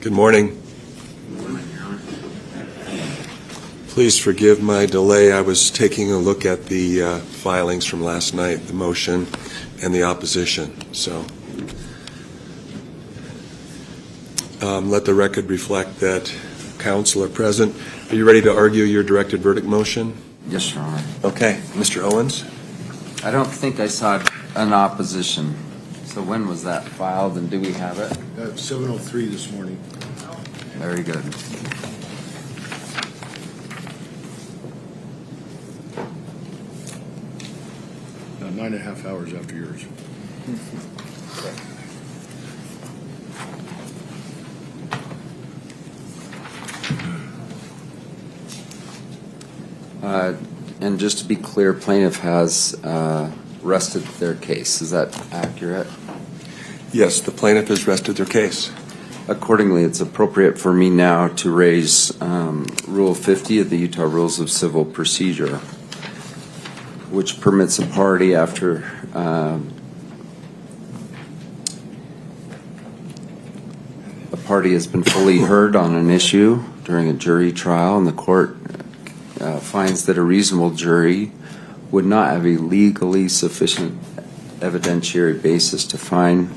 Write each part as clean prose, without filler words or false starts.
Good morning. Please forgive my delay. I was taking a look at the filings from last night, the motion and the opposition. So let the record reflect that counsel are present. Are you ready to argue your directed verdict motion? Yes, Your Honor. Okay. Mr. Owens? I don't think I saw an opposition. So when was that filed, and do we have it? 7:03 this morning. Very good. About 9.5 hours after yours. And just to be clear, plaintiff has rested their case. Is that accurate? Yes, the plaintiff has rested their case. Accordingly, it's appropriate for me now to raise Rule 50 of the Utah Rules of Civil Procedure, which permits a party after a party has been fully heard on an issue during a jury trial, and the court finds that a reasonable jury would not have a legally sufficient evidentiary basis to find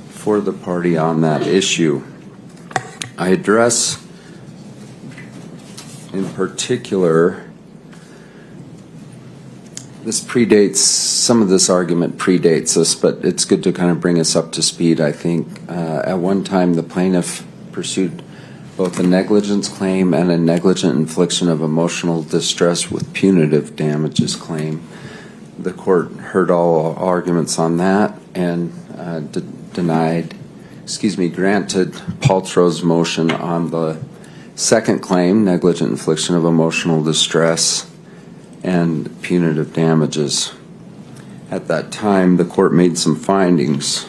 for the party on that issue. I address in particular, some of this argument predates us, but it's good to kind of bring us up to speed, I think. At one time, the plaintiff pursued both a negligence claim and a negligent infliction of emotional distress with punitive damages claim. The court heard all arguments on that and granted Paltrow's motion on the second claim, negligent infliction of emotional distress and punitive damages. At that time, the court made some findings.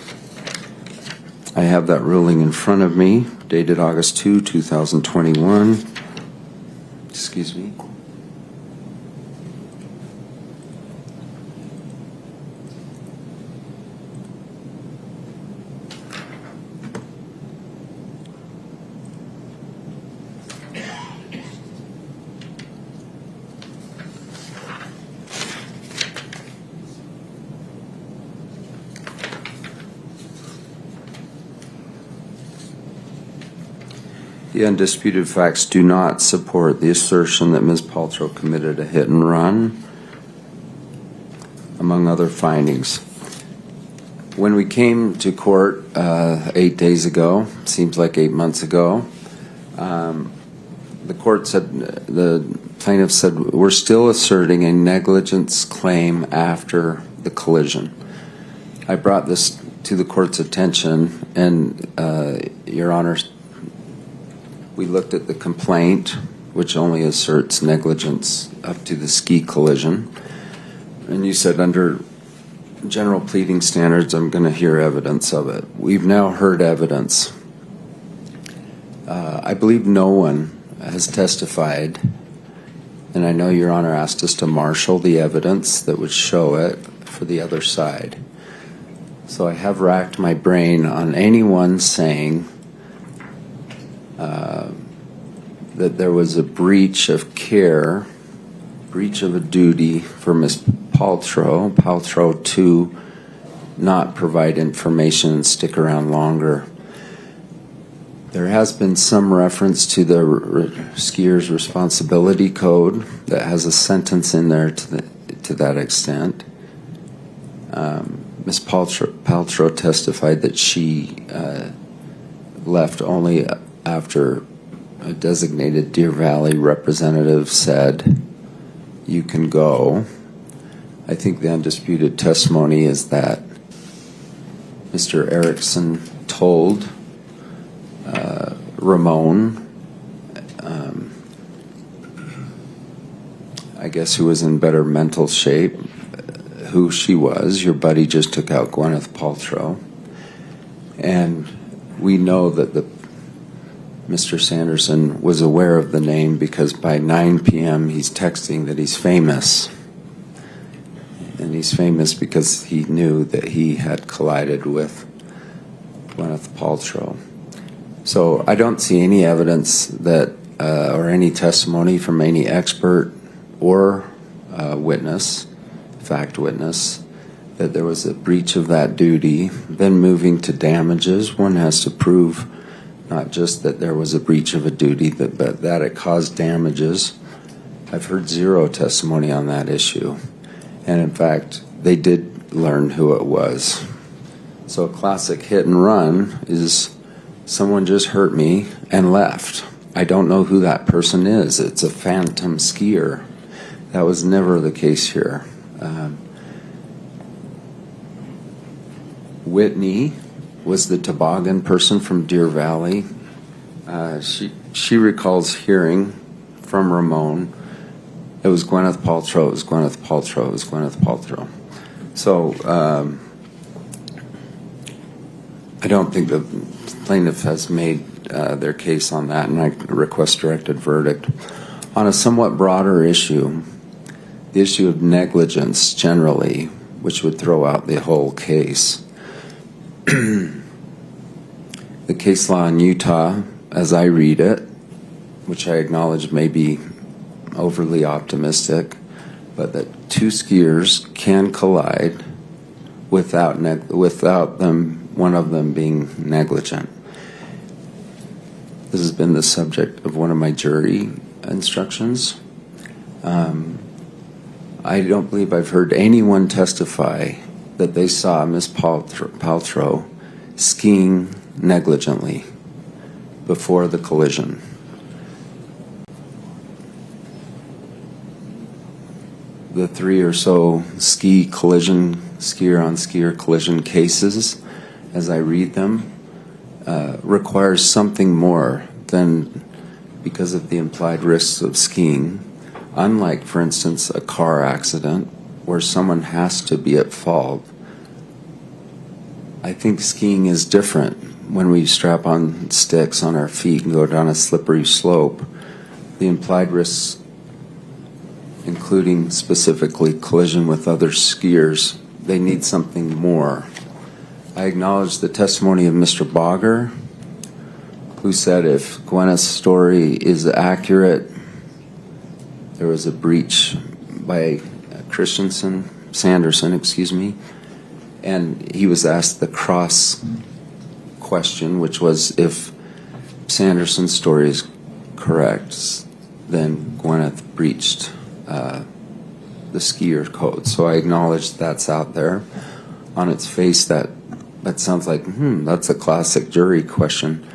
I have that ruling in front of me, dated August 2, 2021. Excuse me. The undisputed facts do not support the assertion that Ms. Paltrow committed a hit and run, among other findings. When we came to court 8 days ago, seems like 8 months ago, the plaintiff said, we're still asserting a negligence claim after the collision. I brought this to the court's attention, and Your Honor, we looked at the complaint, which only asserts negligence up to the ski collision. And you said under general pleading standards, I'm going to hear evidence of it. We've now heard evidence. I believe no one has testified, and I know Your Honor asked us to marshal the evidence that would show it for the other side. So I have racked my brain on anyone saying that there was a breach of care, breach of a duty for Ms. Paltrow to not provide information and stick around longer. There has been some reference to the skier's responsibility code that has a sentence in there to that extent. Ms. Paltrow testified that she left only after a designated Deer Valley representative said, you can go. I think the undisputed testimony is that Mr. Erickson told Ramon, I guess who was in better mental shape, who she was. Your buddy just took out Gwyneth Paltrow. And we know that Mr. Sanderson was aware of the name because by 9 p.m. he's texting that he's famous. And he's famous because he knew that he had collided with Gwyneth Paltrow. So I don't see any evidence that, or any testimony from any expert or fact witness, that there was a breach of that duty. Then moving to damages, one has to prove not just that there was a breach of a duty, but that it caused damages. I've heard zero testimony on that issue. And in fact, they did learn who it was. So a classic hit and run is someone just hurt me and left. I don't know who that person is. It's a phantom skier. That was never the case here. Whitney was the toboggan person from Deer Valley. She recalls hearing from Ramon, it was Gwyneth Paltrow, it was Gwyneth Paltrow, it was Gwyneth Paltrow. So I don't think the plaintiff has made their case on that, and I request directed verdict. On a somewhat broader issue, the issue of negligence generally, which would throw out the whole case. The case law in Utah, as I read it, which I acknowledge may be overly optimistic, but that two skiers can collide without one of them being negligent. This has been the subject of one of my jury instructions. I don't believe I've heard anyone testify that they saw Ms. Paltrow skiing negligently before the collision. The 3 or so skier on skier collision cases, as I read them, requires something more than because of the implied risks of skiing. Unlike, for instance, a car accident where someone has to be at fault, I think skiing is different. When we strap on sticks on our feet and go down a slippery slope, the implied risks, including specifically collision with other skiers, they need something more. I acknowledge the testimony of Mr. Bogger, who said if Gwyneth's story is accurate, there was a breach by Sanderson, and he was asked the cross question, which was if Sanderson's story is correct, then Gwyneth breached the skier code. So I acknowledge that's out there. On its face, that sounds like, that's a classic jury question.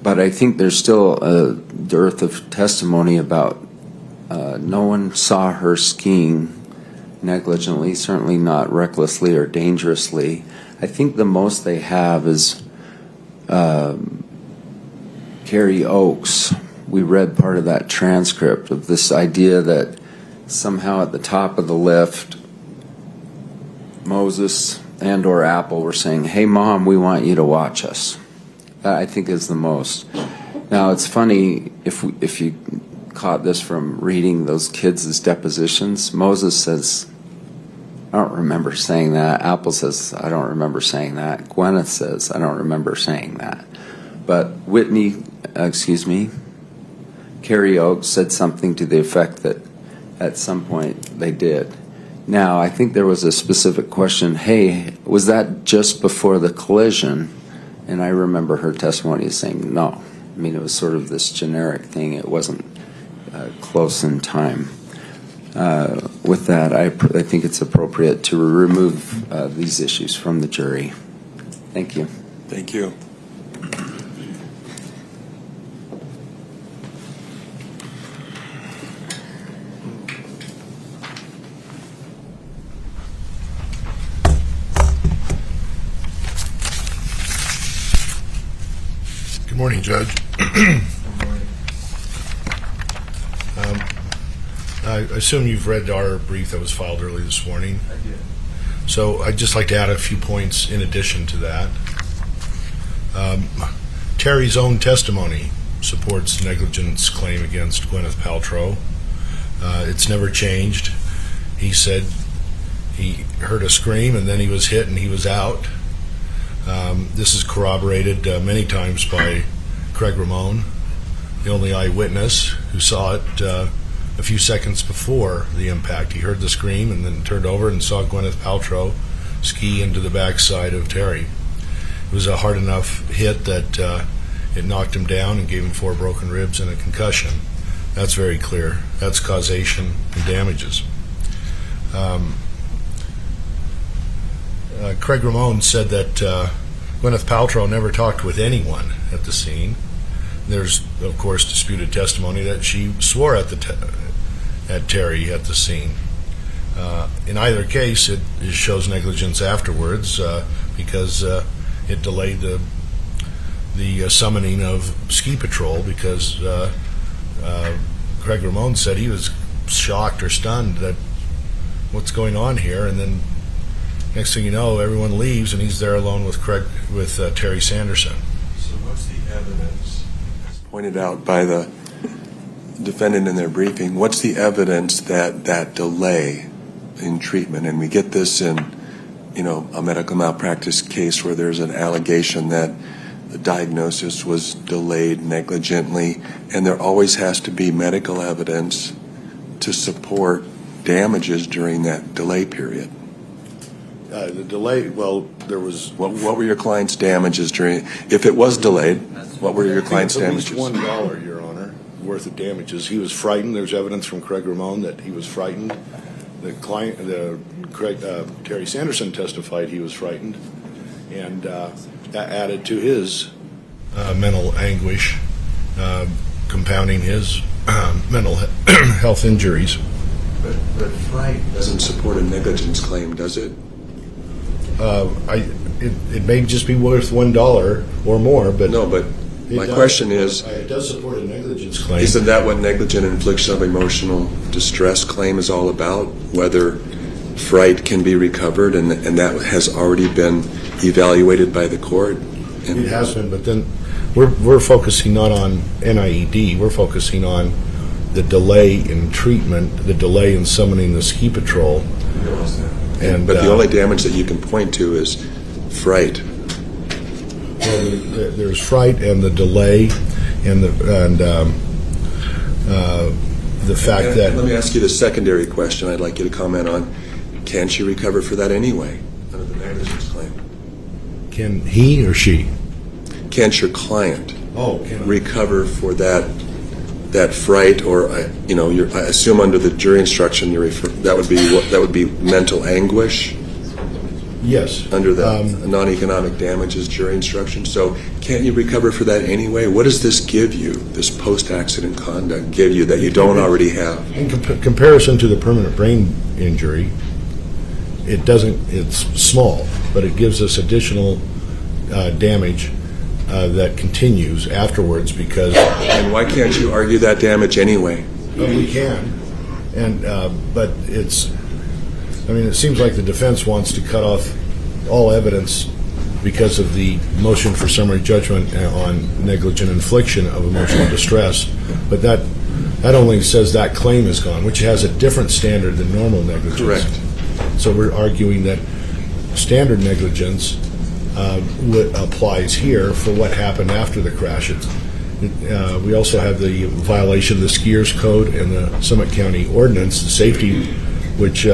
But I think there's still a dearth of testimony about no one saw her skiing negligently, certainly not recklessly or dangerously. I think the most they have is Carrie Oakes. We read part of that transcript of this idea that somehow at the top of the lift, Moses and or Apple were saying, "Hey, Mom, we want you to watch us." That I think is the most. Now, it's funny if you caught this from reading those kids' depositions. Moses says, "I don't remember saying that." Apple says, "I don't remember saying that." Gwyneth says, "I don't remember saying that." But Carrie Oakes said something to the effect that at some point they did. Now, I think there was a specific question, hey, was that just before the collision? And I remember her testimony saying no. I mean, it was sort of this generic thing. It wasn't close in time. With that, I think it's appropriate to remove these issues from the jury. Thank you. Thank you. Good morning, Judge. I assume you've read our brief that was filed early this morning. I did. So I'd just like to add a few points in addition to that. Terry's own testimony supports the negligence claim against Gwyneth Paltrow. It's never changed. He said he heard a scream and then he was hit and he was out. This is corroborated many times by Craig Ramon, the only eyewitness who saw it a few seconds before the impact. He heard the scream and then turned over and saw Gwyneth Paltrow ski into the backside of Terry. It was a hard enough hit that it knocked him down and gave him 4 broken ribs and a concussion. That's very clear. That's causation and damages. Craig Ramon said that Gwyneth Paltrow never talked with anyone at the scene. There's, of course, disputed testimony that she swore at Terry at the scene. In either case, it shows negligence afterwards because it delayed the summoning of ski patrol, because Craig Ramon said he was shocked or stunned that what's going on here, and then next thing you know, everyone leaves and he's there alone with Terry Sanderson. So what's the evidence, as pointed out by the defendant in their briefing, what's the evidence that that delay in treatment, and we get this in, a medical malpractice case where there's an allegation that the diagnosis was delayed negligently, and there always has to be medical evidence to support damages during that delay period. The delay, well, there was... What were your client's damages during, if it was delayed, what were your client's damages? At least $1, Your Honor, worth of damages. He was frightened. There's evidence from Craig Ramon that he was frightened. Terry Sanderson testified he was frightened, and that added to his mental anguish, compounding his mental health injuries. But fright doesn't support a negligence claim, does it? It may just be worth $1 or more, but no. But my question is, it does support a negligence claim. Isn't that what negligent infliction of emotional distress claim is all about? Whether fright can be recovered, and that has already been evaluated by the court. It has been, but then we're focusing not on NIED. We're focusing on the delay in treatment, the delay in summoning the ski patrol. But the only damage that you can point to is fright. Well, there's fright and the delay, and the fact that... Let me ask you the secondary question I'd like you to comment on. Can she recover for that anyway, under the negligence claim? Can he or she? Can't your client recover for that fright, or I assume under the jury instruction that would be mental anguish? Yes. Under the non-economic damages jury instruction. So can't you recover for that anyway? What does this give you, this post-accident conduct give you that you don't already have? In comparison to the permanent brain injury, it's small, but it gives us additional damage that continues afterwards because... And why can't you argue that damage anyway? We can, but it seems like the defense wants to cut off all evidence because of the motion for summary judgment on negligent infliction of emotional distress, but that only says that claim is gone, which has a different standard than normal negligence. Correct. So we're arguing that standard negligence applies here for what happened after the crash. We also have the violation of the Skiers Code and the Summit County Ordinance, the safety, which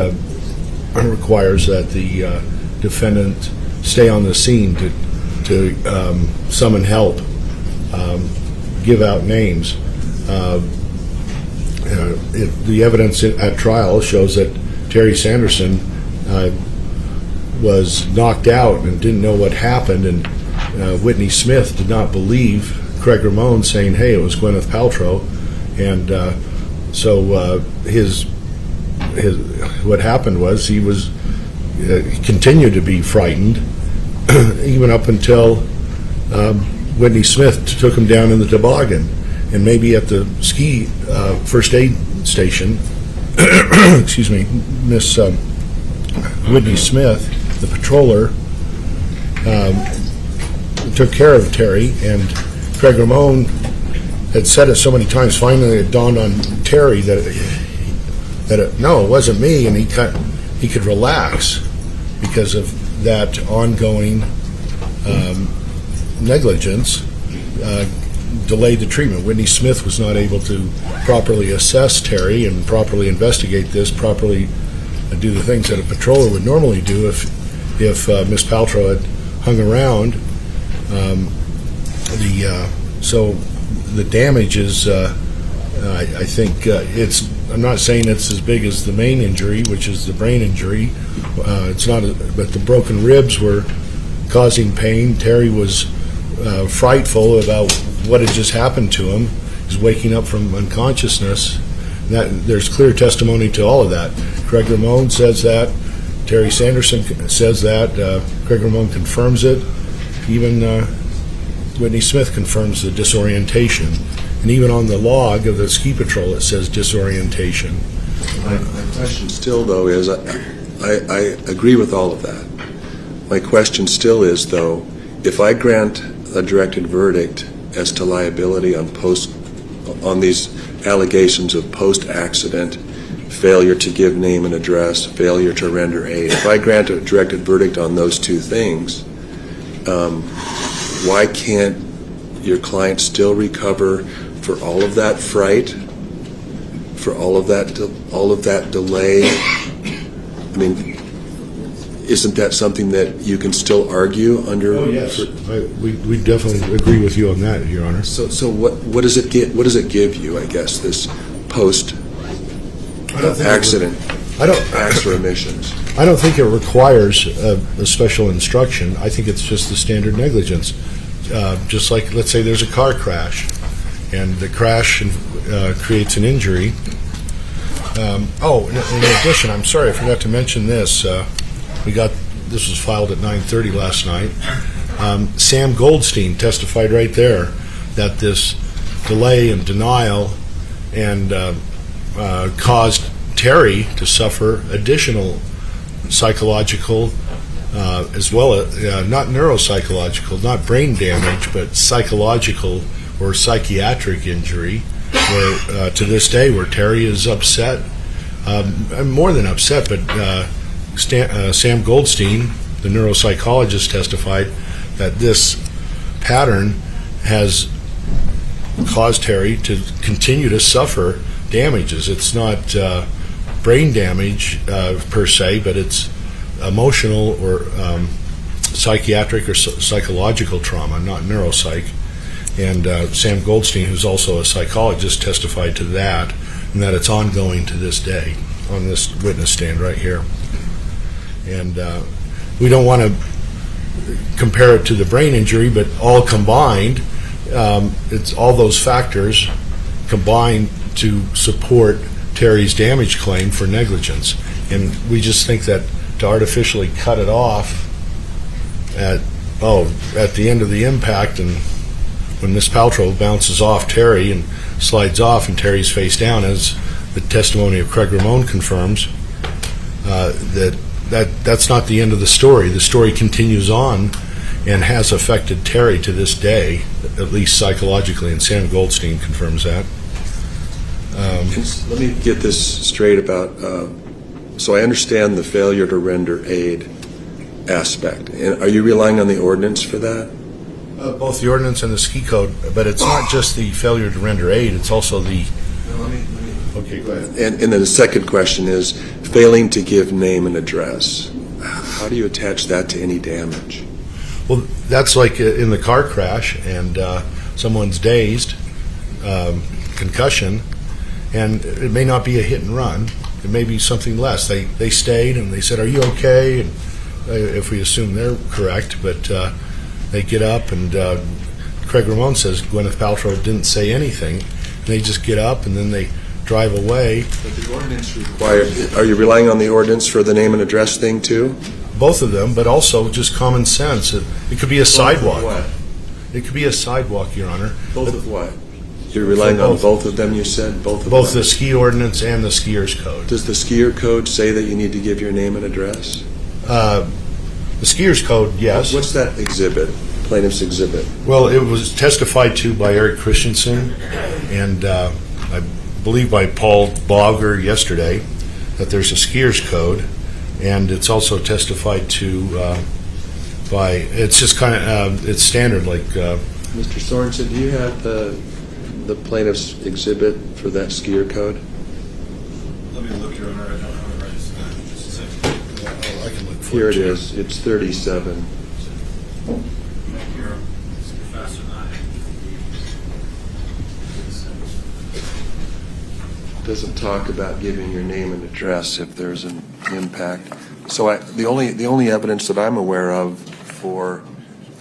requires that the defendant stay on the scene to summon help, give out names. The evidence at trial shows that Terry Sanderson was knocked out and didn't know what happened, and Whitney Smith did not believe Craig Ramon saying, hey, it was Gwyneth Paltrow, and so what happened was he continued to be frightened even up until Whitney Smith took him down in the toboggan, and maybe at the ski first aid station excuse me, Miss Whitney Smith, the patroller, took care of Terry, and Craig Ramon had said it so many times, finally it dawned on Terry that no, it wasn't me, and he could relax because of that ongoing negligence delayed the treatment. Whitney Smith was not able to properly assess Terry and properly investigate this, properly do the things that a patroller would normally do if Ms. Paltrow had hung around. So the damage is, I think, I'm not saying it's as big as the main injury, which is the brain injury. It's not, but the broken ribs were causing pain. Terry was frightful about what had just happened to him. He's waking up from unconsciousness. There's clear testimony to all of that. Craig Ramone says that. Terry Sanderson says that. Craig Ramone confirms it. Even Whitney Smith confirms the disorientation. And even on the log of the ski patrol, it says disorientation. My question still, though, is I agree with all of that. My question still is, though, if I grant a directed verdict as to liability on these allegations of post-accident, failure to give name and address, failure to render aid, if I grant a directed verdict on those two things, why can't your client still recover for all of that fright, for all of that delay? I mean, isn't that something that you can still argue under? Oh, yes. We definitely agree with you on that, Your Honor. So what does it get? What does it give you? I guess this post accident acts or omissions. I don't think it requires a special instruction. I think it's just the standard negligence. Just like, let's say there's a car crash, and the crash creates an injury. In addition, I'm sorry, I forgot to mention this. This was filed at 9:30 last night. Sam Goldstein testified right there that this delay and denial and caused Terry to suffer additional psychological, as well as not neuropsychological, not brain damage, but psychological or psychiatric injury, where to this day where Terry is upset, more than upset, but Sam Goldstein, the neuropsychologist, testified that this pattern has caused Terry to continue to suffer damages. It's not brain damage per se, but it's emotional or psychiatric or psychological trauma, not neuropsych. And Sam Goldstein, who's also a psychologist, testified to that, and that it's ongoing to this day on this witness stand right here. And we don't want to compare it to the brain injury, but all combined, it's all those factors combined to support Terry's damage claim for negligence. And we just think that to artificially cut it off at the end of the impact, and when Ms. Paltrow bounces off Terry and slides off and Terry's face down, as the testimony of Craig Ramone confirms, that's not the end of the story. The story continues on and has affected Terry to this day, at least psychologically, and Sam Goldstein confirms that. Let me get this straight about, so I understand the failure to render aid aspect. And are you relying on the ordinance for that? Both the ordinance and the ski code, but it's not just the failure to render aid, it's also the... Okay, go ahead. And then the second question is failing to give name and address. How do you attach that to any damage? Well, that's like in the car crash, and someone's dazed, concussion, and it may not be a hit and run. It may be something less. They stayed and they said, "Are you okay?" And if we assume they're correct, but they get up, and Craig Ramone says Gwyneth Paltrow didn't say anything. They just get up and then they drive away. But the ordinance requires, are you relying on the ordinance for the name and address thing too? Both of them, but also just common sense. It could be a sidewalk. What? It could be a sidewalk, Your Honor. Both of what? You're relying on both of them, you said? Both of Both them? the ski ordinance and the skier's code. Does the skier code say that you need to give your name and address? The skier's code, yes. What's that exhibit, plaintiff's exhibit? Well, it was testified to by Eric Christensen and I believe by Paul Bogger yesterday that there's a skier's code, and it's also testified to by, it's just kind of, it's standard, like, Mr. Sorensen, do you have the plaintiff's exhibit for that skier code? Let me look, Your Honor. I don't have it right this time. Just a second. I can look for Here it too. is. It's 37. You're faster than I am. Doesn't talk about giving your name and address if there's an impact. So the only evidence that I'm aware of for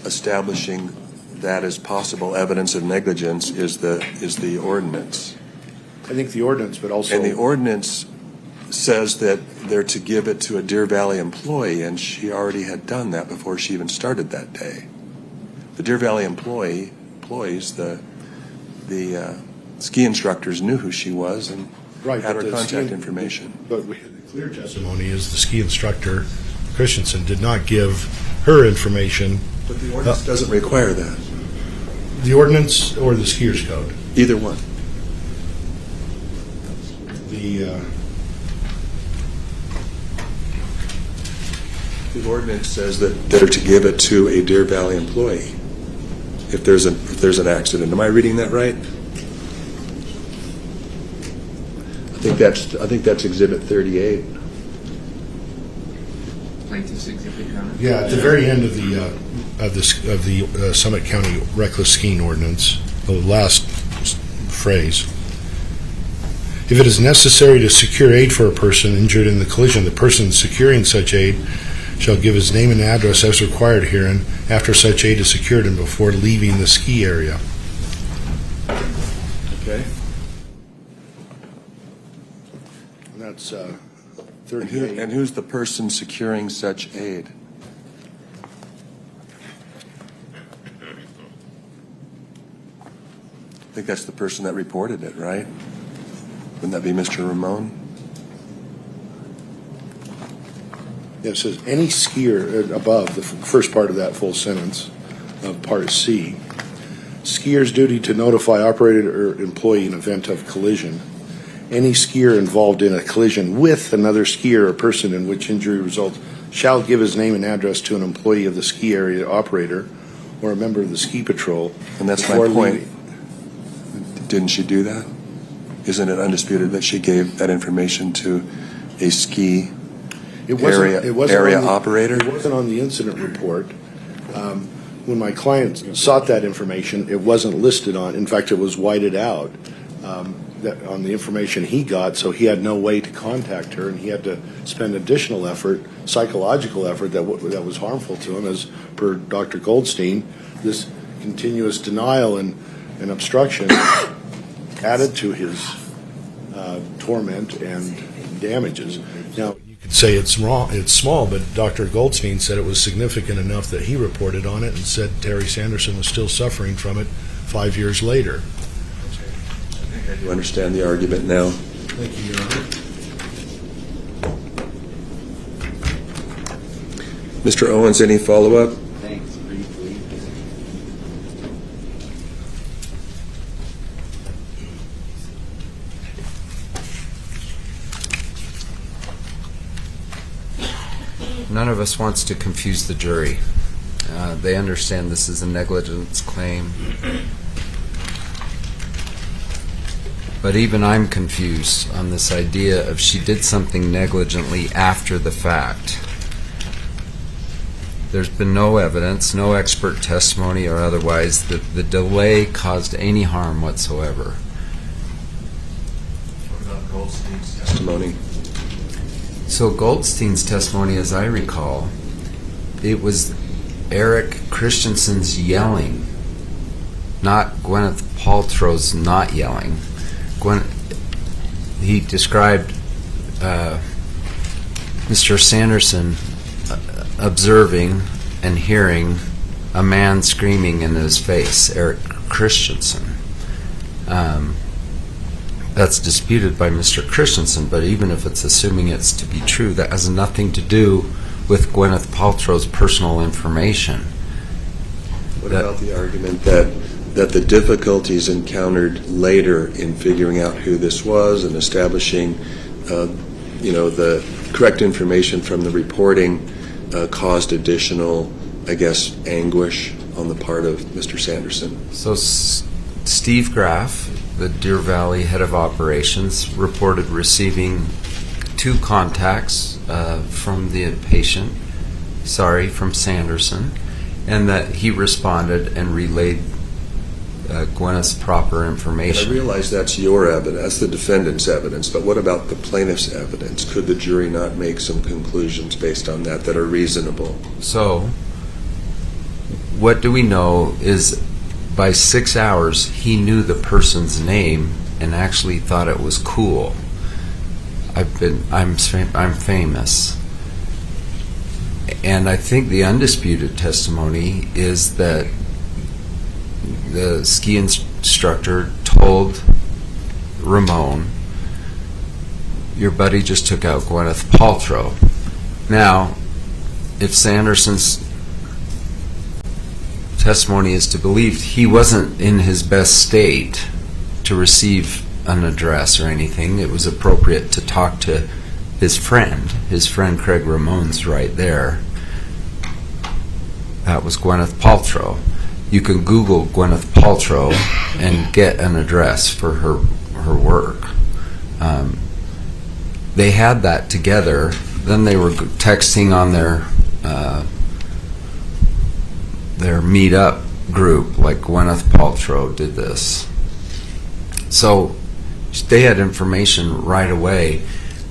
establishing that as possible evidence of negligence is the ordinance. I think the ordinance, but also... And the ordinance says that they're to give it to a Deer Valley employee, and she already had done that before she even started that day. The Deer Valley employees, the ski instructors knew who she was and Right, had but her the contact ski- information. But we, Clear testimony is the ski instructor, Christensen, did not give her information. But the ordinance doesn't require that. The ordinance or the skier's code? Either one. The ordinance says that they're to give it to a Deer Valley employee if there's an accident. Am I reading that right? I think that's Exhibit 38. Plaintiff's exhibit, Your Honor. Yeah, at the very end of the Summit County reckless skiing ordinance, the last phrase. If it is necessary to secure aid for a person injured in the collision, the person securing such aid shall give his name and address as required herein after such aid is secured and before leaving the ski area. Okay. and that's And 38. who's the person securing such aid? I think that's the person that reported it, right? Wouldn't that be Mr. Ramon? It says any skier above the first part of that full sentence of Part C. Skier's duty to notify operator or employee in event of collision. Any skier involved in a collision with another skier or person in which injury results shall give his name and address to an employee of the ski area operator or a member of the ski patrol. And that's my before point. leaving. Didn't she do that? Isn't it undisputed that she gave that information to a ski area operator? It wasn't on the incident report. When my client sought that information, it wasn't listed on. In fact, it was whited out on the information he got, so he had no way to contact her, and he had to spend additional effort, psychological effort that was harmful to him, as per Dr. Goldstein. This continuous denial and obstruction added to his torment and damages. Now, You could say it's wrong, it's small, but Dr. Goldstein said it was significant enough that he reported on it and said Terry Sanderson was still suffering from it 5 years later. I do understand the argument now. Thank you, Your Honor. Mr. Owens, any follow-up? Thanks, briefly. None of us wants to confuse the jury. They understand this is a negligence claim. But even I'm confused on this idea of she did something negligently after the fact. There's been no evidence, no expert testimony or otherwise that the delay caused any harm whatsoever. What about Goldstein's testimony? So Goldstein's testimony, as I recall, it was Eric Christensen's yelling, not Gwyneth Paltrow's not yelling. He described Mr. Sanderson observing and hearing a man screaming in his face, Eric Christensen. That's disputed by Mr. Christensen, but even if it's assuming it's to be true, that has nothing to do with Gwyneth Paltrow's personal information. What about the argument that the difficulties encountered later in figuring out who this was and establishing, the correct information from the reporting caused additional I guess, anguish on the part of Mr. Sanderson? So Steve Graff, the Deer Valley head of operations, reported receiving 2 contacts from the patient, from Sanderson, and that he responded and relayed Gwyneth's proper And I information. realize that's your evidence, that's the defendant's evidence, but what about the plaintiff's evidence? Could the jury not make some conclusions based on that are reasonable? So, what do we know is by 6 hours he knew the person's name and actually thought it was cool. I'm famous. And I think the undisputed testimony is that the ski instructor told Ramon, your buddy just took out Gwyneth Paltrow. Now, if Sanderson's testimony is to believe, he wasn't in his best state to receive an address or anything. It was appropriate to talk to his friend. His friend Craig Ramon's right there. That was Gwyneth Paltrow. You can Google Gwyneth Paltrow and get an address for her work. They had that together. Then they were texting on their meet-up group, like Gwyneth Paltrow did this. So they had information right away.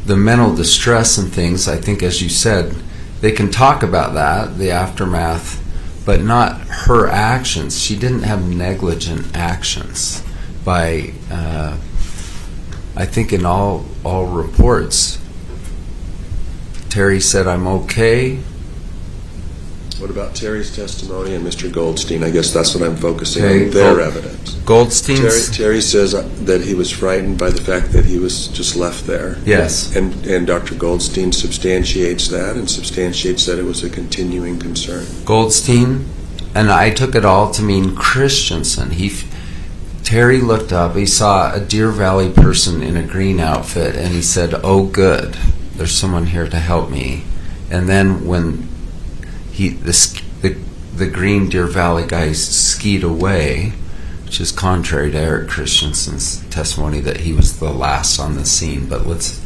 The mental distress and things, I think, as you said, they can talk about that, the aftermath, but not her actions. She didn't have negligent actions. By, I think in all reports, Terry said, I'm okay. What about Terry's testimony and Mr. Goldstein? I guess that's what I'm focusing Okay, on, their evidence. Goldstein's... Terry says that he was frightened by the fact that he was just left there. Yes. And Dr. Goldstein substantiates that and substantiates that it was a continuing concern. Goldstein, and I took it all to mean Christensen. Terry looked up, he saw a Deer Valley person in a green outfit, and he said, oh good, there's someone here to help me. And then when the green Deer Valley guy skied away, which is contrary to Eric Christensen's testimony that he was the last on the scene, but let's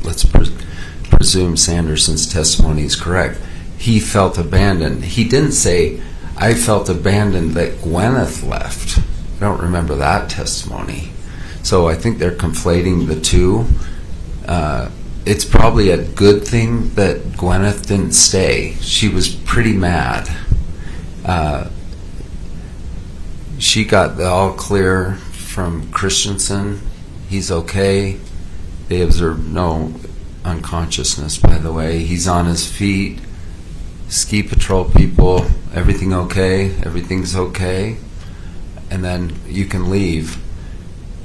presume Sanderson's testimony is correct. He felt abandoned. He didn't say, I felt abandoned that Gwyneth left. I don't remember that testimony. So I think they're conflating the two. It's probably a good thing that Gwyneth didn't stay. She was pretty mad. She got the all clear from Christensen. He's okay. They observed no unconsciousness, by the way. He's on his feet. Ski patrol people, everything okay? Everything's okay. And then you can leave.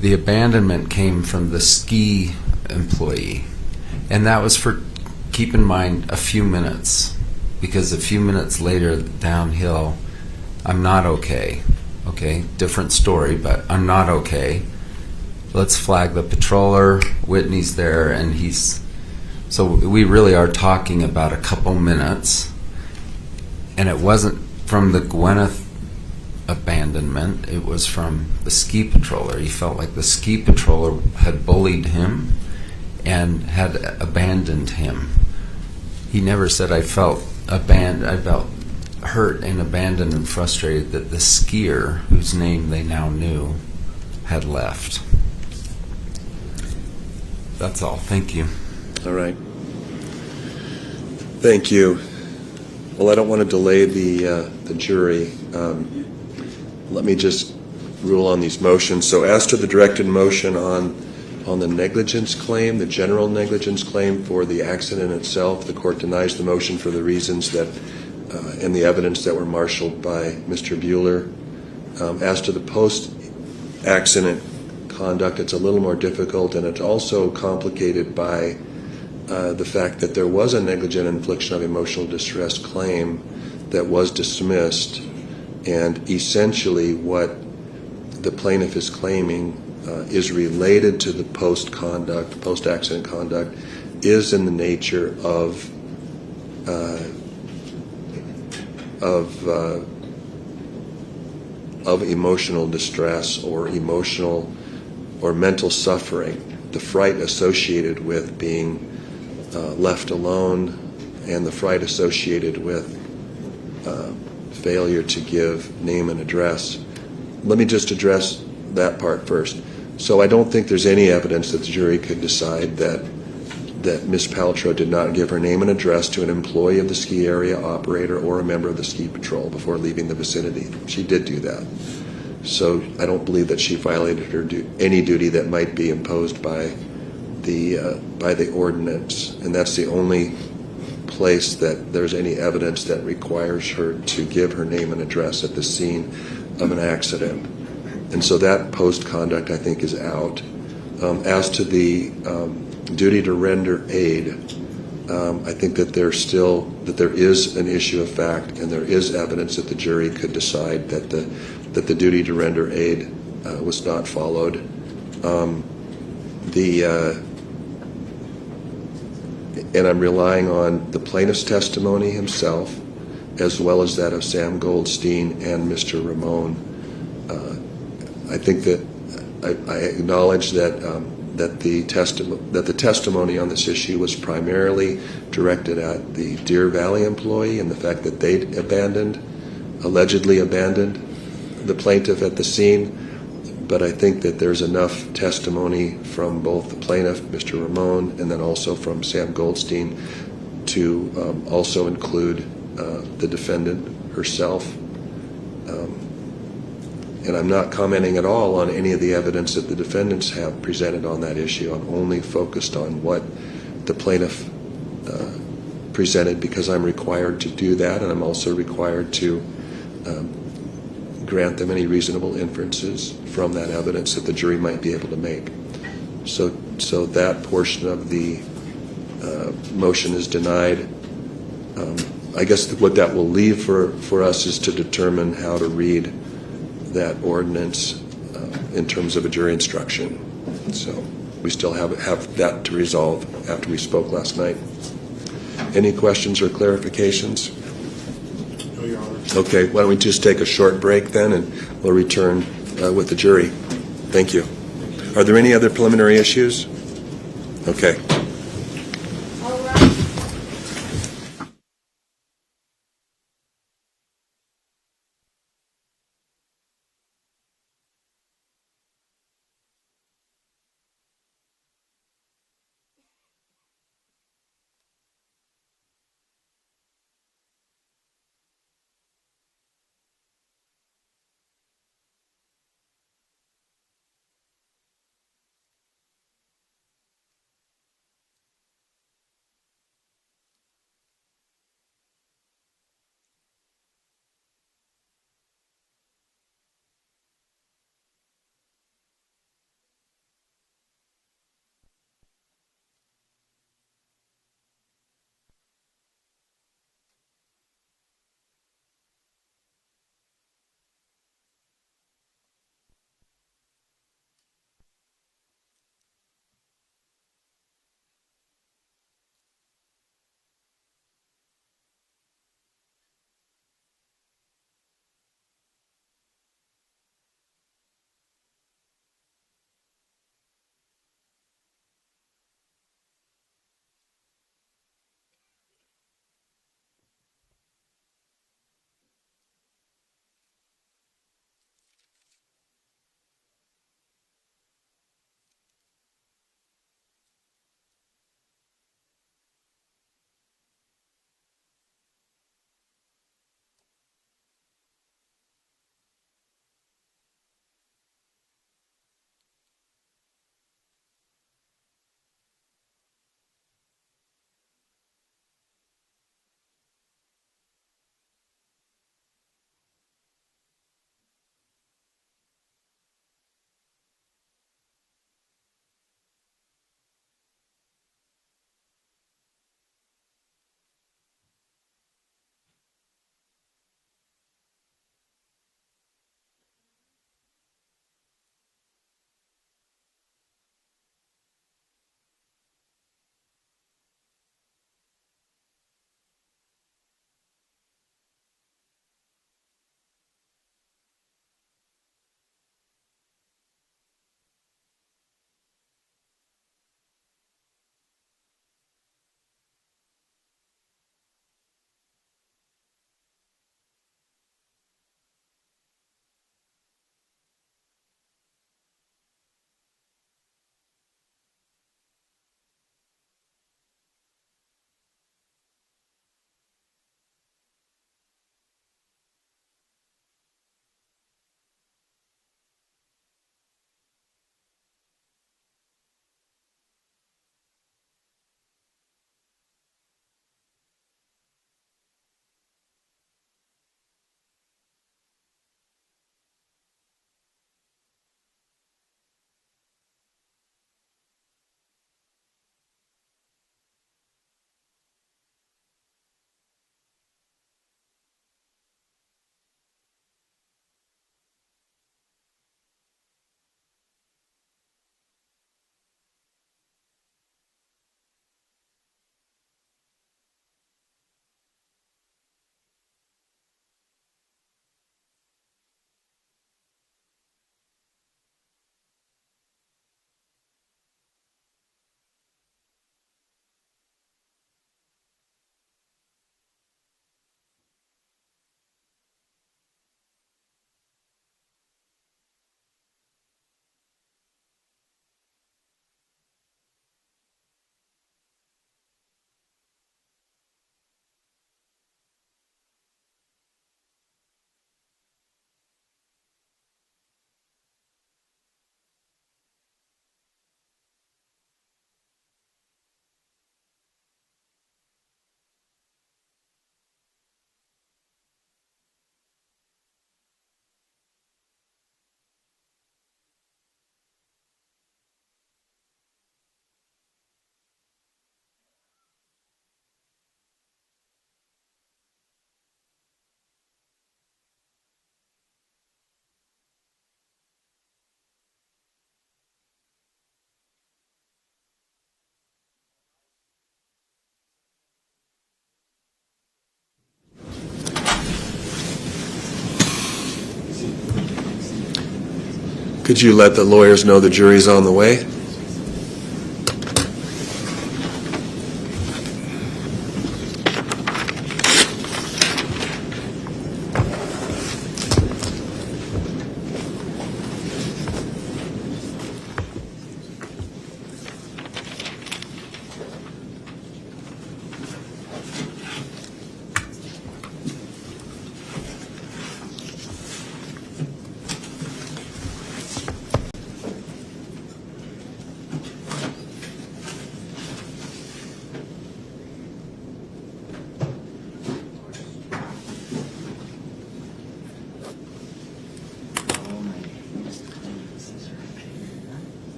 The abandonment came from the ski employee. And that was for, keep in mind, a few minutes. Because a few minutes later, downhill, I'm not okay. Okay, different story, but I'm not okay. Let's flag the patroller. Whitney's there, and so we really are talking about a couple minutes. And it wasn't from the Gwyneth abandonment, it was from the ski patroller. He felt like the ski patroller had bullied him and had abandoned him. He never said, I felt hurt and abandoned and frustrated that the skier, whose name they now knew, had left. That's all. Thank you. All right. Thank you. Well, I don't want to delay the jury. Let me just rule on these motions. So as to the directed motion on the negligence claim, the general negligence claim for the accident itself, the court denies the motion for the reasons that and the evidence that were marshaled by Mr. Bueller. As to the post-accident conduct, it's a little more difficult, and it's also complicated by the fact that there was a negligent infliction of emotional distress claim that was dismissed, and essentially what the plaintiff is claiming is related to the post-accident conduct, is in the nature of of emotional distress or emotional or mental suffering, the fright associated with being left alone, and the fright associated with failure to give name and address. Let me just address that part first. So I don't think there's any evidence that the jury could decide that Ms. Paltrow did not give her name and address to an employee of the ski area operator or a member of the ski patrol before leaving the vicinity. She did do that. So I don't believe that she violated her any duty that might be imposed by the ordinance, and that's the only place that there's any evidence that requires her to give her name and address at the scene of an accident. And so that post-conduct, I think, is out. As to the duty to render aid, I think that there is an issue of fact, and there is evidence that the jury could decide that the duty to render aid was not followed. And I'm relying on the plaintiff's testimony himself, as well as that of Sam Goldstein and Mr. Ramon. I think that I acknowledge that the testimony on this issue was primarily directed at the Deer Valley employee and the fact that they allegedly abandoned the plaintiff at the scene. But I think that there's enough testimony from both the plaintiff, Mr. Ramon, and then also from Sam Goldstein to also include the defendant herself. And I'm not commenting at all on any of the evidence that the defendants have presented on that issue. I'm only focused on what the plaintiff presented, because I'm required to do that, and I'm also required to grant them any reasonable inferences from that evidence that the jury might be able to make. So that portion of the motion is denied. I guess what that will leave for us is to determine how to read that ordinance in terms of a jury instruction. So we still have that to resolve after we spoke last night. Any questions or clarifications? No, Your Honor. Okay, why don't we just take a short break then, and we'll return with the jury. Thank you. Are there any other preliminary issues? Okay. Could you let the lawyers know the jury's on the way?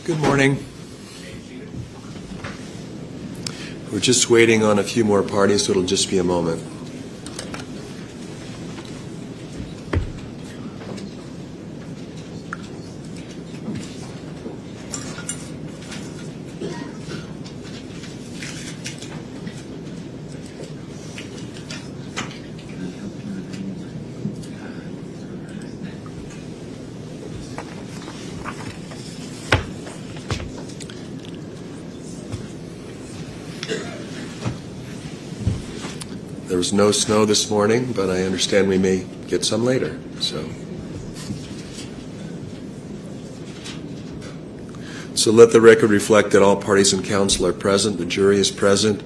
Good morning. We're just waiting on a few more parties, so it'll just be a moment. There was no snow this morning, but I understand we may get some later. So let the record reflect that all parties and counsel are present, the jury is present.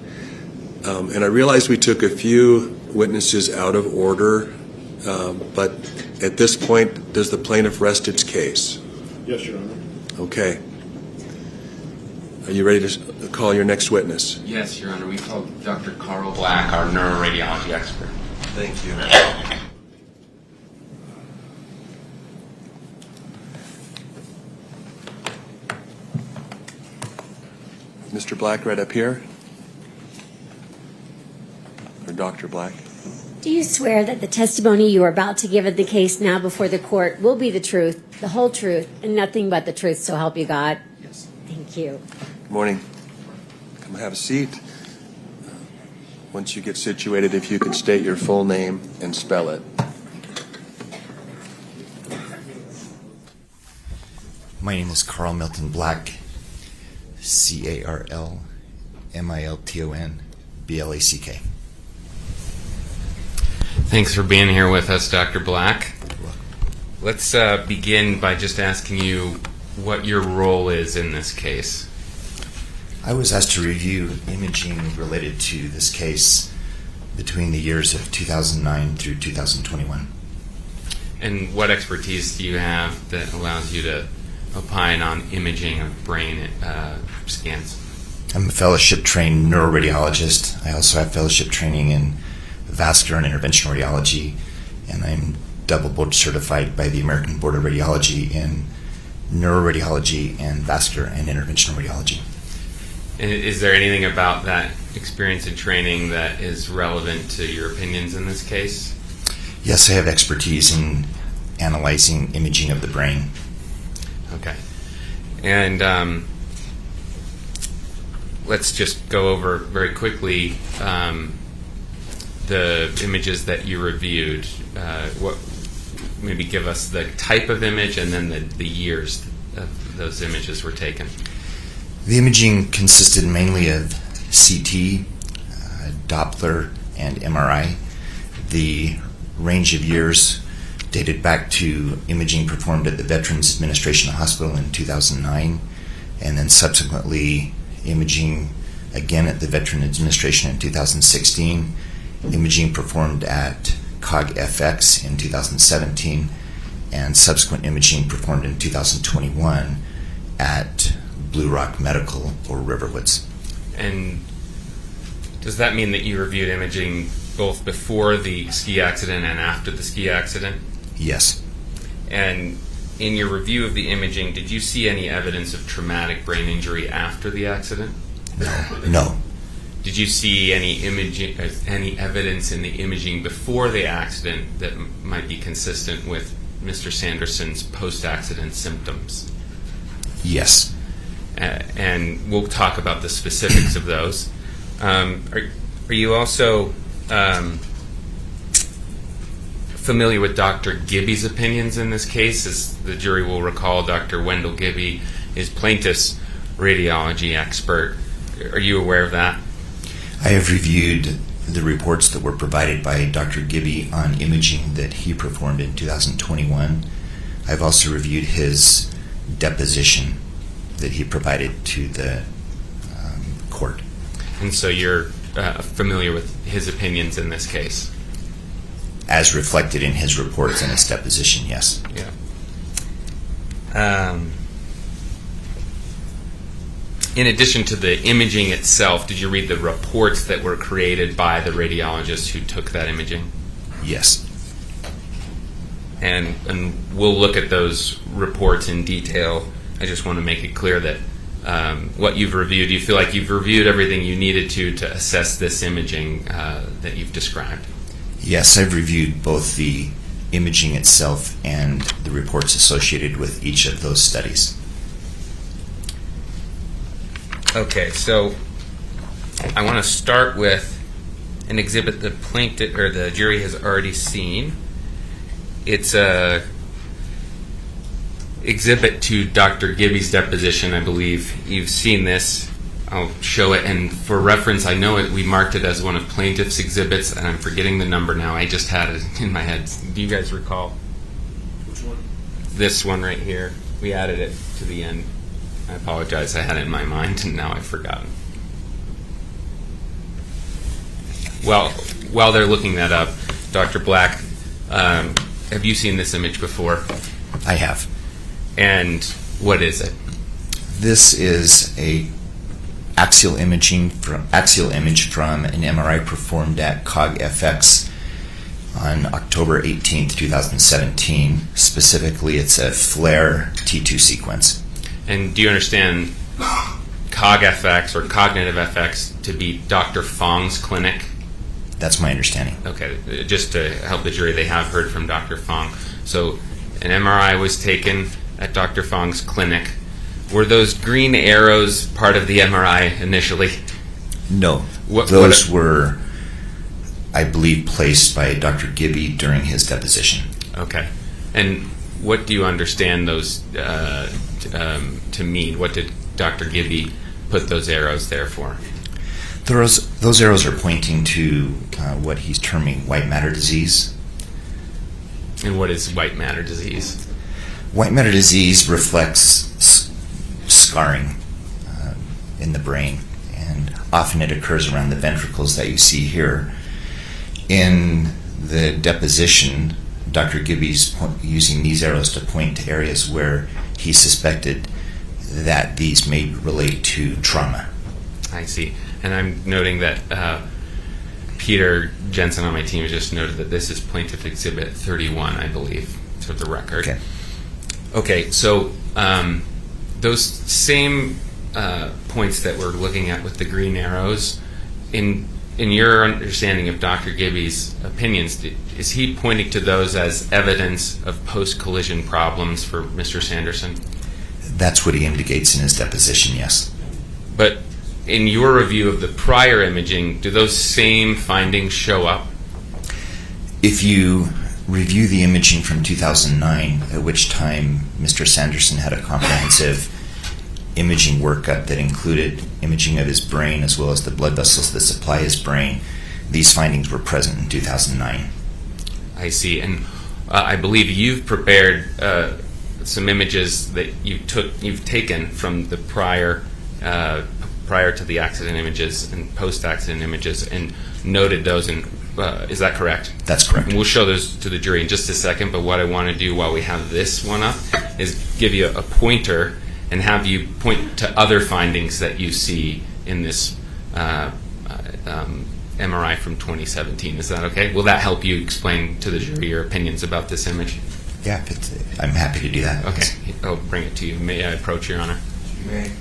And I realize we took a few witnesses out of order, but at this point, does the plaintiff rest its case? Yes, Your Honor. Okay. Are you ready to call your next witness? Yes, Your Honor. We called Dr. Carl Black, our neuroradiology expert. Thank you. Mr. Black, right up here. Or Dr. Black. Do you swear that the testimony you are about to give in the case now before the court will be the truth, the whole truth, and nothing but the truth, so help you God? Yes. Thank you. Good morning. Come have a seat. Once you get situated, if you could state your full name and spell it. My name is Carl Milton Black, CarlMiltonBlack. Thanks for being here with us, Dr. Black. Let's begin by just asking you what your role is in this case. I was asked to review imaging related to this case between the years of 2009 through 2021. And what expertise do you have that allows you to opine on imaging of brain scans? I'm a fellowship-trained neuroradiologist. I also have fellowship training in vascular and interventional radiology, and I'm double board certified by the American Board of Radiology in neuroradiology and vascular and interventional radiology. And is there anything about that experience and training that is relevant to your opinions in this case? Yes, I have expertise in analyzing imaging of the brain. Okay. And let's just go over very quickly the images that you reviewed. Maybe give us the type of image and then the years those images were taken. The imaging consisted mainly of CT, Doppler, and MRI. The range of years dated back to imaging performed at the Veterans Administration Hospital in 2009, and then subsequently imaging again at the Veterans Administration in 2016, imaging performed at COG-FX in 2017, and subsequent imaging performed in 2021 at Blue Rock Medical or Riverwoods. And does that mean that you reviewed imaging both before the ski accident and after the ski accident? Yes. And in your review of the imaging, did you see any evidence of traumatic brain injury after the accident? No. Did you see any evidence in the imaging before the accident that might be consistent with Mr. Sanderson's post-accident symptoms? Yes. And we'll talk about the specifics of those. Are you also familiar with Dr. Gibby's opinions in this case? As the jury will recall, Dr. Wendell Gibby is plaintiff's radiology expert. Are you aware of that? I have reviewed the reports that were provided by Dr. Gibby on imaging that he performed in 2021. I've also reviewed his deposition that he provided to the court. And so you're familiar with his opinions in this case? As reflected in his reports and his deposition, yes. Yeah. In addition to the imaging itself, did you read the reports that were created by the radiologists who took that imaging? Yes. And we'll look at those reports in detail. I just want to make it clear that what you've reviewed, you feel like you've reviewed everything you needed to assess this imaging that you've described? Yes, I've reviewed both the imaging itself and the reports associated with each of those studies. Okay, so I want to start with an exhibit the plaintiff or the jury has already seen. It's a exhibit to Dr. Gibby's deposition, I believe. You've seen this. I'll show it, and for reference, I know we marked it as one of plaintiff's exhibits, and I'm forgetting the number now. I just had it in my head. Do you guys recall? Which one? This one right here. We added it to the end. I apologize. I had it in my mind, and now I've forgotten. Well, while they're looking that up, Dr. Black, have you seen this image before? I have. And what is it? This is a axial image from an MRI performed at COG-FX on October 18th, 2017. Specifically, it's a FLAIR T2 sequence. And do you understand COG-FX or cognitive FX to be Dr. Fong's clinic? That's my understanding. Okay, just to help the jury, they have heard from Dr. Fong. So an MRI was taken at Dr. Fong's clinic. Were those green arrows part of the MRI initially? No. Those were, I believe, placed by Dr. Gibby during his deposition. Okay. And what do you understand those to mean? What did Dr. Gibby put those arrows there for? Those arrows are pointing to what he's terming white matter disease. And what is white matter disease? White matter disease reflects scarring in the brain, and often it occurs around the ventricles that you see here. In the deposition, Dr. Gibby's using these arrows to point to areas where he suspected that these may relate to trauma. I see. And I'm noting that Peter Jensen on my team has just noted that this is Plaintiff Exhibit 31, I believe, to the record. Okay, so those same points that we're looking at with the green arrows, in your understanding of Dr. Gibby's opinions, is he pointing to those as evidence of post-collision problems for Mr. Sanderson? That's what he indicates in his deposition, yes. But in your review of the prior imaging, do those same findings show up? If you review the imaging from 2009, at which time Mr. Sanderson had a comprehensive imaging workup that included imaging of his brain as well as the blood vessels that supply his brain, these findings were present in 2009. I see. And I believe you've prepared some images that you've taken from the prior to the accident images and post-accident images and noted those. And is that correct? That's correct. And we'll show those to the jury in just a second, but what I want to do while we have this one up is give you a pointer and have you point to other findings that you see in this MRI from 2017. Is that okay? Will that help you explain to the jury your opinions about this image? Yeah, I'm happy to do that. Okay, I'll bring it to you. May I approach, Your Honor? You may.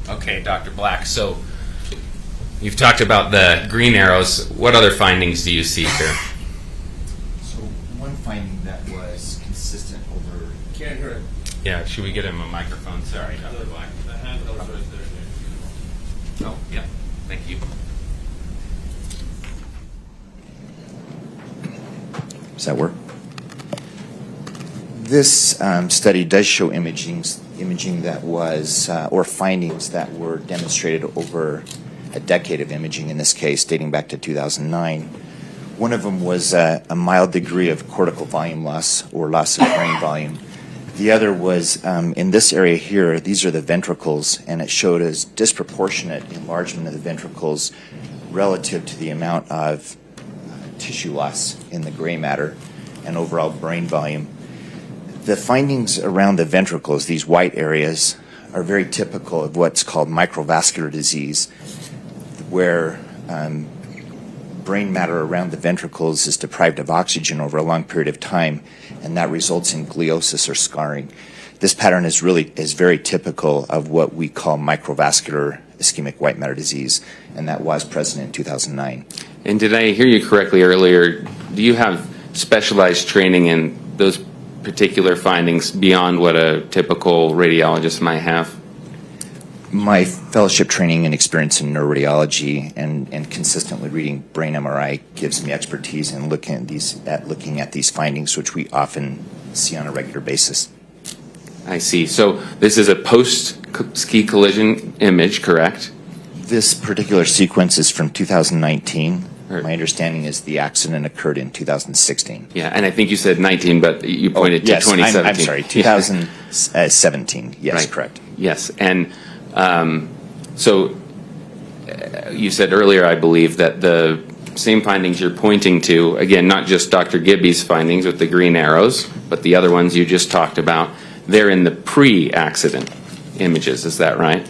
Okay, Dr. Black. So you've talked about the green arrows. What other findings do you see here? So one finding that was consistent over... Can't hear it. Yeah, should we get him a microphone? Sorry, Dr. Black. The handheld right there. Oh, yeah. Thank you. Does that work? This study does show imaging that was, or findings that were demonstrated over a decade of imaging, in this case dating back to 2009. One of them was a mild degree of cortical volume loss or loss of brain volume. The other was in this area here, these are the ventricles, and it showed as disproportionate enlargement of the ventricles relative to the amount of tissue loss in the gray matter and overall brain volume. The findings around the ventricles, these white areas, are very typical of what's called microvascular disease, where brain matter around the ventricles is deprived of oxygen over a long period of time, and that results in gliosis or scarring. This pattern is very typical of what we call microvascular ischemic white matter disease, and that was present in 2009. And did I hear you correctly earlier? Do you have specialized training in those particular findings beyond what a typical radiologist might have? My fellowship training and experience in neurology and consistently reading brain MRI gives me expertise in looking at these findings, which we often see on a regular basis. I see. So this is a post-ski collision image, correct? This particular sequence is from 2019. Right. My understanding is the accident occurred in 2016. Yeah, and I think you said 19, but you pointed to yes, 2017. I'm sorry, 2017. Yes, Right. correct. Yes, and so you said earlier, I believe, that the same findings you're pointing to, again, not just Dr. Gibby's findings with the green arrows, but the other ones you just talked about, they're in the pre-accident images. Is that right?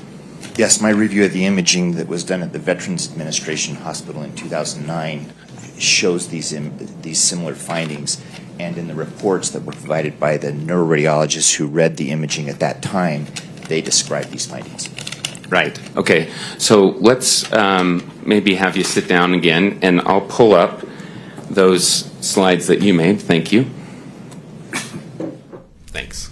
Yes, my review of the imaging that was done at the Veterans Administration Hospital in 2009 shows these similar findings, and in the reports that were provided by the neuroradiologists who read the imaging at that time, they described these findings. Right. Okay. So let's maybe have you sit down again, and I'll pull up those slides that you made. Thank you. Thanks.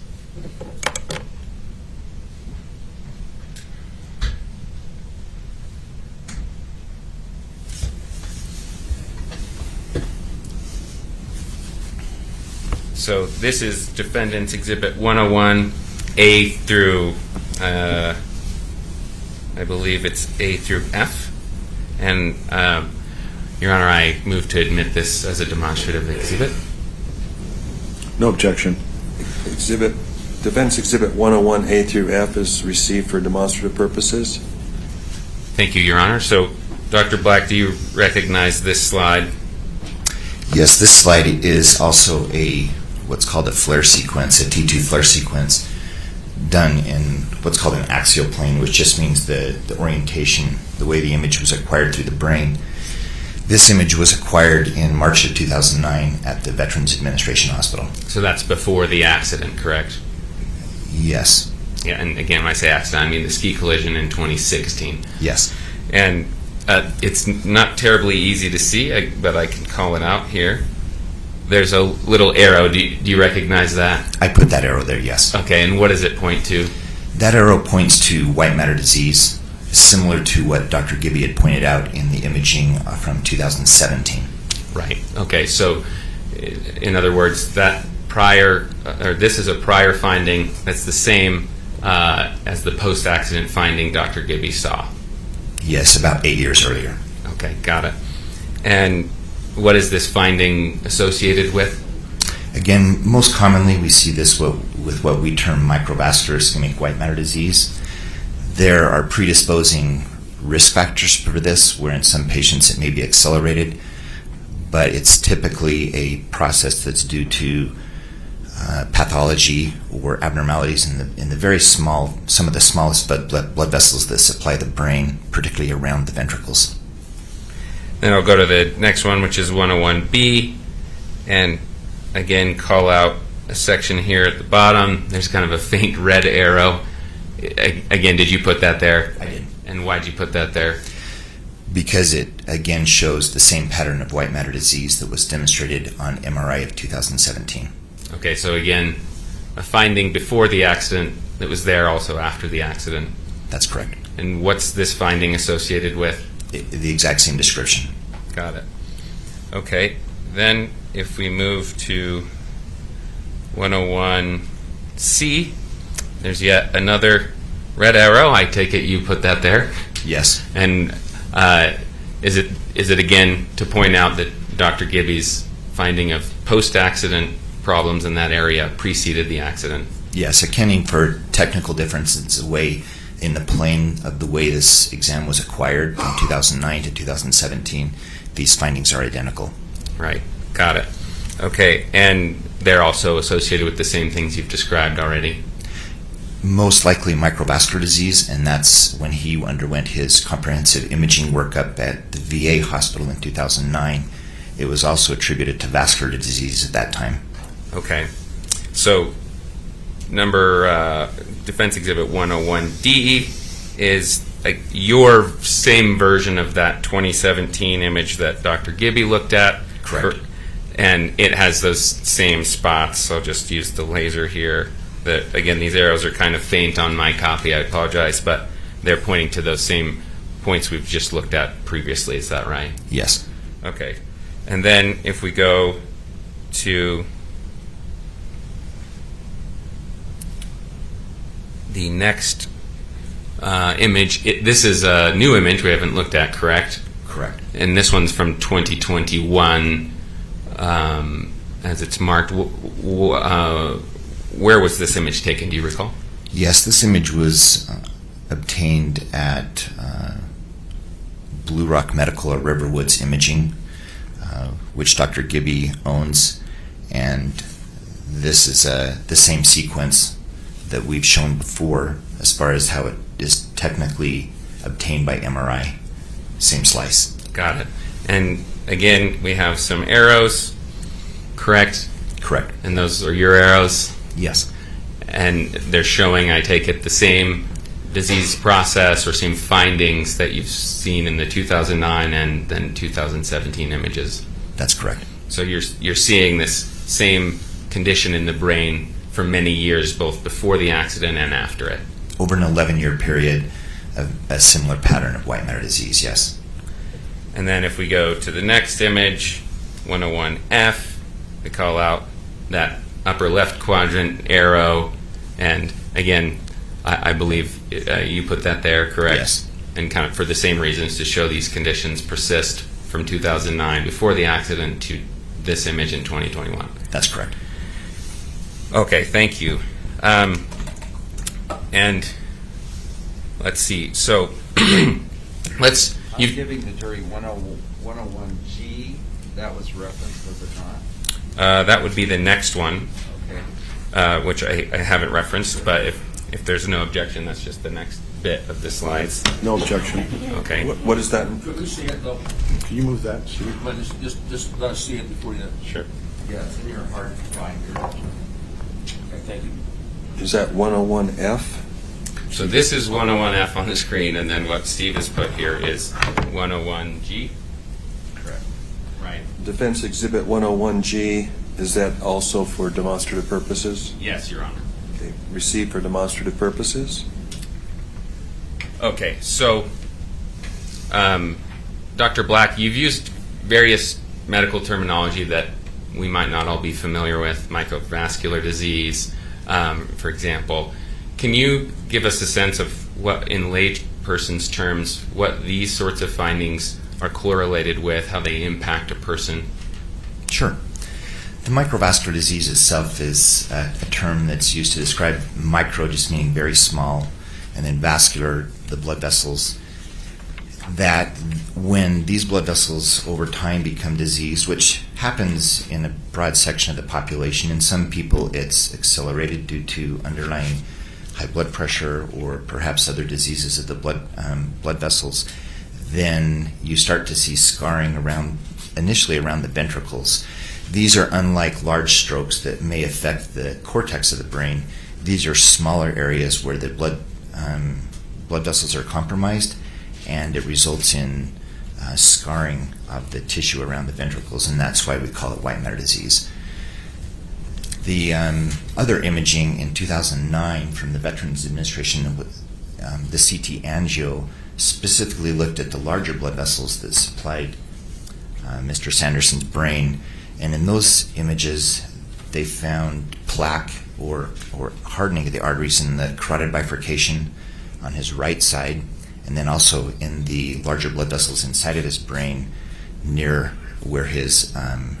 So this is Defendant's Exhibit 101A through, I believe it's A through F. And, Your Honor, I move to admit this as a demonstrative exhibit. No objection. Defense Exhibit 101A through F is received for demonstrative purposes. Thank you, Your Honor. So, Dr. Black, do you recognize this slide? Yes, this slide is also what's called a flare sequence, a T2 flare sequence, done in what's called an axial plane, which just means the orientation, the way the image was acquired through the brain. This image was acquired in March of 2009 at the Veterans Administration Hospital. So that's before the accident, correct? Yes. Yeah, and again, when I say accident, I mean the ski collision in 2016. Yes. And it's not terribly easy to see, but I can call it out here. There's a little arrow. Do you recognize that? I put that arrow there, yes. Okay, and what does it point to? That arrow points to white matter disease, similar to what Dr. Gibby had pointed out in the imaging from 2017. Right. Okay, so in other words, this is a prior finding that's the same as the post-accident finding Dr. Gibby saw. Yes, about 8 years earlier. Okay, got it. And what is this finding associated with? Again, most commonly we see this with what we term microvascular ischemic white matter disease. There are predisposing risk factors for this, where in some patients it may be accelerated, but it's typically a process that's due to pathology or abnormalities in the very small, some of the smallest blood vessels that supply the brain, particularly around the ventricles. Then I'll go to the next one, which is 101B, and again call out a section here at the bottom. There's kind of a faint red arrow. Again, did you put that there? I did. And why'd you put that there? Because it again shows the same pattern of white matter disease that was demonstrated on MRI of 2017. Okay, so again, a finding before the accident that was there also after the accident. That's correct. And what's this finding associated with? The exact same description. Got it. Okay, then if we move to 101C, there's yet another red arrow. I take it you put that there. Yes. And is it again to point out that Dr. Gibby's finding of post-accident problems in that area preceded the accident? Yes, accounting for technical differences away in the plane of the way this exam was acquired from 2009 to 2017, these findings are identical. Right, got it. Okay, and they're also associated with the same things you've described already? Most likely microvascular disease, and that's when he underwent his comprehensive imaging workup at the VA hospital in 2009. It was also attributed to vascular disease at that time. Okay, so Defense Exhibit 101D is your same version of that 2017 image that Dr. Gibby looked at. Correct. And it has those same spots. I'll just use the laser here. Again, these arrows are kind of faint on my copy. I apologize, but they're pointing to those same points we've just looked at previously. Is that right? Yes. Okay. And then if we go to the next image, this is a new image we haven't looked at, correct? Correct. And this one's from 2021, as it's marked. Where was this image taken? Do you recall? Yes, this image was obtained at Blue Rock Medical or Riverwoods Imaging, which Dr. Gibby owns, and this is the same sequence that we've shown before as far as how it is technically obtained by MRI. Same slice. Got it. And again, we have some arrows, correct? Correct. And those are your arrows? Yes. And they're showing, I take it, the same disease process or same findings that you've seen in the 2009 and then 2017 images. That's correct. So you're seeing this same condition in the brain for many years, both before the accident and after it. Over an 11-year period, a similar pattern of white matter disease, yes. And then if we go to the next image, 101F, we call out that upper left quadrant arrow, and again, I believe you put that there, correct? Yes. And kind of for the same reasons, to show these conditions persist from 2009 before the accident to this image in 2021. That's correct. Okay, thank you. And let's see. So I'm giving the jury 101G. That was referenced, was it not? that would be the next one, Okay. which I haven't referenced, but if there's no objection, that's just the next bit of the slides. No objection. Okay. What is that? Could we see it though? Can you move that, Steve? But just let us see it before you. Sure. Yeah, it's in your hard to find here. Okay, thank you. Is that 101F? So this is 101F on the screen, and then what Steve has put here is 101G. Correct. Right. Defense Exhibit 101G, is that also for demonstrative purposes? Yes, Your Honor. Okay. Received for demonstrative purposes? Okay, so Dr. Black, you've used various medical terminology that we might not all be familiar with, microvascular disease, for example. Can you give us a sense of what, in layperson's terms, what these sorts of findings are correlated with, how they impact a person? Sure. The microvascular disease itself is a term that's used to describe micro, just meaning very small, and then vascular, the blood vessels. that when these blood vessels over time become diseased, which happens in a broad section of the population, in some people it's accelerated due to underlying high blood pressure or perhaps other diseases of the blood vessels, then you start to see scarring initially around the ventricles. These are unlike large strokes that may affect the cortex of the brain. These are smaller areas where the blood vessels are compromised, and it results in scarring of the tissue around the ventricles, and that's why we call it white matter disease. The other imaging in 2009 from the Veterans Administration, the CT angio, specifically looked at the larger blood vessels that supplied Mr. Sanderson's brain, and in those images they found plaque or hardening of the arteries in the carotid bifurcation on his right side, and then also in the larger blood vessels inside of his brain near where his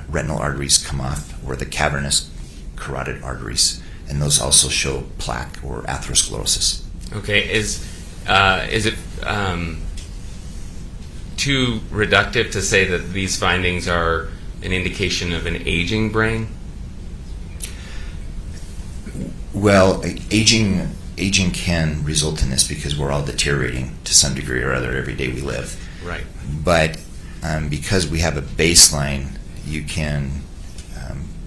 retinal arteries come off, or the cavernous carotid arteries, and those also show plaque or atherosclerosis. Okay, is it too reductive to say that these findings are an indication of an aging brain? Well, aging can result in this because we're all deteriorating to some degree or other every day we live. Right. But because we have a baseline, you can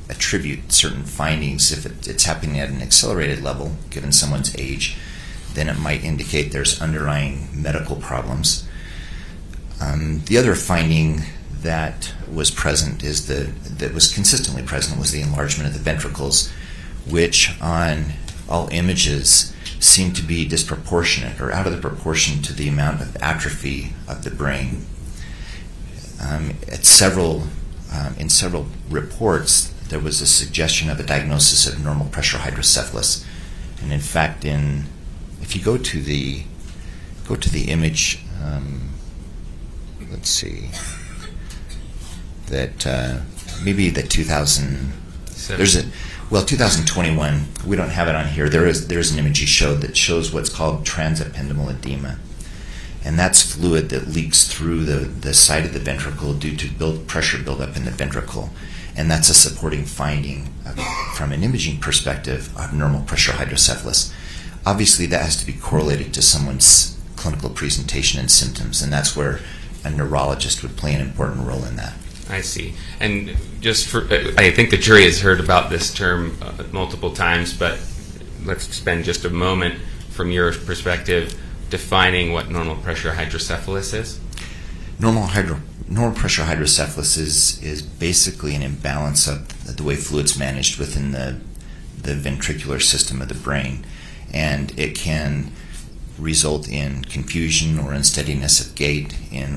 attribute certain findings. If it's happening at an accelerated level, given someone's age, then it might indicate there's underlying medical problems. The other finding that was present that was consistently present was the enlargement of the ventricles, which on all images seem to be disproportionate or out of the proportion to the amount of atrophy of the brain. In several reports, there was a suggestion of a diagnosis of normal pressure hydrocephalus, and in fact, if you go to the image, let's see, that maybe the 2021. We don't have it on here. There's an image he showed that shows what's called transependymal edema, and that's fluid that leaks through the side of the ventricle due to pressure buildup in the ventricle, and that's a supporting finding from an imaging perspective of normal pressure hydrocephalus. Obviously, that has to be correlated to someone's clinical presentation and symptoms, and that's where a neurologist would play an important role in that. I see. And I think the jury has heard about this term multiple times, but let's spend just a moment from your perspective defining what normal pressure hydrocephalus is. Normal pressure hydrocephalus is basically an imbalance of the way fluid's managed within the ventricular system of the brain, and it can result in confusion or unsteadiness of gait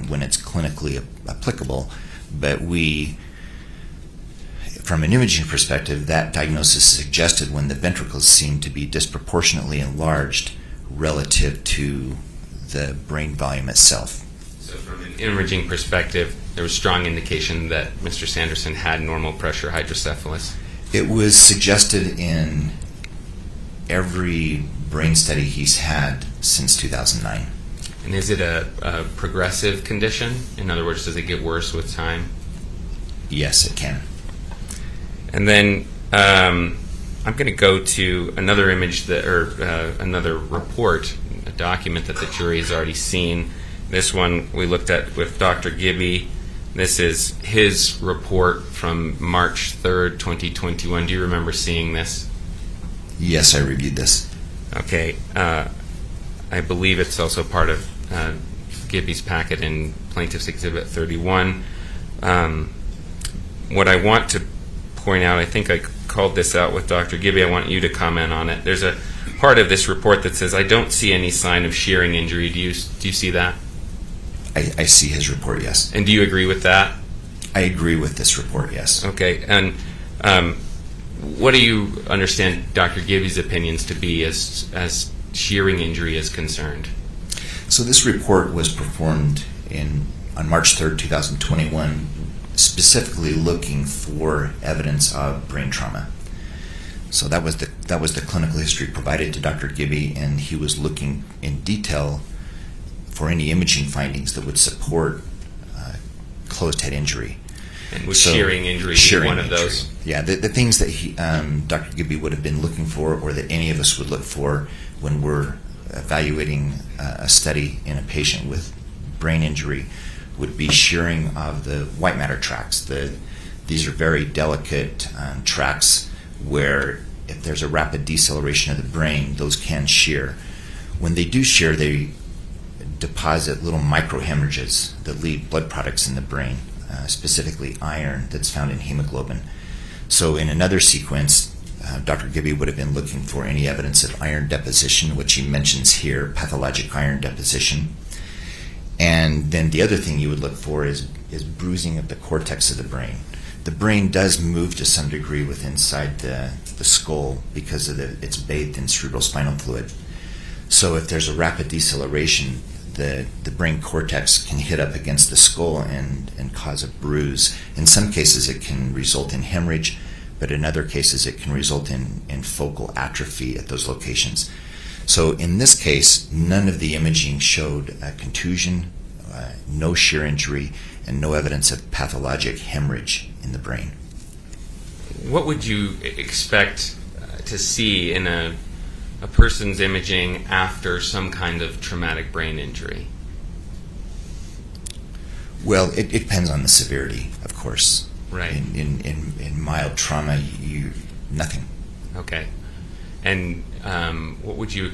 when it's clinically applicable. But from an imaging perspective, that diagnosis is suggested when the ventricles seem to be disproportionately enlarged relative to the brain volume itself. So from an imaging perspective, there was strong indication that Mr. Sanderson had normal pressure hydrocephalus. It was suggested in every brain study he's had since 2009. And is it a progressive condition? In other words, does it get worse with time? Yes, it can. And then I'm going to go to another image another report, a document that the jury has already seen. This one we looked at with Dr. Gibby. This is his report from March 3rd, 2021. Do you remember seeing this? Yes, I reviewed this. Okay. I believe it's also part of Gibby's packet in Plaintiff's Exhibit 31. What I want to point out, I think I called this out with Dr. Gibby, I want you to comment on it. There's a part of this report that says, I don't see any sign of shearing injury. Do you see that? I see his report, yes. And do you agree with that? I agree with this report, yes. Okay. And what do you understand Dr. Gibby's opinions to be as shearing injury is concerned? So this report was performed on March 3rd, 2021, specifically looking for evidence of brain trauma. So that was the clinical history provided to Dr. Gibby, and he was looking in detail for any imaging findings that would support closed head injury. And was shearing injury one of those? Yeah, the things that Dr. Gibby would have been looking for, or that any of us would look for when we're evaluating a study in a patient with brain injury, would be shearing of the white matter tracts. These are very delicate tracts where if there's a rapid deceleration of the brain, those can shear. When they do shear, they deposit little microhemorrhages that leave blood products in the brain, specifically iron that's found in hemoglobin. So in another sequence, Dr. Gibby would have been looking for any evidence of iron deposition, which he mentions here, pathologic iron deposition. And then the other thing you would look for is bruising of the cortex of the brain. The brain does move to some degree with inside the skull because of it's bathed in cerebrospinal fluid. So if there's a rapid deceleration, the brain cortex can hit up against the skull and cause a bruise. In some cases it can result in hemorrhage, but in other cases it can result in focal atrophy at those locations. So in this case, none of the imaging showed a contusion, no shear injury, and no evidence of pathologic hemorrhage in the brain. What would you expect to see in a person's imaging after some kind of traumatic brain injury? Well, it depends on the severity, of course. Right. In mild trauma, nothing. Okay. And how would you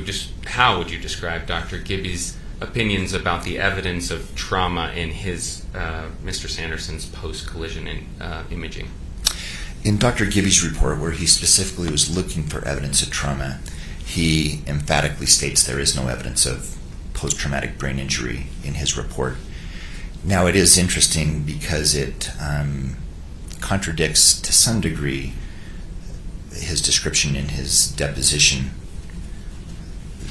describe Dr. Gibby's opinions about the evidence of trauma in his Mr. Sanderson's post-collision imaging? In Dr. Gibby's report, where he specifically was looking for evidence of trauma, he emphatically states there is no evidence of post-traumatic brain injury in his report. Now, it is interesting because it contradicts to some degree his description in his deposition.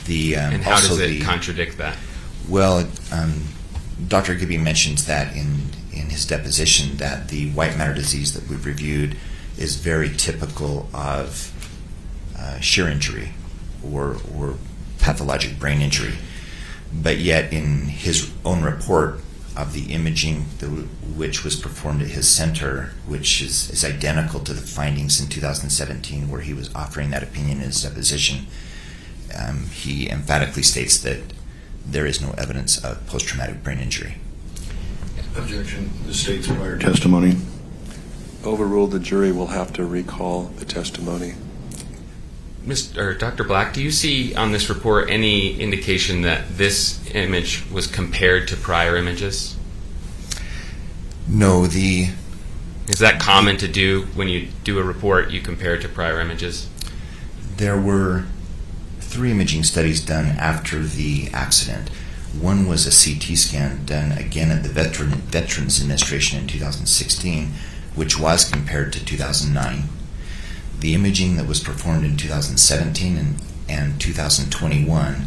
And how does it contradict that? Well, Dr. Gibby mentions that in his deposition that the white matter disease that we've reviewed is very typical of shear injury or pathologic brain injury. But yet in his own report of the imaging which was performed at his center, which is identical to the findings in 2017 where he was offering that opinion in his deposition, he emphatically states that there is no evidence of post-traumatic brain injury. Objection. The state's prior testimony. Overruled. The jury will have to recall the testimony. Dr. Black, do you see on this report any indication that this image was compared to prior images? No. Is that common to do when you do a report, you compare it to prior images? There were 3 imaging studies done after the accident. One was a CT scan done again at the Veterans Administration in 2016, which was compared to 2009. The imaging that was performed in 2017 and 2021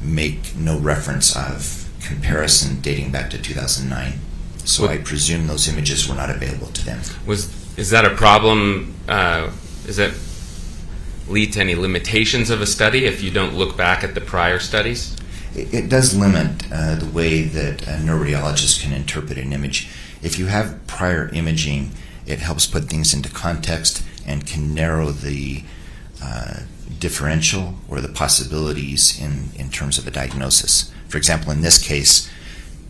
make no reference of comparison dating back to 2009. So I presume those images were not available to them. Is that a problem? Does that lead to any limitations of a study if you don't look back at the prior studies? It does limit the way that a neuroradiologist can interpret an image. If you have prior imaging, it helps put things into context and can narrow the differential or the possibilities in terms of a diagnosis. For example, in this case,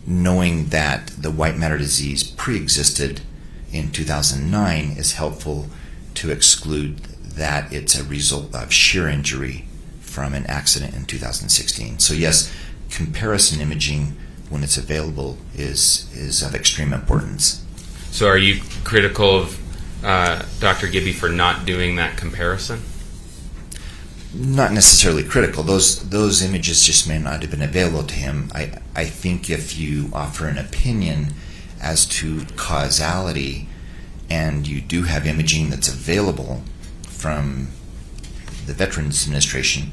knowing that the white matter disease pre-existed in 2009 is helpful to exclude that it's a result of shear injury from an accident in 2016. So yes, comparison imaging, when it's available, is of extreme importance. So are you critical of Dr. Gibby for not doing that comparison? Not necessarily critical. Those images just may not have been available to him. I think if you offer an opinion as to causality and you do have imaging that's available from the Veterans Administration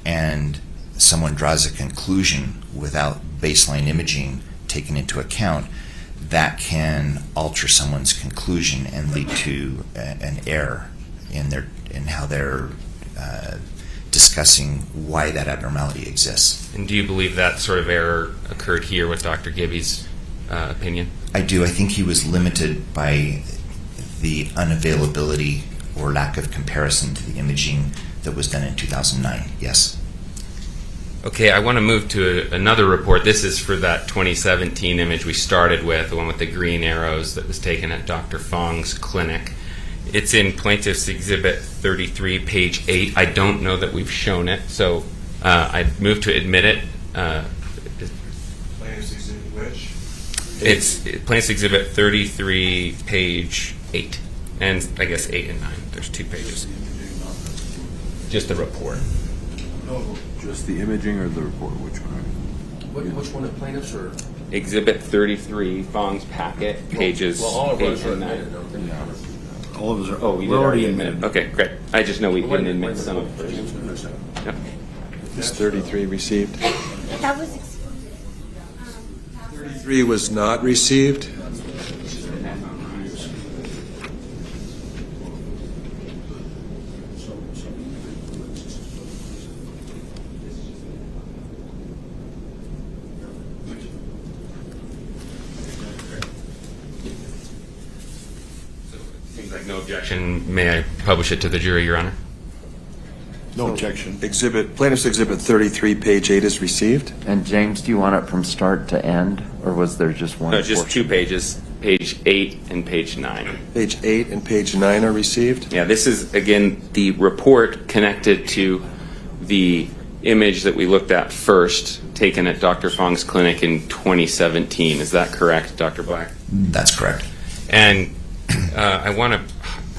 and someone draws a conclusion without baseline imaging taken into account, that can alter someone's conclusion and lead to an error in how they're discussing why that abnormality exists. And do you believe that sort of error occurred here with Dr. Gibby's opinion? I do. I think he was limited by the unavailability or lack of comparison to the imaging that was done in 2009. Yes. Okay, I want to move to another report. This is for that 2017 image we started with, the one with the green arrows that was taken at Dr. Fong's clinic. It's in Plaintiff's Exhibit 33, page 8. I don't know that we've shown it, so I move to admit it. Plaintiff's exhibit which? It's Plaintiff's Exhibit 33, page 8. And I guess 8 and 9. There's 2 pages. Just the report. Just the imaging or the report? Which one? Which one, the plaintiffs or? Exhibit 33, Fong's packet, pages 8 and 9. All of us are. Oh, we did already admit. Okay, great. I just know we didn't admit some of the versions. Yep. Is 33 received? That was 33 was not received. Seems like no objection. May I publish it to the jury, Your Honor? No objection. Plaintiff's Exhibit 33, page 8 is received. And James, do you want it from start to end, or was there just one? No, just portion? 2 pages, page 8 and page 9. Page 8 and page 9 are received. Yeah, this is, again, the report connected to the image that we looked at first, taken at Dr. Fong's clinic in 2017. Is that correct, Dr. Black? That's correct. And I want to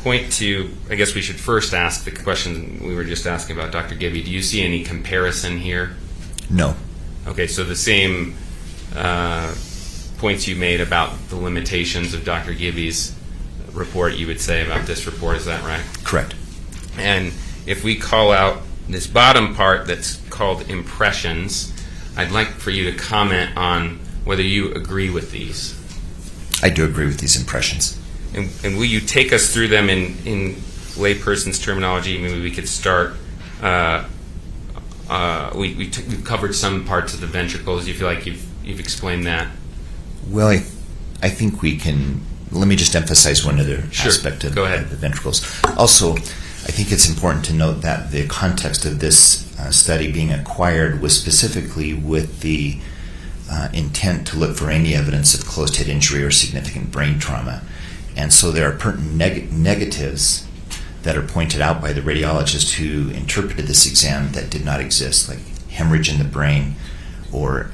point to, I guess we should first ask the question we were just asking about Dr. Gibby. Do you see any comparison here? No. Okay, so the same points you made about the limitations of Dr. Gibby's report, you would say about this report, is that right? Correct. And if we call out this bottom part that's called impressions, I'd like for you to comment on whether you agree with these. I do agree with these impressions. And will you take us through them in layperson's terminology? Maybe we could start. We've covered some parts of the ventricles. Do you feel like you've explained that? Well, I think we can. Let me just emphasize one other aspect of Go ahead. the ventricles. Also, I think it's important to note that the context of this study being acquired was specifically with the intent to look for any evidence of closed head injury or significant brain trauma. And so there are pertinent negatives that are pointed out by the radiologist who interpreted this exam that did not exist, like hemorrhage in the brain or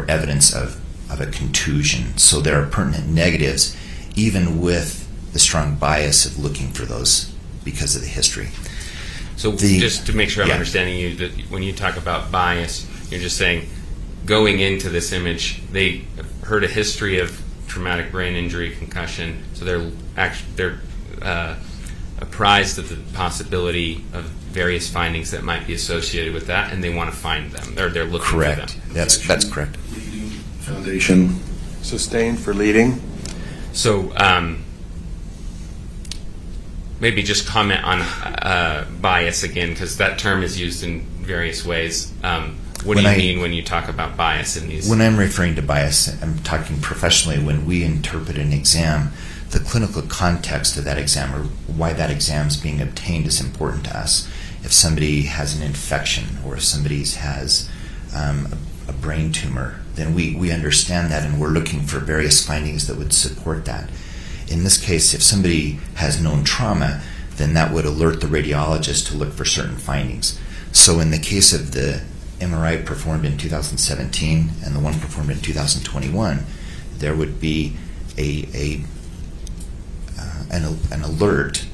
evidence of a contusion. So there are pertinent negatives, even with the strong bias of looking for those because of the history. So just to make sure I'm understanding you, that when you talk about bias, you're just saying going into this image, they heard a history of traumatic brain injury, concussion, so they're apprised of the possibility of various findings that might be associated with that, and they want to find them. They're looking Correct. for them. That's correct. Foundation. Sustained for leading. So maybe just comment on bias again, because that term is used in various ways. What do you mean when you talk about bias in these? When I'm referring to bias, I'm talking professionally. When we interpret an exam, the clinical context of that exam or why that exam is being obtained is important to us. If somebody has an infection or if somebody has a brain tumor, then we understand that and we're looking for various findings that would support that. In this case, if somebody has known trauma, then that would alert the radiologist to look for certain findings. So in the case of the MRI performed in 2017 and the one performed in 2021, there would be an alert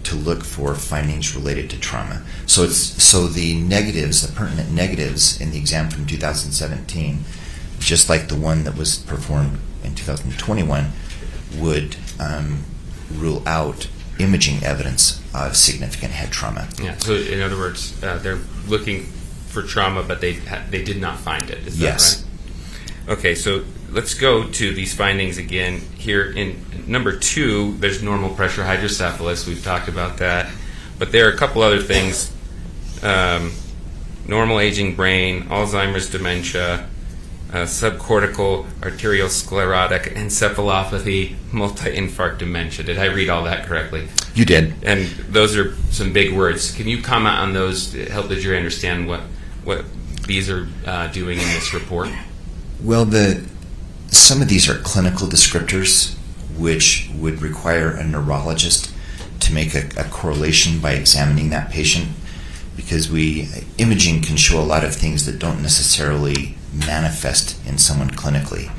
to look for findings related to trauma. So the negatives, the pertinent negatives in the exam from 2017, just like the one that was performed in 2021, would rule out imaging evidence of significant head trauma. Yeah. So in other words, they're looking for trauma, but they did not find it. Is that Yes. right? Okay. So let's go to these findings again. Here in number 2, there's normal pressure hydrocephalus. We've talked about that, but there are a couple other things. normal aging brain, Alzheimer's dementia, subcortical arteriosclerotic encephalopathy, multi-infarct dementia. Did I read all that correctly? You did. And those are some big words. Can you comment on those to help the jury understand what these are doing in this report? Well, some of these are clinical descriptors, which would require a neurologist to make a correlation by examining that patient, because imaging can show a lot of things that don't necessarily manifest in someone clinically.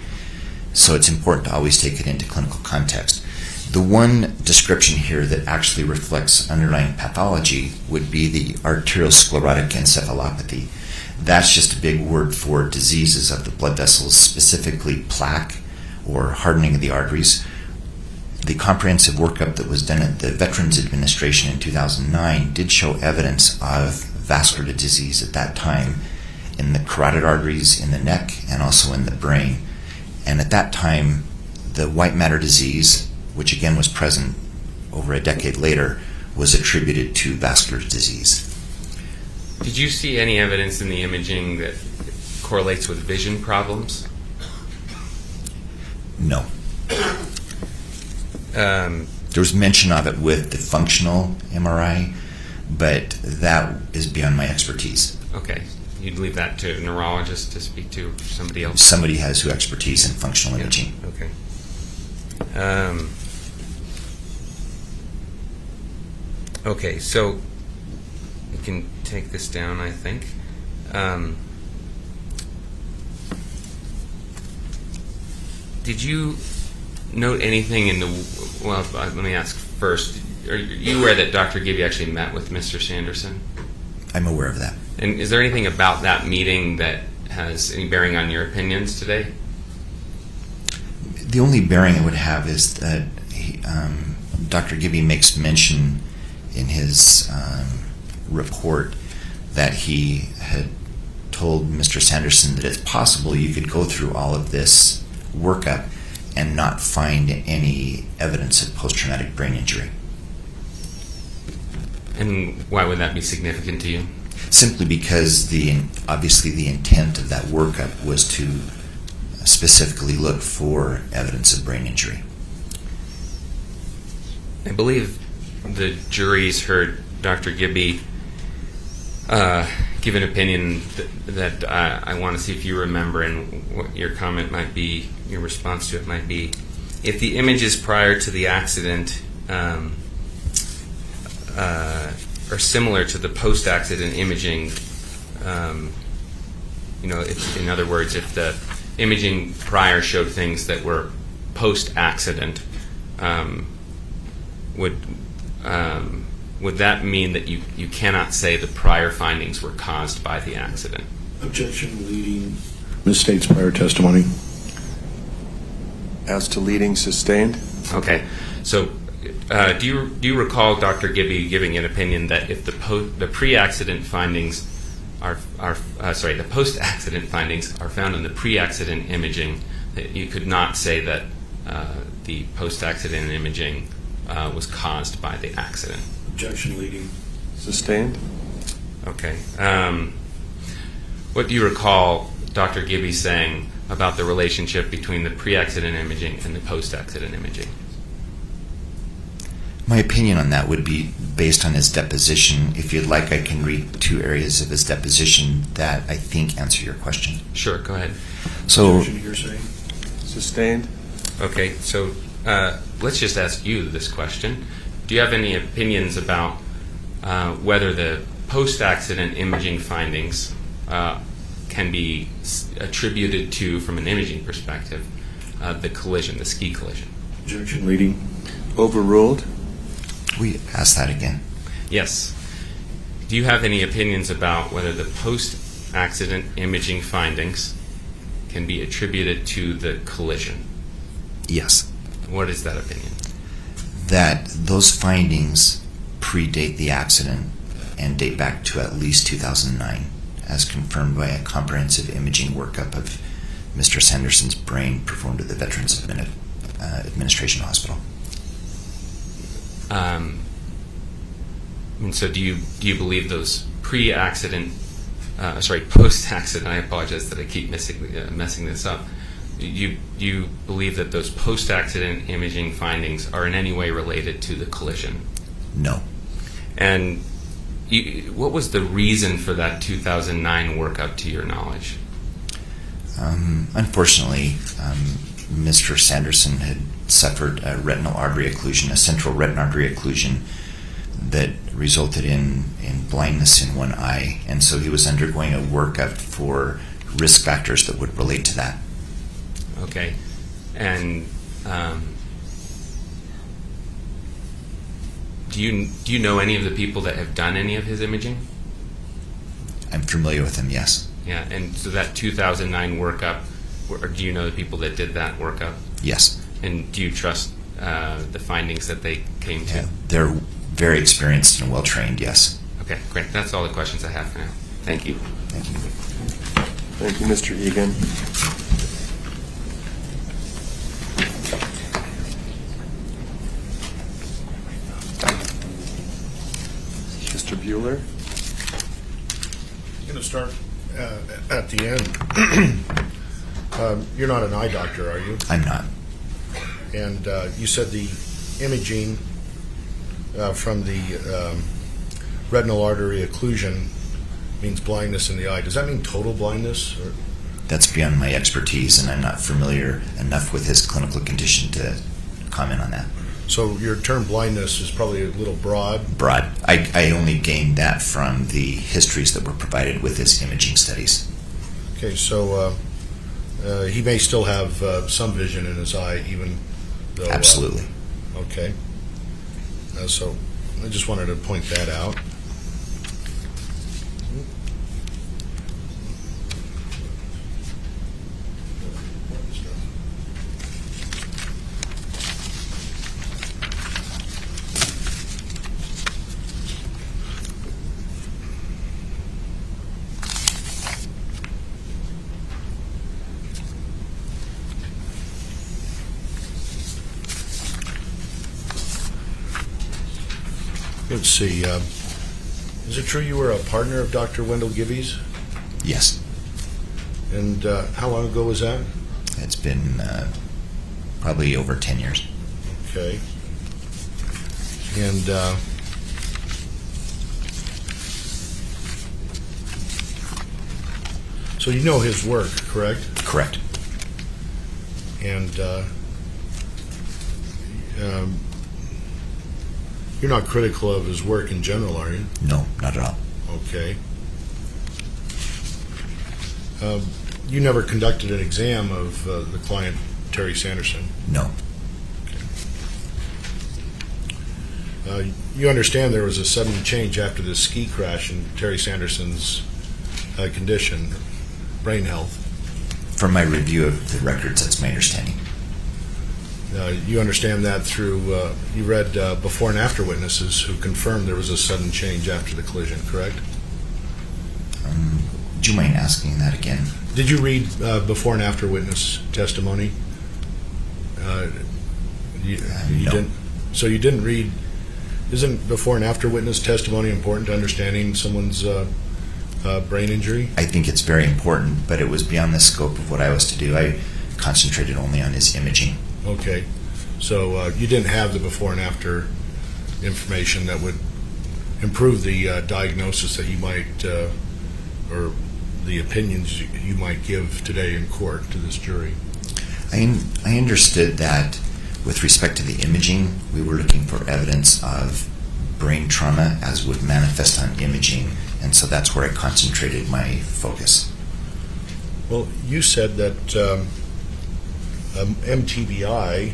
So it's important to always take it into clinical context. The one description here that actually reflects underlying pathology would be the arteriosclerotic encephalopathy. That's just a big word for diseases of the blood vessels, specifically plaque or hardening of the arteries. The comprehensive workup that was done at the Veterans Administration in 2009 did show evidence of vascular disease at that time in the carotid arteries in the neck and also in the brain. And at that time, the white matter disease, which again was present over a decade later, was attributed to vascular disease. Did you see any evidence in the imaging that correlates with vision problems? No. There was mention of it with the functional MRI, but that is beyond my expertise. Okay. You'd leave that to a neurologist to speak to, somebody else? Somebody has who expertise in functional imaging. Okay. Okay, so we can take this down, I think. Did you note anything in the... Well, let me ask first. Are you aware that Dr. Gibby actually met with Mr. Sanderson? I'm aware of that. And is there anything about that meeting that has any bearing on your opinions today? The only bearing it would have is that Dr. Gibby makes mention in his report that he had told Mr. Sanderson that it's possible you could go through all of this workup and not find any evidence of post-traumatic brain injury. And why would that be significant to you? Simply because obviously the intent of that workup was to specifically look for evidence of brain injury. I believe the jury's heard Dr. Gibby give an opinion that I want to see if you remember and what your comment might be, your response to it might be. If the images prior to the accident are similar to the post-accident imaging, in other words, if the imaging prior showed things that were post-accident, would that mean that you cannot say the prior findings were caused by the accident? Objection leading Ms. State's prior testimony. As to leading, sustained? Okay. So do you recall Dr. Gibby giving an opinion that if the pre-accident findings the post-accident findings are found in the pre-accident imaging, that you could not say that the post-accident imaging was caused by the accident? Objection leading. Sustained? Okay. What do you recall Dr. Gibby saying about the relationship between the pre-accident imaging and the post-accident imaging? My opinion on that would be based on his deposition. If you'd like, I can read 2 areas of his deposition that I think answer your question. Sure, go ahead. So, Sustained? Okay, so let's just ask you this question. Do you have any opinions about whether the post-accident imaging findings can be attributed to, from an imaging perspective, the collision, the ski collision? Objection leading. Overruled? we ask that again. Yes. Do you have any opinions about whether the post-accident imaging findings can be attributed to the collision? Yes. What is that opinion? That those findings predate the accident and date back to at least 2009, as confirmed by a comprehensive imaging workup of Mr. Sanderson's brain performed at the Veterans Administration Hospital. And so do you believe those pre-accident post-accident, I apologize that I keep messing this up. You believe that those post-accident imaging findings are in any way related to the collision? No. And what was the reason for that 2009 workup, to your knowledge? Unfortunately, Mr. Sanderson had suffered a retinal artery occlusion, a central retinal artery occlusion that resulted in blindness in one eye, and so he was undergoing a workup for risk factors that would relate to that. Okay. And do you know any of the people that have done any of his imaging? I'm familiar with him, yes. Yeah, and so that 2009 workup, or do you know the people that did that workup? Yes. And do you trust the findings that they came to? Yeah, they're very experienced and well-trained, yes. Okay, great. That's all the questions I have for now. Thank you. Thank you. Thank you, Mr. Egan. Mr. Bueller? I'm going to start at the end. You're not an eye doctor, are you? I'm not. And you said the imaging from the retinal artery occlusion means blindness in the eye. Does that mean total blindness? Or? That's beyond my expertise, and I'm not familiar enough with his clinical condition to comment on that. So your term blindness is probably a little broad? Broad. I only gained that from the histories that were provided with his imaging studies. Okay, so he may still have some vision in his eye, even though... Absolutely. Okay. So I just wanted to point that out. Let's see. Is it true you were a partner of Dr. Wendell Gibby's? Yes. And how long ago was that? It's been probably over 10 years. Okay. And so you know his work, correct? Correct. And you're not critical of his work in general, are you? No, not at all. Okay. You never conducted an exam of the client, Terry Sanderson? No. You understand there was a sudden change after the ski crash in Terry Sanderson's condition, brain health. From my review of the records, that's my understanding. You understand that through, you read before and after witnesses who confirmed there was a sudden change after the collision, correct? Do you mind asking that again? Did you read before and after witness testimony? You no. didn't? So you didn't read, isn't before and after witness testimony important to understanding someone's brain injury? I think it's very important, but it was beyond the scope of what I was to do. I concentrated only on his imaging. Okay, so you didn't have the before and after information that would improve the diagnosis that you might, or the opinions you might give today in court to this jury. I understood that with respect to the imaging, we were looking for evidence of brain trauma as would manifest on imaging, and so that's where I concentrated my focus. Well, you said that MTBI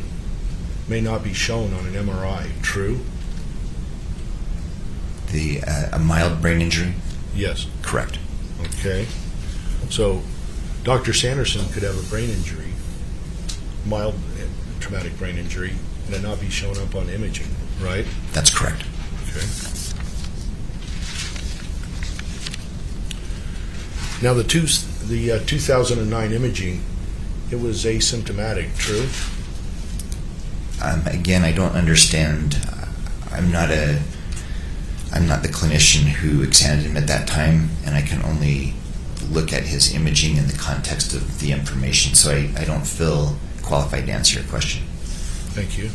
may not be shown on an MRI. True? A mild brain injury? Yes. Correct. Okay. So Dr. Sanderson could have a brain injury, mild traumatic brain injury, and it not be shown up on imaging, right? That's correct. Okay. Now the 2009 imaging, it was asymptomatic, true? Again, I don't understand. I'm not a I'm not the clinician who examined him at that time, and I can only look at his imaging in the context of the information, so I don't feel qualified to answer your question. Thank you.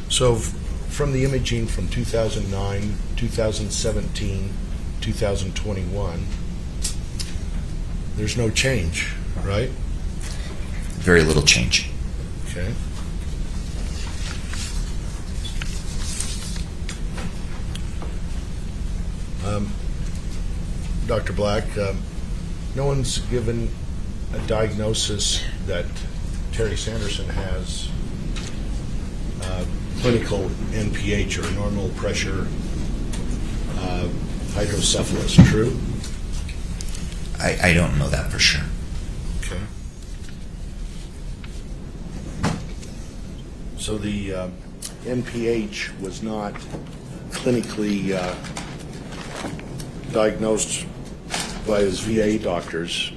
So from the imaging from 2009, 2017, 2021, there's no change, right? Very little change. Okay. Dr. Black, no one's given a diagnosis that Terry Sanderson has clinical NPH, or normal pressure hydrocephalus, true? I don't know that for sure. Okay. So the NPH was not clinically diagnosed by his VA doctors,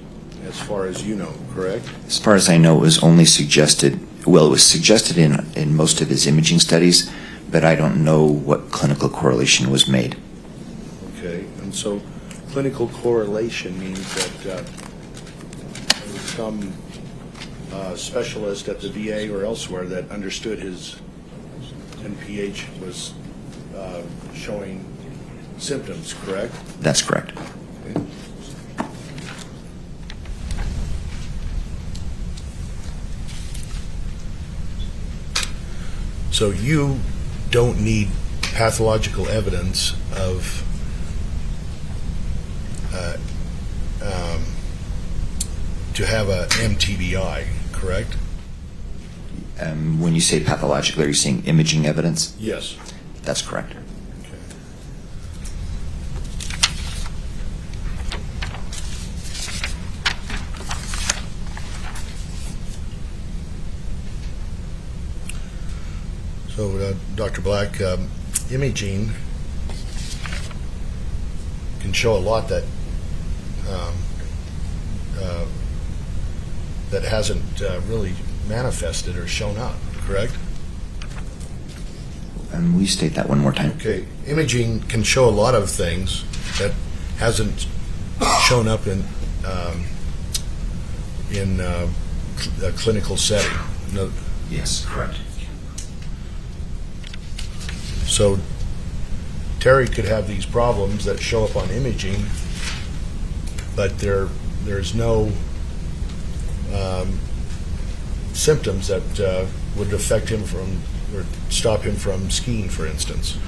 as far as you know, correct? As far as I know, it was only suggested, well, it was suggested in most of his imaging studies, but I don't know what clinical correlation was made. Okay, and so clinical correlation means that there was some specialist at the VA or elsewhere that understood his NPH was showing symptoms, correct? That's correct. Okay. So you don't need pathological evidence of to have a MTBI, correct? When you say pathological, are you saying imaging evidence? Yes. That's correct. Okay. So, Dr. Black, imaging can show a lot that that hasn't really manifested or shown up, correct? Will you state that one more time? Okay, imaging can show a lot of things that hasn't shown up in a clinical setting. No, Yes, correct. so Terry could have these problems that show up on imaging, but there's no symptoms that would affect him from or stop him from skiing, for instance.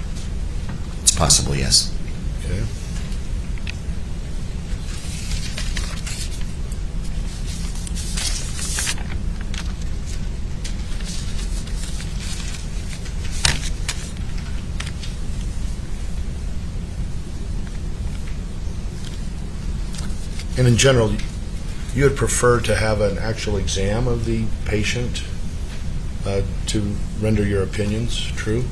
It's possible, yes. Okay. And in general, you would prefer to have an actual exam of the patient to render your opinions true?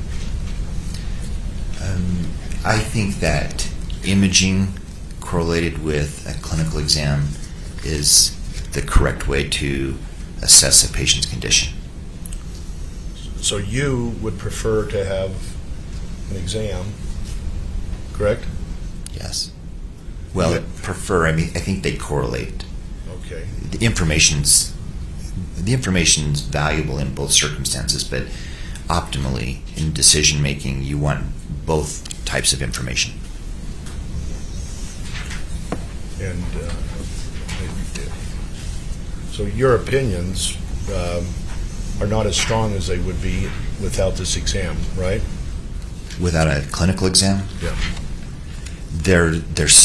I think that imaging correlated with a clinical exam is the correct way to assess a patient's condition. So you would prefer to have an exam, correct? Yes. Well, Yeah. I think they correlate. Okay. The information's valuable in both circumstances, but optimally in decision making, you want both types of information. And so your opinions are not as strong as they would be without this exam, right? Without a clinical exam, Yeah.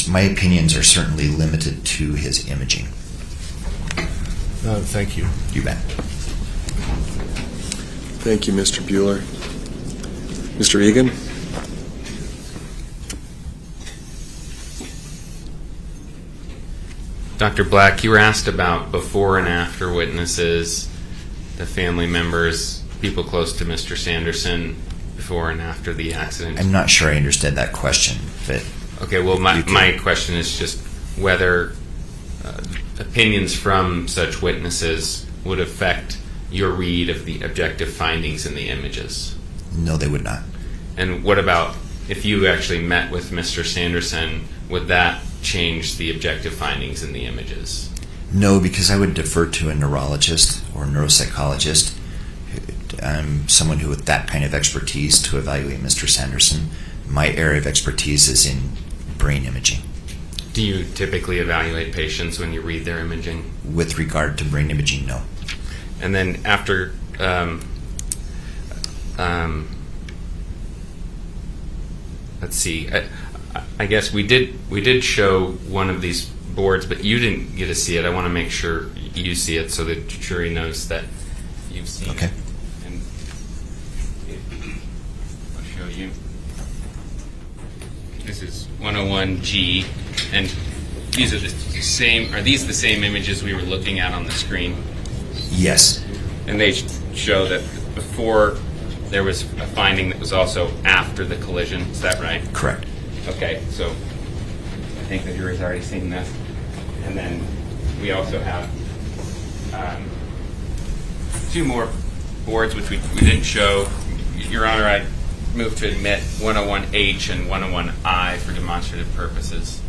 my opinions are certainly limited to his imaging. Thank you. You bet. Thank you, Mr. Bueller. Mr. Egan? Dr. Black, you were asked about before and after witnesses, the family members, people close to Mr. Sanderson, before and after the accident. I'm not sure I understood that question, but Okay, well, my question is just whether opinions from such witnesses would affect your read of the objective findings in the images? No, they would not. And what about if you actually met with Mr. Sanderson, would that change the objective findings in the images? No, because I would defer to a neurologist or neuropsychologist, someone who with that kind of expertise to evaluate Mr. Sanderson. My area of expertise is in brain imaging. Do you typically evaluate patients when you read their imaging? With regard to brain imaging, no. And then after, let's see. I guess we did show one of these boards, but you didn't get to see it. I want to make sure you see it so that the jury knows that you've seen Okay. it. And I'll show you. This is 101G, and these are the same. Are these the same images we were looking at on the screen? Yes. And they show that before there was a finding that was also after the collision. Is that right? Correct. Okay, so I think the jury's already seen this. And then we also have two more boards which we didn't show. Your Honor, I move to admit 101H and 101I for demonstrative purposes.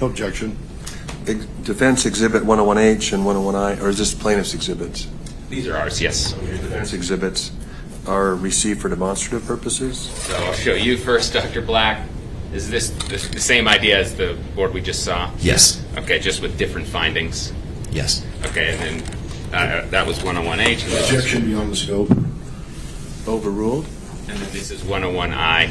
No objection. Defense Exhibit 101H and 101I, or is this plaintiff's exhibits? These are ours, yes. Defense exhibits are received for demonstrative purposes? So I'll show you first, Dr. Black. Is this the same idea as the board we just saw? Yes. Okay, just with different findings. Yes. Okay, and then that was 101H. And this Objection beyond the scope. Overruled? And then this is 101I.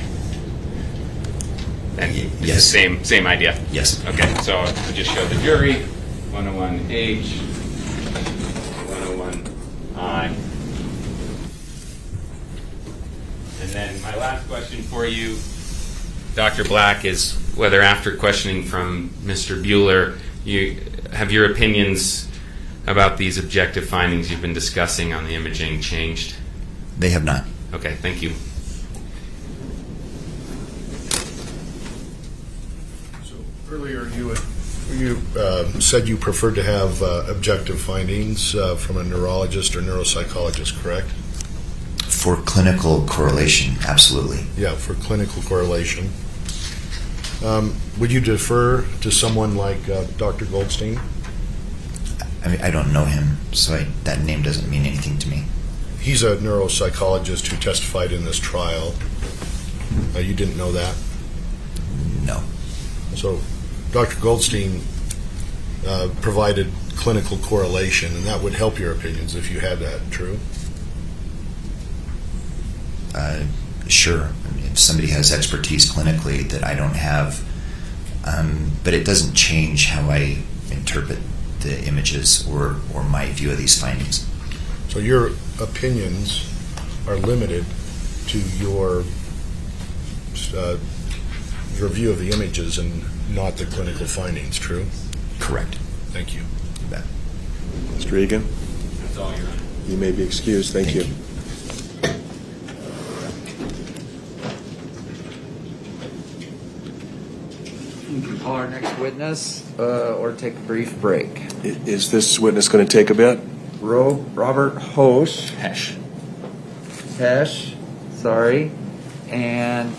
And it's the Yes. same idea? Yes. Okay, so I'll just show the jury 101H, 101I. And then my last question for you, Dr. Black, is whether after questioning from Mr. Bueller, you have your opinions about these objective findings you've been discussing on the imaging changed? They have not. Okay, thank you. So earlier you said you preferred to have objective findings from a neurologist or neuropsychologist, correct? For clinical correlation, absolutely. Yeah, for clinical correlation. Would you defer to someone like Dr. Goldstein? I mean, I don't know him, so that name doesn't mean anything to me. He's a neuropsychologist who testified in this trial. You didn't know that? No. So Dr. Goldstein provided clinical correlation, and that would help your opinions if you had that, true? Sure. I mean, if somebody has expertise clinically that I don't have, but it doesn't change how I interpret the images or my view of these findings. So your opinions are limited to your view of the images and not the clinical findings, true? Correct. Thank you. You bet. Mr. Egan, That's all, Your Honor. you may be excused. Thank you. You can call our next witness or take a brief break. Is this witness going to take a bit? Robert Hosch. Hesh. Hesh, sorry. And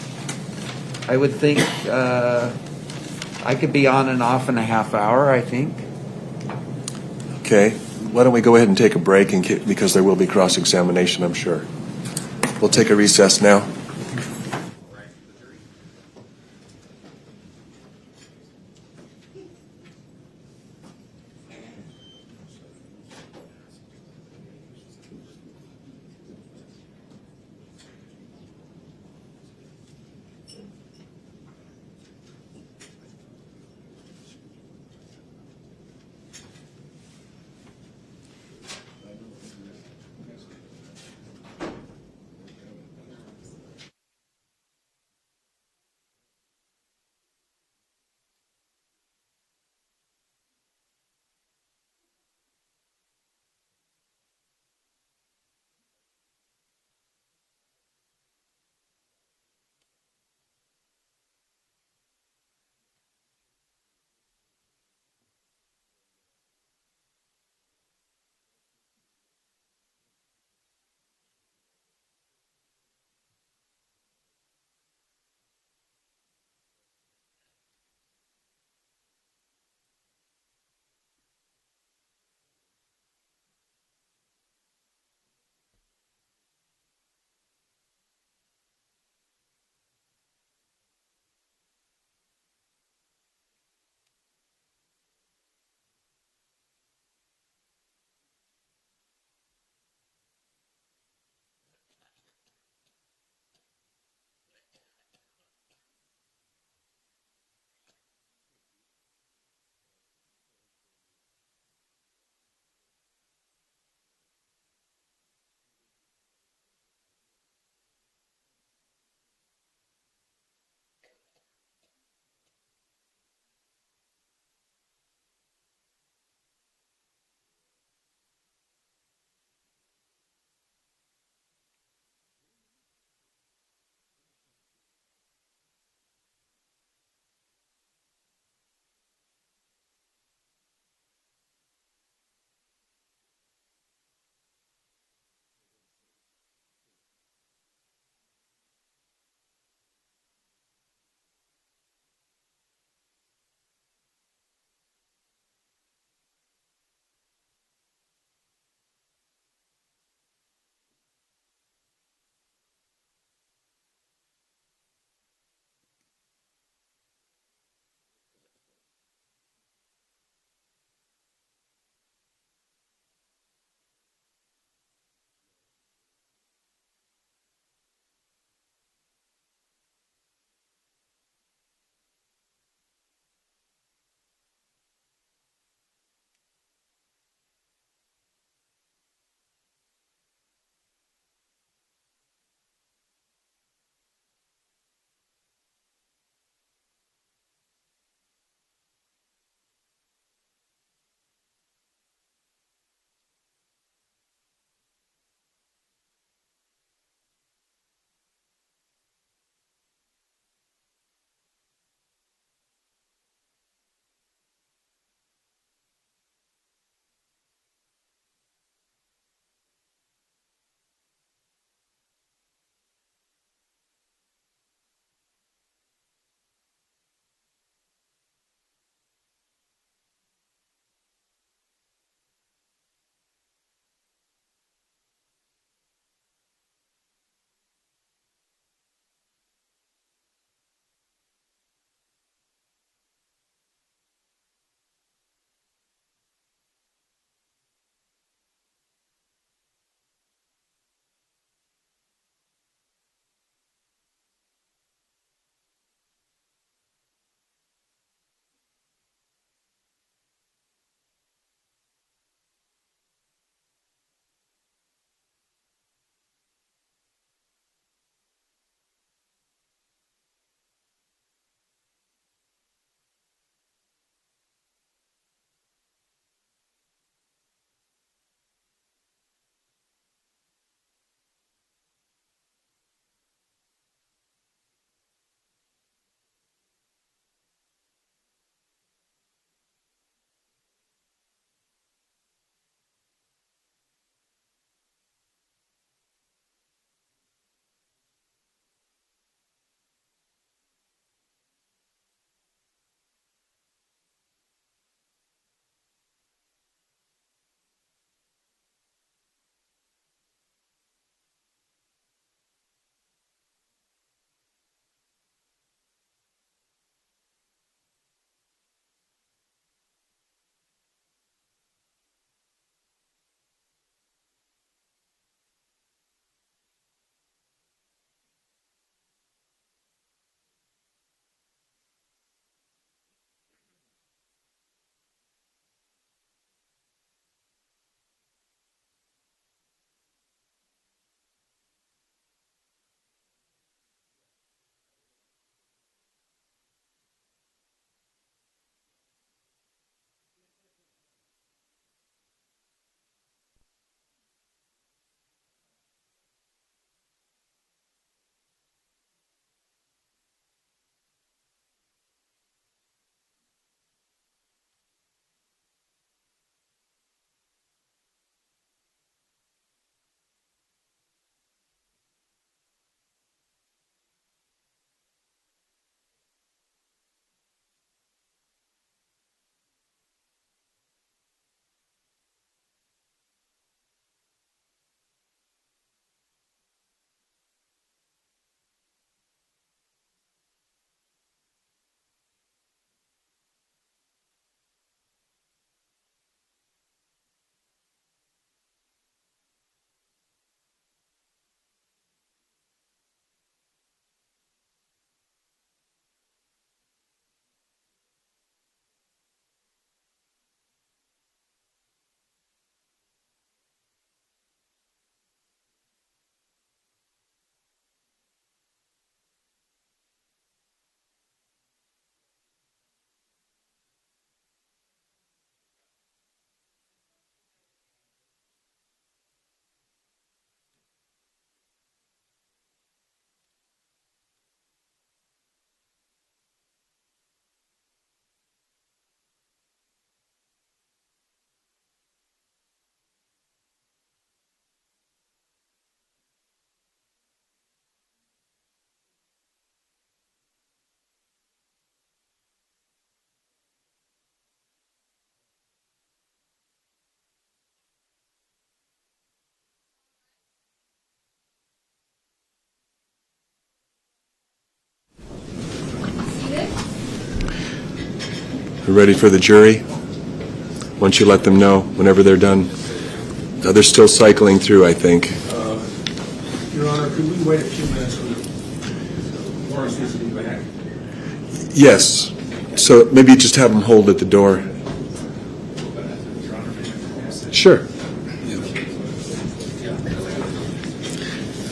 I would think I could be on and off in a half hour, I think. Okay. Why don't we go ahead and take a break because there will be cross-examination, I'm sure. We'll take a recess now. We're ready for the jury. Once you let them know, whenever they're done. They're still cycling through, I think. Your Honor, could we wait a few minutes for the Lawrence needs to be back? Yes. So maybe just have them hold at the door. Sure.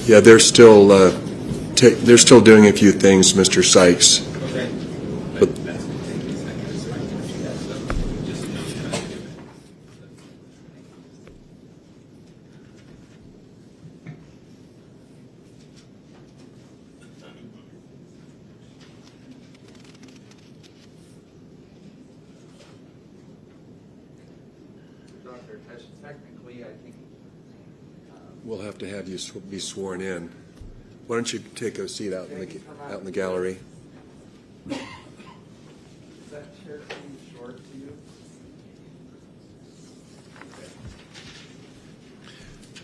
Yeah, they're still doing a few things, Mr. Sykes. But technically, I think we'll have to have you be sworn in. Why don't you take a seat out in the gallery? Is that chair too short to you?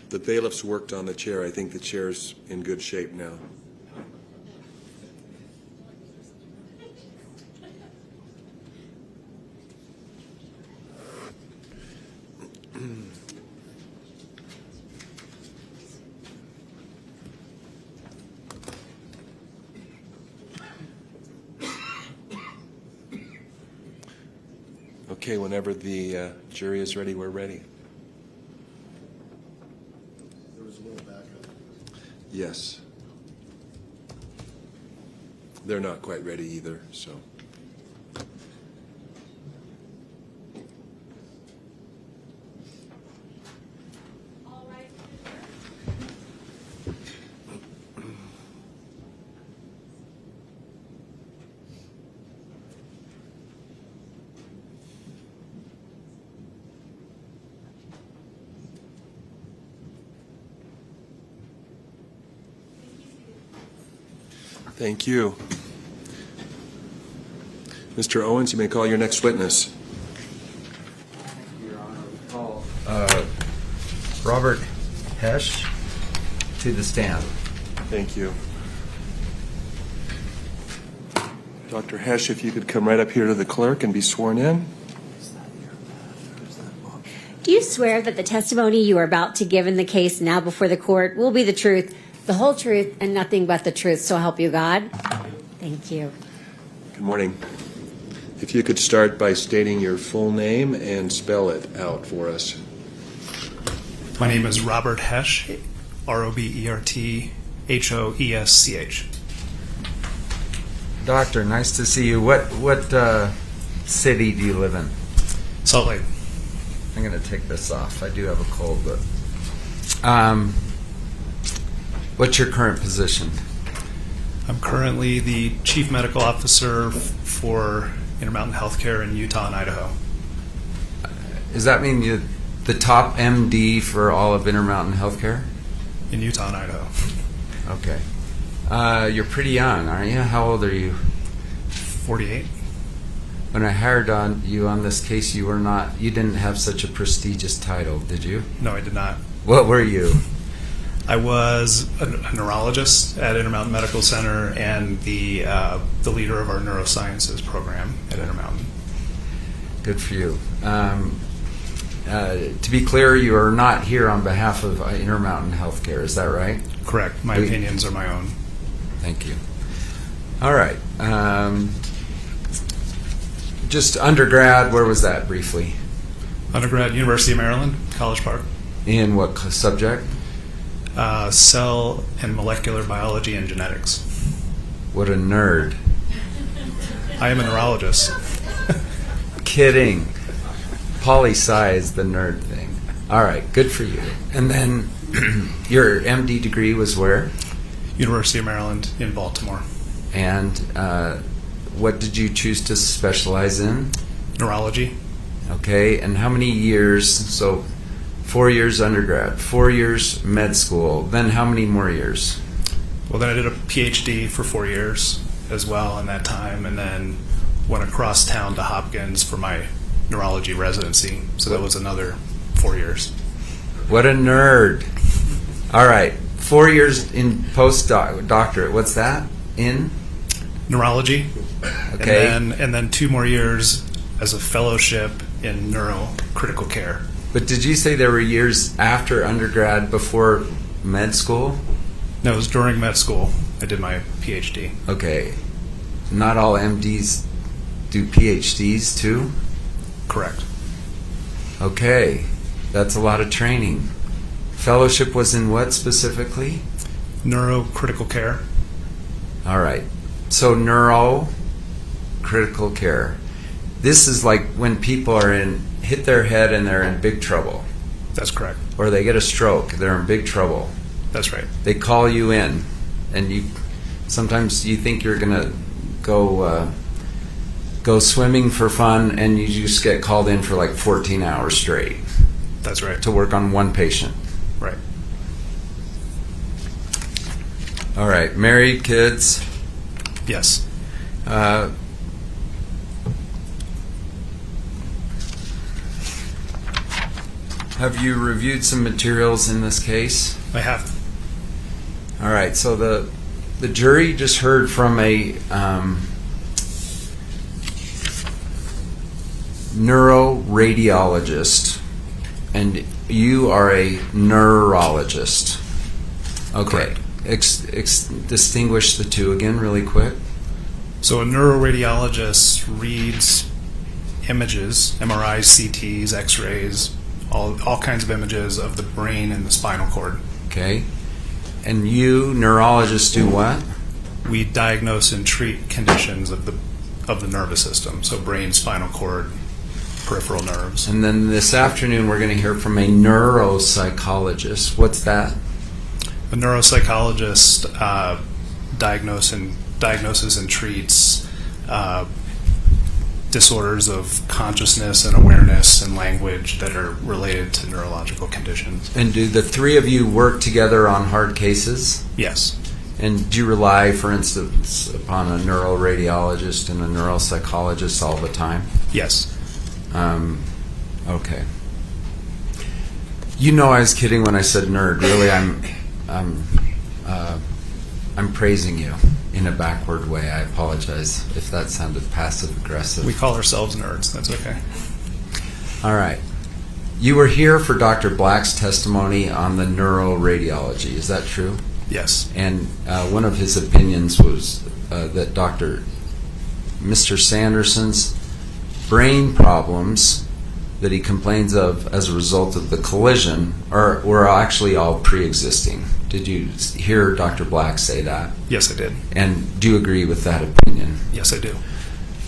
The bailiffs worked on the chair. I think the chair's in good shape now. Okay, whenever the jury is ready, we're ready. There was a little backup. Yes. They're not quite ready either, so. Thank you. Mr. Owens, you may call your next witness. Your Honor, we call Robert Hesch to the stand. Thank you. Dr. Hesch, if you could come right up here to the clerk and be sworn in. Do you swear that the testimony you are about to give in the case now before the court will be the truth, the whole truth, and nothing but the truth, so help you God? Thank you. Good morning. If you could start by stating your full name and spell it out for us. My name is Robert Hesch, RobertHoesch. Doctor, nice to see you. What city do you live in? Salt Lake. I'm going to take this off. I do have a cold, but what's your current position? I'm currently the Chief Medical Officer for Intermountain Healthcare in Utah and Idaho. Does that mean you're the top MD for all of Intermountain Healthcare? In Utah and Idaho. Okay. You're pretty young, aren't you? How old are you? 48. When I hired on you on this case, you didn't have such a prestigious title, did you? No, I did not. What were you? I was a neurologist at Intermountain Medical Center and the leader of our neurosciences program at Intermountain. Good for you. To be clear, you are not here on behalf of Intermountain Healthcare, is that right? Correct. My opinions are my own. Thank you. All right. Just undergrad, where was that briefly? Undergrad, University of Maryland, College Park. In what subject? Cell and molecular biology and genetics. What a nerd. I am a neurologist. Kidding. Poli-sci is the nerd thing. All right, good for you. And then your MD degree was where? University of Maryland in Baltimore. And what did you choose to specialize in? Neurology. Okay, and how many years? So 4 years undergrad, 4 years med school, then how many more years? Well, then I did a PhD for 4 years as well in that time, and then went across town to Hopkins for my neurology residency. So that was another 4 years. What a nerd. All right, 4 years in postdoctorate. What's that? In? Neurology. Okay. And then 2 more years as a fellowship in neurocritical care. But did you say there were years after undergrad before med school? No, it was during med school. I did my PhD. Okay. Not all MDs do PhDs too? Correct. Okay. That's a lot of training. Fellowship was in what specifically? Neurocritical care. All right. So critical care. This is like when people are hit their head and they're in big trouble. That's correct. Or they get a stroke, they're in big trouble. That's right. They call you in, and sometimes you think you're gonna go swimming for fun, and you just get called in for like 14 hours straight. That's right. To work on one patient. Right. All right. Married, kids. Yes. Have you reviewed some materials in this case? I have. All right. So the jury just heard from a neuroradiologist, and you are a neurologist. Okay. Distinguish the two again really quick. So a neuroradiologist reads images, MRIs, CTs, X-rays, all kinds of images of the brain and the spinal cord. Okay. And you, neurologists, do what? We diagnose and treat conditions of the nervous system, so brain, spinal cord, peripheral nerves. And then this afternoon we're going to hear from a neuropsychologist. What's that? A neuropsychologist diagnoses and treats disorders of consciousness and awareness and language that are related to neurological conditions. And do the three of you work together on hard cases? Yes. And do you rely, for instance, upon a neuroradiologist and a neuropsychologist all the time? Yes. Okay. You know I was kidding when I said nerd. Really, I'm praising you in a backward way. I apologize if that sounded passive-aggressive. We call ourselves nerds. That's okay. All right. You were here for Dr. Black's testimony on the neuroradiology. Is that true? Yes. And one of his opinions was that Mr. Sanderson's brain problems that he complains of as a result of the collision were actually all pre-existing. Did you hear Dr. Black say that? Yes, I did. And do you agree with that opinion? Yes, I do.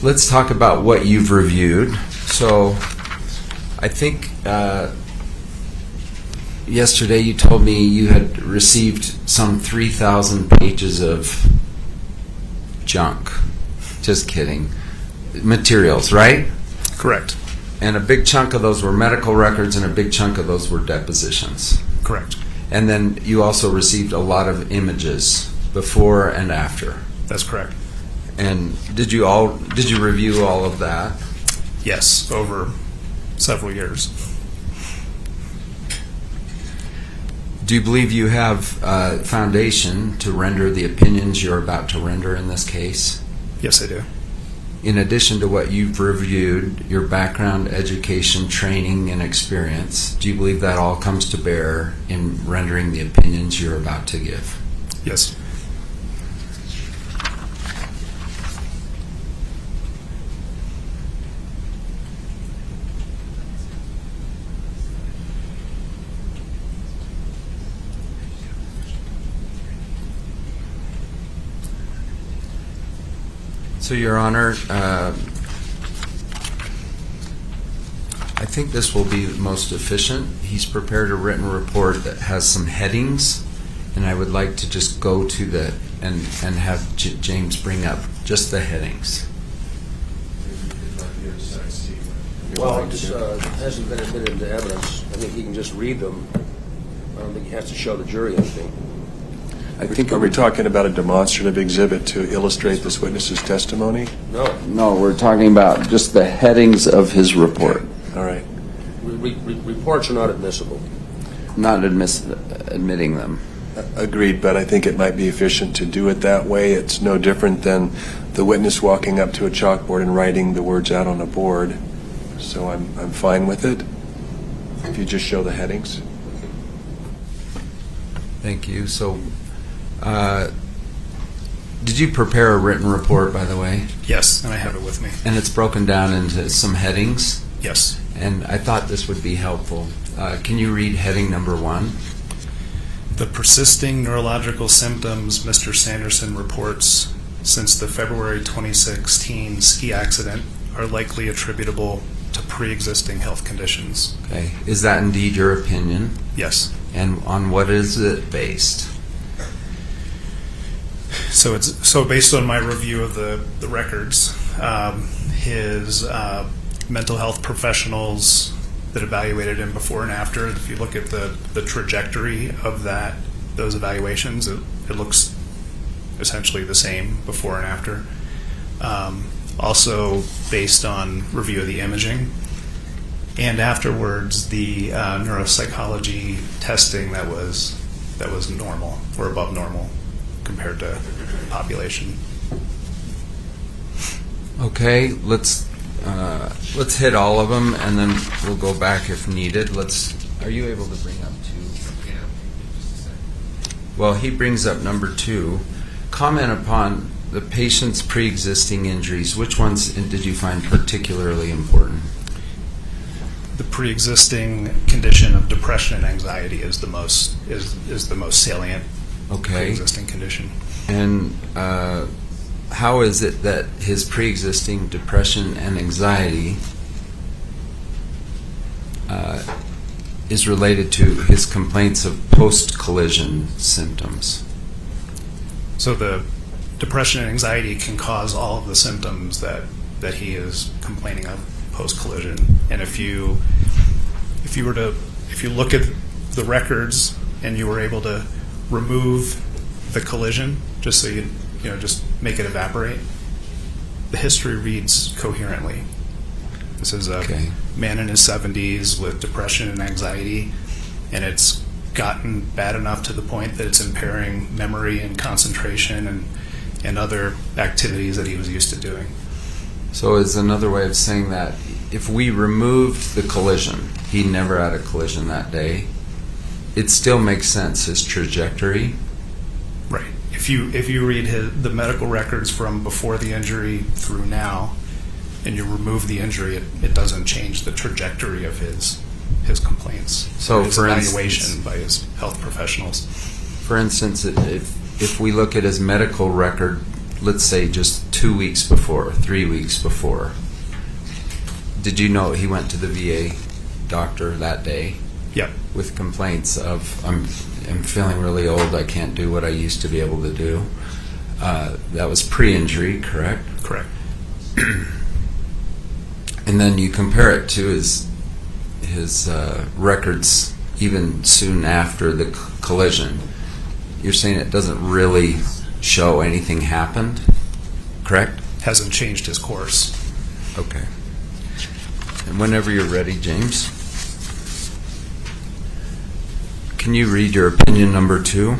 Let's talk about what you've reviewed. So I think yesterday you told me you had received some 3,000 pages of junk. Just kidding. Materials, right? Correct. And a big chunk of those were medical records and a big chunk of those were depositions. Correct. And then you also received a lot of images before and after. That's correct. And did you review all of that? Yes, over several years. Do you believe you have foundation to render the opinions you're about to render in this case? Yes, I do. In addition to what you've reviewed, your background, education, training, and experience, do you believe that all comes to bear in rendering the opinions you're about to give? Yes. So, Your Honor, I think this will be most efficient. He's prepared a written report that has some headings, and I would like to just go to and have James bring up just the headings. Well, it hasn't been admitted into evidence. I think he can just read them. I don't think he has to show the jury anything. Are we talking about a demonstrative exhibit to illustrate this witness's testimony? No, we're talking about just the headings of his report. All right. Reports are not admissible. Not admitting them. Agreed, but I think it might be efficient to do it that way. It's no different than the witness walking up to a chalkboard and writing the words out on a board. So I'm fine with it. If you just show the headings. Thank you. So, did you prepare a written report, by the way? Yes, and I have it with me. And it's broken down into some headings? Yes. And I thought this would be helpful. Can you read heading number 1? The persisting neurological symptoms Mr. Sanderson reports since the February 2016 ski accident are likely attributable to pre-existing health conditions. Okay. Is that indeed your opinion? Yes. And on what is it based? So based on my review of the records, his mental health professionals that evaluated him before and after, if you look at the trajectory of those evaluations, it looks essentially the same before and after. Also based on review of the imaging, and afterwards the neuropsychology testing that was normal or above normal compared to population. Okay, let's hit all of them, and then we'll go back if needed. Are you able to bring up 2? Well, he brings up number 2. Comment upon the patient's pre-existing injuries. Which ones did you find particularly important? The pre-existing condition of depression and anxiety is the most salient. Okay. Pre-existing condition. And how is it that his pre-existing depression and anxiety is related to his complaints of post-collision symptoms? So the depression and anxiety can cause all of the symptoms that he is complaining of post-collision. And if you look at the records and you were able to remove the collision, just so just make it evaporate, the history reads coherently. This is a man in his 70s with depression and anxiety, and it's gotten bad enough to the point that it's impairing memory and concentration and other activities that he was used to doing. So is another way of saying that if we removed the collision, he never had a collision that day, it still makes sense, his trajectory? Right. If you read the medical records from before the injury through now, and you remove the injury, it doesn't change the trajectory of his complaints. So his evaluation by his health professionals. For instance, if we look at his medical record, let's say just 2 weeks before, 3 weeks before, did you know he went to the VA doctor that day? Yep. With complaints of, I'm feeling really old, I can't do what I used to be able to do. That was pre-injury, correct? Correct. And then you compare it to his records even soon after the collision. You're saying it doesn't really show anything happened, correct? Hasn't changed his course. Okay. And whenever you're ready, James, can you read your opinion number 2?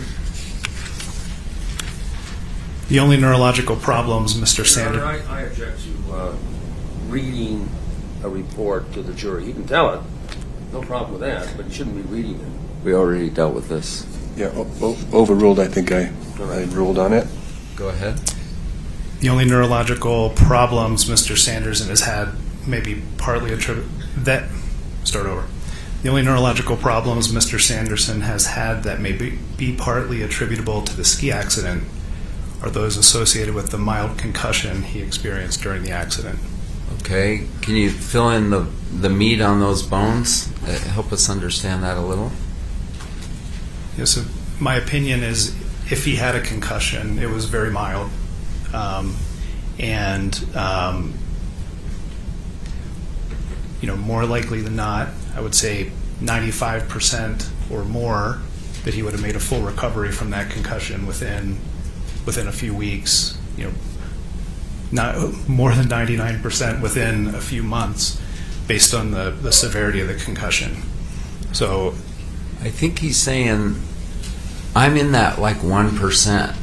The only neurological problems, Mr. Sanderson. I object to reading a report to the jury. You can tell it. No problem with that, but you shouldn't be reading it. We already dealt with this. Yeah, overruled. I think I ruled on it. Go ahead. The only neurological problems Mr. Sanderson has had maybe partly The only neurological problems Mr. Sanderson has had that may be partly attributable to the ski accident are those associated with the mild concussion he experienced during the accident. Okay. Can you fill in the meat on those bones? Help us understand that a little. Yes, so my opinion is if he had a concussion, it was very mild. More likely than not, I would say 95% or more that he would have made a full recovery from that concussion within a few weeks. Not more than 99% within a few months, based on the severity of the concussion. So, I think he's saying I'm in that like 1%.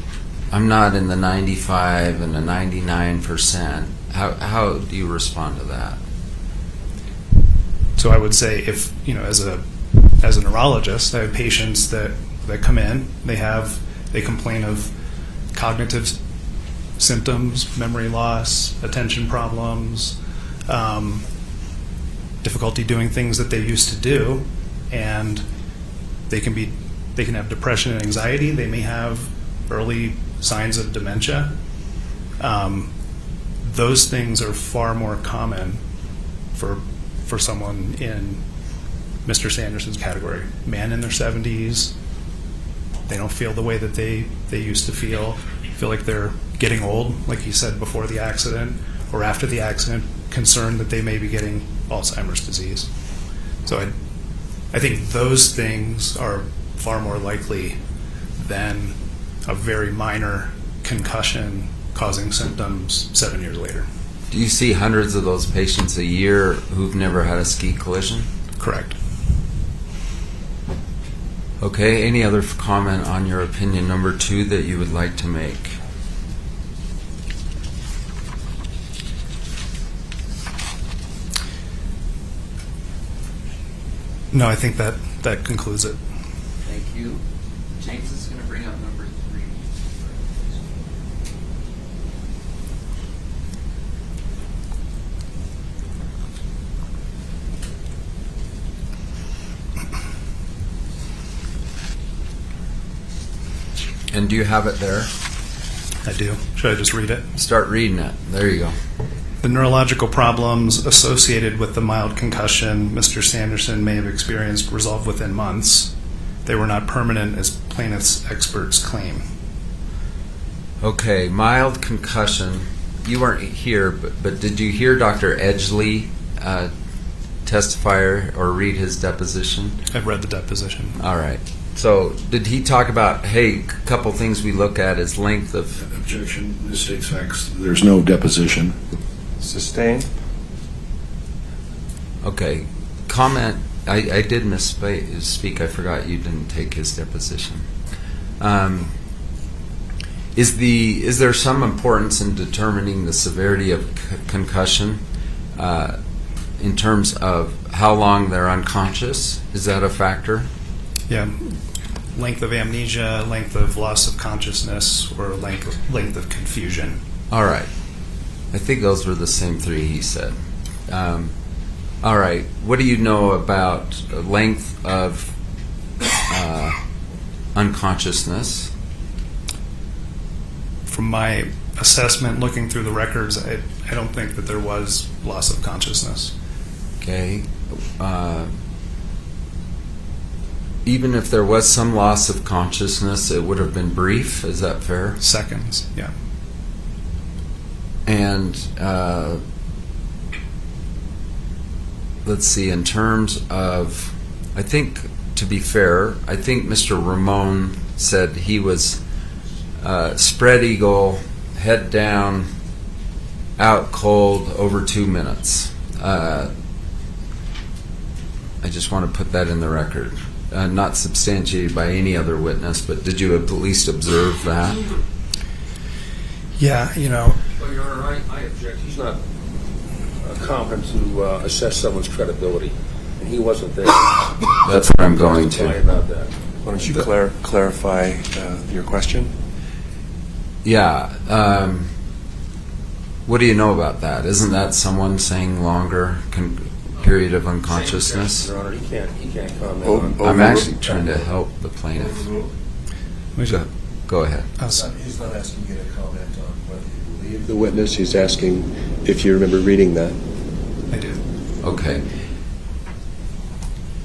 I'm not in the 95 and the 99%. How do you respond to that? So I would say, if as a neurologist, I have patients that come in. They complain of cognitive symptoms, memory loss, attention problems, difficulty doing things that they used to do, and they can have depression and anxiety. They may have early signs of dementia. Those things are far more common for someone in Mr. Sanderson's category. Man in their 70s, they don't feel the way that they used to feel like they're getting old, like he said, before the accident or after the accident, concerned that they may be getting Alzheimer's disease. So I think those things are far more likely than a very minor concussion causing symptoms 7 years later. Do you see hundreds of those patients a year who've never had a ski collision? Correct. Okay, any other comment on your opinion number 2 that you would like to make? No, I think that concludes it. Thank you. James is going to bring up number 3. And do you have it there? I do. Should I just read it? Start reading it. There you go. The neurological problems associated with the mild concussion Mr. Sanderson may have experienced resolved within months. They were not permanent, as plaintiff's experts claim. Okay, mild concussion. You weren't here, but did you hear Dr. Edgley testify or read his deposition? I've read the deposition. All right. So did he talk about, hey, a couple things we look at is length of... Objection. This states facts. There's no deposition. Sustained? Okay. Comment. I did misspeak. I forgot you didn't take his deposition. Is there some importance in determining the severity of concussion in terms of how long they're unconscious? Is that a factor? Yeah. Length of amnesia, length of loss of consciousness, or length of confusion. All right. I think those were the same 3 he said. All right. What do you know about length of unconsciousness? From my assessment, looking through the records, I don't think that there was loss of consciousness. Okay. Even if there was some loss of consciousness, it would have been brief. Is that fair? Seconds, yeah. And let's see, in terms of, I think, to be fair, I think Mr. Ramon said he was spread eagle, head down, out cold, over 2 minutes. I just want to put that in the record. Not substantiated by any other witness, but did you at least observe that? Yeah, Well, Your Honor, I object. He's not competent to assess someone's credibility, and he wasn't there. That's what I'm going Testify to. about that. Why don't you clarify your question? Yeah. What do you know about that? Isn't that someone saying longer period of unconsciousness? Your Honor, he can't comment on. I'm actually trying to help the plaintiff. Go ahead. He's not asking you to comment on whether you believe the witness. He's asking if you remember reading that. I do. Okay.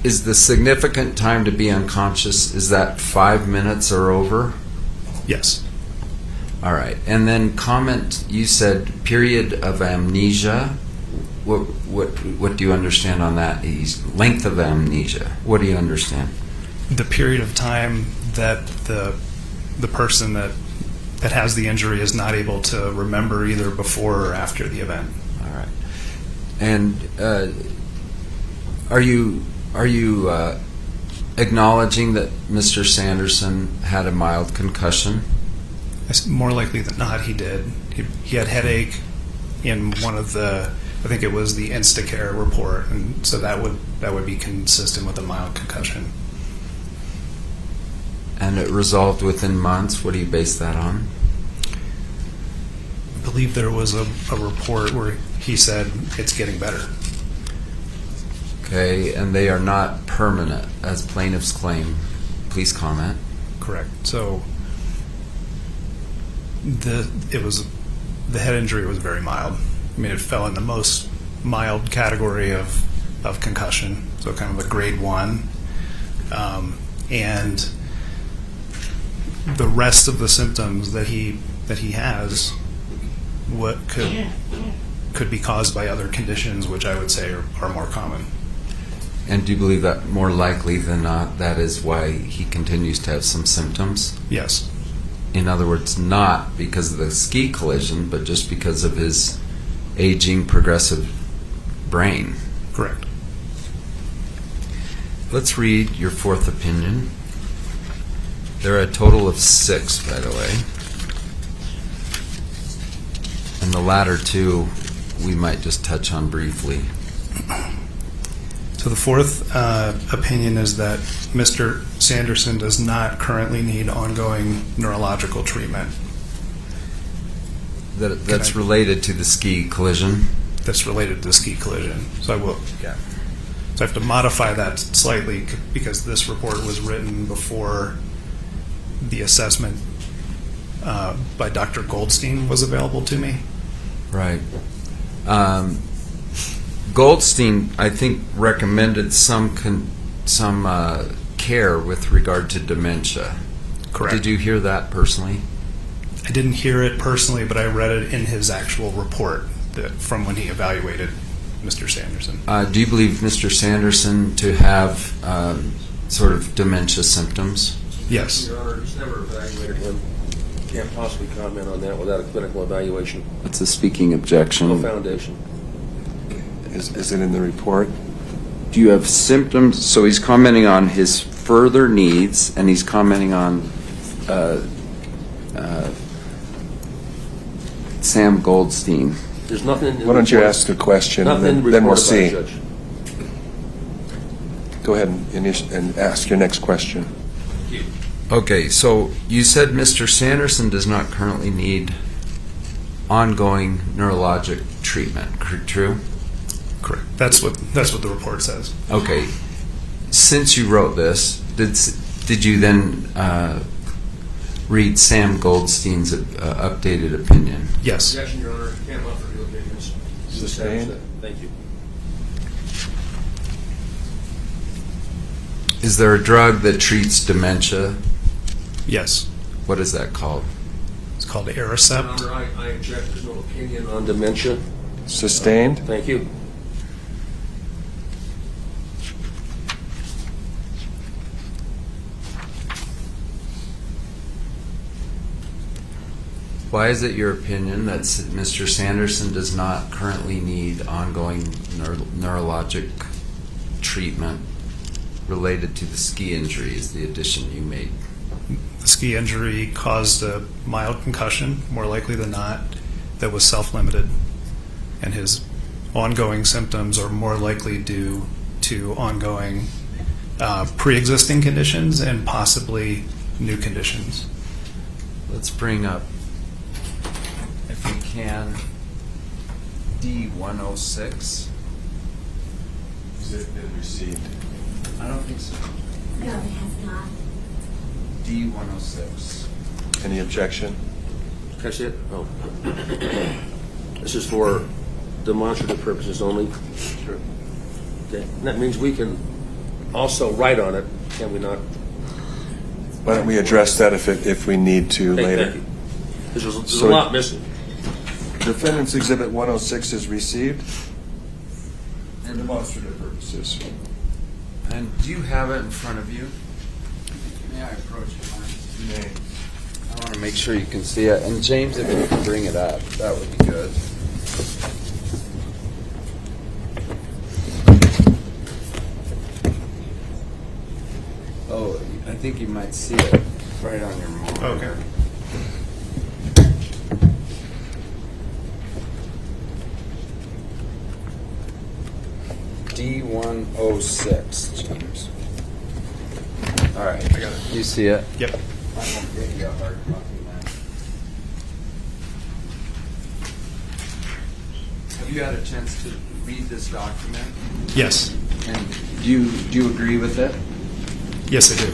Is the significant time to be unconscious, is that 5 minutes or over? Yes. All right. And then comment, you said period of amnesia. What do you understand on that? Length of amnesia. What do you understand? The period of time that the person that has the injury is not able to remember either before or after the event. All right. And are you acknowledging that Mr. Sanderson had a mild concussion? More likely than not, he did. He had headache in one of the, I think it was the Instacare report, and so that would be consistent with a mild concussion. And it resolved within months? What do you base that on? I believe there was a report where he said it's getting better. Okay, and they are not permanent, as plaintiffs claim. Please comment. Correct. So the head injury was very mild. I mean, it fell in the most mild category of concussion, so kind of a grade 1. And the rest of the symptoms that he has, what could be caused by other conditions, which I would say are more common. And do you believe that more likely than not, that is why he continues to have some symptoms? Yes. In other words, not because of the ski collision, but just because of his aging, progressive brain. Correct. Let's read your fourth opinion. There are a total of 6, by the way. And the latter 2 we might just touch on briefly. So the fourth opinion is that Mr. Sanderson does not currently need ongoing neurological treatment. That's related to the ski collision? That's related to the ski collision. So I have to modify that slightly because this report was written before the assessment by Dr. Goldstein was available to me. Right. Goldstein, I think, recommended some care with regard to dementia. Correct. Did you hear that personally? I didn't hear it personally, but I read it in his actual report from when he evaluated Mr. Sanderson. Do you believe Mr. Sanderson to have sort of dementia symptoms? Yes. Your Honor, he's never evaluated him. Can't possibly comment on that without a clinical evaluation. That's a speaking objection. No foundation. Is it in the report? Do you have symptoms? So he's commenting on his further needs, and he's commenting on Sam Goldstein. There's nothing in the Why don't you report. ask a question, Nothing in the then we'll report about it, see. Judge. Go ahead and ask your next question. Okay, so you said Mr. Sanderson does not currently need ongoing neurologic treatment, true? Correct. That's what the report says. Okay. Since you wrote this, did you then read Sam Goldstein's updated opinion? Yes. Objection, Your Honor. Can't offer new opinions. Sustained. Thank you. Is there a drug that treats dementia? Yes. What is that called? It's called Your Aricept. Honor, I object. There's no opinion on dementia. Sustained? Thank you. Why is it your opinion that Mr. Sanderson does not currently need ongoing neurologic treatment related to the ski injury, is the addition you made? The ski injury caused a mild concussion, more likely than not, that was self-limited, and his ongoing symptoms are more likely due to ongoing pre-existing conditions and possibly new conditions. Let's bring up, if we can, D106. Has it been received? I don't think so. No, it has not. D106. Any objection? Can I see it? Oh. This is for demonstrative purposes only. Sure. Okay. And that means we can also write on it, can we not? Why don't we address that if we need to later? Thank you. There's So- a lot missing. Defendant's Exhibit 106 is received for demonstrative purposes. And do you have it in front of you? May I approach it? May. I want to make sure you can see it. And James, if you could bring it up, that would be good. I think you might see it right on your monitor. Okay. D106, James. All right, I got it. You see it? Yep. I won't get you a hard copy now. Have you had a chance to read this document? Yes. And do you agree with it? Yes, I do.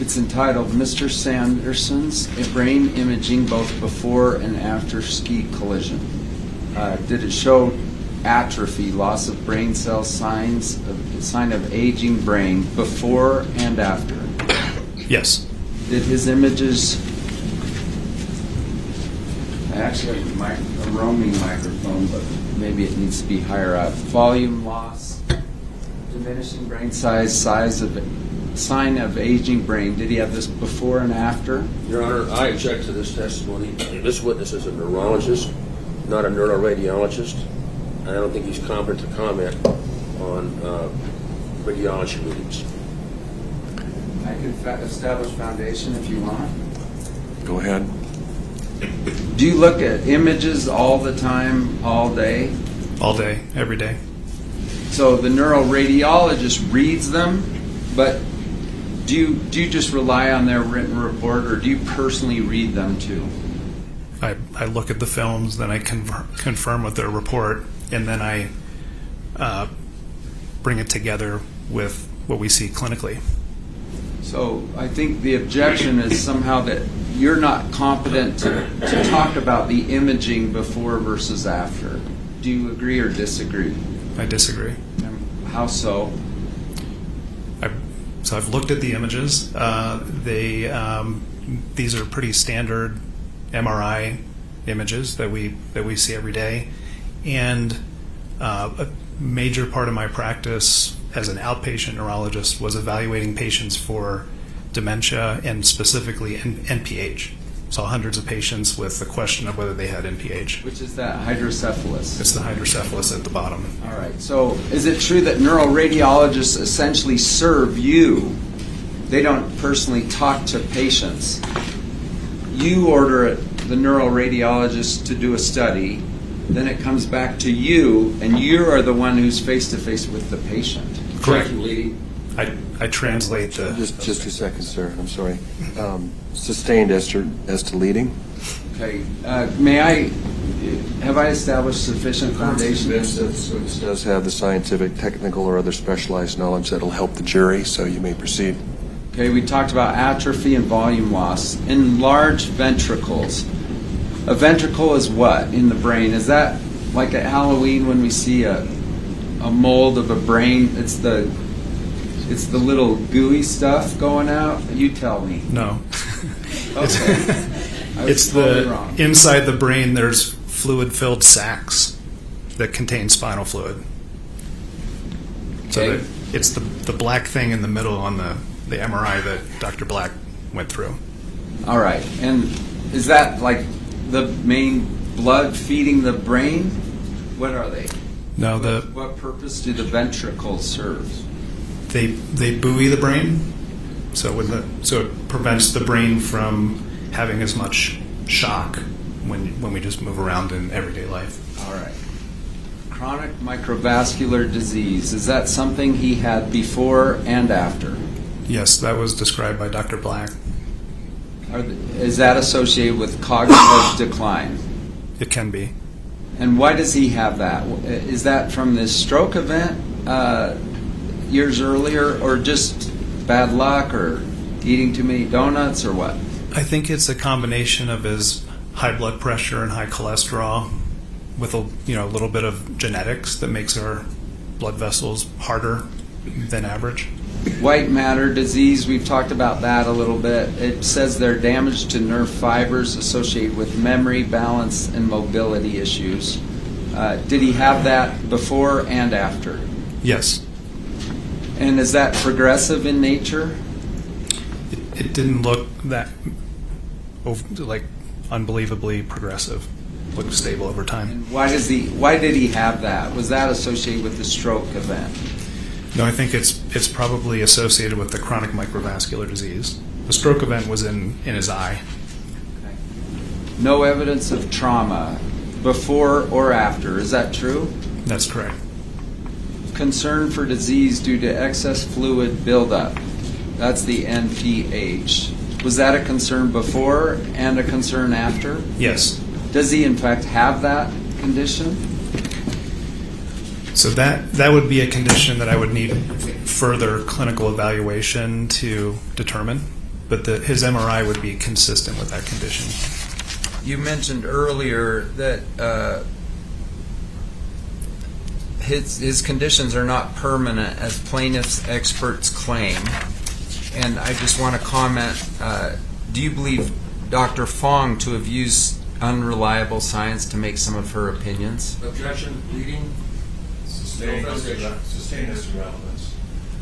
It's entitled Mr. Sanderson's Brain Imaging Both Before and After Ski Collision. Did it show atrophy, loss of brain cell sign of aging brain before and after? Yes. Did his images... I actually have a roaming microphone, but maybe it needs to be higher up. Volume loss, diminishing brain size, sign of aging brain. Did he have this before and after? Your Honor, I object to this testimony. This witness is a neurologist, not a neuroradiologist. I don't think he's competent to comment on radiology readings. I can establish foundation if you want. Go ahead. Do you look at images all the time, all day? All day, every day. So the neuroradiologist reads them, but do you just rely on their written report, or do you personally read them too? I look at the films, then I confirm with their report, and then I bring it together with what we see clinically. So I think the objection is somehow that you're not competent to talk about the imaging before versus after. Do you agree or disagree? I disagree. How so? So I've looked at the images. These are pretty standard MRI images that we see every day, and a major part of my practice as an outpatient neurologist was evaluating patients for dementia and specifically NPH. Saw hundreds of patients with the question of whether they had NPH. Which is that hydrocephalus? It's the hydrocephalus at the bottom. All right. So is it true that neuroradiologists essentially serve you? They don't personally talk to patients. You order the neuroradiologist to do a study, then it comes back to you, and you are the one who's face-to-face with the patient. Correct. Lee? I translate the... Just a second, sir. I'm sorry. Sustained as to leading. Okay. Have I established sufficient foundation? This does have the scientific, technical, or other specialized knowledge that will help the jury, so you may proceed. Okay, we talked about atrophy and volume loss. Enlarged ventricles. A ventricle is what in the brain? Is that like at Halloween when we see a mold of a brain? It's the little gooey stuff going out? You tell me. No. Okay. It's totally the wrong. Inside the brain there's fluid-filled sacs that contain spinal fluid. Okay. So it's the black thing in the middle on the MRI that Dr. Black went through. All right. And is that like the main blood feeding the brain? What are they? No, What purpose do the ventricles serve? they buoy the brain, so it prevents the brain from having as much shock when we just move around in everyday life. All right. Chronic microvascular disease, is that something he had before and after? Yes, that was described by Dr. Black. Is that associated with cognitive decline? It can be. And why does he have that? Is that from this stroke event years earlier, or just bad luck, or eating too many donuts, or what? I think it's a combination of his high blood pressure and high cholesterol with a little bit of genetics that makes our blood vessels harder than average. White matter disease, we've talked about that a little bit. It says they're damage to nerve fibers associated with memory, balance, and mobility issues. Did he have that before and after? Yes. And is that progressive in nature? It didn't look that unbelievably progressive. It looked stable over time. And why did he have that? Was that associated with the stroke event? No, I think it's probably associated with the chronic microvascular disease. The stroke event was in his eye. No evidence of trauma before or after. Is that true? That's correct. Concern for disease due to excess fluid buildup. That's the NPH. Was that a concern before and a concern after? Yes. Does he in fact have that condition? So that would be a condition that I would need further clinical evaluation to determine, but his MRI would be consistent with that condition. You mentioned earlier that his conditions are not permanent, as plaintiff's experts claim. And I just want to comment, do you believe Dr. Fong to have used unreliable science to make some of her opinions? Objection, leading. Sustained as irrelevance.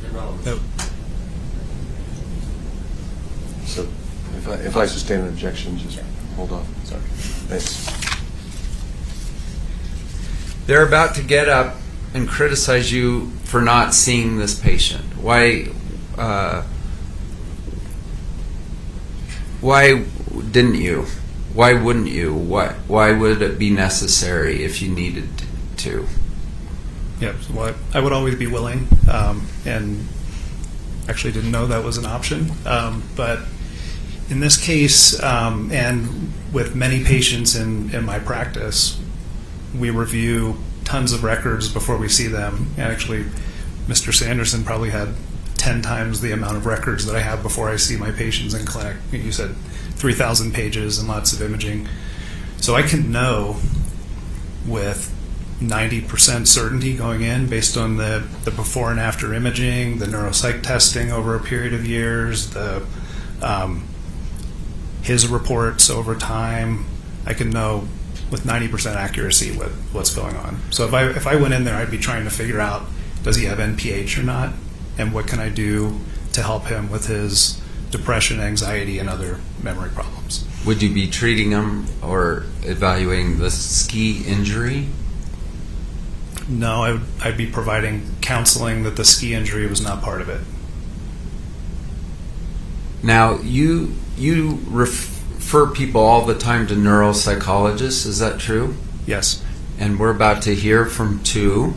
Irrelevant. So if I sustain an objection, just hold on. Sorry. Thanks. They're about to get up and criticize you for not seeing this patient. Why didn't you? Why wouldn't you? Why would it be necessary if you needed to? Yeah, so I would always be willing, and actually didn't know that was an option. But in this case, and with many patients in my practice, we review tons of records before we see them. And actually, Mr. Sanderson probably had 10 times the amount of records that I have before I see my patients in clinic. You said 3,000 pages and lots of imaging. So I can know with 90% certainty going in based on the before and after imaging, the neuropsych testing over a period of years, his reports over time. I can know with 90% accuracy what's going on. So if I went in there, I'd be trying to figure out, does he have NPH or not, and what can I do to help him with his depression, anxiety, and other memory problems. Would you be treating him or evaluating the ski injury? No, I'd be providing counseling that the ski injury was not part of it. Now, you refer people all the time to neuropsychologists, is that true? Yes. And we're about to hear from two.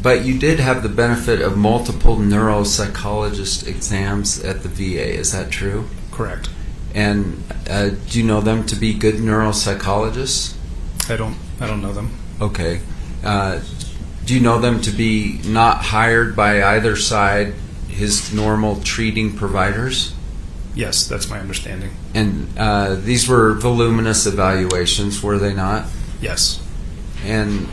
But you did have the benefit of multiple neuropsychologist exams at the VA, is that true? Correct. And do you know them to be good neuropsychologists? I don't know them. Okay. Do you know them to be not hired by either side, his normal treating providers? Yes, that's my understanding. And these were voluminous evaluations, were they not? Yes. And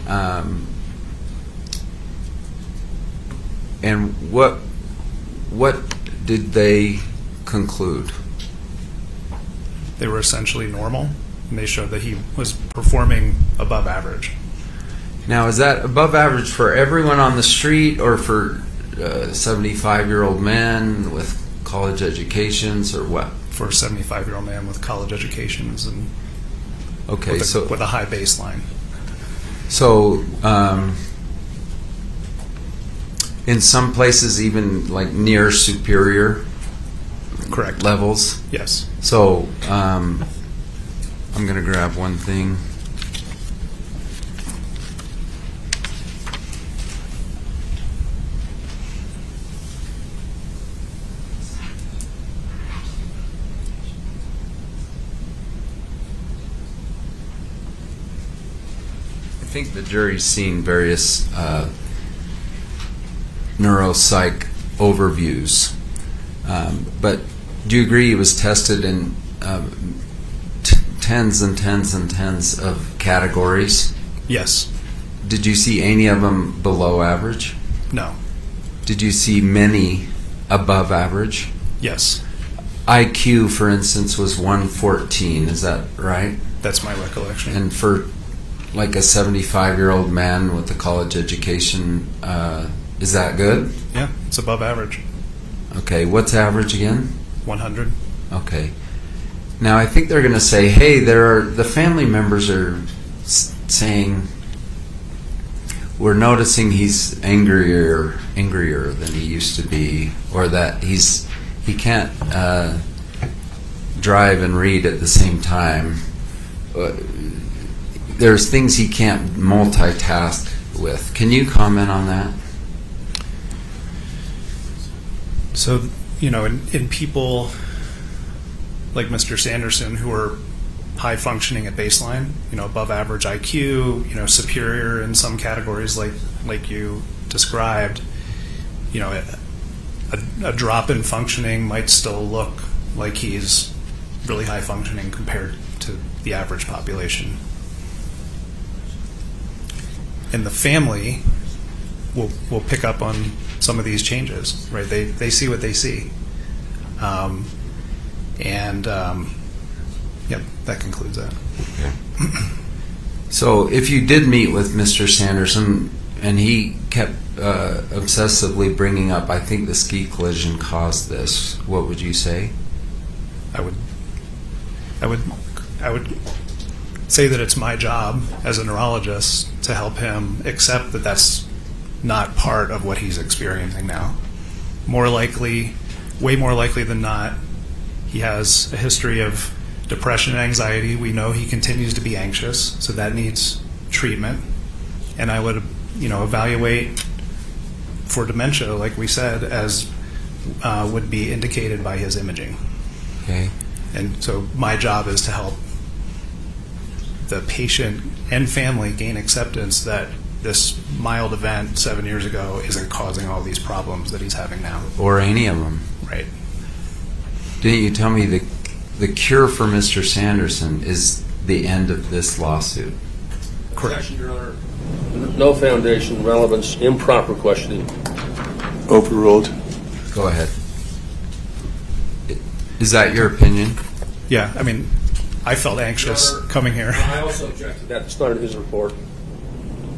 what did they conclude? They were essentially normal, and they showed that he was performing above average. Now, is that above average for everyone on the street or for 75-year-old men with college educations or what? For a 75-year-old man with college educations and okay, with a high baseline. So, in some places, even like near superior correct levels? Yes. So, I'm going to grab one thing. I think the jury's seen various neuropsych overviews, but do you agree he was tested in tens and tens and tens of categories? Yes. Did you see any of them below average? No. Did you see many above average? Yes. IQ, for instance, was 114, is that right? That's my recollection. And for like a 75-year-old man with a college education, is that good? Yeah, it's above average. Okay, what's average again? 100. Okay. Now, I think they're going to say, hey, the family members are saying, we're noticing he's angrier than he used to be, or that he can't drive and read at the same time. There's things he can't multitask with. Can you comment on that? So, in people like Mr. Sanderson who are high functioning at baseline, above average IQ, superior in some categories like you described, a drop in functioning might still look like he's really high functioning compared to the average population. And the family will pick up on some of these changes, right? They see what they see. That concludes that. Okay. So if you did meet with Mr. Sanderson and he kept obsessively bringing up, I think the ski collision caused this, what would you say? I would say that it's my job as a neurologist to help him accept that that's not part of what he's experiencing now. Way more likely than not, he has a history of depression and anxiety. We know he continues to be anxious, so that needs treatment. And I would, evaluate for dementia, like we said, as would be indicated by his imaging. Okay. And so my job is to help the patient and family gain acceptance that this mild event 7 years ago isn't causing all these problems that he's having now. Or any of them. Right. Didn't you tell me the cure for Mr. Sanderson is the end of this lawsuit? Correct. Your Honor, no foundation, relevance, improper questioning. Overruled. Go ahead. Is that your opinion? Yeah, I felt anxious Your Honor, coming here. I also object to that. It's not in his report.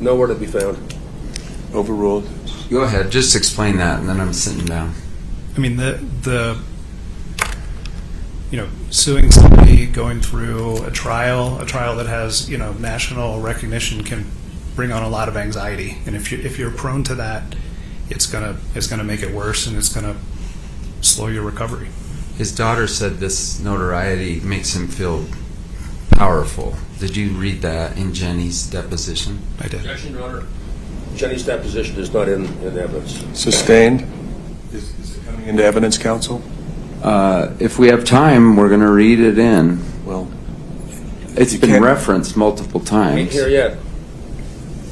Nowhere to be found. Overruled. Go ahead. Just explain that, and then I'm sitting down. The suing somebody, going through a trial that has national recognition can bring on a lot of anxiety, and if you're prone to that, it's gonna make it worse, and it's gonna slow your recovery. His daughter said this notoriety makes him feel powerful. Did you read that in Jenny's deposition? I did. Objection, Your Honor. Jenny's deposition is not in evidence. Sustained. Is it coming into evidence, counsel? If we have time, we're going to read it in. Well, it's you been can't- referenced multiple Ain't times. here yet.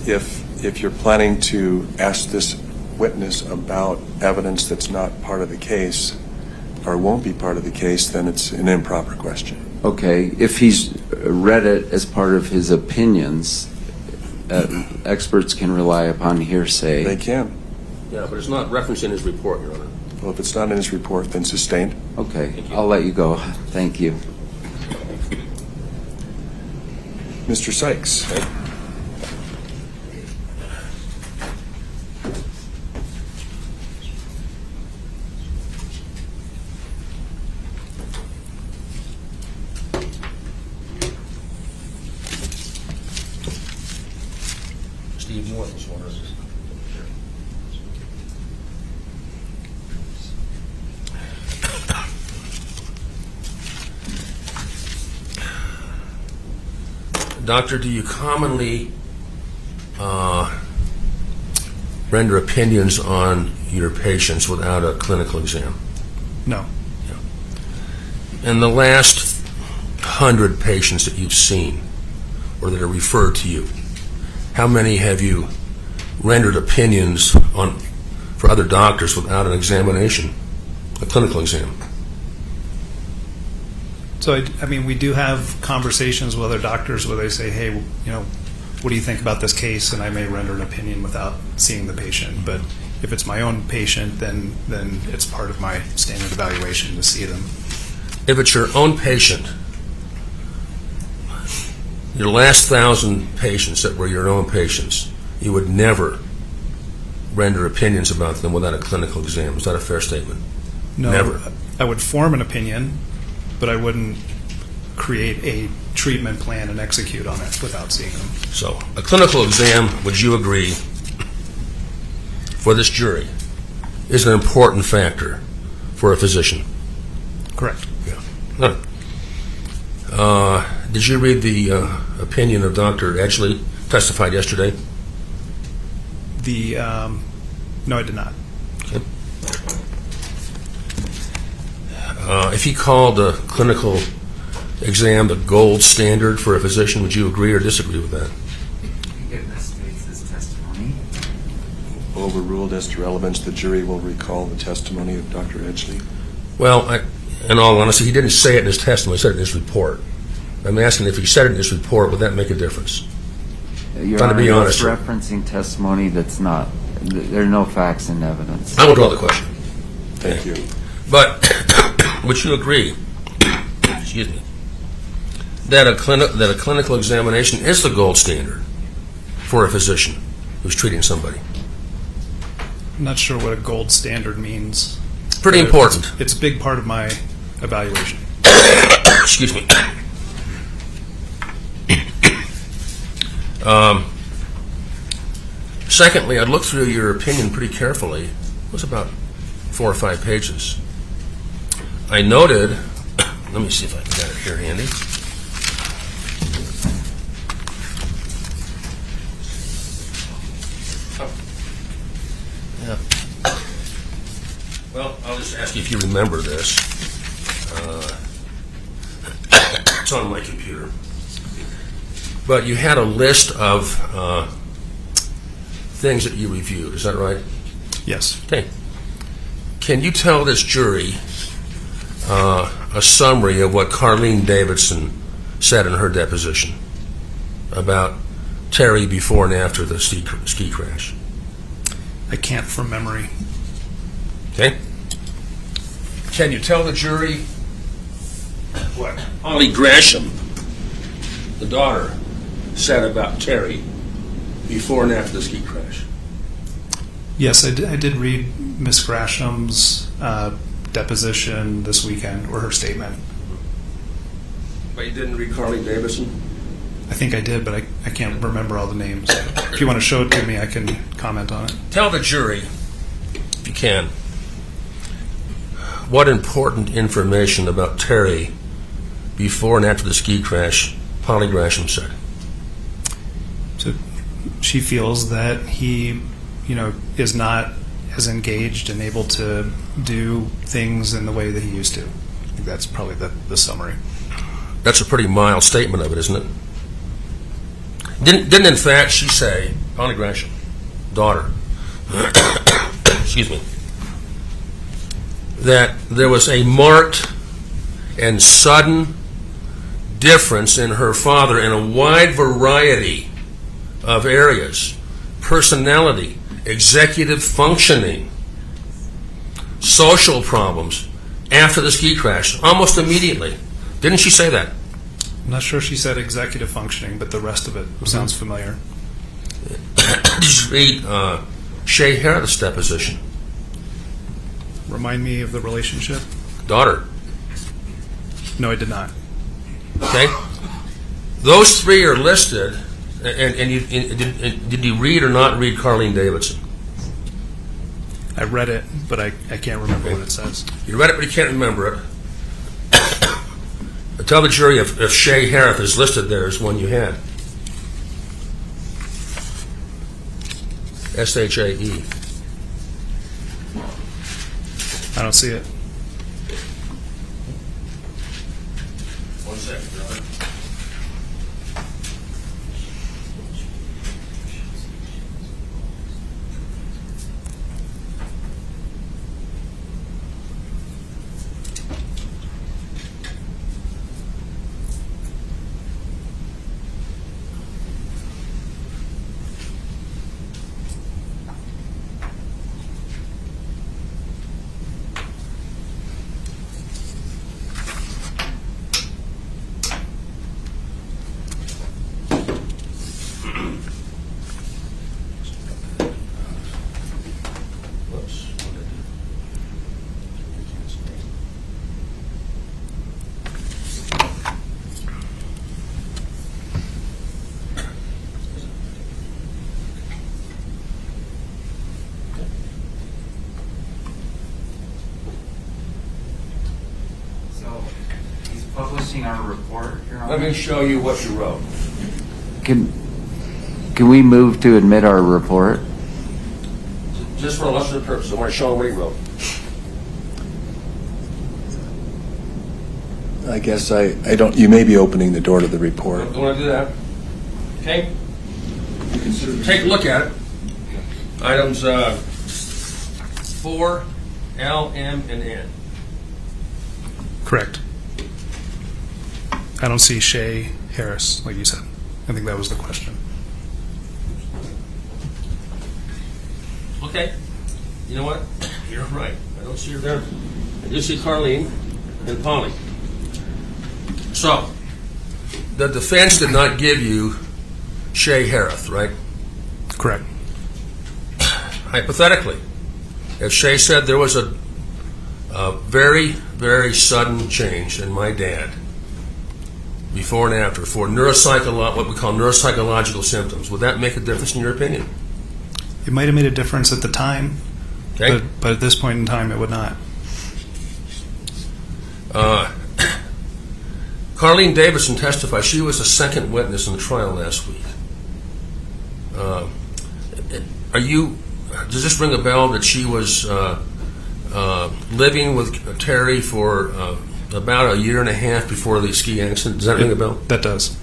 if you're planning to ask this witness about evidence that's not part of the case or won't be part of the case, then it's an improper question. Okay, if he's read it as part of his opinions, experts can rely upon hearsay. They can. Yeah, but it's not referenced in his report, Your Honor. Well, if it's not in his report, then sustained. Okay, I'll let you go. Thank you. Mr. Sykes. Steve Moore, this one. Doctor, do you commonly render opinions on your patients without a clinical exam? No. In the last 100 patients that you've seen or that are referred to you, how many have you rendered opinions on for other doctors without an examination, a clinical exam? So, we do have conversations with other doctors where they say, hey, what do you think about this case? And I may render an opinion without seeing the patient. But if it's my own patient, then it's part of my standard evaluation to see them. If it's your own patient, your last 1,000 patients that were your own patients, you would never render opinions about them without a clinical exam. Is that a fair statement? No, Never. I would form an opinion, but I wouldn't create a treatment plan and execute on it without seeing them. So, a clinical exam, would you agree, for this jury is an important factor for a physician. Correct. Yeah. Did you read the opinion of Dr. Edgley, testified yesterday? No, I did not. Okay. If he called a clinical exam the gold standard for a physician, would you agree or disagree with that? It misstates his testimony. Overruled as to relevance, the jury will recall the testimony of Dr. Edgley. Well, in all honesty, he didn't say it in his testimony. He said it in his report. I'm asking if he said it in his report, would that make a difference? Your Trying to be Honor, honest that's here. referencing testimony that's not. There are no facts and evidence. I will draw the question. Thank you. But would you agree, excuse me, that a clinical examination is the gold standard for a physician who's treating somebody? I'm not sure what a gold standard means. Pretty important. It's a big part of my evaluation. Excuse me. Secondly, I looked through your opinion pretty carefully. It was about 4 or 5 pages. I noted, let me see if I can get it here handy. Yeah. Well, I'll just ask you if you remember this. It's on my computer. But you had a list of things that you reviewed, is that right? Yes. Okay. Can you tell this jury a summary of what Carlene Davidson said in her deposition about Terry before and after the ski crash? I can't from memory. Okay. Can you tell the jury what Holly Gresham, the daughter, said about Terry before and after the ski crash? Yes, I did read Miss Gresham's deposition this weekend, or her statement. But you didn't read Carlene Davidson? I think I did, but I can't remember all the names. If you want to show it to me, I can comment on it. Tell the jury, if you can, what important information about Terry before and after the ski crash Holly Gresham said. So she feels that he, is not as engaged and able to do things in the way that he used to. I think that's probably the summary. That's a pretty mild statement of it, isn't it? Didn't in fact she say, Holly Gresham, daughter, excuse me, that there was a marked and sudden difference in her father in a wide variety of areas: personality, executive functioning, social problems, after the ski crash, almost immediately. Didn't she say that? I'm not sure she said executive functioning, but the rest of it sounds familiar. Did you read Shay Harris' deposition? Remind me of the relationship? Daughter. No, I did not. Okay? Those three are listed, and did you read or not read Carlene Davidson? I read it, but I can't remember what it says. You read it, but you can't remember it. Tell the jury if Shay Harris is listed there as one you had. S-H-A-E. I don't see it. One second, brother. listing our report, Your Honor. Let me show you what you wrote. Can we move to admit our report? Just for illustrative purposes, I want to show him what he wrote. I guess I don't, you may be opening the door to the report. Don't want to do that. Okay? Take a look at it. Items 4, L, M, and N. Correct. I don't see Shay Harris, like you said. I think that was the question. Okay. You know what? You're right. I don't see her there. I do see Carlene and Polly. So, the defense did not give you Shay Harris, right? Correct. Hypothetically, if Shay said there was a very, very sudden change in my dad before and after for what we call neuropsychological symptoms, would that make a difference in your opinion? It might have made a difference at the time, Okay. but at this point in time, it would not. Carlene Davidson testified. She was the second witness in the trial last week. Does this ring a bell that she was living with Terry for about a year and a half before the ski accident? Does that ring a bell? That does.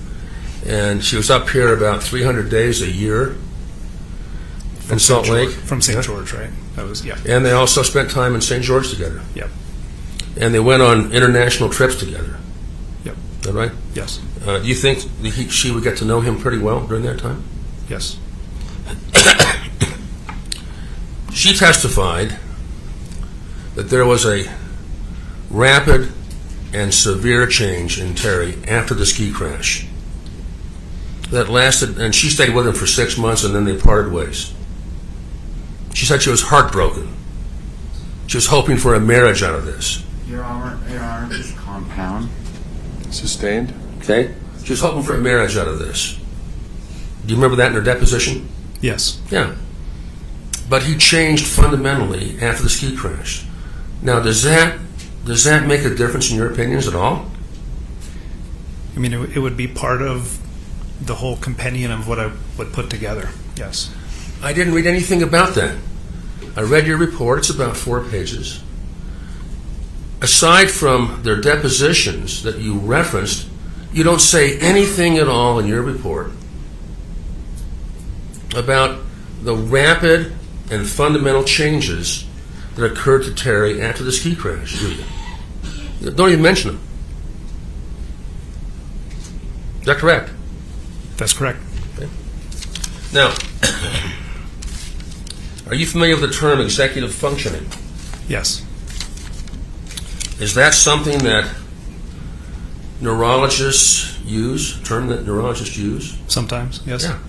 And she was up here about 300 days a year in Salt Lake. From St. George, right? That was, yeah. And they also spent time in St. George together. Yep. And they went on international trips together. Yep. Is that right? Yes. Do you think she would get to know him pretty well during that time? Yes. She testified that there was a rapid and severe change in Terry after the ski crash that lasted, and she stayed with him for 6 months and then they parted ways. She said she was heartbroken. She was hoping for a marriage out of this. Your Honor, this compound. Sustained? Okay? She was hoping for a marriage out of this. Do you remember that in her deposition? Yes. Yeah. But he changed fundamentally after the ski crash. Now, does that make a difference in your opinions at all? I mean, it would be part of the whole compendium of what I would put together. Yes. I didn't read anything about that. I read your report. It's about 4 pages. Aside from their depositions that you referenced, you don't say anything at all in your report about the rapid and fundamental changes that occurred to Terry after the ski crash, do you? Don't even mention them. Is that correct? That's correct. Okay. Now, are you familiar with the term executive functioning? Yes. Is that something that neurologists use, a term that neurologists use? Sometimes, yes. Yeah.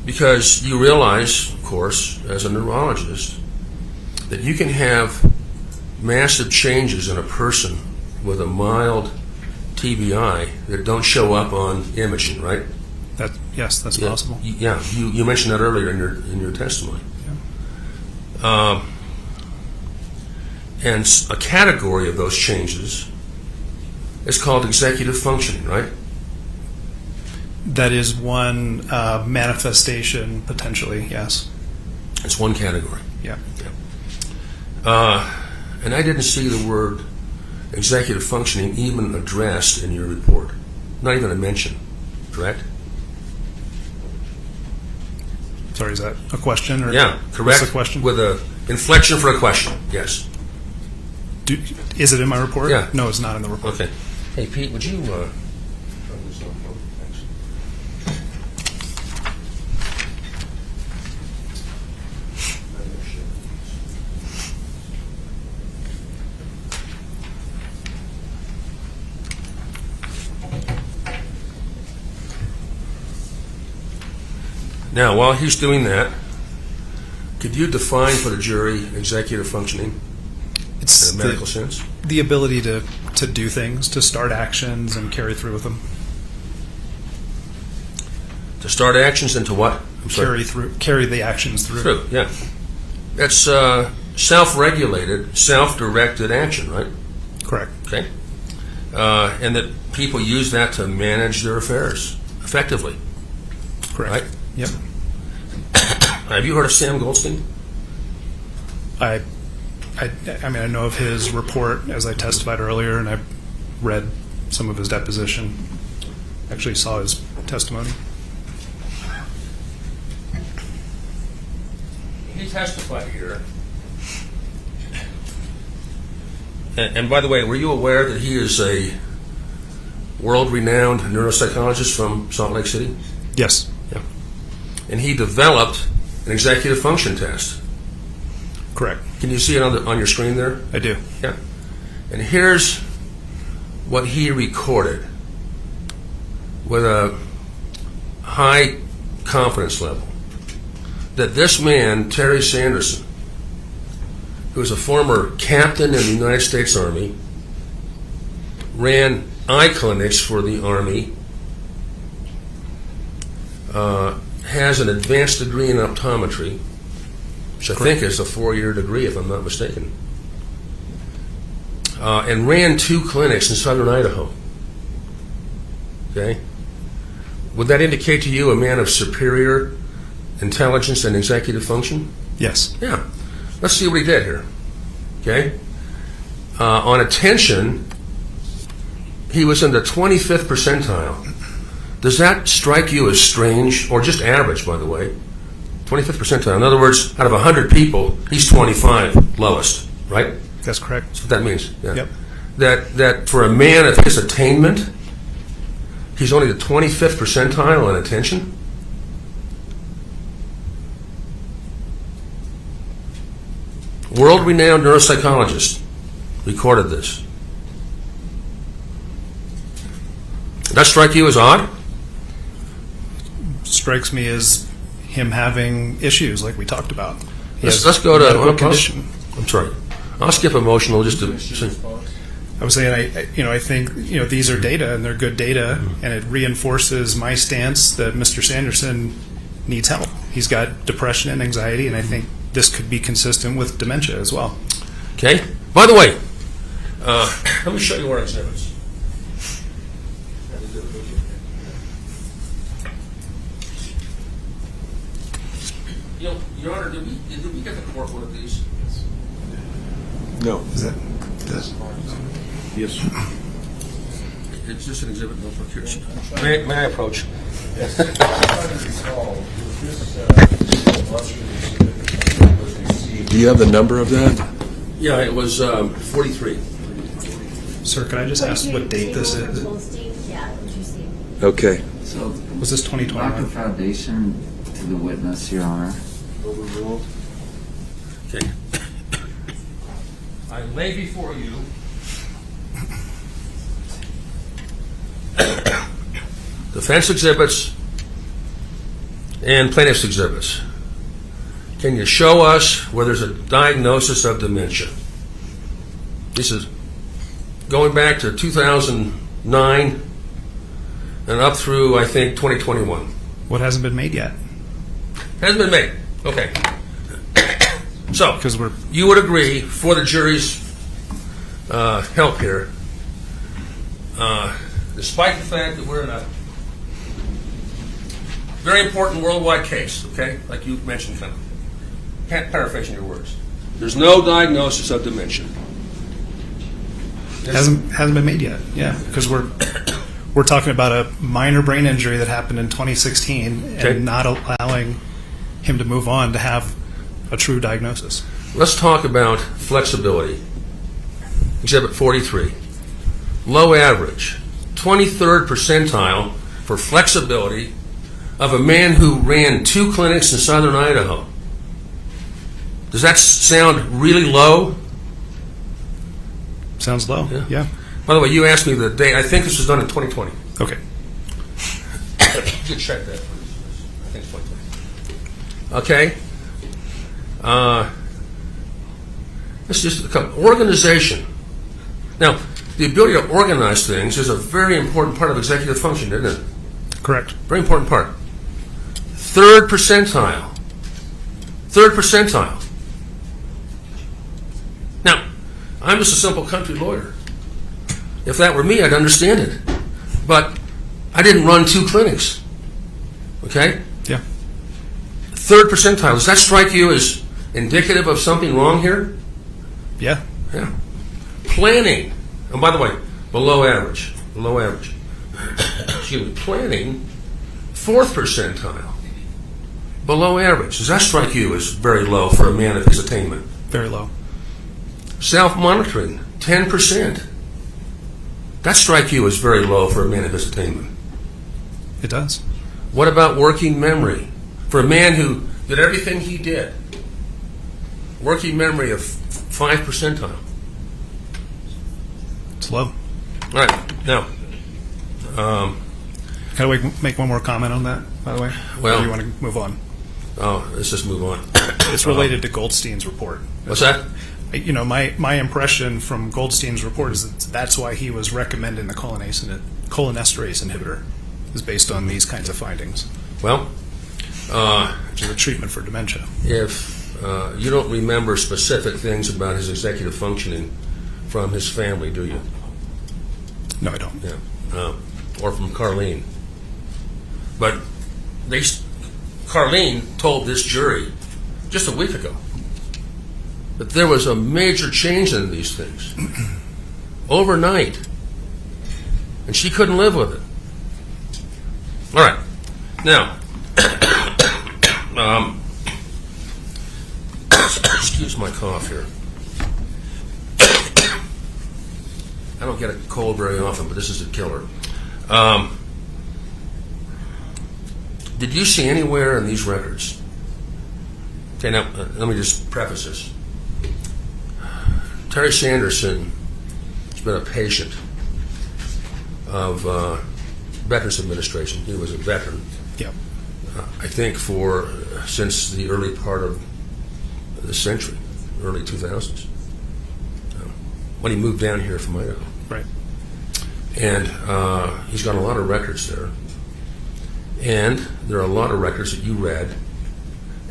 Because you realize, of course, as a neurologist, that you can have massive changes in a person with a mild TBI that don't show up on imaging, right? Yes, that's possible. Yeah, you mentioned that earlier in your testimony. Yeah. And a category of those changes is called executive functioning, right? That is one manifestation, potentially, yes. It's one category. Yeah. And I didn't see the word executive functioning even addressed in your report. Not even a mention, correct? Sorry, is that a question? Or Yeah, correct. What's the question? With an inflection for a question, yes. Is it in my report? Yeah. No, it's not in the report. Okay. Hey, Pete, would you... Thanks. Now, while he's doing that, could you define for the jury executive functioning It's in a medical sense? the ability to do things, to start actions and carry through with them. To start actions and to what? I'm sorry. Carry the actions through. True, yeah. That's self-regulated, self-directed action, right? Correct. Okay. and that people use that to manage their affairs effectively. Correct. Right? Yep. Have you heard of Sam Goldstein? I mean, I know of his report as I testified earlier, and I read some of his deposition. Actually saw his testimony. He testified here. And by the way, were you aware that he is a world-renowned neuropsychologist from Salt Lake City? Yes. Yeah. And he developed an executive function test. Correct. Can you see it on your screen there? I do. Yeah. And here's what he recorded with a high confidence level. That this man, Terry Sanderson, who is a former captain in the United States Army, ran eye clinics for the Army, has an advanced degree in optometry, which I think is a 4-year degree, if I'm not mistaken, and ran 2 clinics in southern Idaho. Okay? Would that indicate to you a man of superior intelligence and executive function? Yes. Yeah. Let's see what he did here. Okay? On attention, he was in the 25th percentile. Does that strike you as strange, or just average, by the way? 25th percentile. In other words, out of 100 people, he's 25 lowest, right? That's correct. That's what that means. Yeah. Yep. That for a man of his attainment, he's only the 25th percentile on attention? World-renowned neuropsychologist recorded this. Does that strike you as odd? Strikes me as him having issues like we talked about. Let's go to medical condition. I'm sorry. I'll skip emotional just to. I was saying, I think these are data and they're good data, and it reinforces my stance that Mr. Sanderson needs help. He's got depression and anxiety, and I think this could be consistent with dementia as well. Okay. By the way, let me show you our exhibits. Your Honor, did we get the court one of these? No. Is that Yes. It's just an exhibit, no procuration. May I approach? Yes. Do you have the number of that? Yeah, it was 43. Sir, could I just ask what date this is? Okay. So, Was this 2021? lack of foundation to the witness, Your Honor. Overruled. Okay. I lay before you defense exhibits and plaintiff's exhibits. Can you show us where there's a diagnosis of dementia? This is going back to 2009 and up through, I think, 2021. What hasn't been made yet? Hasn't been made. Okay. So, Because we're you would agree, for the jury's help here, despite the fact that we're in a very important worldwide case, okay, like you mentioned, kind of, can't paraphrase in your words. There's no diagnosis of dementia. hasn't been made yet. Yeah, because we're talking about a minor brain injury that happened in 2016 Okay. and not allowing him to move on to have a true diagnosis. Let's talk about flexibility. Exhibit 43. Low average, 23rd percentile for flexibility of a man who ran 2 clinics in southern Idaho. Does that sound really low? Sounds low. Yeah. By the way, you asked me the date. I think this was done in 2020. Okay. You can check that. I think it's 2020. Okay. Let's just come. Organization. Now, the ability to organize things is a very important part of executive function, isn't it? Correct. Very important part. 3rd percentile. 3rd percentile. Now, I'm just a simple country lawyer. If that were me, I'd understand it. But I didn't run 2 clinics. Okay? Yeah. 3rd percentile, does that strike you as indicative of something wrong here? Yeah. Yeah. Planning. And by the way, below average. Below average. Excuse me. Planning, 4th percentile. Below average. Does that strike you as very low for a man of his attainment? Very low. Self-monitoring, 10%. That strike you as very low for a man of his attainment? It does. What about working memory? For a man who did everything he did, working memory of 5 percentile. It's low. All right. Now, Can we make one more comment on that, by the way? Well- Or do you want to move on? oh, let's just move on. It's related to Goldstein's report. What's that? You know, my impression from Goldstein's report is that that's why he was recommending the cholinesterase inhibitor, is based on these kinds of findings. Well, Which is a treatment for dementia. if you don't remember specific things about his executive functioning from his family, do you? No, I don't. Yeah. Or from Carlene. But Carlene told this jury just a week ago that there was a major change in these things overnight, and she couldn't live with it. All right. Now, excuse my cough here. I don't get a cold very often, but this is a killer. Did you see anywhere in these records? Okay, now let me just preface this. Terry Sanderson has been a patient of Veterans Administration. He was a veteran. Yeah. I think since the early part of the century, early 2000s, when he moved down here from Idaho. Right. And he's got a lot of records there. And there are a lot of records that you read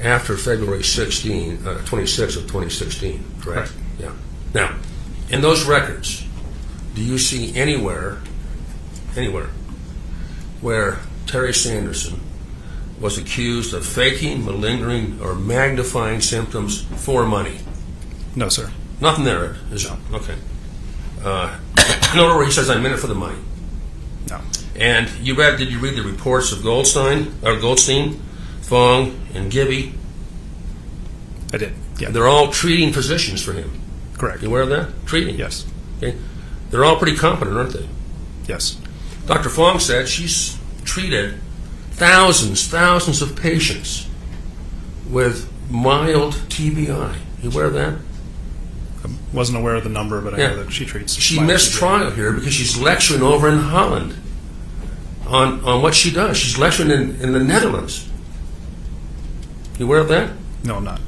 after February 26th of 2016, correct? Right. Yeah. Now, in those records, do you see anywhere where Terry Sanderson was accused of faking, malingering, or magnifying symptoms for money? No, sir. Nothing there, is there? Okay. Nowhere where he says, I'm in it for the money. No. And did you read the reports of Goldstein, Fong, and Gibby? I did. Yeah. They're all treating physicians for him. Correct. You aware of that? Treating. Yes. Okay. They're all pretty competent, aren't they? Yes. Dr. Fong said she's treated thousands of patients with mild TBI. You aware of that? I wasn't aware of the number, but I Yeah. know that she treats. She mild missed TBI. trial here because she's lecturing over in Holland on what she does. She's lecturing in the Netherlands. You aware of that? No, I'm not.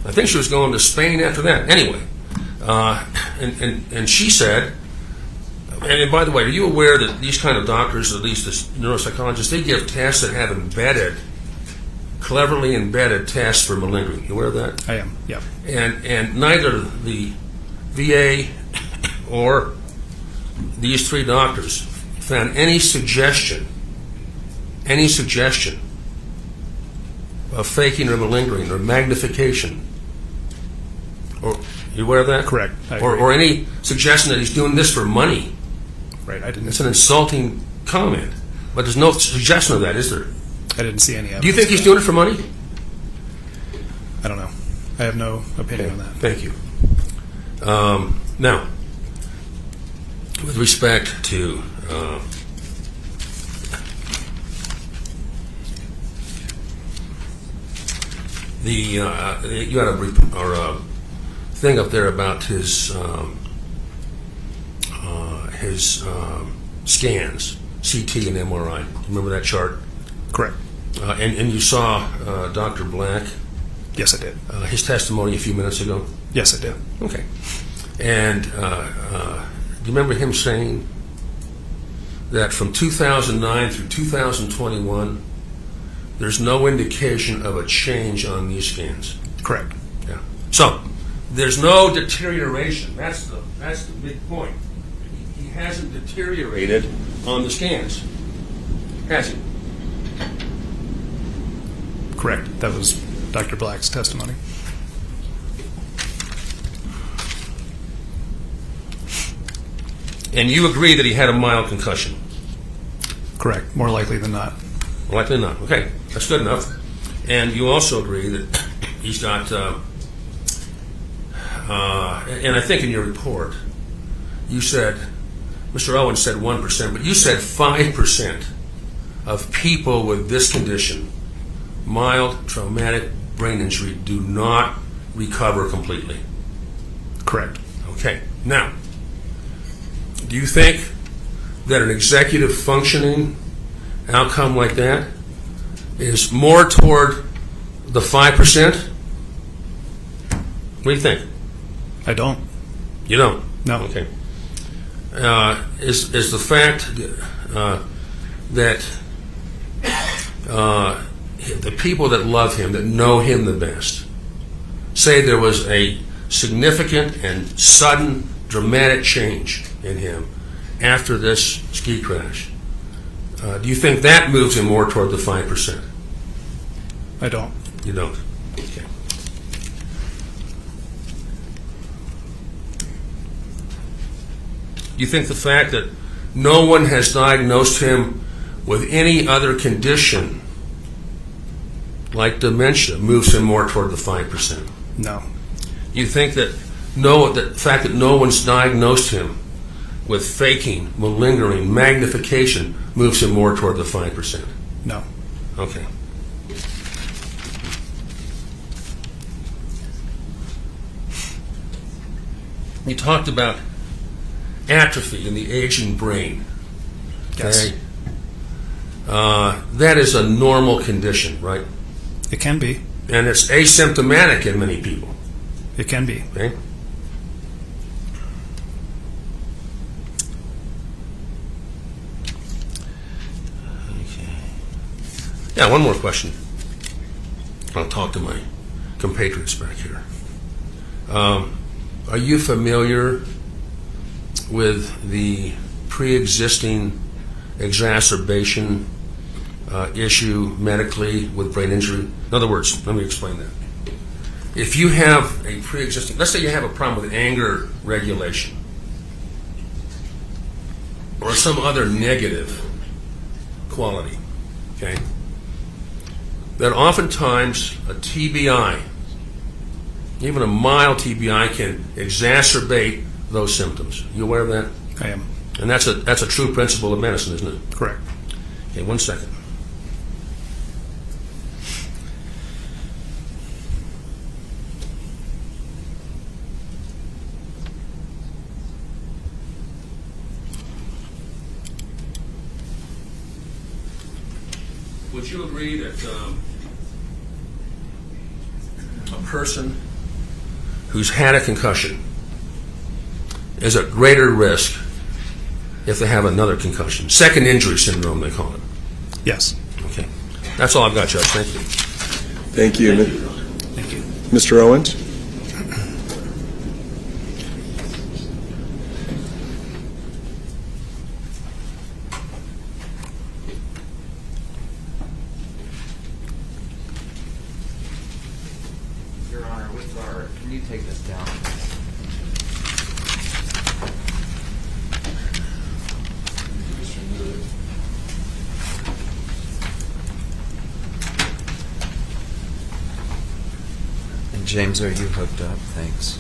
I think she was going to Spain after that. Anyway, and she said, and by the way, are you aware that these kind of doctors, at least the neuropsychologists, they give tests that have cleverly embedded tests for malingering? You aware of that? I am. Yeah. And neither the VA or these 3 doctors found any suggestion of faking or malingering or magnification. Or you aware of that? Correct. I agree. Or any suggestion that he's doing this for money. Right. I didn't. It's an insulting comment. But there's no suggestion of that, is there? I didn't see any evidence. Do you think he's doing it for money? I don't know. I have no opinion on that. Thank you. Now, with respect to you had a thing up there about his scans, CT and MRI. Remember that chart? Correct. And you saw Dr. Black. Yes, I did. His testimony a few minutes ago. Yes, I did. Okay. And do you remember him saying that from 2009 through 2021, there's no indication of a change on these scans? Correct. Yeah. So there's no deterioration. That's the big point. he hasn't deteriorated on the scans, has he? Correct. That was Dr. Black's testimony. And you agree that he had a mild concussion? Correct. More likely than not. More likely than not. Okay, that's good enough. And you also agree that he's got, and I think in your report, you said, Mr. Owens said 1%, but you said 5% of people with this condition, mild traumatic brain injury, do not recover completely. Correct. Okay. Now, do you think that an executive functioning outcome like that is more toward the 5%? What do you think? I don't. You don't? No. Okay. Is the fact that the people that love him, that know him the best, say there was a significant and sudden, dramatic change in him after this ski crash, do you think that moves him more toward the 5%? I don't. You don't? Okay. Do you think the fact that no one has diagnosed him with any other condition like dementia moves him more toward the 5%? No. You think that the fact that no one's diagnosed him with faking, malingering, magnification moves him more toward the 5%? No. Okay. You talked about atrophy in the aging brain. Yes. Okay? That is a normal condition, right? It can be. And it's asymptomatic in many people. It can be. Okay? Yeah, one more question. I'll talk to my compatriots back here. Are you familiar with the pre-existing exacerbation issue medically with brain injury? In other words, let me explain that. If you have a pre-existing, let's say you have a problem with anger regulation or some other negative quality, okay, that oftentimes a TBI, even a mild TBI, can exacerbate those symptoms. You aware of that? I am. And that's a true principle of medicine, isn't it? Correct. Okay, 1 second. Would you agree that a person who's had a concussion is at greater risk if they have another concussion? Second injury syndrome, they call it. Yes. Okay. That's all I've got, Judge. Thank you. Thank you. Thank you. Mr. Owens? Your Honor, can you take this down? And James, are you hooked up? Thanks.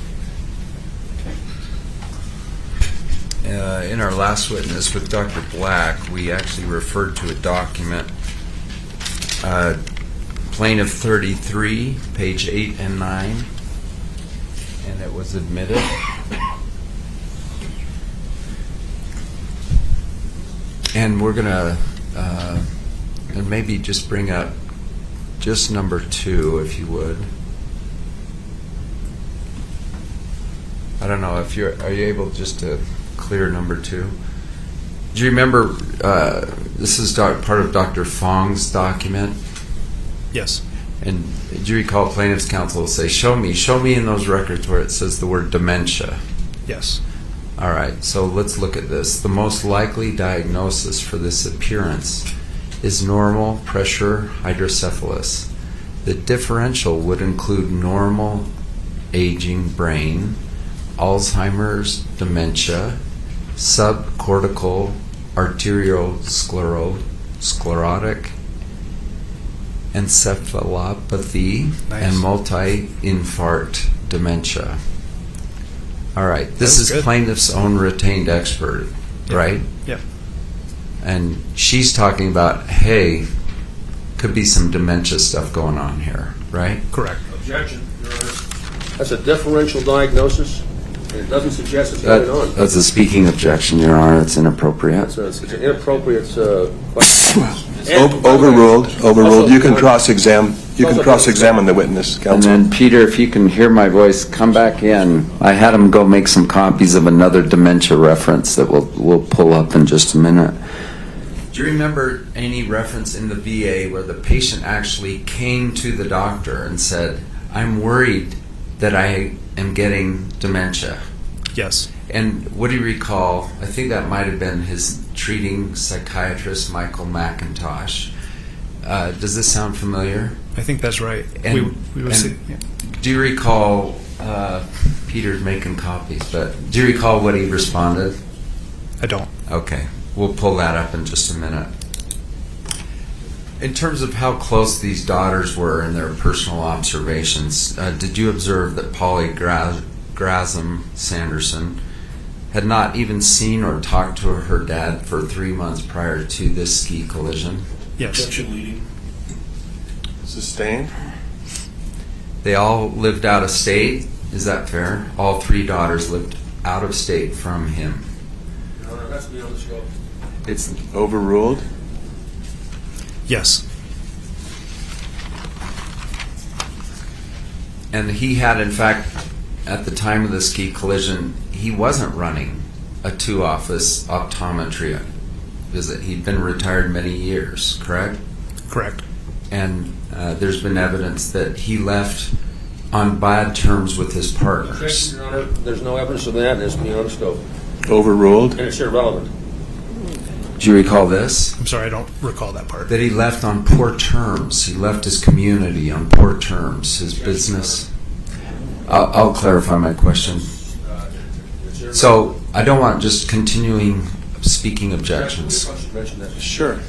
In our last witness with Dr. Black, we actually referred to a document, Plaintiff 33, page 8 and 9, and it was admitted. And we're going to and maybe just bring up just number 2, if you would. I don't know if are you able just to clear number 2? Do you remember this is part of Dr. Fong's document? Yes. And do you recall plaintiff's counsel will say, show me in those records where it says the word dementia? Yes. All right, so let's look at this. The most likely diagnosis for this appearance is normal pressure hydrocephalus. The differential would include normal aging brain, Alzheimer's, dementia, subcortical arteriosclerotic encephalopathy, and multi-infarct dementia. All right, this is plaintiff's own retained expert, right? Yep. And she's talking about, hey, could be some dementia stuff going on here, right? Correct. Objection, Your Honor. That's a differential diagnosis, and it doesn't suggest it's going on. That's a speaking objection, Your Honor. It's inappropriate. It's an inappropriate question. Overruled. Also, You can Your Honor, cross-examine. You can cross-examine the witness, And counsel. then, Peter, if you can hear my voice, come back in. I had him go make some copies of another dementia reference that we'll pull up in just a minute. Do you remember any reference in the VA where the patient actually came to the doctor and said, I'm worried that I am getting dementia? Yes. And what do you recall? I think that might have been his treating psychiatrist, Michael McIntosh. Does this sound familiar? I think that's right. And, we would see, yeah. Do you recall, Peter's making copies, but do you recall what he responded? I don't. Okay, we'll pull that up in just a minute. In terms of how close these daughters were in their personal observations, did you observe that Polly Graham Sanderson had not even seen or talked to her dad for 3 months prior to this ski collision? Yes. Objection leading. Sustained? They all lived out of state. Is that fair? All 3 daughters lived out of state from him. Your Honor, that's beyond the scope. It's overruled. Yes. And he had, in fact, at the time of the ski collision, he wasn't running a 2-office optometry visit. He'd been retired many years, correct? Correct. And there's been evidence that he left on bad terms with his partners. Objection, Your Honor. There's no evidence of that, and it's beyond the scope. Overruled. And it's irrelevant. Do you recall this? I'm sorry, I don't recall that part. That he left on poor terms. He left his community on poor terms, his business. I'll clarify my question. So I don't want just continuing speaking objections. Sure.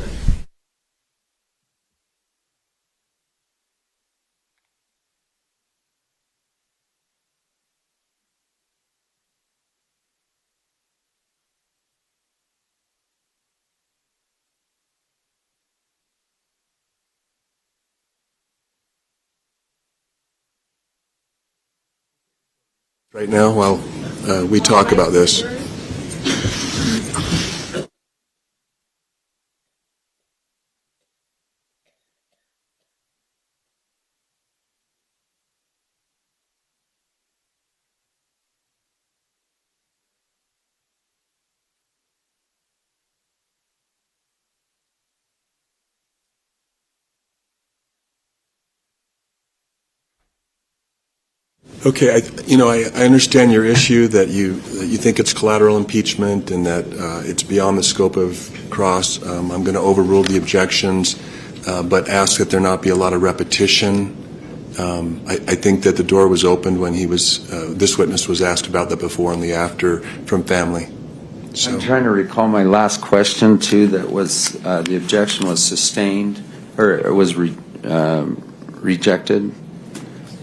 Right now, while we talk about this. Okay, I understand your issue that you think it's collateral impeachment and that it's beyond the scope of cross. I'm going to overrule the objections, but ask that there not be a lot of repetition. I think that the door was opened when this witness was asked about that before and the after from family. So. I'm trying to recall my last question too. That was the objection was sustained or it was rejected.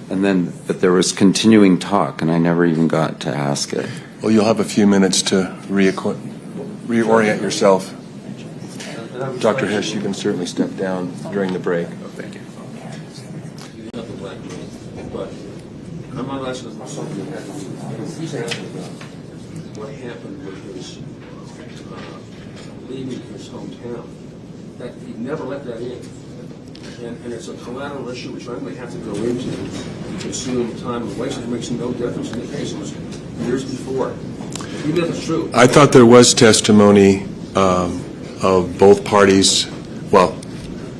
And then, but there was continuing talk, and I never even got to ask it. Well, you'll have a few minutes to reorient yourself. Dr. Hish, you can certainly step down during the break. Thank you. But I'm not asking for something that happened. He's asking about what happened with his leaving his hometown. That he never let that in. And it's a collateral issue which I may have to go into and consume time and waste. It makes no difference in the case. It was years before. Even if it's true. I thought there was testimony of both parties. Well,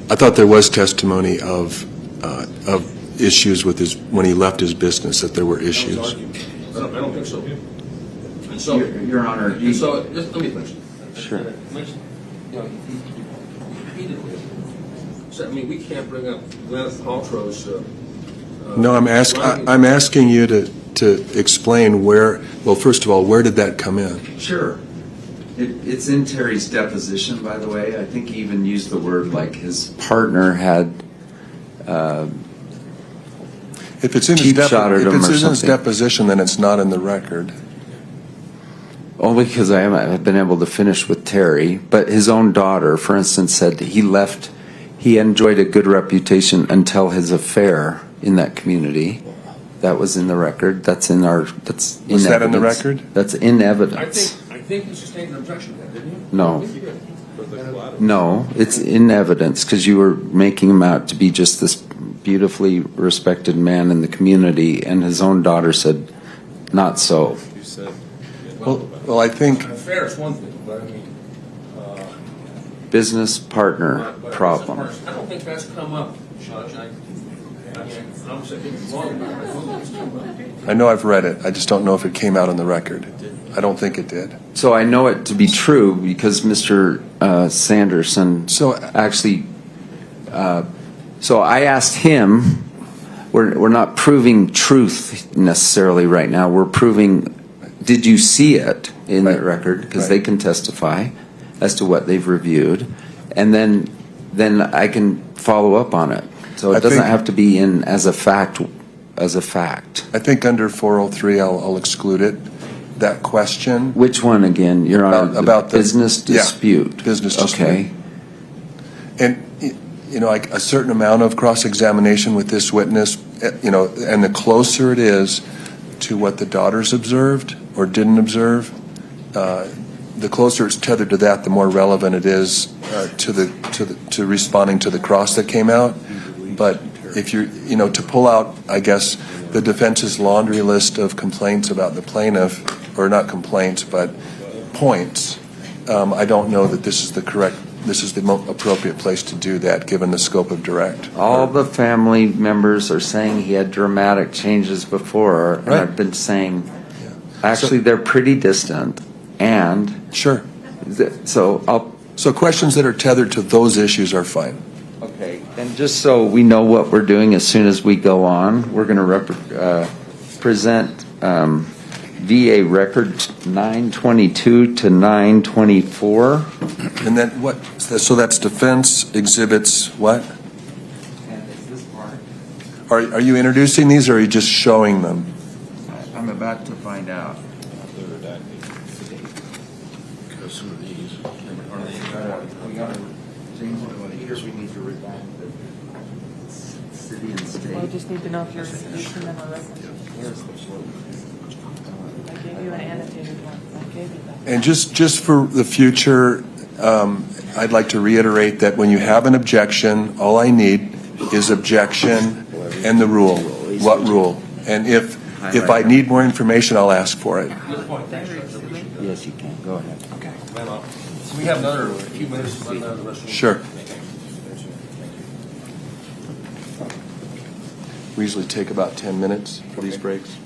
I thought there was testimony of issues with when he left his business, that there were issues. I don't think so. And So, Your Honor, so just let me finish. Sure. You know, repeatedly. So, I mean, we can't bring up Gwyneth Paltrow's. No, I'm asking you to explain where. Well, first of all, where did that come in? Sure. It's in Terry's deposition, by the way. I think he even used the word like his partner had If it's in his, deposition, then it's not in the record. only because I have been able to finish with Terry. But his own daughter, for instance, said he left. He enjoyed a good reputation until his affair in that community. That was in the record. That's in our. That's in Was that evidence. in the record? That's in evidence. I think you sustained an objection to that, didn't you? No. No, it's in evidence because you were making him out to be just this beautifully respected man in the community, and his own daughter said, not so. Well, I think. Fair is one thing, but I mean. Business partner but problem. I don't think that's come up, Judge. I'm saying it's wrong about it. I don't think it's come up. I know I've read it. I just don't know if it came out on the record. I don't think it did. So I know it to be true because Mr. Sanderson actually. So I asked him. We're not proving truth necessarily right now. We're proving. Did you see it in the record? Because they can testify as to what they've reviewed, and then I can follow up on it. So it doesn't have to be in as a fact. As a fact. I think under 403, I'll exclude it. That question. Which one again? You're on about the business dispute. Yeah, business dispute. Okay. And like a certain amount of cross-examination with this witness, and the closer it is to what the daughters observed or didn't observe, the closer it's tethered to that, the more relevant it is to responding to the cross that came out. But if to pull out, I guess, the defense's laundry list of complaints about the plaintiff, or not complaints, but points, I don't know that this is the appropriate place to do that, given the scope of direct. All the family members are saying he had dramatic changes before, and I've been saying, actually, they're pretty distant, and sure. So questions that are tethered to those issues are fine. Okay, and just so we know what we're doing as soon as we go on, we're going to present VA record 922 to 924. And then what? So that's defense exhibits what? And is this part? Are you introducing these, or are you just showing them? I'm about to find out. Because some of these We got to change the one here. We need to redact the city and state. I just need to know if you're introducing them or recommending. I gave you an annotated one. I gave you that. And just for the future, I'd like to reiterate that when you have an objection, all I need is objection and the rule. What rule? And if I need more information, I'll ask for it. Yes, you can. Go ahead. Okay. So we have another few minutes to run down the rest of the Sure. We usually take about 10 minutes for these breaks.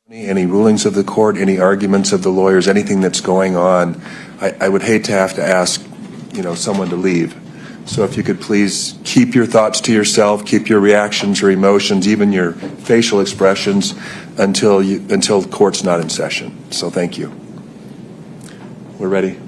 Any rulings of the court, any arguments of the lawyers, anything that's going on, I would hate to have to ask, someone to leave. So if you could please keep your thoughts to yourself, keep your reactions or emotions, even your facial expressions, until the court's not in session. So thank you. We're ready.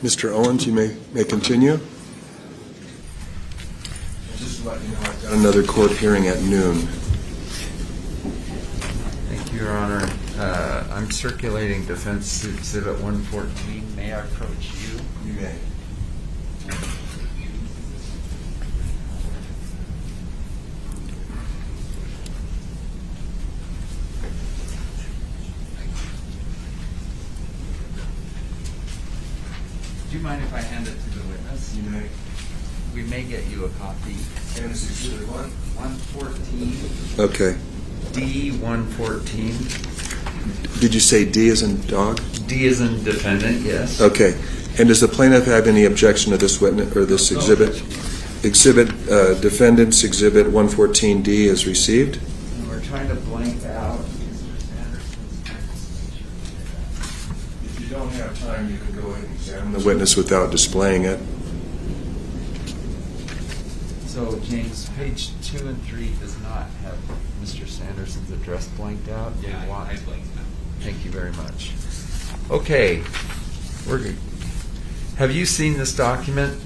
Mr. Owens, you may continue. Just to let you know, I've got another court hearing at noon. Thank you, Your Honor. I'm circulating Defense Exhibit 114. May I approach you? You may. Do you mind if I hand it to the witness? You may. We may get you a copy. And it's Exhibit 114. Okay. D114. Did you say D as in dog? D as in defendant, yes. Okay. And does the plaintiff have any objection to this witness or this exhibit? Defendant's Exhibit 114D is received. And we're trying to blank out If you don't have time, you can go ahead and examine the witness without displaying it. So, James, page 2 and 3 does not have Mr. Sanderson's address blanked out. Yeah, I blanked it out. Thank you very much. Okay, we're good. Have you seen this document?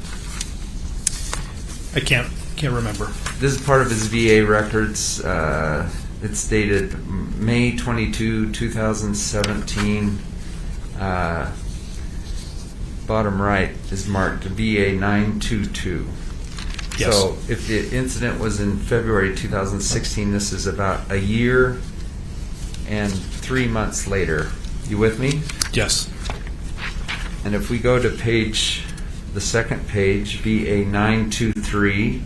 I can't remember. This is part of his VA records. It's dated May 22, 2017. Bottom right is marked VA 922. Yes. So if the incident was in February 2016, this is about a year and 3 months later. You with me? Yes. And if we go to the second page, VA 923,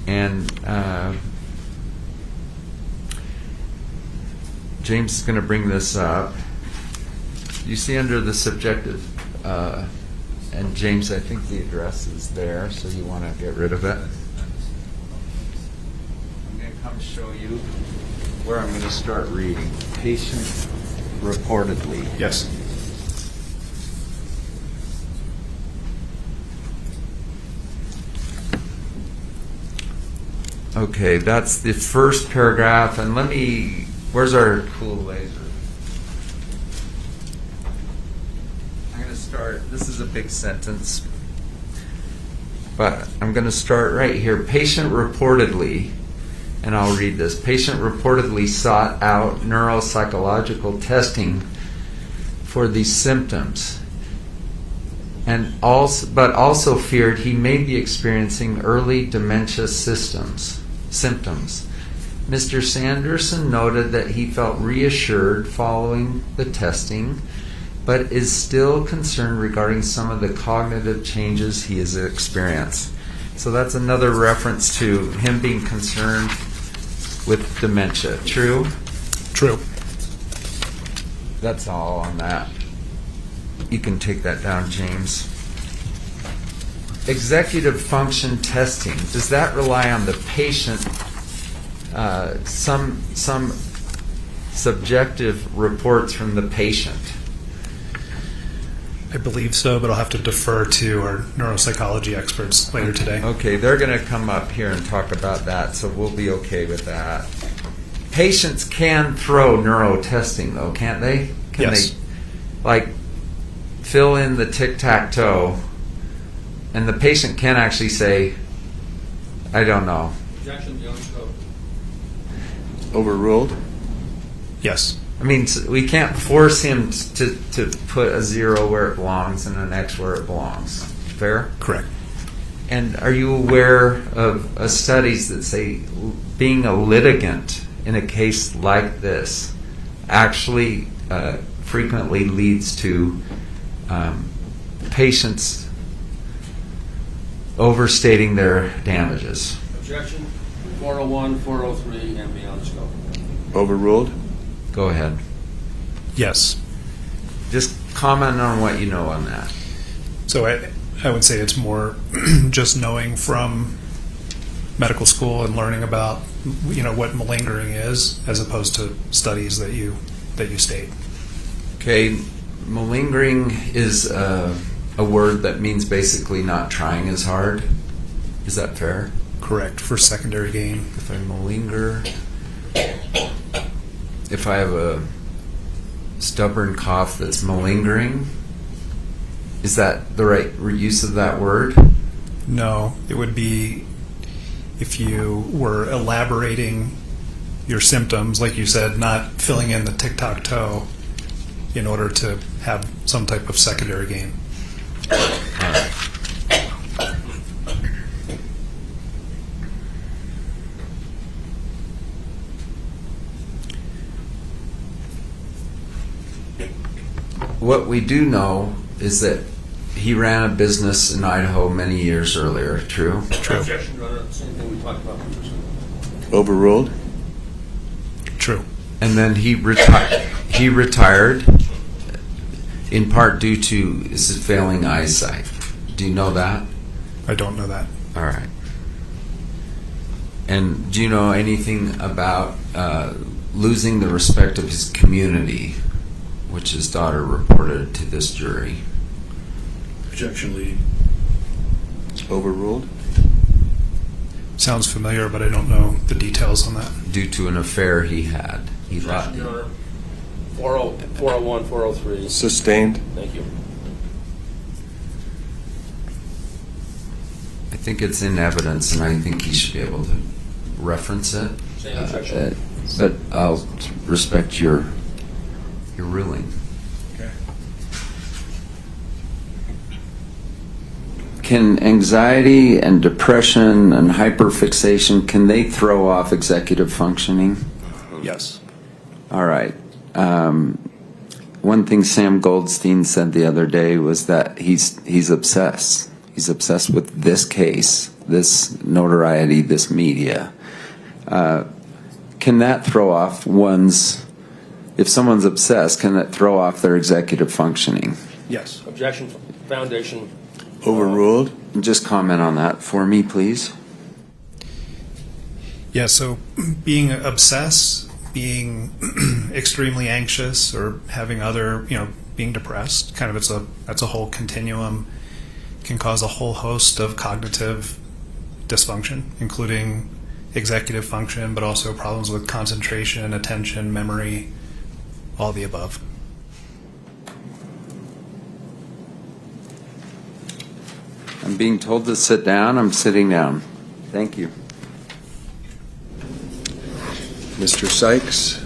and James is going to bring this up. You see under the subjective, and James, I think the address is there, so you want to get rid of it. I'm going to come show you where I'm going to start reading. Patient reportedly. Yes. Okay, that's the first paragraph, and where's our cool laser? I'm going to start, this is a big sentence, but I'm going to start right here. Patient reportedly, and I'll read this, patient reportedly sought out neuropsychological testing for these symptoms, but also feared he may be experiencing early dementia symptoms. Mr. Sanderson noted that he felt reassured following the testing, but is still concerned regarding some of the cognitive changes he has experienced. So that's another reference to him being concerned with dementia. True? True. That's all on that. You can take that down, James. Executive function testing, does that rely on the patient, some subjective reports from the patient? I believe so, but I'll have to defer to our neuropsychology experts later today. Okay, they're going to come up here and talk about that, so we'll be okay with that. Patients can throw neuro testing, though, can't they? Can yes. they, fill in the tic-tac-toe, and the patient can actually say, I don't know. Objection, beyond scope. Overruled? Yes. I mean, we can't force him to put a 0 where it belongs and an X where it belongs. Fair? Correct. And are you aware of studies that say being a litigant in a case like this actually frequently leads to patients overstating their damages? Objection, 401, 403, and beyond scope. Overruled? Go ahead. Yes. Just comment on what you know on that. So I would say it's more just knowing from medical school and learning about what malingering is, as opposed to studies that you state. Okay, malingering is a word that means basically not trying as hard. Is that fair? Correct, for secondary gain. If I malinger, if I have a stubborn cough that's malingering, is that the right use of that word? No, it would be if you were elaborating your symptoms, like you said, not filling in the tic-tac-toe in order to have some type of secondary gain. All right. What we do know is that he ran a business in Idaho many years earlier. True? True. Objection, Your Honor, same thing we talked about previously. Overruled? True. And then he retired in part due to his failing eyesight. Do you know that? I don't know that. All right. And do you know anything about losing the respect of his community, which his daughter reported to this jury? Objection, lead. Overruled? Sounds familiar, but I don't know the details on that. Due to an affair he had. He Objection, Your Honor. 401, 403. Sustained? Thank you. I think it's in evidence, and I think he should be able to reference it. Same objection. But I'll respect your ruling. Okay. Can anxiety and depression and hyperfixation, can they throw off executive functioning? Yes. All right. One thing Sam Goldstein said the other day was that he's obsessed. He's obsessed with this case, this notoriety, this media. Can that throw off if someone's obsessed, can that throw off their executive functioning? Yes. Objection, foundation. Overruled? Just comment on that for me, please. Yeah, so being obsessed, being extremely anxious, or having other, being depressed, that's a whole continuum, can cause a whole host of cognitive dysfunction, including executive function, but also problems with concentration, attention, memory, all the above. I'm being told to sit down. I'm sitting down. Thank you. Mr. Sykes?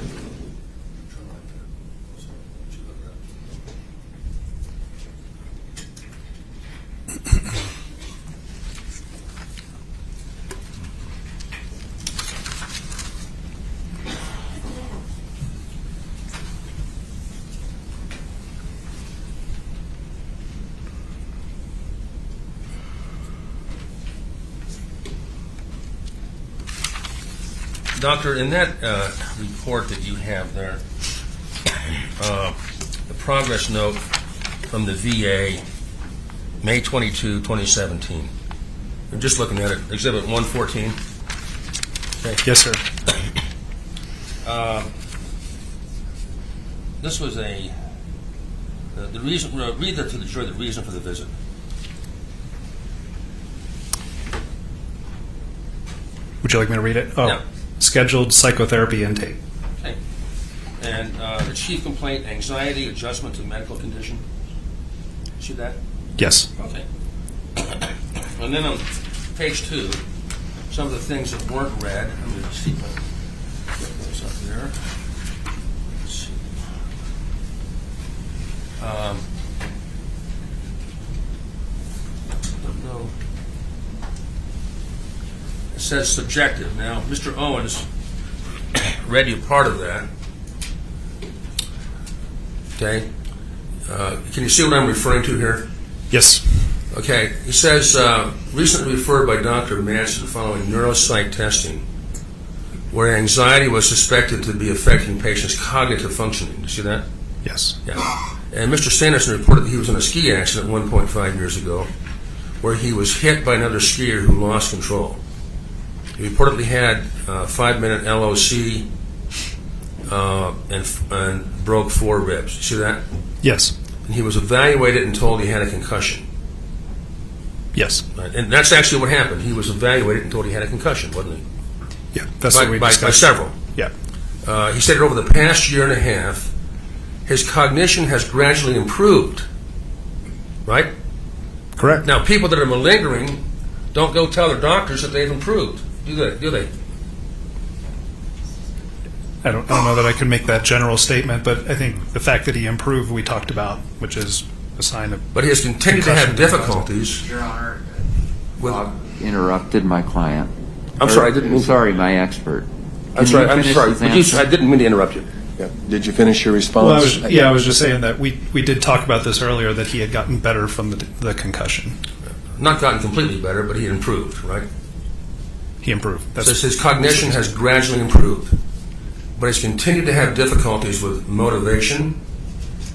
Doctor, in that report that you have there, the progress note from the VA, May 22, 2017. I'm just looking at it, Exhibit 114. Okay. Yes, sir. This was the reason, read that to the jury, the reason for the visit. Would you like me to read it? Oh, Yeah. Scheduled psychotherapy intake. Okay. And the chief complaint, anxiety, adjustment to medical condition. See that? Yes. Okay. And then on page 2, some of the things that weren't read. Let me see if I get those up there. Let's see. Don't know. says subjective. Now, Mr. Owens read you part of that. Okay. Can you see what I'm referring to here? Yes. Okay. He says, recently referred by Dr. Manson following neuropsych testing, where anxiety was suspected to be affecting patients' cognitive functioning. You see that? Yes. Yeah. And Mr. Sanderson reported that he was in a ski accident 1.5 years ago, where he was hit by another skier who lost control. He reportedly had 5-minute LOC and broke 4 ribs. You see that? Yes. And he was evaluated and told he had a concussion. Yes. Right. And that's actually what happened. He was evaluated and told he had a concussion, wasn't he? Yeah. That's what we discussed. By several. Yeah. He said that over the past year and a half, his cognition has gradually improved. Right? Correct. Now, people that are malingering don't go tell their doctors that they've improved, do they? I don't know that I can make that general statement, but I think the fact that he improved, we talked about, which is a sign of. But he has continued to have difficulties. Your Honor, With, interrupted my client. I'm sorry, I didn't mean to. Sorry, my expert. I'm sorry. I didn't mean to interrupt you. Yeah. Did you finish your response? Well, I was just saying that we did talk about this earlier, that he had gotten better from the concussion. Not gotten completely better, but he improved, right? He improved. So his cognition has gradually improved, but he's continued to have difficulties with motivation,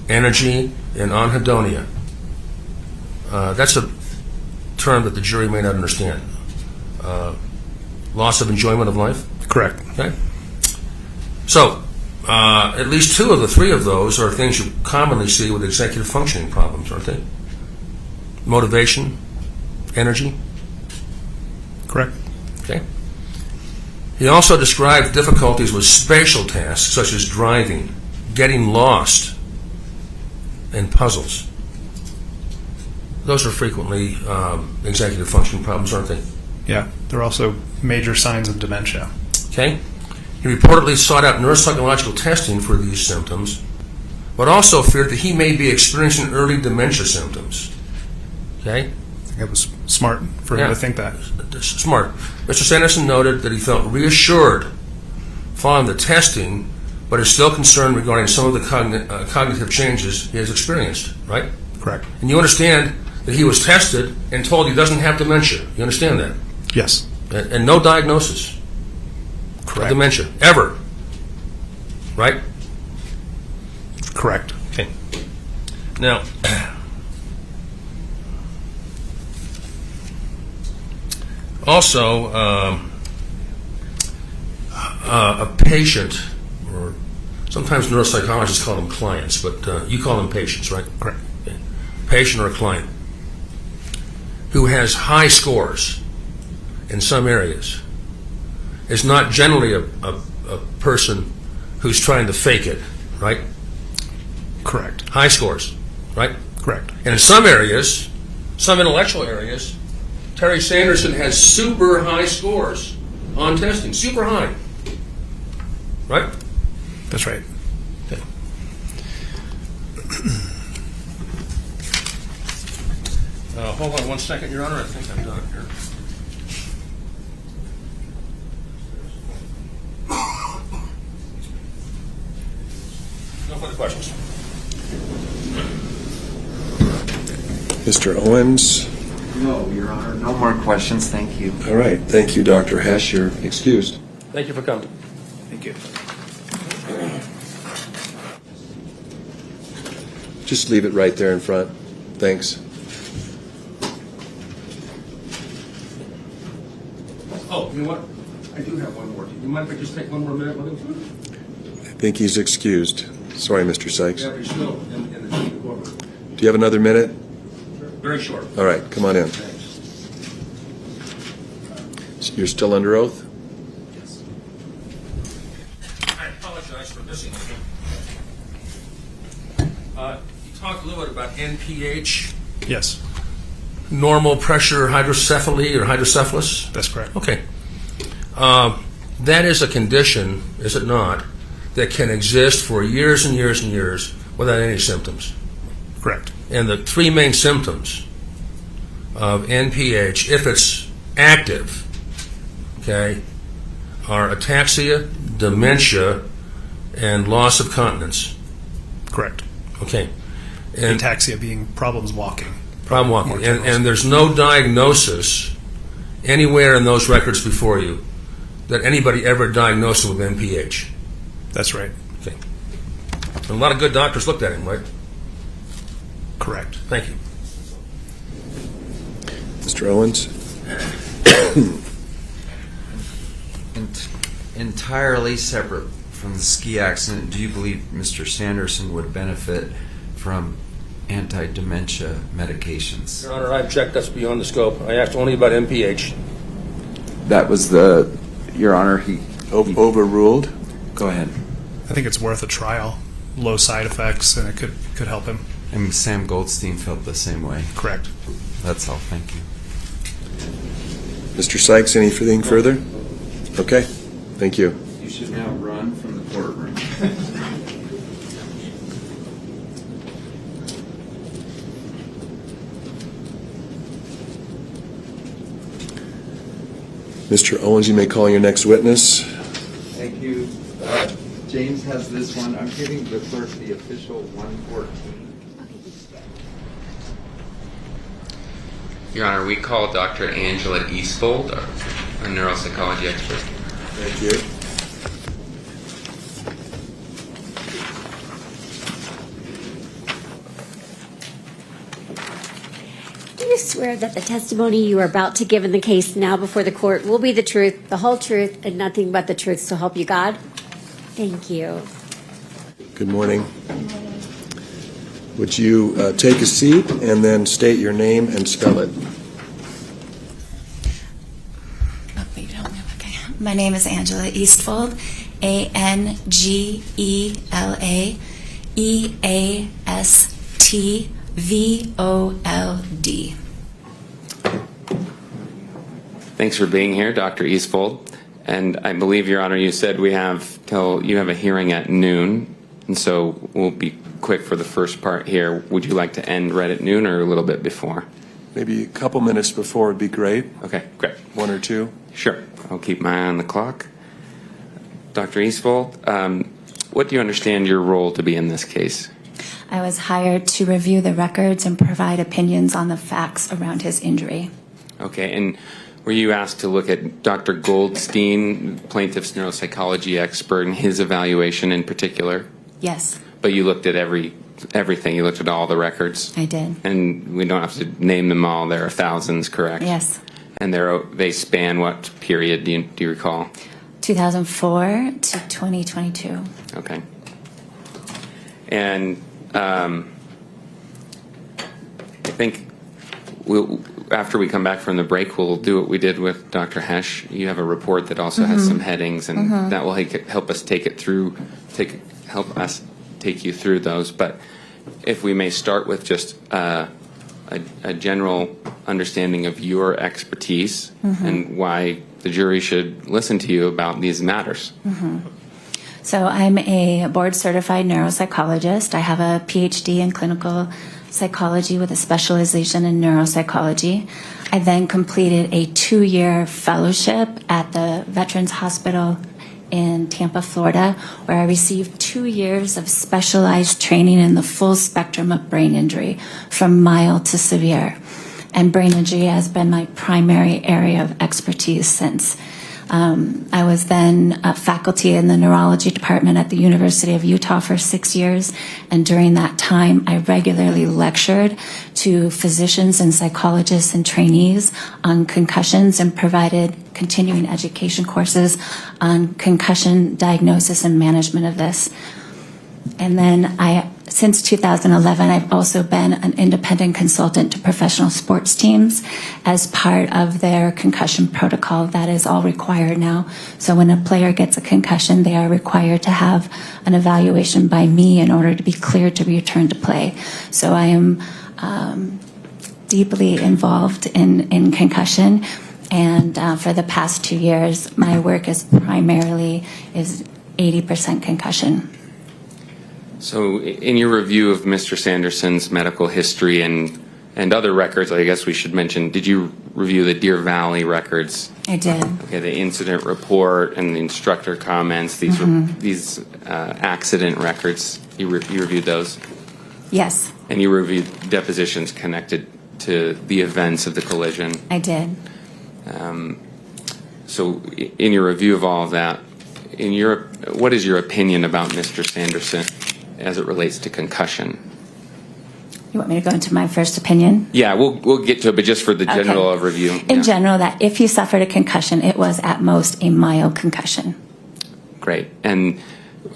energy, and anhedonia. That's a term that the jury may not understand. Loss of enjoyment of life? Correct. Okay. So, at least 2 of the 3 of those are things you commonly see with executive functioning problems, aren't they? Motivation, energy. Correct. Okay. He also described difficulties with spatial tasks such as driving, getting lost, and puzzles. Those are frequently executive functioning problems, aren't they? Yeah. There are also major signs of dementia. Okay. He reportedly sought out neuropsychological testing for these symptoms, but also feared that he may be experiencing early dementia symptoms. Okay? I think it was smart for him to think that. Smart. Mr. Sanderson noted that he felt reassured following the testing, but is still concerned regarding some of the cognitive changes he has experienced, right? Correct. And you understand that he was tested and told he doesn't have dementia. You understand that? Yes. And no diagnosis. Correct. Of dementia, ever. Right? Correct. Okay. Now, also, a patient, or sometimes neuropsychologists call them clients, but you call them patients, right? Correct. Okay. Patient or a client who has high scores in some areas is not generally a person who's trying to fake it, right? Correct. High scores, right? Correct. And in some areas, some intellectual areas, Terry Sanderson has super high scores on testing, super high, right? That's right. Okay. Hold on 1 second, Your Honor. I think I'm done here. No further questions. Mr. Owens? No, Your Honor. No more questions. Thank you. All right. Thank you, Dr. Hesh. You're excused. Thank you for coming. Thank you. Just leave it right there in front. Thanks. Oh, you know what? I do have one more. You mind if I just take 1 more minute with him? I think he's excused. Sorry, Mr. Sykes. Yeah, but he's still in the courtroom. Do you have another minute? Very short. All right. Come on in. Thanks. So you're still under oath? Yes. I apologize for missing you. You talked a little bit about NPH. Yes. Normal pressure hydrocephaly or hydrocephalus? That's correct. Okay. That is a condition, is it not, that can exist for years and years and years without any symptoms. Correct. And the 3 main symptoms of NPH, if it's active, okay, are ataxia, dementia, and loss of continence. Correct. Okay. And Ataxia being problems walking. problem walking. More And general. there's no diagnosis anywhere in those records before you that anybody ever diagnosed him with NPH. That's right. Okay. And a lot of good doctors looked at him, right? Correct. Thank you. Mr. Owens? Entirely separate from the ski accident, do you believe Mr. Sanderson would benefit from anti-dementia medications? Your Honor, I've checked, that's beyond the scope. I asked only about MPH. That was Your Honor, he Overruled? Go ahead. I think it's worth a trial. Low side effects, and it could help him. And Sam Goldstein felt the same way. Correct. That's all. Thank you. Mr. Sykes, anything further? Okay, thank you. You should now run from the courtroom. Mr. Owens, you may call your next witness. Thank you. James has this one. I'm giving the clerk the official 114. Your Honor, we call Dr. Angela Eastfold, a neuropsychology expert. Thank you. Do you swear that the testimony you are about to give in the case now before the court will be the truth, the whole truth, and nothing but the truth, so help you God? Thank you. Good morning. Would you take a seat and then state your name and spell it? Okay. My name is Angela Eastfold, ANGELA Thanks for being here, Dr. Eastfold. And I believe, Your Honor, you said you have a hearing at noon, and so we'll be quick for the first part here. Would you like to end right at noon or a little bit before? Maybe a couple minutes before would be great. Okay, great. One or two. Sure. I'll keep my eye on the clock. Dr. Eastfold, what do you understand your role to be in this case? I was hired to review the records and provide opinions on the facts around his injury. Okay, and were you asked to look at Dr. Goldstein, plaintiff's neuropsychology expert, and his evaluation in particular? Yes, But you looked at everything. You looked at all the records? I did. And we don't have to name them all. There are thousands, correct? Yes. And they span what period, do you recall? 2004 to 2022. Okay. And I think after we come back from the break, we'll do what we did with Dr. Hesh. You have a report that also has some headings, and that will help us take you through those. But if we may start with just a general understanding of your expertise and why the jury should listen to you about these matters. So I'm a board-certified neuropsychologist. I have a PhD in clinical psychology with a specialization in neuropsychology. I then completed a 2-year fellowship at the Veterans Hospital in Tampa, Florida, where I received 2 years of specialized training in the full spectrum of brain injury, from mild to severe. And brain injury has been my primary area of expertise since. I was then a faculty in the neurology department at the University of Utah for 6 years, and during that time, I regularly lectured to physicians and psychologists and trainees on concussions and provided continuing education courses on concussion diagnosis and management of this. And then since 2011, I've also been an independent consultant to professional sports teams as part of their concussion protocol. That is all required now. So when a player gets a concussion, they are required to have an evaluation by me in order to be cleared to return to play. So I am deeply involved in concussion. And for the past 2 years, my work is 80% concussion. So in your review of Mr. Sanderson's medical history and other records, I guess we should mention, did you review the Deer Valley records I did. Okay, the incident report and the instructor comments, these accident records, you reviewed those? Yes, And you reviewed depositions connected to the events of the collision. I did. So in your review of all of that, what is your opinion about Mr. Sanderson as it relates to concussion? You want me to go into my first opinion? Yeah, we'll get to it, but just for the general overview. In yeah. general, that if he suffered a concussion, it was at most a mild concussion. Great. And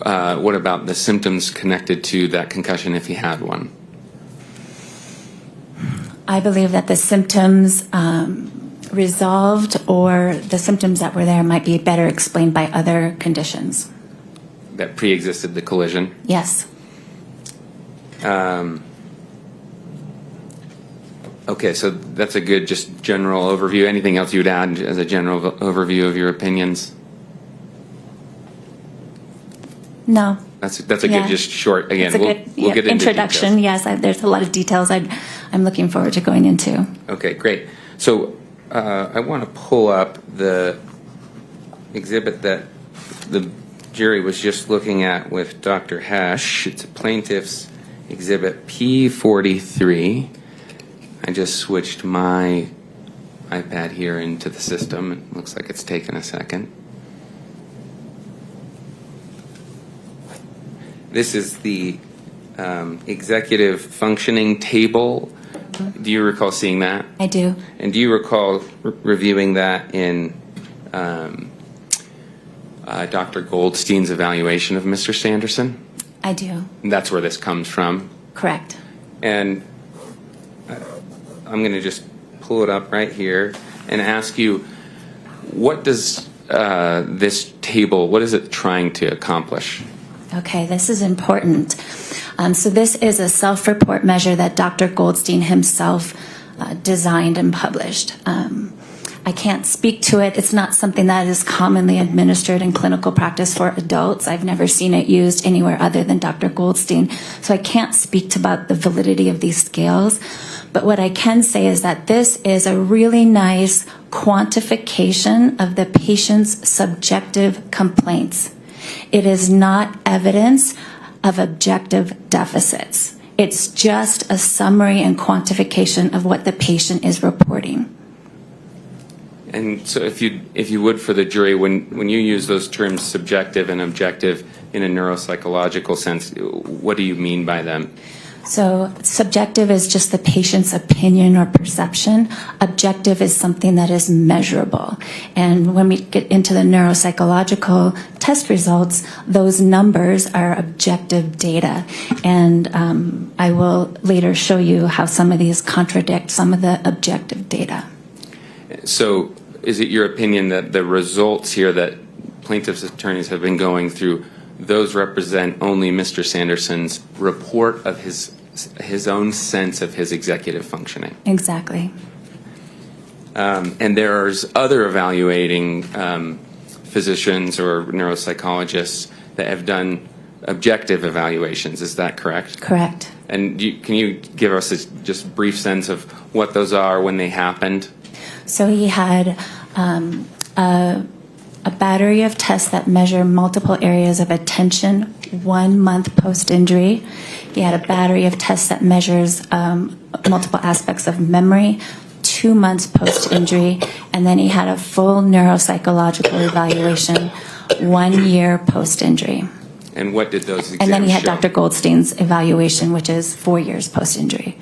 what about the symptoms connected to that concussion if he had one? I believe that the symptoms resolved, or the symptoms that were there might be better explained by other conditions. That pre-existed the collision? Yes. Okay, so that's a good just general overview. Anything else you would add as a general overview of your opinions? No. That's a good just short, again, we'll get into introduction. details. Yes, there's a lot of details I'm looking forward to going into. Okay, great. So I want to pull up the exhibit that the jury was just looking at with Dr. Hesh. It's a plaintiff's exhibit P43. I just switched my iPad here into the system. It looks like it's taken a second. This is the executive functioning table. Do you recall seeing that? I do. And do you recall reviewing that in Dr. Goldstein's evaluation of Mr. Sanderson? I do. And that's where this comes from? Correct. And I'm going to just pull it up right here and ask you, what does this table, what is it trying to accomplish? Okay, this is important. So this is a self-report measure that Dr. Goldstein himself designed and published. I can't speak to it. It's not something that is commonly administered in clinical practice for adults. I've never seen it used anywhere other than Dr. Goldstein. So I can't speak about the validity of these scales. But what I can say is that this is a really nice quantification of the patient's subjective complaints. It is not evidence of objective deficits. It's just a summary and quantification of what the patient is reporting. And so if you would, for the jury, when you use those terms subjective and objective in a neuropsychological sense, what do you mean by them? So subjective is just the patient's opinion or perception. Objective is something that is measurable. And when we get into the neuropsychological test results, those numbers are objective data. And I will later show you how some of these contradict some of the objective data. So is it your opinion that the results here that plaintiff's attorneys have been going through, those represent only Mr. Sanderson's report of his own sense of his executive functioning? Exactly. And there's other evaluating physicians or neuropsychologists that have done objective evaluations. Is that correct? Correct. And can you give us a just brief sense of what those are, when they happened? So he had a battery of tests that measure multiple areas of attention 1 month post-injury. He had a battery of tests that measures multiple aspects of memory 2 months post-injury. And then he had a full neuropsychological evaluation 1 year post-injury. And what did those exams And then he had show? Dr. Goldstein's evaluation, which is 4 years post-injury.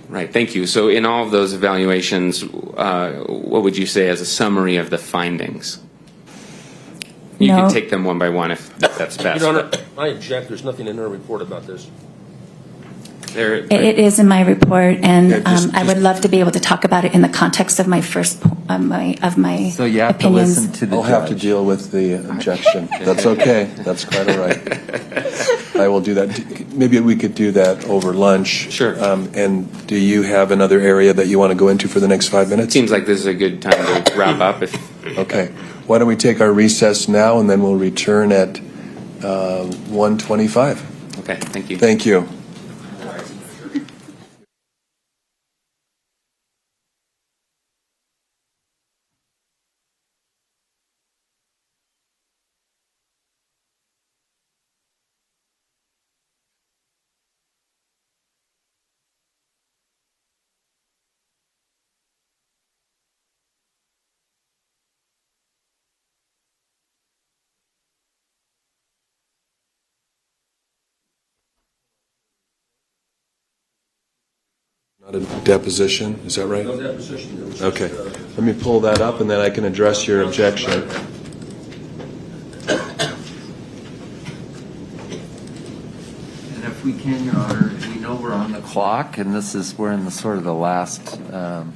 Right, thank you. So in all of those evaluations, what would you say as a summary of the findings? You No. can take them one by one if that's best. Your Honor, I object. There's nothing in our report about this. It is in my report, and Yeah, I would love to be able to talk about it in the context of my first of my So you have to opinions. listen to the I'll have to judge. deal with the objection. That's okay. That's quite all right. I will do that. Maybe we could do that over lunch. Sure. And do you have another area that you want to go into for the next 5 minutes? Seems like this is a good time to wrap up. Okay. Why don't we take our recess now, and then we'll return at 1:25. Okay, thank you. Thank you. Not a deposition, is that right? No deposition. It was just, Okay. Let me pull that up, and then I can address your objection. And if we can, Your Honor, we know we're on the clock, and we're in the sort of the last 5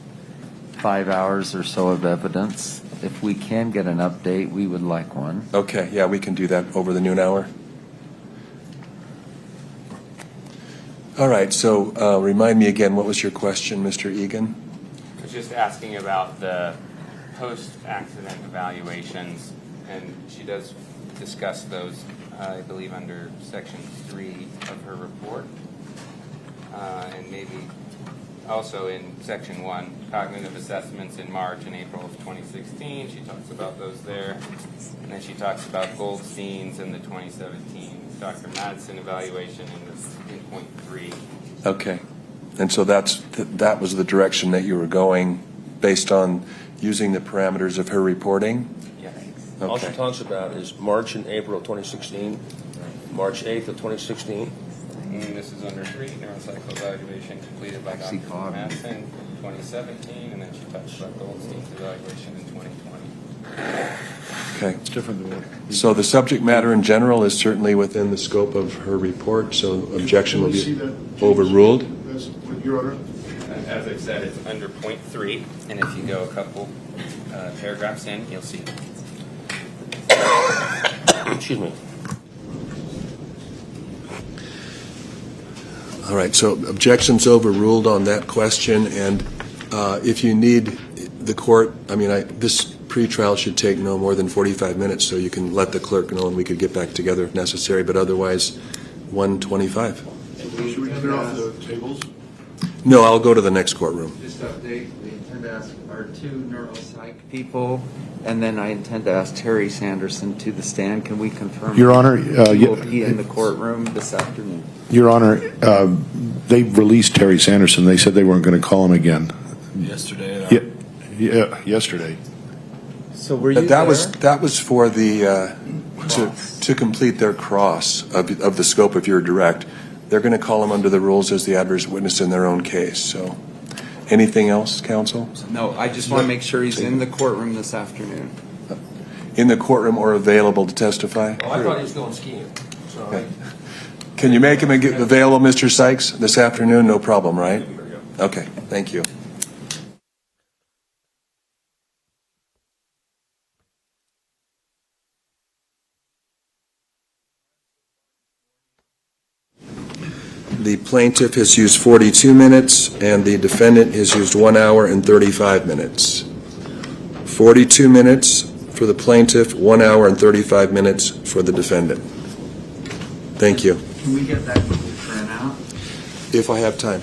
hours or so of evidence. If we can get an update, we would like one. Okay, yeah, we can do that over the noon hour. All right, so remind me again, what was your question, Mr. Egan? I was just asking about the post-accident evaluations, and she does discuss those, I believe, under Section 3 of her report, and maybe also in Section 1, cognitive assessments in March and April of 2016. She talks about those there, and then she talks about Goldstein's in the 2017 Dr. Madsen evaluation in point 3. Okay, and so that was the direction that you were going based on using the parameters of her reporting? Yes. Okay. All she talks about is March and April of 2016, March 8th of 2016. And this is under 3, neuropsychological evaluation completed by Dr. Madsen, 2017, and then she talks about Goldstein's evaluation in 2020. Okay. It's different than what. So the subject matter in general is certainly within the scope of her report, so objection will be overruled. Your Honor? As I said, it's under point 3, and if you go a couple paragraphs in, you'll see. Excuse me. All right, so objections overruled on that question, and if you need the court, this pretrial should take no more than 45 minutes, so you can let the clerk know and we could get back together if necessary, but otherwise, 1:25. Should we clear off the tables? No, I'll go to the next courtroom. Just update, we intend to ask our 2 neuropsych people, and then I intend to ask Terry Sanderson to the stand. Can we confirm? Your Honor, he will be in the courtroom this afternoon. Your Honor, they released Terry Sanderson. They said they weren't going to call him again. Yesterday. Yeah, yesterday. So were you That was for the to complete their cross of the scope of your direct. They're going to call him under the rules as the adverse witness in their own case. So, anything else, counsel? No, I just want to make sure he's in the courtroom this afternoon. In the courtroom or available to testify? Oh, I thought he was going skiing. So Okay. Can you make him available, Mr. Sykes, this afternoon? No problem, right? Okay, thank you. The plaintiff has used 42 minutes, and the defendant has used 1 hour and 35 minutes. 42 minutes for the plaintiff, 1 hour and 35 minutes for the defendant. Thank you. Can we get that printout? If I have time.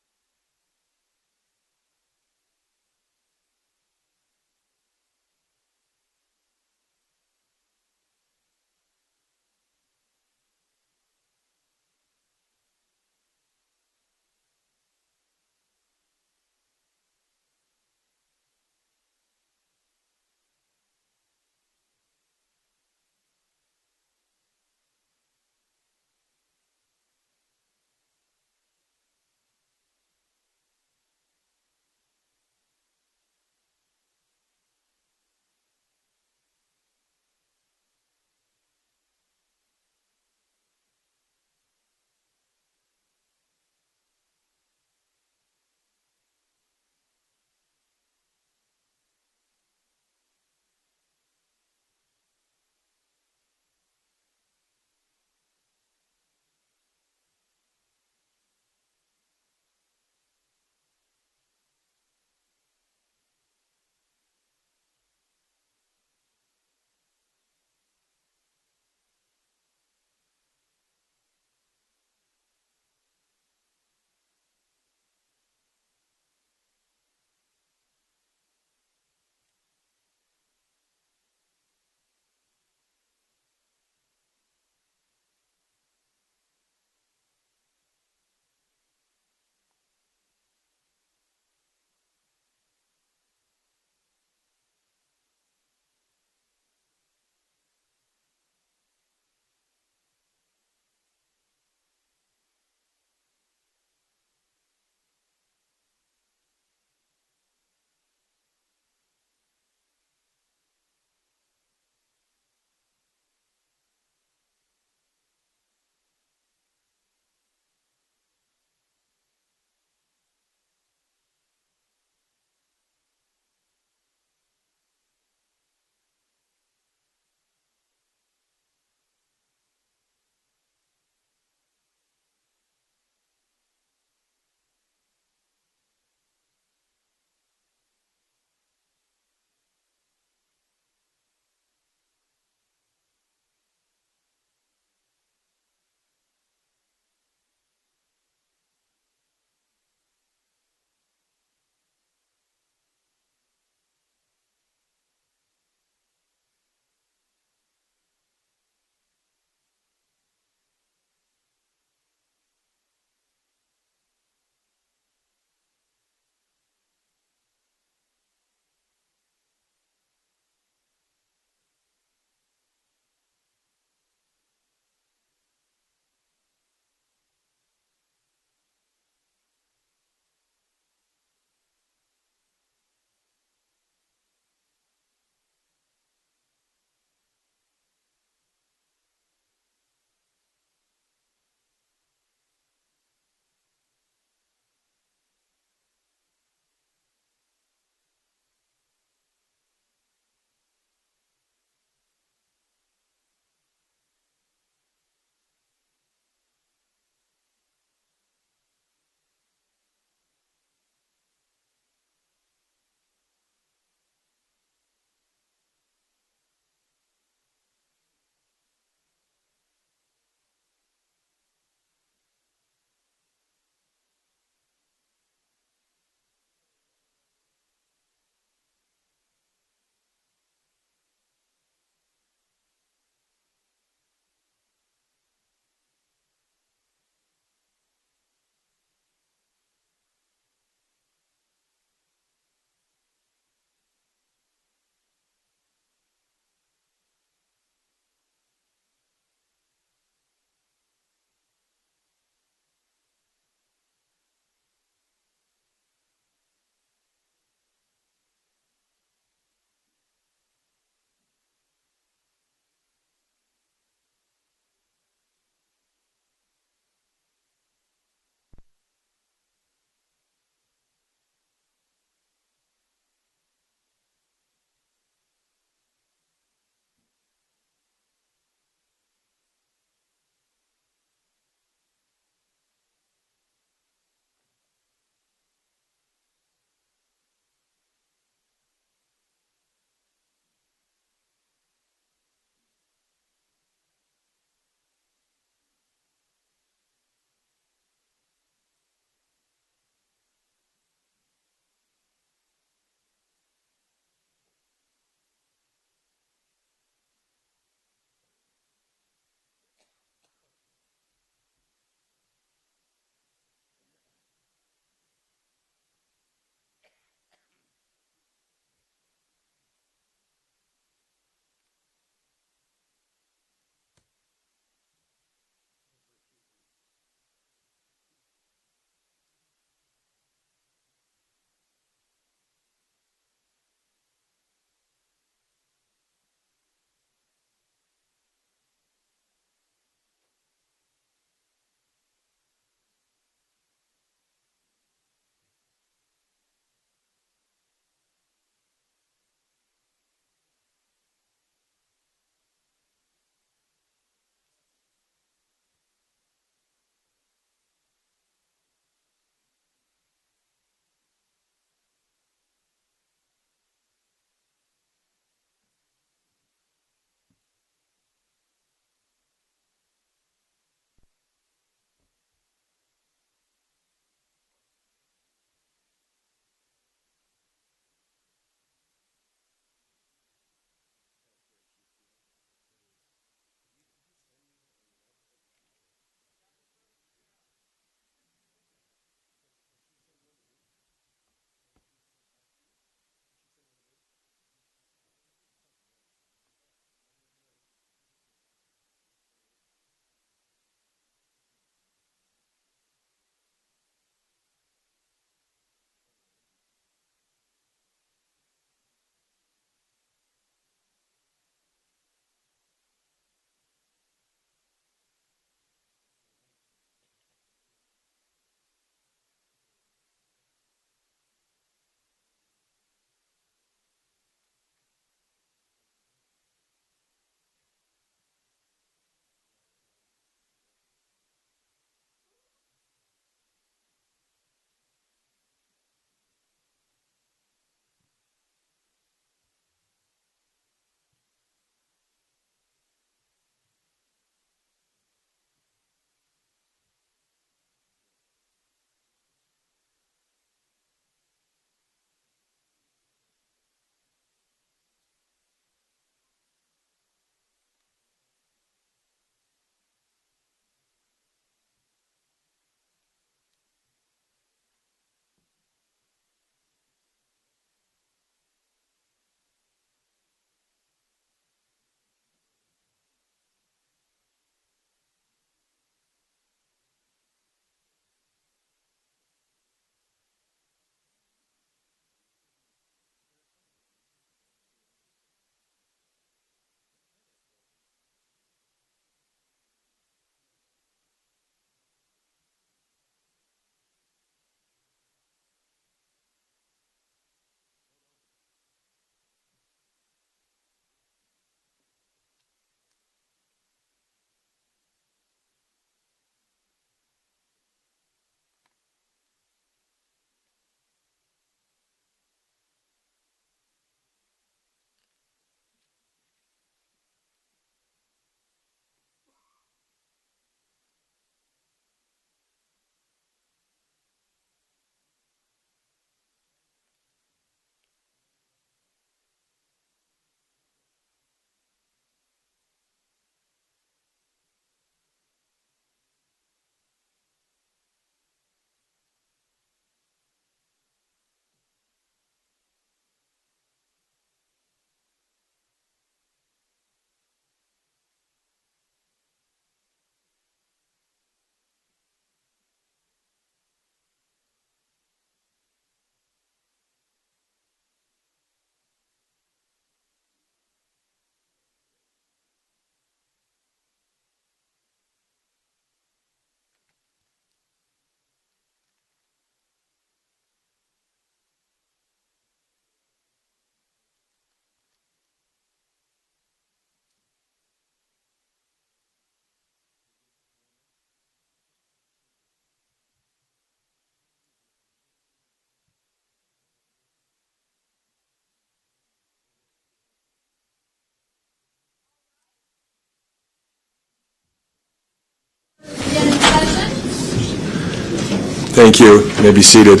Thank you. You may be seated.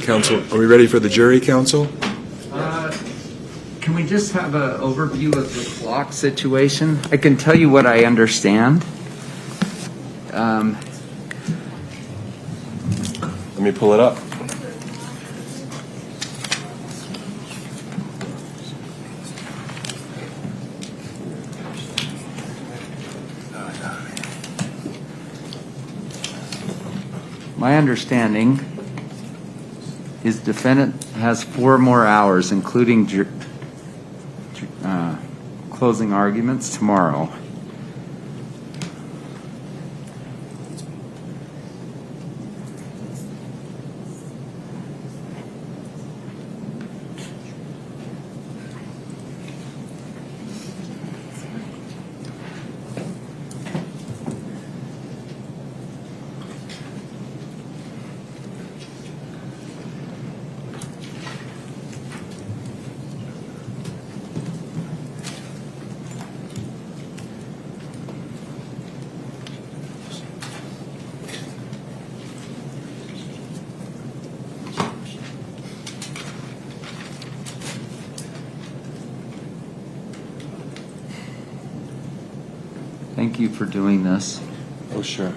Counsel, are we ready for the jury, counsel? Can we just have an overview of the clock situation? I can tell you what I understand. Let me pull it up. My understanding is defendant has 4 more hours, including closing arguments tomorrow. Thank you for doing this. Oh, sure.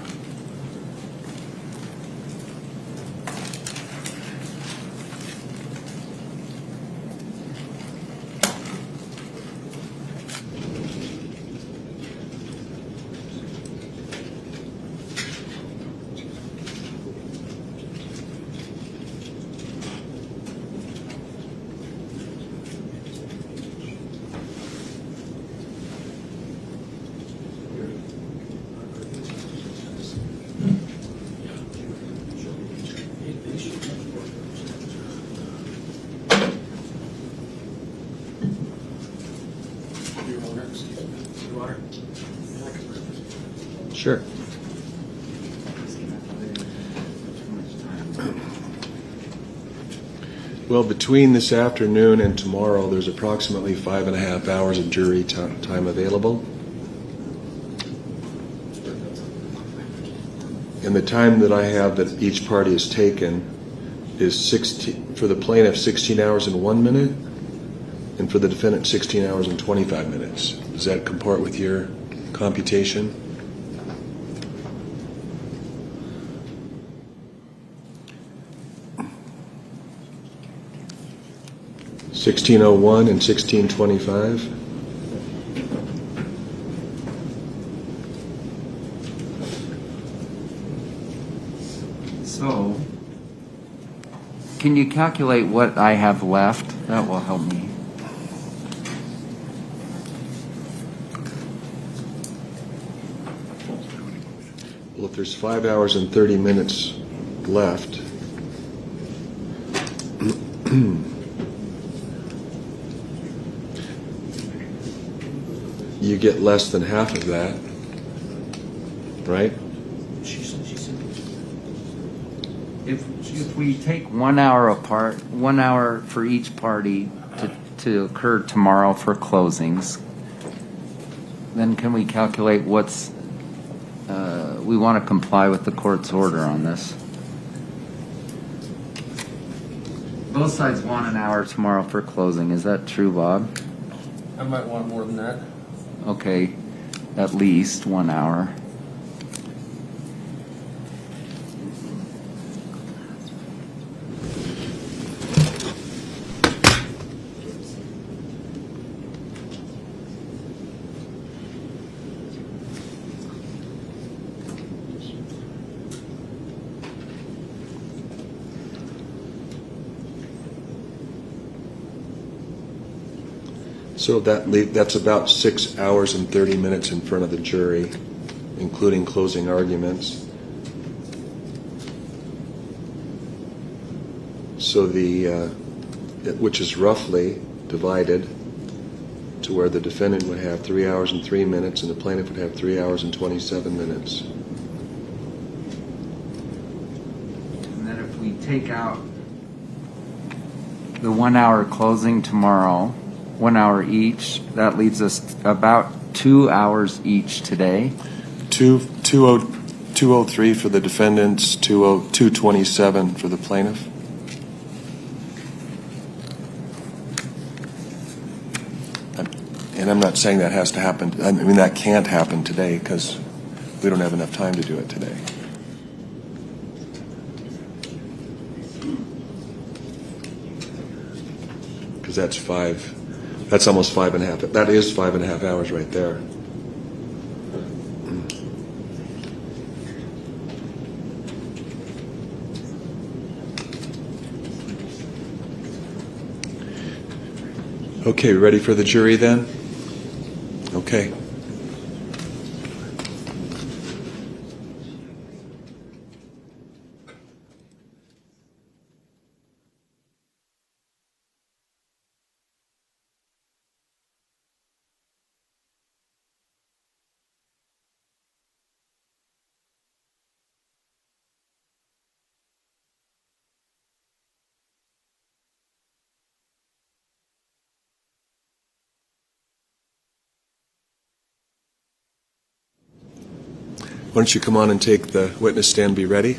Sure. Well, between this afternoon and tomorrow, there's approximately 5.5 hours of jury time available. And the time that I have that each party has taken is 16, for the plaintiff, 16 hours and 1 minute, and for the defendant, 16 hours and 25 minutes. Does that comport with your computation? $16:01 and $16:25. So, can you calculate what I have left? That will help me. Well, if there's 5 hours and 30 minutes left, you get less than half of that, right? If we take 1 hour apart, 1 hour for each party to occur tomorrow for closings, then can we calculate what's, we want to comply with the court's order on this. Both sides want an hour tomorrow for closing. Is that true, Bob? I might want more than that. Okay, at least 1 hour. So that's about 6 hours and 30 minutes in front of the jury, including closing arguments. So which is roughly divided to where the defendant would have 3 hours and 3 minutes and the plaintiff would have 3 hours and 27 minutes. And then if we take out the 1 hour closing tomorrow, 1 hour each, that leaves us about 2 hours each today. 203 for the defendants, 227 for the plaintiff. And I'm not saying that has to happen. I mean, that can't happen today because we don't have enough time to do it today. Because that's almost 5.5. That is 5.5 hours right there. Okay, ready for the jury then? Okay. Why don't you come on and take the witness stand, be ready.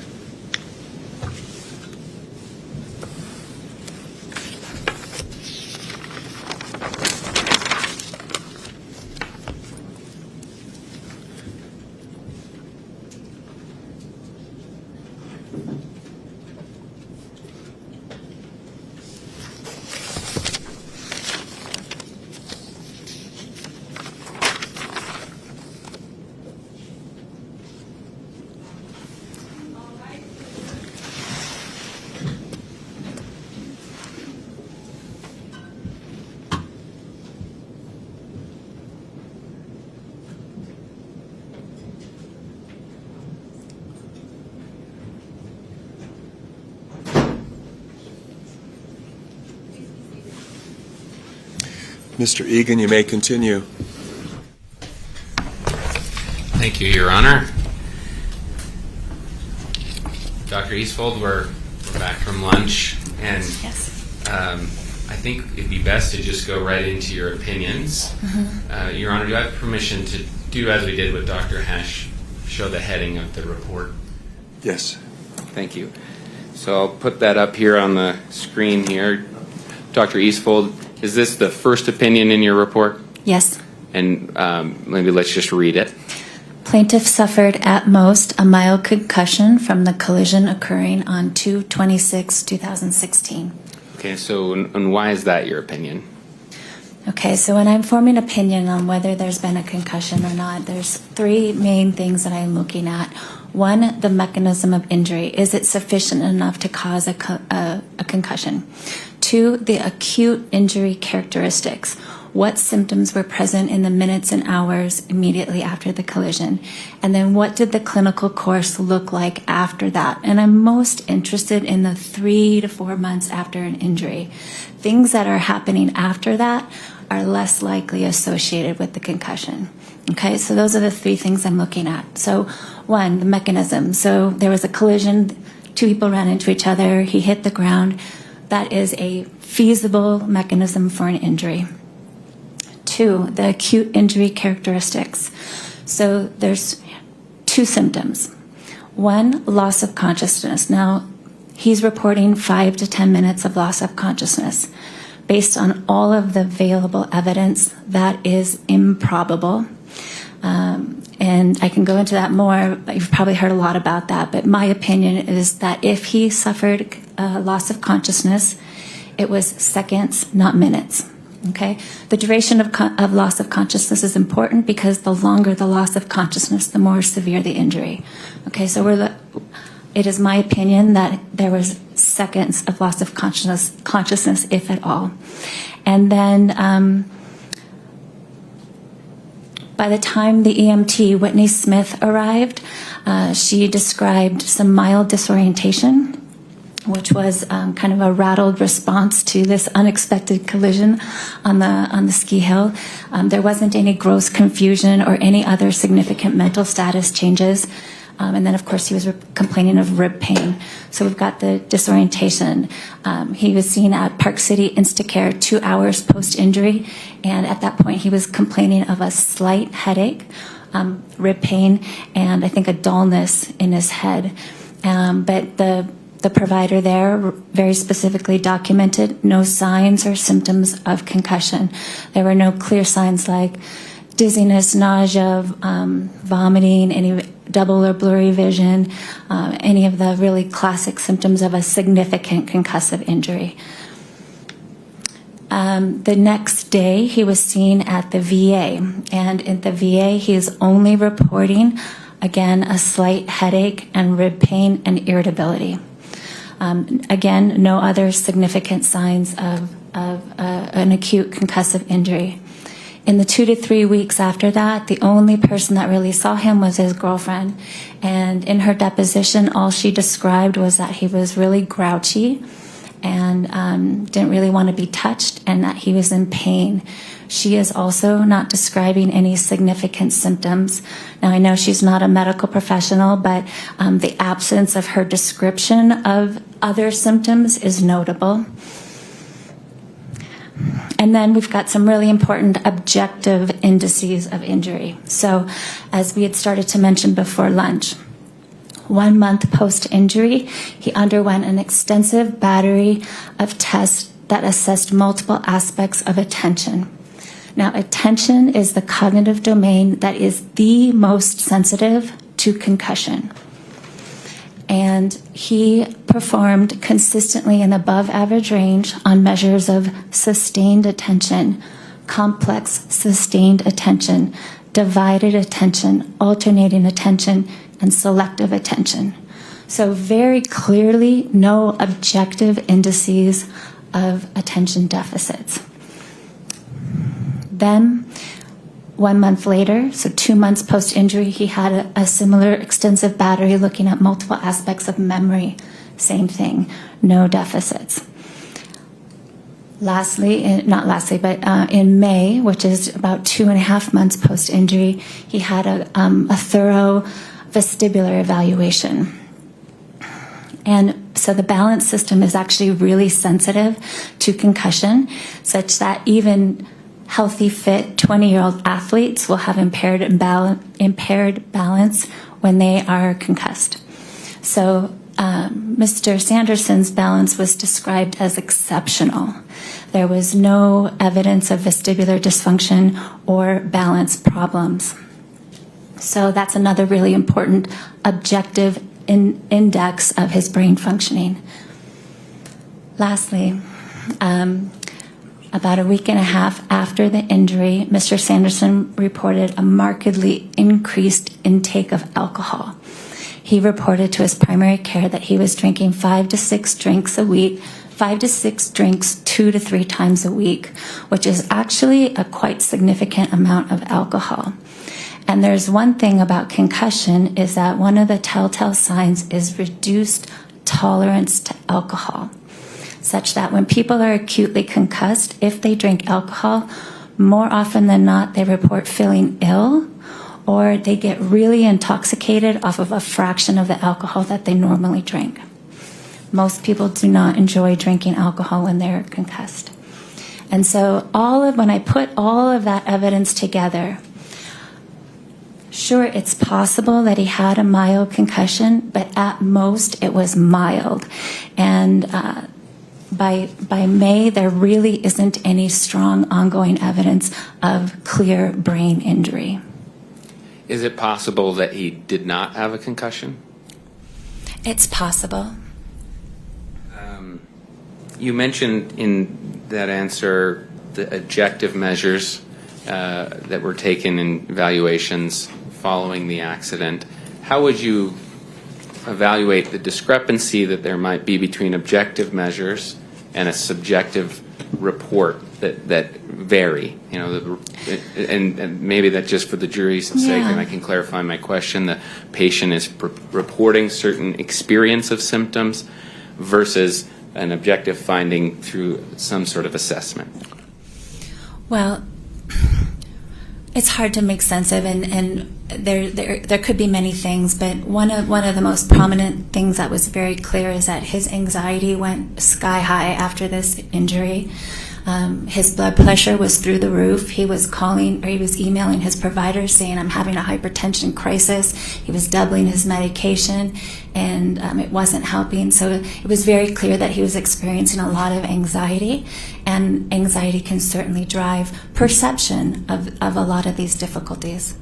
Mr. Egan, you may continue. Thank you, Your Honor. Dr. Eastfold, we're back from lunch, and I think it'd be best to just go right into your opinions. Mm-hmm. Your Honor, do I have permission to do as we did with Dr. Hash, show the heading of the report? Yes. Thank you. So I'll put that up here on the screen here. Dr. Eastfold, is this the first opinion in your report? Yes. And maybe let's just read it. Plaintiff suffered at most a mild concussion from the collision occurring on 2/26/2016. Okay, so and why is that your opinion? Okay, so when I'm forming opinion on whether there's been a concussion or not, there's three main things that I'm looking at. One, the mechanism of injury. Is it sufficient enough to cause a concussion? Two, the acute injury characteristics. What symptoms were present in the minutes and hours immediately after the collision? And then what did the clinical course look like after that? And I'm most interested in the 3 to 4 months after an injury. Things that are happening after that are less likely associated with the concussion. Okay, so those are the three things I'm looking at. So one, the mechanism. So there was a collision, two people ran into each other, he hit the ground. That is a feasible mechanism for an injury. Two, the acute injury characteristics. So there's two symptoms. One, loss of consciousness. Now, he's reporting 5 to 10 minutes of loss of consciousness. Based on all of the available evidence, that is improbable. And I can go into that more. You've probably heard a lot about that. But my opinion is that if he suffered loss of consciousness, it was seconds, not minutes. Okay? The duration of loss of consciousness is important because the longer the loss of consciousness, the more severe the injury. Okay, so it is my opinion that there was seconds of loss of consciousness, if at all. And then by the time the EMT, Whitney Smith, arrived, she described some mild disorientation, which was kind of a rattled response to this unexpected collision on the ski hill. There wasn't any gross confusion or any other significant mental status changes. And then, of course, he was complaining of rib pain. So we've got the disorientation. He was seen at Park City Instacare 2 hours post-injury, and at that point he was complaining of a slight headache. rib pain and I think a dullness in his head. But the provider there very specifically documented no signs or symptoms of concussion. There were no clear signs like dizziness, nausea, vomiting, any double or blurry vision, any of the really classic symptoms of a significant concussive injury. The next day, he was seen at the VA, and at the VA, he is only reporting, again, a slight headache and rib pain and irritability. Again, no other significant signs of an acute concussive injury. In the 2 to 3 weeks after that, the only person that really saw him was his girlfriend. And in her deposition, all she described was that he was really grouchy and didn't really want to be touched and that he was in pain. She is also not describing any significant symptoms. Now, I know she's not a medical professional, but the absence of her description of other symptoms is notable. And then we've got some really important objective indices of injury. So, as we had started to mention before lunch, 1 month post-injury, he underwent an extensive battery of tests that assessed multiple aspects of attention. Now, attention is the cognitive domain that is the most sensitive to concussion. And he performed consistently in above average range on measures of sustained attention, complex sustained attention, divided attention, alternating attention, and selective attention. So very clearly, no objective indices of attention deficits. Then, 1 month later, so 2 months post-injury, he had a similar extensive battery looking at multiple aspects of memory. Same thing, no deficits. In May, which is about 2.5 months post-injury, he had a thorough vestibular evaluation. And so the balance system is actually really sensitive to concussion, such that even healthy, fit 20-year-old athletes will have impaired balance when they are concussed. So Mr. Sanderson's balance was described as exceptional. There was no evidence of vestibular dysfunction or balance problems. So that's another really important objective index of his brain functioning. Lastly, about a week and a half after the injury, Mr. Sanderson reported a markedly increased intake of alcohol. He reported to his primary care that he was drinking 5 to 6 drinks a week, 5 to 6 drinks 2 to 3 times a week, which is actually a quite significant amount of alcohol. And there's one thing about concussion is that one of the telltale signs is reduced tolerance to alcohol, such that when people are acutely concussed, if they drink alcohol, more often than not, they report feeling ill or they get really intoxicated off of a fraction of the alcohol that they normally drink. Most people do not enjoy drinking alcohol when they're concussed. And so when I put all of that evidence together, sure, it's possible that he had a mild concussion, but at most it was mild. And by May, there really isn't any strong ongoing evidence of clear brain injury. Is it possible that he did not have a concussion? It's possible. You mentioned in that answer the objective measures that were taken in evaluations following the accident. How would you evaluate the discrepancy that there might be between objective measures and a subjective report that vary? You know, and maybe that just for the jury's sake, and I can clarify my question, the patient is reporting certain experience of symptoms versus an objective finding through some sort of assessment. Well, it's hard to make sense of, and there could be many things, but one of the most prominent things that was very clear is that his anxiety went sky high after this injury. His blood pressure was through the roof. He was emailing his provider saying, I'm having a hypertension crisis. He was doubling his medication, and it wasn't helping. So it was very clear that he was experiencing a lot of anxiety, and anxiety can certainly drive perception of a lot of these difficulties.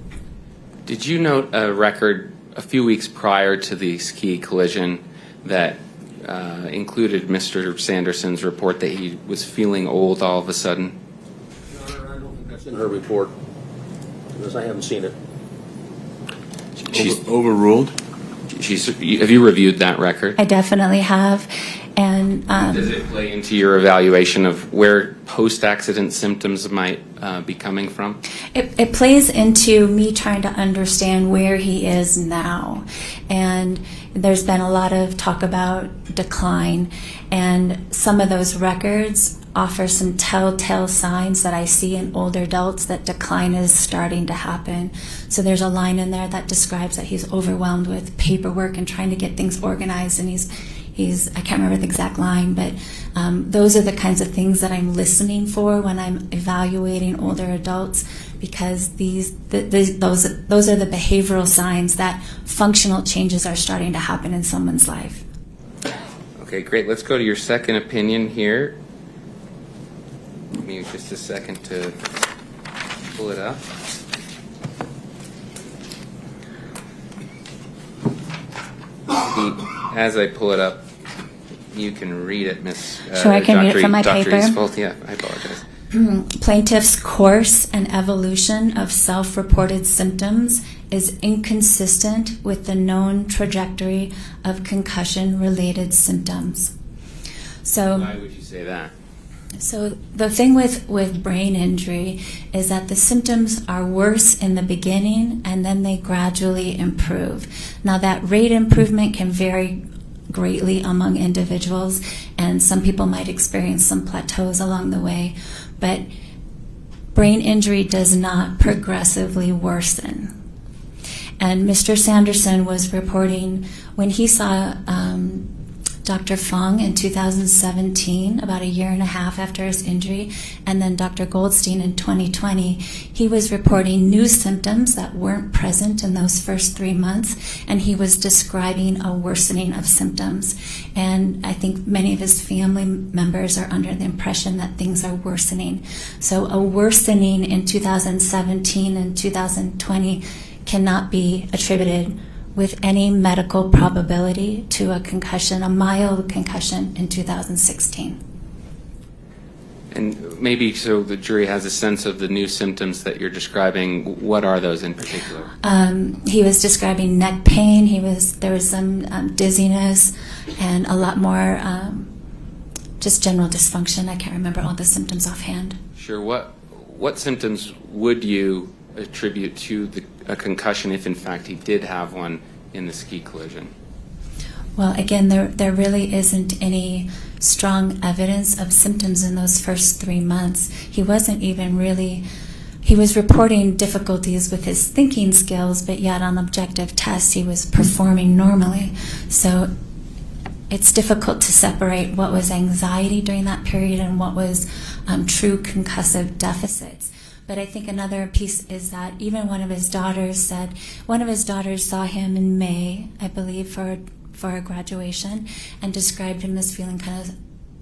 Did you note a record a few weeks prior to the ski collision that included Mr. Sanderson's report that he was feeling old all of a sudden? Your Honor, I don't think that's in her report, because I haven't seen it. She's overruled? Have you reviewed that record? I definitely have. And does it play into your evaluation of where post-accident symptoms might be coming from? it plays into me trying to understand where he is now. And there's been a lot of talk about decline, and some of those records offer some telltale signs that I see in older adults that decline is starting to happen. So there's a line in there that describes that he's overwhelmed with paperwork and trying to get things organized, and he's I can't remember the exact line, but those are the kinds of things that I'm listening for when I'm evaluating older adults, because those are the behavioral signs that functional changes are starting to happen in someone's life. Okay, great. Let's go to your second opinion here. Give me just a second to pull it up. As I pull it up, you can read it, Miss. Sure, I can read it from my Dr. paper. Eastfold. Yeah, I apologize. Plaintiff's course and evolution of self-reported symptoms is inconsistent with the known trajectory of concussion-related symptoms. So, why would you say that? So the thing with brain injury is that the symptoms are worse in the beginning and then they gradually improve. Now that rate improvement can vary greatly among individuals, and some people might experience some plateaus along the way, but brain injury does not progressively worsen. And Mr. Sanderson was reporting when he saw Dr. Fung in 2017, about a year and a half after his injury, and then Dr. Goldstein in 2020, he was reporting new symptoms that weren't present in those first 3 months, and he was describing a worsening of symptoms. And I think many of his family members are under the impression that things are worsening. So a worsening in 2017 and 2020 cannot be attributed with any medical probability to a concussion, a mild concussion in 2016. And maybe so the jury has a sense of the new symptoms that you're describing. What are those in particular? He was describing neck pain. There was some dizziness and a lot more just general dysfunction. I can't remember all the symptoms offhand. Sure. What symptoms would you attribute to a concussion if in fact he did have one in the ski collision? Well, again, there really isn't any strong evidence of symptoms in those first 3 months. He wasn't even really, he was reporting difficulties with his thinking skills, but yet on objective tests he was performing normally. So it's difficult to separate what was anxiety during that period and what was true concussive deficits. But I think another piece is that even one of his daughters saw him in May, I believe, for a graduation, and described him as feeling kind of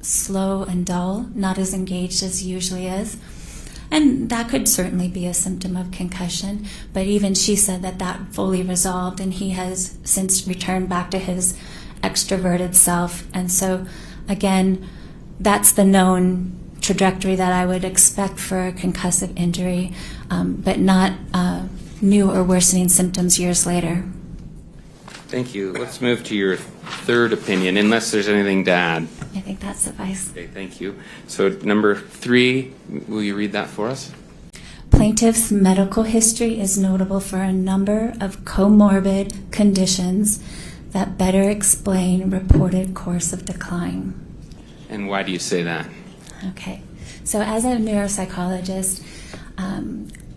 slow and dull, not as engaged as he usually is. And that could certainly be a symptom of concussion, but even she said that fully resolved, and he has since returned back to his extroverted self. And so, again, that's the known trajectory that I would expect for a concussive injury, but not new or worsening symptoms years later. Thank you. Let's move to your third opinion, unless there's anything to add. I think that suffices. Okay, thank you. So number 3, will you read that for us? Plaintiff's medical history is notable for a number of comorbid conditions that better explain reported course of decline. And why do you say that? Okay, so as a neuropsychologist,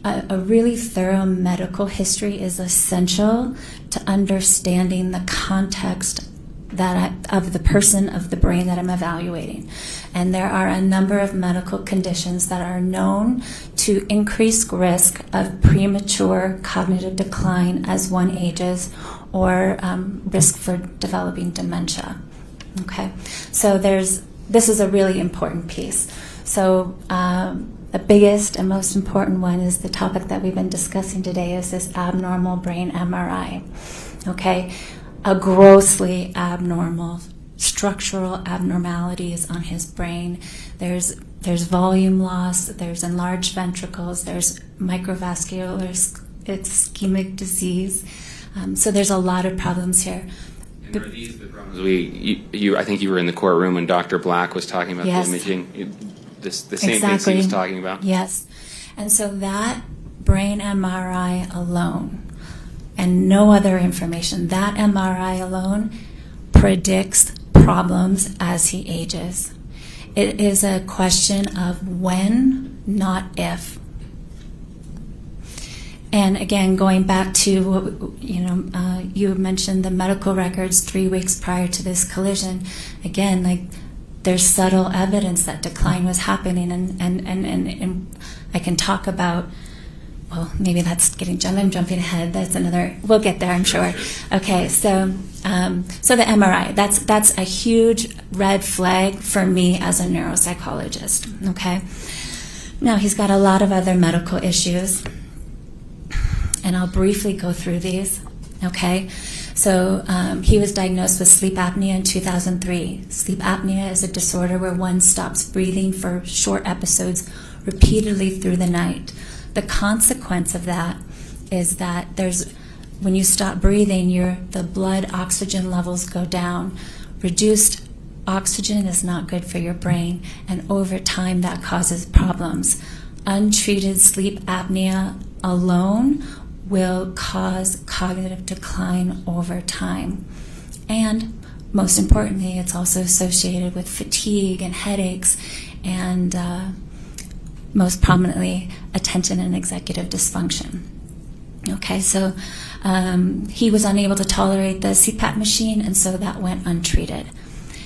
a really thorough medical history is essential to understanding the context of the person, of the brain that I'm evaluating. And there are a number of medical conditions that are known to increase risk of premature cognitive decline as one ages, or risk for developing dementia. Okay, so this is a really important piece. So the biggest and most important one is the topic that we've been discussing today, is this abnormal brain MRI. Okay, a grossly abnormal structural abnormalities on his brain. There's volume loss, there's enlarged ventricles, there's microvascular ischemic disease. So there's a lot of problems here. And are these the problems I think you were in the courtroom when Dr. Black was talking about Yes. the imaging, the same things Exactly. he was talking about? Yes. And so that brain MRI alone, and no other information, that MRI alone predicts problems as he ages. It is a question of when, not if. And again, going back to, you mentioned the medical records 3 weeks prior to this collision. Again, there's subtle evidence that decline was happening, and I can talk about, well, maybe that's I'm jumping ahead. That's another, we'll get there, I'm sure. Okay, so the MRI, that's a huge red flag for me as a neuropsychologist, okay? Now, he's got a lot of other medical issues, and I'll briefly go through these, okay? So he was diagnosed with sleep apnea in 2003. Sleep apnea is a disorder where one stops breathing for short episodes repeatedly through the night. The consequence of that is that when you stop breathing, the blood oxygen levels go down. Reduced oxygen is not good for your brain, and over time that causes problems. Untreated sleep apnea alone will cause cognitive decline over time. And most importantly, it's also associated with fatigue and headaches, and most prominently, attention and executive dysfunction. Okay, so he was unable to tolerate the CPAP machine, and so that went untreated.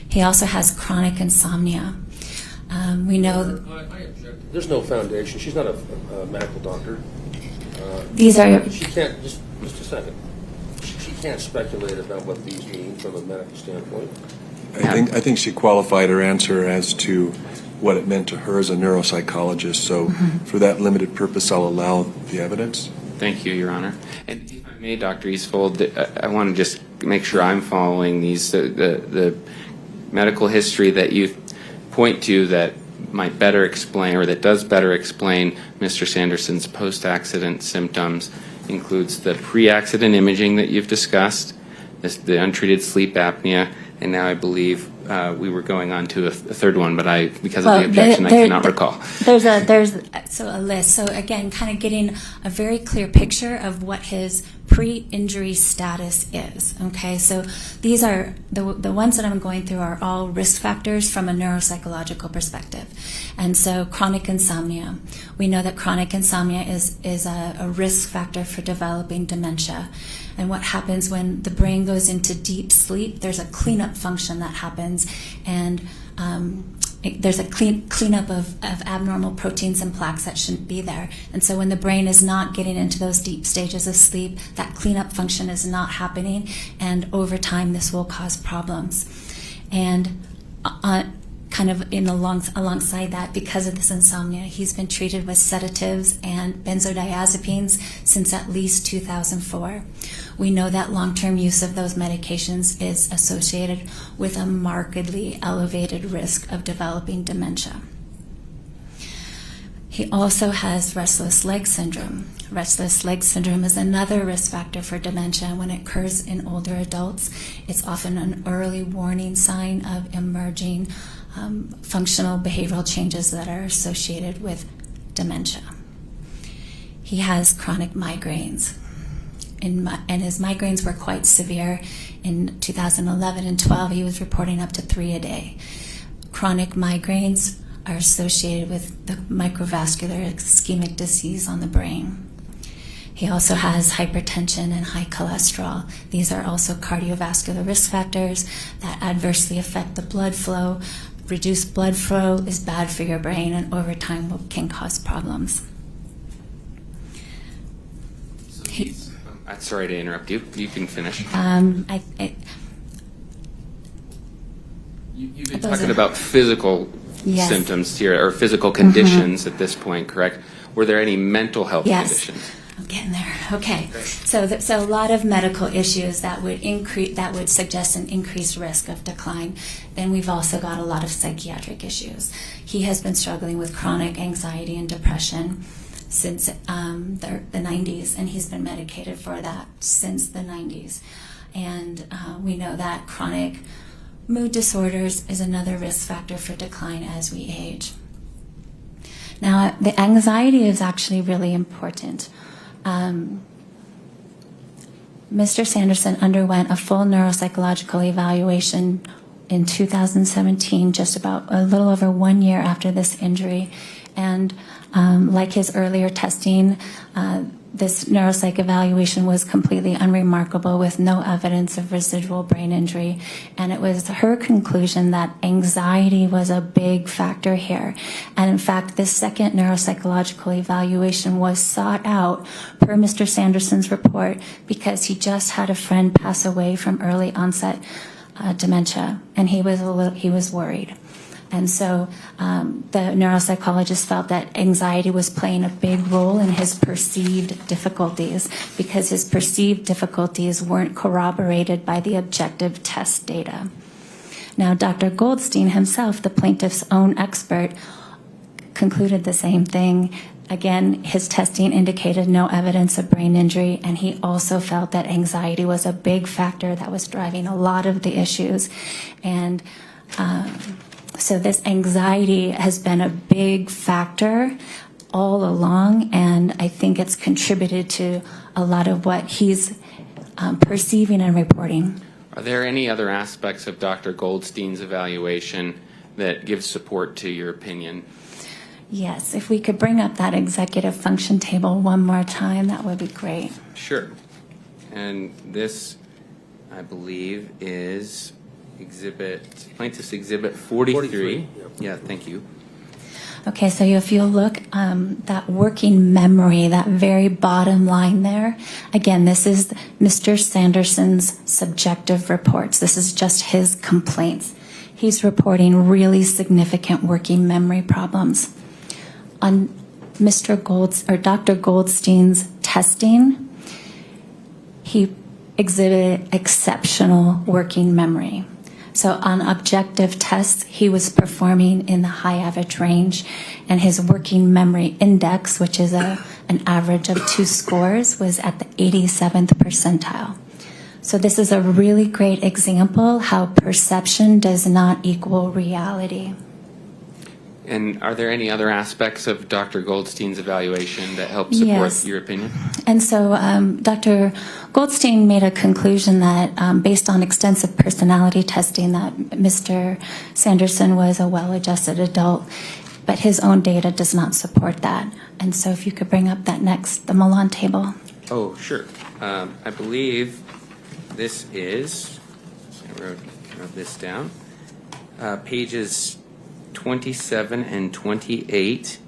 He also has chronic insomnia. We know... I object. There's no foundation. She's not a medical doctor. These are... She can't, just a second. She can't speculate about what these mean from a medical standpoint. I think she qualified her answer as to what it meant to her as a neuropsychologist. So for that limited purpose, I'll allow the evidence. Thank you, Your Honor. And if I may, Dr. Eastfold, I want to just make sure I'm following these, the medical history that you point to that might better explain, or that does better explain Mr. Sanderson's post-accident symptoms, includes the pre-accident imaging that you've discussed, the untreated sleep apnea, and now I believe we were going on to a third one, but because of the objection, I cannot recall. There's a list. So again, kind of getting a very clear picture of what his pre-injury status is. Okay, so these are the ones that I'm going through are all risk factors from a neuropsychological perspective. And so chronic insomnia, we know that chronic insomnia is a risk factor for developing dementia. And what happens when the brain goes into deep sleep, there's a cleanup function that happens, and there's a cleanup of abnormal proteins and plaques that shouldn't be there. And so when the brain is not getting into those deep stages of sleep, that cleanup function is not happening, and over time this will cause problems. And kind of alongside that, because of this insomnia, he's been treated with sedatives and benzodiazepines since at least 2004. We know that long-term use of those medications is associated with a markedly elevated risk of developing dementia. He also has restless leg syndrome. Restless leg syndrome is another risk factor for dementia. When it occurs in older adults, it's often an early warning sign of emerging functional behavioral changes that are associated with dementia. He has chronic migraines, and his migraines were quite severe. In 2011 and 12, he was reporting up to 3 a day. Chronic migraines are associated with the microvascular ischemic disease on the brain. He also has hypertension and high cholesterol. These are also cardiovascular risk factors that adversely affect the blood flow. Reduced blood flow is bad for your brain, and over time can cause problems. Sorry to interrupt you. You can finish. You've been talking about physical Yes. symptoms here, or physical conditions at this point, correct? Were there any mental health conditions? I'm getting there. Okay. So a lot of medical issues that would suggest an increased risk of decline. Then we've also got a lot of psychiatric issues. He has been struggling with chronic anxiety and depression since the 90s, and he's been medicated for that since the 90s. And we know that chronic mood disorders is another risk factor for decline as we age. Now, the anxiety is actually really important. Mr. Sanderson underwent a full neuropsychological evaluation in 2017, just about a little over 1 year after this injury. And like his earlier testing, this neuropsych evaluation was completely unremarkable with no evidence of residual brain injury. And it was her conclusion that anxiety was a big factor here. And in fact, this second neuropsychological evaluation was sought out per Mr. Sanderson's report because he just had a friend pass away from early onset dementia, and he was worried. And so the neuropsychologist felt that anxiety was playing a big role in his perceived difficulties because his perceived difficulties weren't corroborated by the objective test data. Now, Dr. Goldstein himself, the plaintiff's own expert, concluded the same thing. Again, his testing indicated no evidence of brain injury, and he also felt that anxiety was a big factor that was driving a lot of the issues. And so this anxiety has been a big factor all along, and I think it's contributed to a lot of what he's perceiving and reporting. Are there any other aspects of Dr. Goldstein's evaluation that give support to your opinion? Yes, if we could bring up that executive function table one more time, that would be great. Sure. And this, I believe, is Plaintiff's Exhibit 43. Yeah, thank you. Okay, so if you look, that working memory, that very bottom line there, again, this is Mr. Sanderson's subjective reports. This is just his complaints. He's reporting really significant working memory problems. On Dr. Goldstein's testing, he exhibited exceptional working memory. So on objective tests, he was performing in the high average range, and his working memory index, which is an average of 2 scores, was at the 87th percentile. So this is a really great example how perception does not equal reality. And are there any other aspects of Dr. Goldstein's evaluation that help support your opinion? And so Dr. Goldstein made a conclusion that based on extensive personality testing that Mr. Sanderson was a well-adjusted adult, but his own data does not support that. And so if you could bring up that the Milan table. Oh, sure. I believe this is, I wrote this down, pages 27 and 28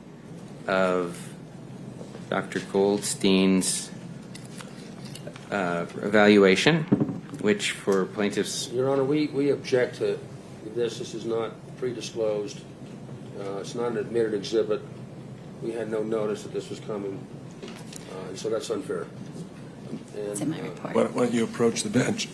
of Dr. Goldstein's evaluation, which for plaintiffs... Your Honor, we object to this. This is not pre-disclosed. It's not an admitted exhibit. We had no notice that this was coming, so that's unfair. It's in my report. Why don't you approach the bench?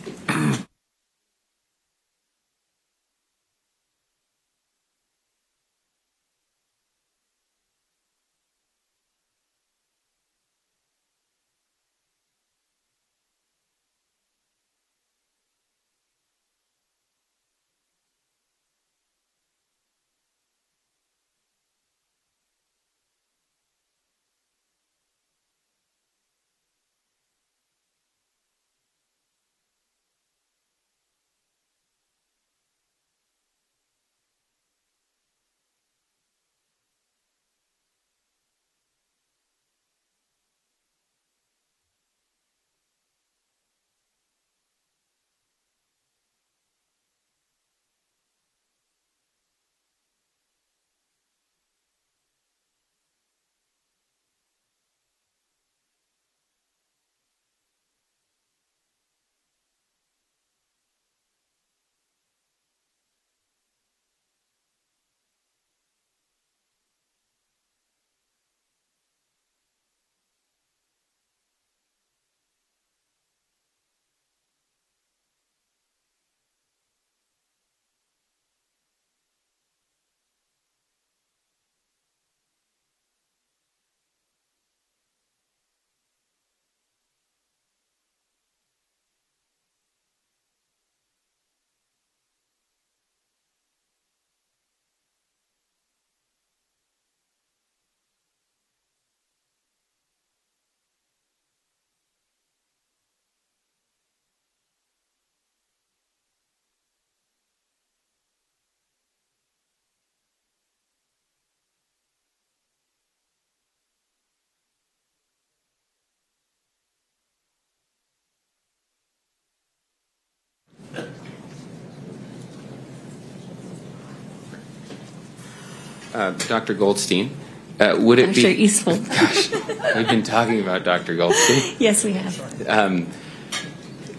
Dr. Goldstein, would it Dr. be... Eastful. Gosh, we've been talking about Dr. Goldstein. Yes, we have.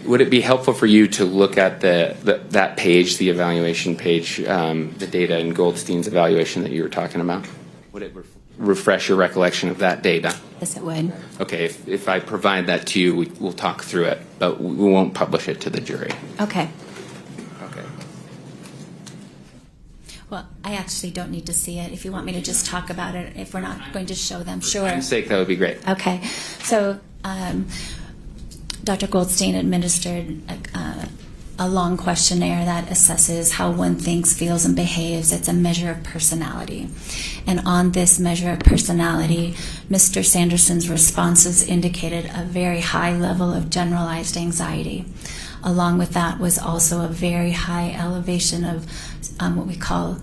Would it be helpful for you to look at that page, the evaluation page, the data in Goldstein's evaluation that you were talking about? Would it refresh your recollection of that data? Yes, it would. Okay, if I provide that to you, we'll talk through it, but we won't publish it to the jury. Okay. Okay. Well, I actually don't need to see it. If you want me to just talk about it, if we're not going to show them, For sure. time's sake, that would be great. Okay. So Dr. Goldstein administered a long questionnaire that assesses how one thinks, feels, and behaves. It's a measure of personality. And on this measure of personality, Mr. Sanderson's responses indicated a very high level of generalized anxiety. Along with that was also a very high elevation of what we call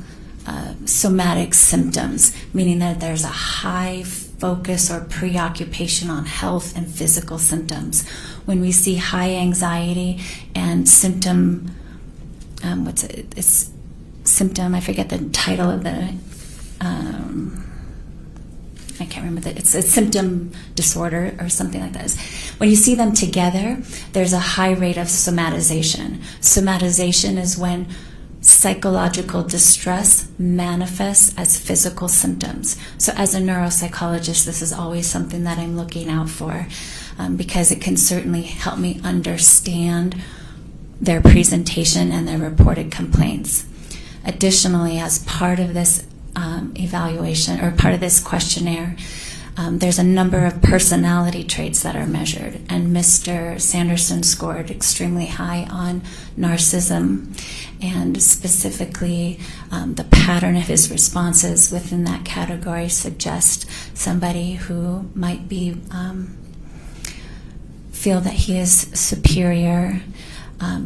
somatic symptoms, meaning that there's a high focus or preoccupation on health and physical symptoms. When we see high anxiety and symptom, it's symptom, I forget the title of the, I can't remember it's a symptom disorder or something like that. When you see them together, there's a high rate of somatization. Somatization is when psychological distress manifests as physical symptoms. So as a neuropsychologist, this is always something that I'm looking out for because it can certainly help me understand their presentation and their reported complaints. Additionally, as part of this evaluation or part of this questionnaire, there's a number of personality traits that are measured, and Mr. Sanderson scored extremely high on narcissism, and specifically the pattern of his responses within that category suggest somebody who might be feel that he is superior.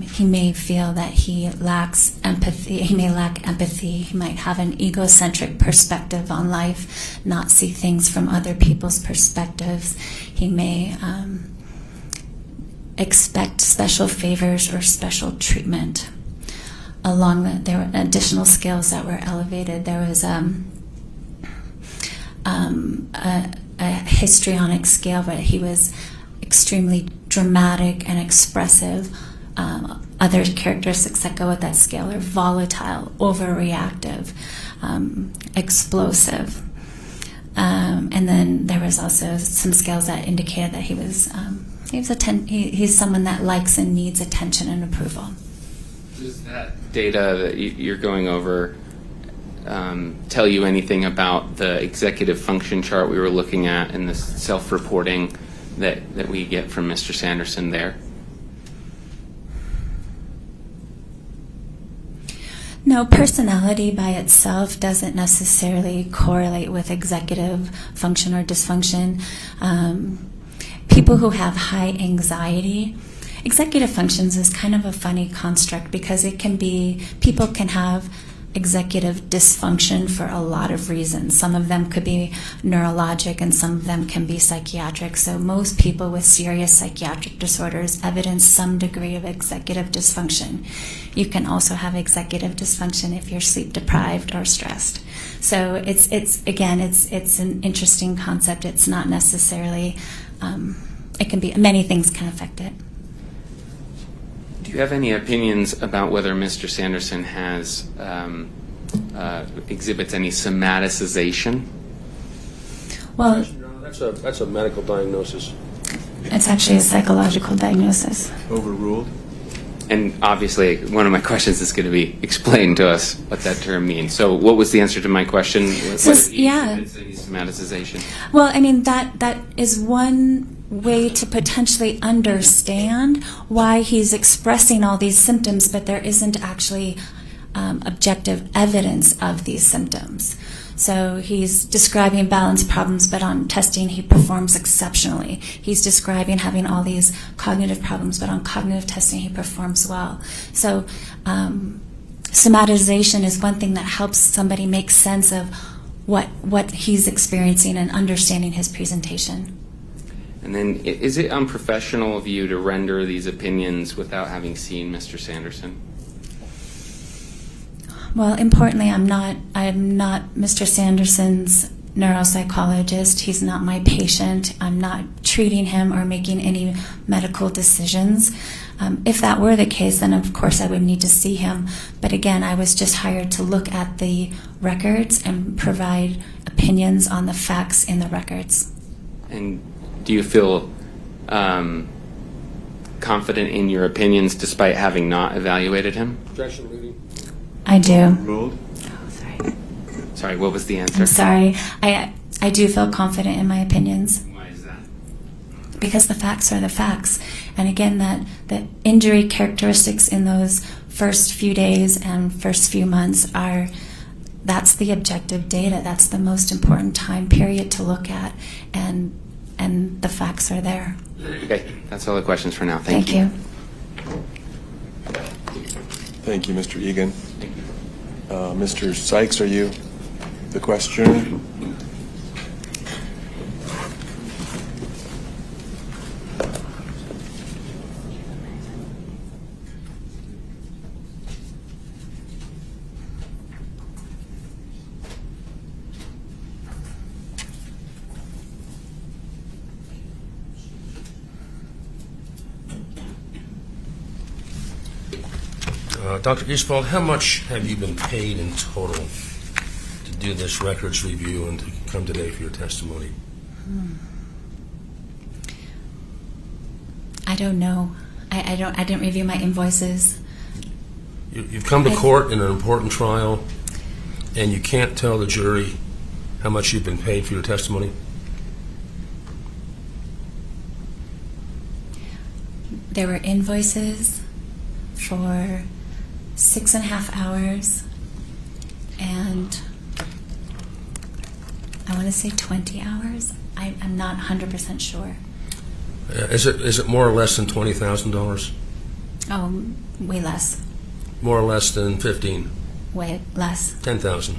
He may feel that he lacks empathy. He may lack empathy. He might have an egocentric perspective on life, not see things from other people's perspectives. He may expect special favors or special treatment. There were additional scales that were elevated. There was a histrionic scale, but he was extremely dramatic and expressive. Other characteristics that go with that scale are volatile, overreactive, explosive. And then there was also some scales that indicated that he's someone that likes and needs attention and approval. Does that data that you're going over tell you anything about the executive function chart we were looking at and the self-reporting that we get from Mr. Sanderson there? No, personality by itself doesn't necessarily correlate with executive function or dysfunction. People who have high anxiety, executive functions is kind of a funny construct because people can have executive dysfunction for a lot of reasons. Some of them could be neurologic and some of them can be psychiatric. So most people with serious psychiatric disorders evidence some degree of executive dysfunction. You can also have executive dysfunction if you're sleep deprived or stressed. So it's an interesting concept. It's not necessarily, it can be, many things can affect it. Do you have any opinions about whether Mr. Sanderson has exhibits any somaticization? Well, that's a medical diagnosis. It's actually a psychological diagnosis. Overruled? And obviously, one of my questions is going to be explain to us what that term means. So what was the answer to my question? Somaticization? Well, I mean, that is one way to potentially understand why he's expressing all these symptoms, but there isn't actually objective evidence of these symptoms. So he's describing balance problems, but on testing he performs exceptionally. He's describing having all these cognitive problems, but on cognitive testing he performs well. So somatization is one thing that helps somebody make sense of what he's experiencing and understanding his presentation. And then, is it unprofessional of you to render these opinions without having seen Mr. Sanderson? Well, importantly, I'm not Mr. Sanderson's neuropsychologist. He's not my patient. I'm not treating him or making any medical decisions. If that were the case, then of course I would need to see him. But again, I was just hired to look at the records and provide opinions on the facts in the records. And do you feel confident in your opinions despite having not evaluated him? Objection, leading. I do. Ruled? Oh, sorry. Sorry, what was the answer? I'm sorry. I do feel confident in my opinions. Why is that? Because the facts are the facts. And again, that injury characteristics in those first few days and first few months that's the objective data. That's the most important time period to look at. And the facts are there. Okay, that's all the questions for now. Thank you. Thank you, Mr. Egan. Mr. Sykes, are you the questioner? Dr. Eastwald, how much have you been paid in total to do this records review and to come today for your testimony? I don't know. I didn't review my invoices. You've come to court in an important trial, and you can't tell the jury how much you've been paid for your testimony? There were invoices for 6.5 hours, and I want to say 20 hours. I'm not 100% sure. Is it more or less than $20,000? Oh, way less. More or less than 15? Way less. 10,000?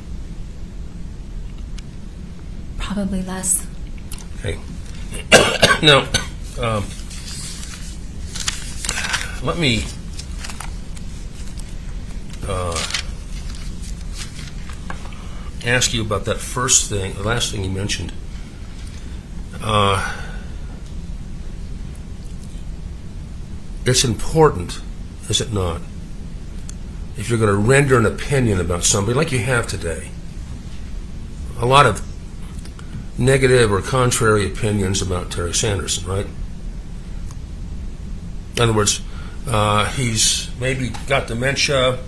Probably less. Okay. Now, let me ask you about that first thing, the last thing you mentioned. It's important, is it not, if you're going to render an opinion about somebody like you have today, a lot of negative or contrary opinions about Terry Sanderson, right? In other words, he's maybe got dementia,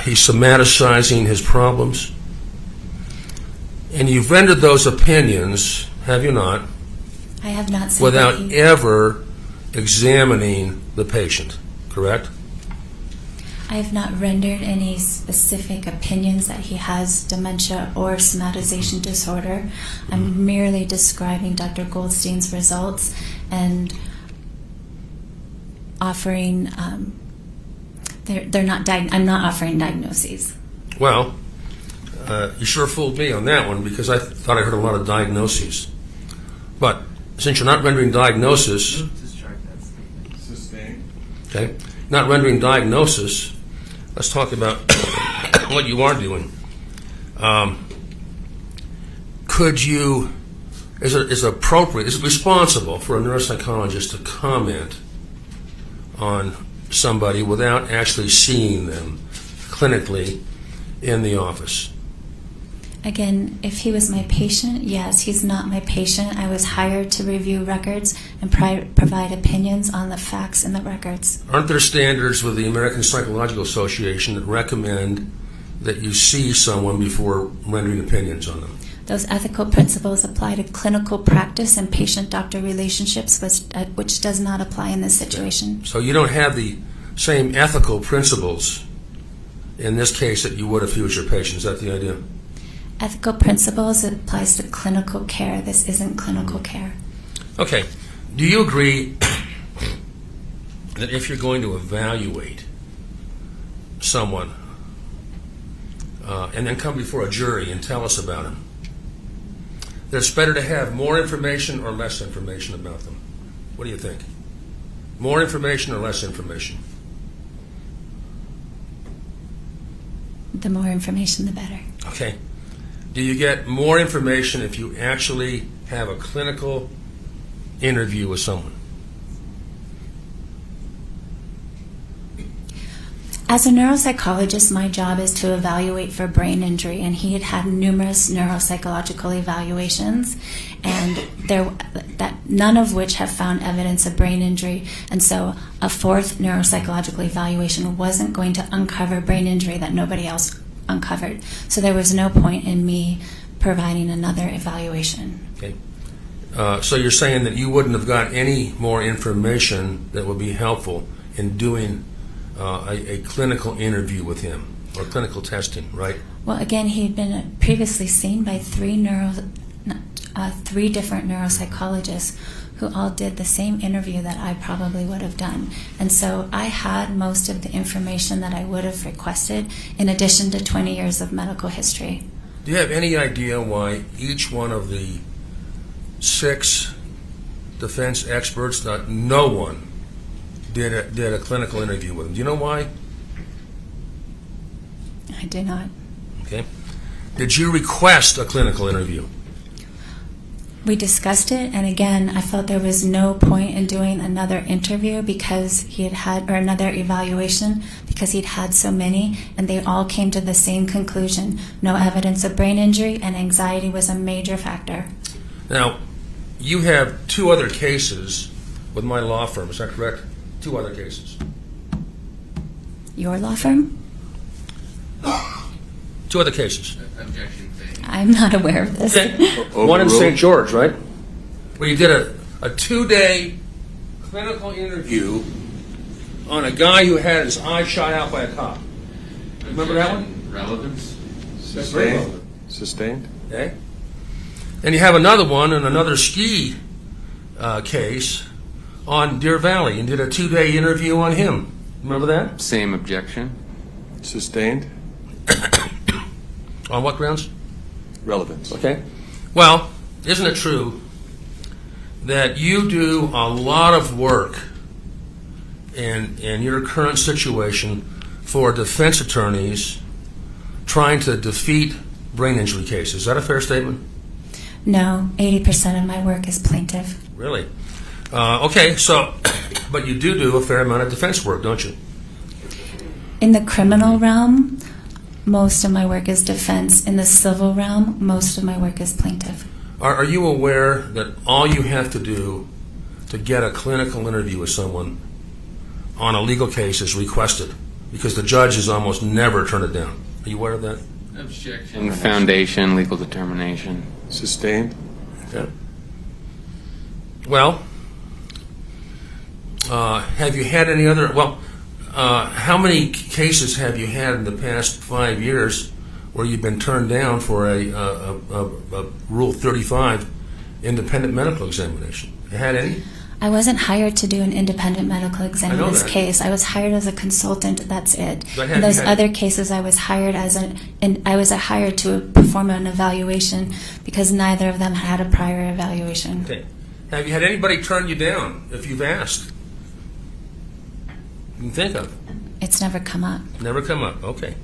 he's somaticizing his problems, and you've rendered those opinions, have you not? I have not seen without ever examining the patient, correct? I have not rendered any specific opinions that he has dementia or somatization disorder. I'm merely describing Dr. Goldstein's results and offering. They're not. I'm not offering diagnoses. Well, you sure fooled me on that one because I thought I heard a lot of diagnoses. But since you're not rendering diagnosis, okay, not rendering diagnosis, let's talk about what you are doing. Could you, is it appropriate, is it responsible for a neuropsychologist to comment on somebody without actually seeing them clinically in the office? Again, if he was my patient, yes. He's not my patient. I was hired to review records and provide opinions on the facts in the records. Aren't there standards with the American Psychological Association that recommend that you see someone before rendering opinions on them? Those ethical principles apply to clinical practice and patient-doctor relationships, which does not apply in this situation. So you don't have the same ethical principles in this case that you would if he was your patient. Is that the idea? Ethical principles applies to clinical care. This isn't clinical care. Okay. Do you agree that if you're going to evaluate someone and then come before a jury and tell us about him, that it's better to have more information or less information about them? What do you think? More information or less information? The more information, the better. Okay. Do you get more information if you actually have a clinical interview with someone? As a neuropsychologist, my job is to evaluate for brain injury, and he had had numerous neuropsychological evaluations, and none of which have found evidence of brain injury. And so a fourth neuropsychological evaluation wasn't going to uncover brain injury that nobody else uncovered. So there was no point in me providing another evaluation. Okay. So you're saying that you wouldn't have got any more information that would be helpful in doing a clinical interview with him, or clinical testing, right? Well, again, he had been previously seen by three different neuropsychologists who all did the same interview that I probably would have done. And so I had most of the information that I would have requested, in addition to 20 years of medical history. Do you have any idea why each one of the 6 defense experts, no one did a clinical interview with him? Do you know why? I do not. Okay. Did you request a clinical interview? We discussed it, and again, I felt there was no point in doing another interview because or another evaluation, because he'd had so many, and they all came to the same conclusion. No evidence of brain injury, and anxiety was a major factor. Now, you have 2 other cases with my law firm, is that correct? 2 other cases. Your law firm? 2 other cases. Objection. I'm not aware of this. Okay. One in St. George, right? Where you did a 2-day clinical interview on a guy who had his eye shot out by a cop. Remember that one? Relevance. Sustained. Sustained. Okay. And you have another one in another ski case on Deer Valley, and did a 2-day interview on him. Remember that? Same objection. Sustained. On what grounds? Relevance. Okay. Well, isn't it true that you do a lot of work in your current situation for defense attorneys trying to defeat brain injury cases? Is that a fair statement? No, 80% of my work is plaintiff. Really? Okay, so, but you do a fair amount of defense work, don't you? In the criminal realm, most of my work is defense. In the civil realm, most of my work is plaintiff. Are you aware that all you have to do to get a clinical interview with someone on a legal case is requested? Because the judge has almost never turned it down. Are you aware of that? Objection. Foundation, legal determination. Sustained. Okay. Well, have you had any other... how many cases have you had in the past 5 years where you've been turned down for a Rule 35 independent medical examination? You had any? I wasn't hired to do an independent medical exam in this that. case. I was hired as a consultant. That's it. But In those other cases, I was hired hired to perform an evaluation because neither of them had a prior evaluation. Okay. Have you had anybody turn you down if you've asked? You can think of. It's never come up. Never come up. Okay.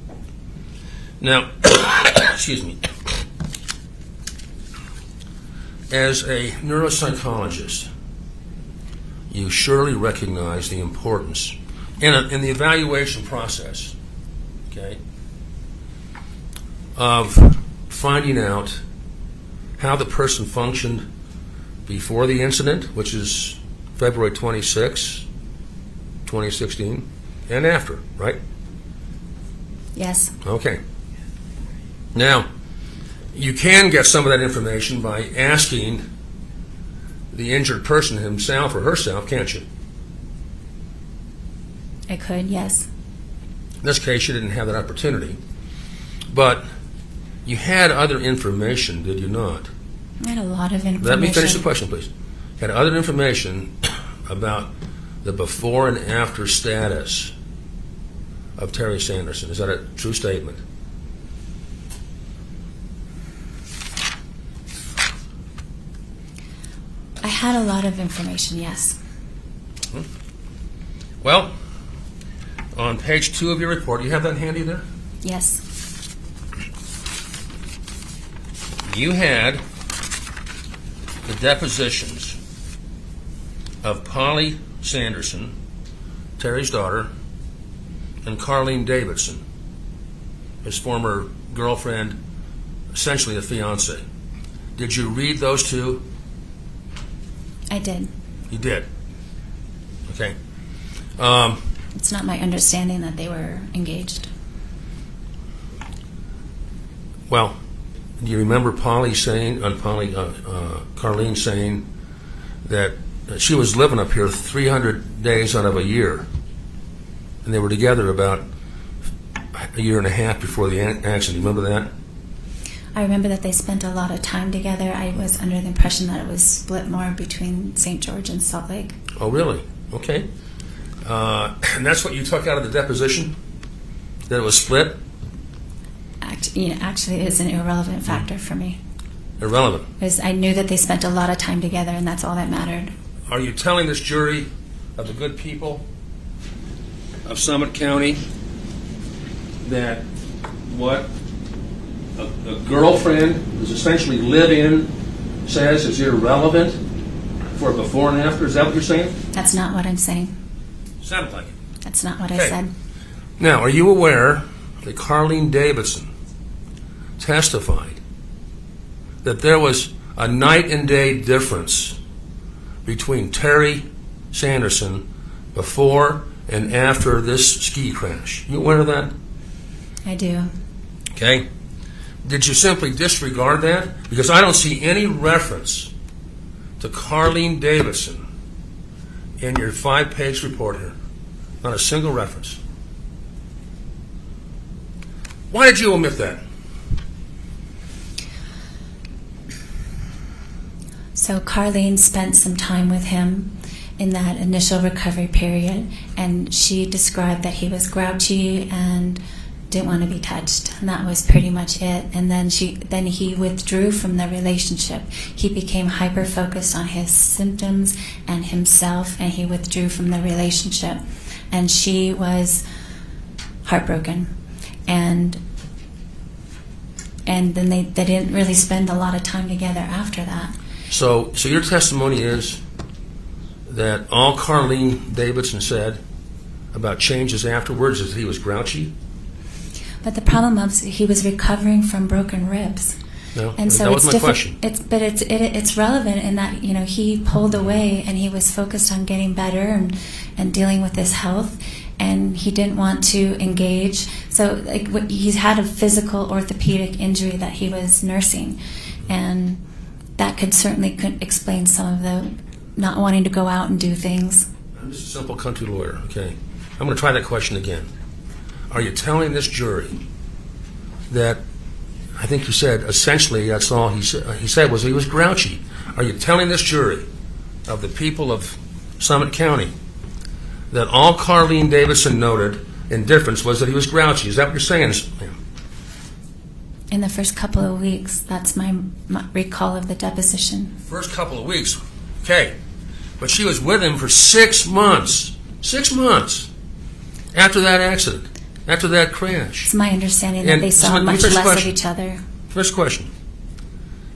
Now, excuse me. As a neuropsychologist, you surely recognize the importance in the evaluation process, okay, of finding out how the person functioned before the incident, which is February 26, 2016, and after, right? Yes. Okay. Now, you can get some of that information by asking the injured person himself or herself, can't you? I could, yes. In this case, you didn't have that opportunity. But you had other information, did you not? I had a lot of information. Let me finish the question, please. You had other information about the before and after status of Terry Sanderson. Is that a true statement? I had a lot of information, yes. Well, on page 2 of your report, you have that handy there? Yes. you had the depositions of Polly Sanderson, Terry's daughter, and Carlene Davidson, his former girlfriend, essentially a fiance. Did you read those two? I did. You did. Okay. It's not my understanding that they were engaged. Well, do you remember Carlene saying that she was living up here 300 days out of a year, and they were together about a year and a half before the accident? You remember that? I remember that they spent a lot of time together. I was under the impression that it was split more between St. George and Salt Lake. Oh, really? Okay. And that's what you took out of the deposition? That it was split? Actually, it is an irrelevant factor for me. Irrelevant. Because I knew that they spent a lot of time together, and that's all that mattered. Are you telling this jury of the good people of Summit County that what a girlfriend who's essentially live-in says is irrelevant for before and after? Is that what you're saying? That's not what I'm saying. Sounded like it. That's not what I Okay. said. Now, are you aware that Carlene Davidson testified that there was a night and day difference between Terry Sanderson before and after this ski crash? You aware of that? I do. Okay. Did you simply disregard that? Because I don't see any reference to Carlene Davidson in your 5-page report here. Not a single reference. Why did you omit that? So Carlene spent some time with him in that initial recovery period, and she described that he was grouchy and didn't want to be touched, and that was pretty much it. And then he withdrew from the relationship. He became hyper focused on his symptoms and himself, and he withdrew from the relationship. And she was heartbroken, and then they didn't really spend a lot of time together after that. So your testimony is that all Carlene Davidson said about changes afterwards is that he was grouchy? But the problem was he was recovering from broken ribs. No, And so that was it's my question. It's relevant in that he pulled away and he was focused on getting better and dealing with his health, and he didn't want to engage. So he's had a physical orthopedic injury that he was nursing, and that could explain some of the not wanting to go out and do things. I'm just a simple country lawyer. Okay, I'm going to try that question again. Are you telling this jury that, I think you said essentially that's all he said was he was grouchy. Are you telling this jury of the people of Summit County that all Carlene Davidson noted in difference was that he was grouchy? Is that what you're saying, ma'am? In the first couple of weeks, that's my recall of the deposition. First couple of weeks, okay. But she was with him for 6 months. 6 months after that accident. After that crash. It's my understanding that they saw much less of each other. First question.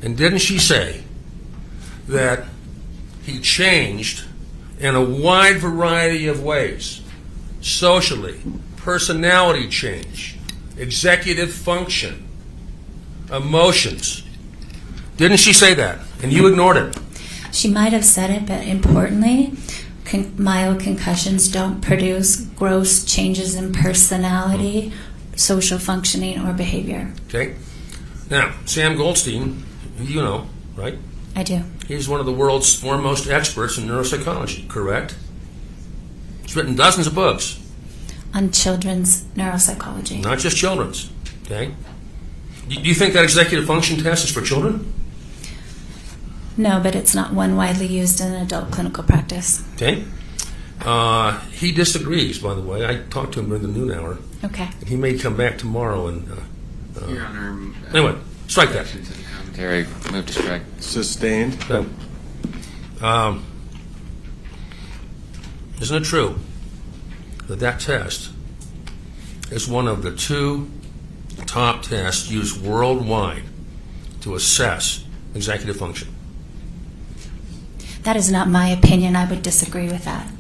And didn't she say that he changed in a wide variety of ways? Socially, personality change, executive function, emotions. Didn't she say that? And you ignored it. She might have said it, but importantly, mild concussions don't produce gross changes in personality, social functioning, or behavior. Okay. Now, Sam Goldstein, you know, right? I do. He's one of the world's foremost experts in neuropsychology, correct? He's written dozens of books. On children's neuropsychology. Not just children's, okay? Do you think that executive function test is for children? No, but it's not one widely used in adult clinical practice. Okay. He disagrees, by the way. I talked to him during the noon hour. Okay. He may come back tomorrow and... Your Honor... Anyway, strike that. To the commentary, move to strike. Sustained. Isn't it true that test is one of the 2 top tests used worldwide to assess executive function. That is not my opinion. I would disagree with that.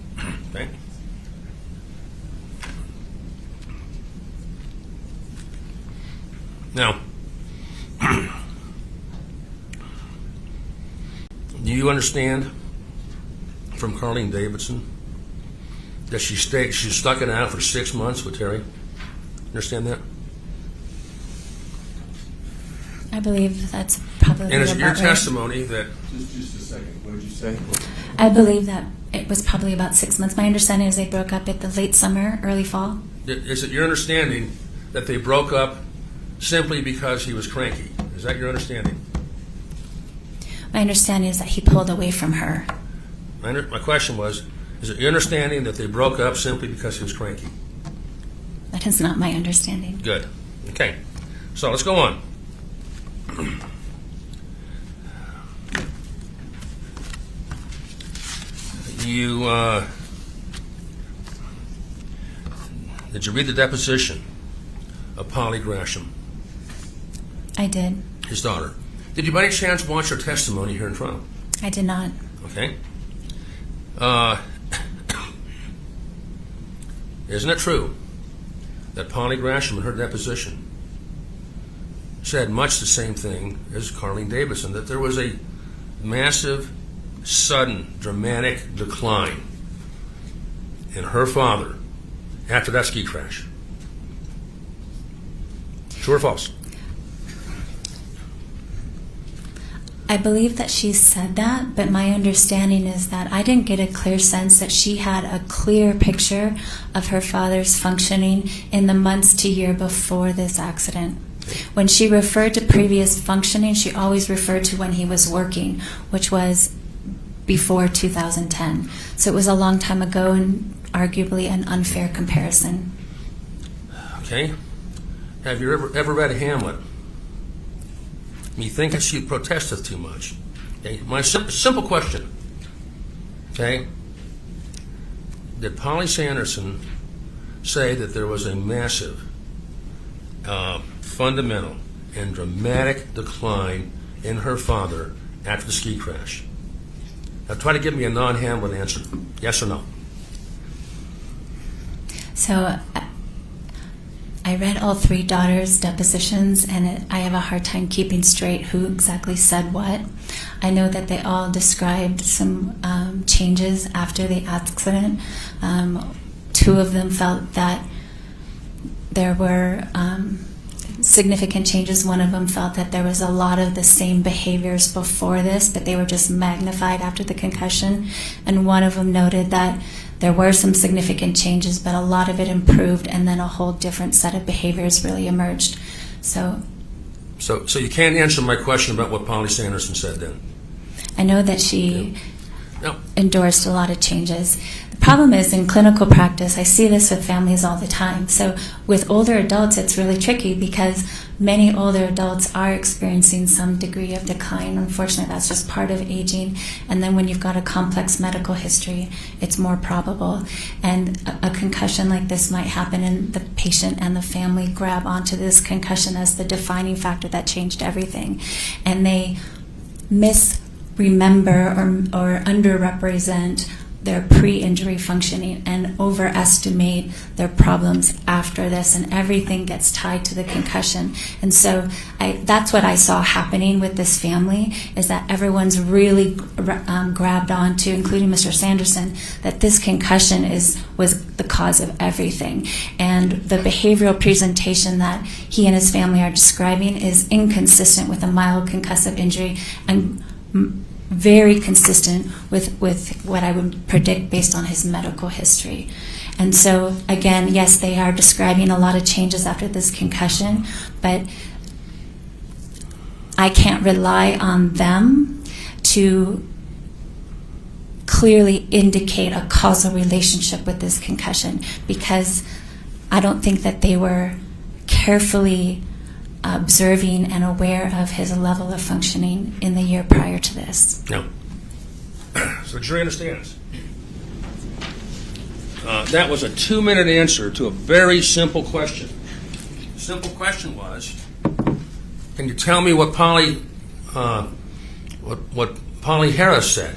Okay? Now, do you understand from Carlene Davidson that she stuck it out for 6 months with Terry? Understand that? I believe that's probably And is it your about right. testimony that... Just a second. What did you say? I believe that it was probably about 6 months. My understanding is they broke up at the late summer, early fall. Is it your understanding that they broke up simply because he was cranky? Is that your understanding? My understanding is that he pulled away from her. My question was, is it your understanding that they broke up simply because he was cranky? That is not my understanding. Good. Okay. So let's go on. Did you read the deposition of Polly Gresham, I did. his daughter? Did you by any chance watch her testimony here in trial? I did not. Okay. Isn't it true that Polly Gresham in her deposition said much the same thing as Carlene Davidson, that there was a massive, sudden, dramatic decline in her father after that ski crash? True or false? I believe that she said that, but my understanding is that I didn't get a clear sense that she had a clear picture of her father's functioning in the months to year before this accident. When she referred to previous functioning, she always referred to when he was working, which was before 2010. So it was a long time ago and arguably an unfair comparison. Okay. Have you ever read Hamlet? Methinketh she protesteth too much. Okay. My simple question. Okay. Did Polly Sanderson say that there was a massive, fundamental, and dramatic decline in her father after the ski crash? Now try to give me a non-Hamlet answer. Yes or no? So I read all three daughters' depositions, and I have a hard time keeping straight who exactly said what. I know that they all described some changes after the accident. Two of them felt that there were significant changes. One of them felt that there was a lot of the same behaviors before this, but they were just magnified after the concussion. And one of them noted that there were some significant changes, but a lot of it improved, and then a whole different set of behaviors really emerged. So you can't answer my question about what Polly Sanderson said then? I know that she No. endorsed a lot of changes. The problem is, in clinical practice, I see this with families all the time. So with older adults, it's really tricky because many older adults are experiencing some degree of decline. Unfortunately, that's just part of aging. And then when you've got a complex medical history, it's more probable. And a concussion like this might happen, and the patient and the family grab onto this concussion as the defining factor that changed everything. And they misremember or underrepresent their pre-injury functioning and overestimate their problems after this, and everything gets tied to the concussion. And so that's what I saw happening with this family, is that everyone's really grabbed onto, including Mr. Sanderson, that this concussion was the cause of everything. And the behavioral presentation that he and his family are describing is inconsistent with a mild concussive injury and very consistent with what I would predict based on his medical history. And so, again, yes, they are describing a lot of changes after this concussion, but I can't rely on them to clearly indicate a causal relationship with this concussion, because I don't think that they were carefully observing and aware of his level of functioning in the year prior to this. No. So the jury understands. That was a 2-minute answer to a very simple question. The simple question was, can you tell me what Polly what Polly Harris said.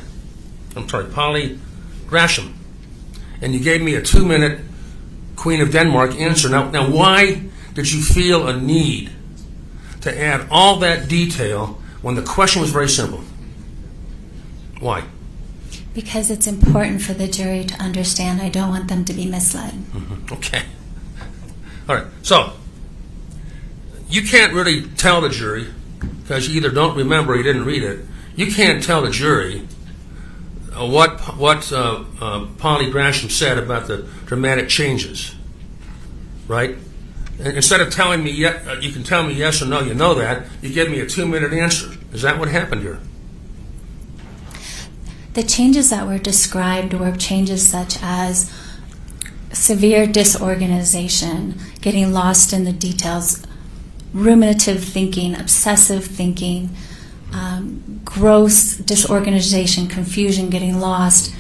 I'm sorry, Polly Gresham. And you gave me a 2-minute Queen of Denmark answer. Now, why did you feel a need to add all that detail when the question was very simple? Why? Because it's important for the jury to understand. I don't want them to be misled. Mm-hmm. Okay. All right. So, you can't really tell the jury, because you either don't remember or you didn't read it, you can't tell the jury what Polly Gresham said about the dramatic changes, right? And instead of telling me, you can tell me yes or no, you know that, you give me a 2-minute answer. Is that what happened here? The changes that were described were changes such as severe disorganization, getting lost in the details, ruminative thinking, obsessive thinking, gross disorganization, confusion, getting lost.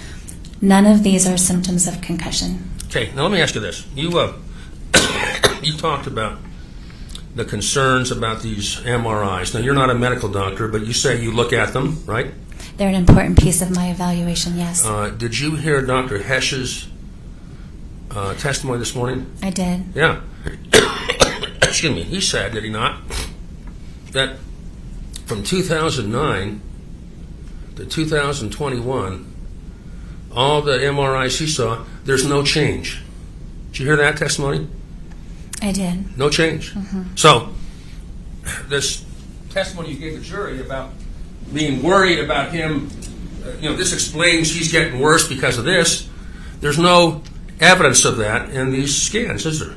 None of these are symptoms of concussion. Okay, now let me ask you this. You talked about the concerns about these MRIs. Now, you're not a medical doctor, but you say you look at them, right? They're an important piece of my evaluation, yes. Did you hear Dr. Hesch's testimony this morning? I did. Yeah. Excuse me. He said, did he not, that from 2009 to 2021, all the MRIs he saw, there's no change. Did you hear that testimony? I did. No change. Mm-hmm. So, this testimony you gave the jury about being worried about him, this explains he's getting worse because of this. There's no evidence of that in these scans, is there?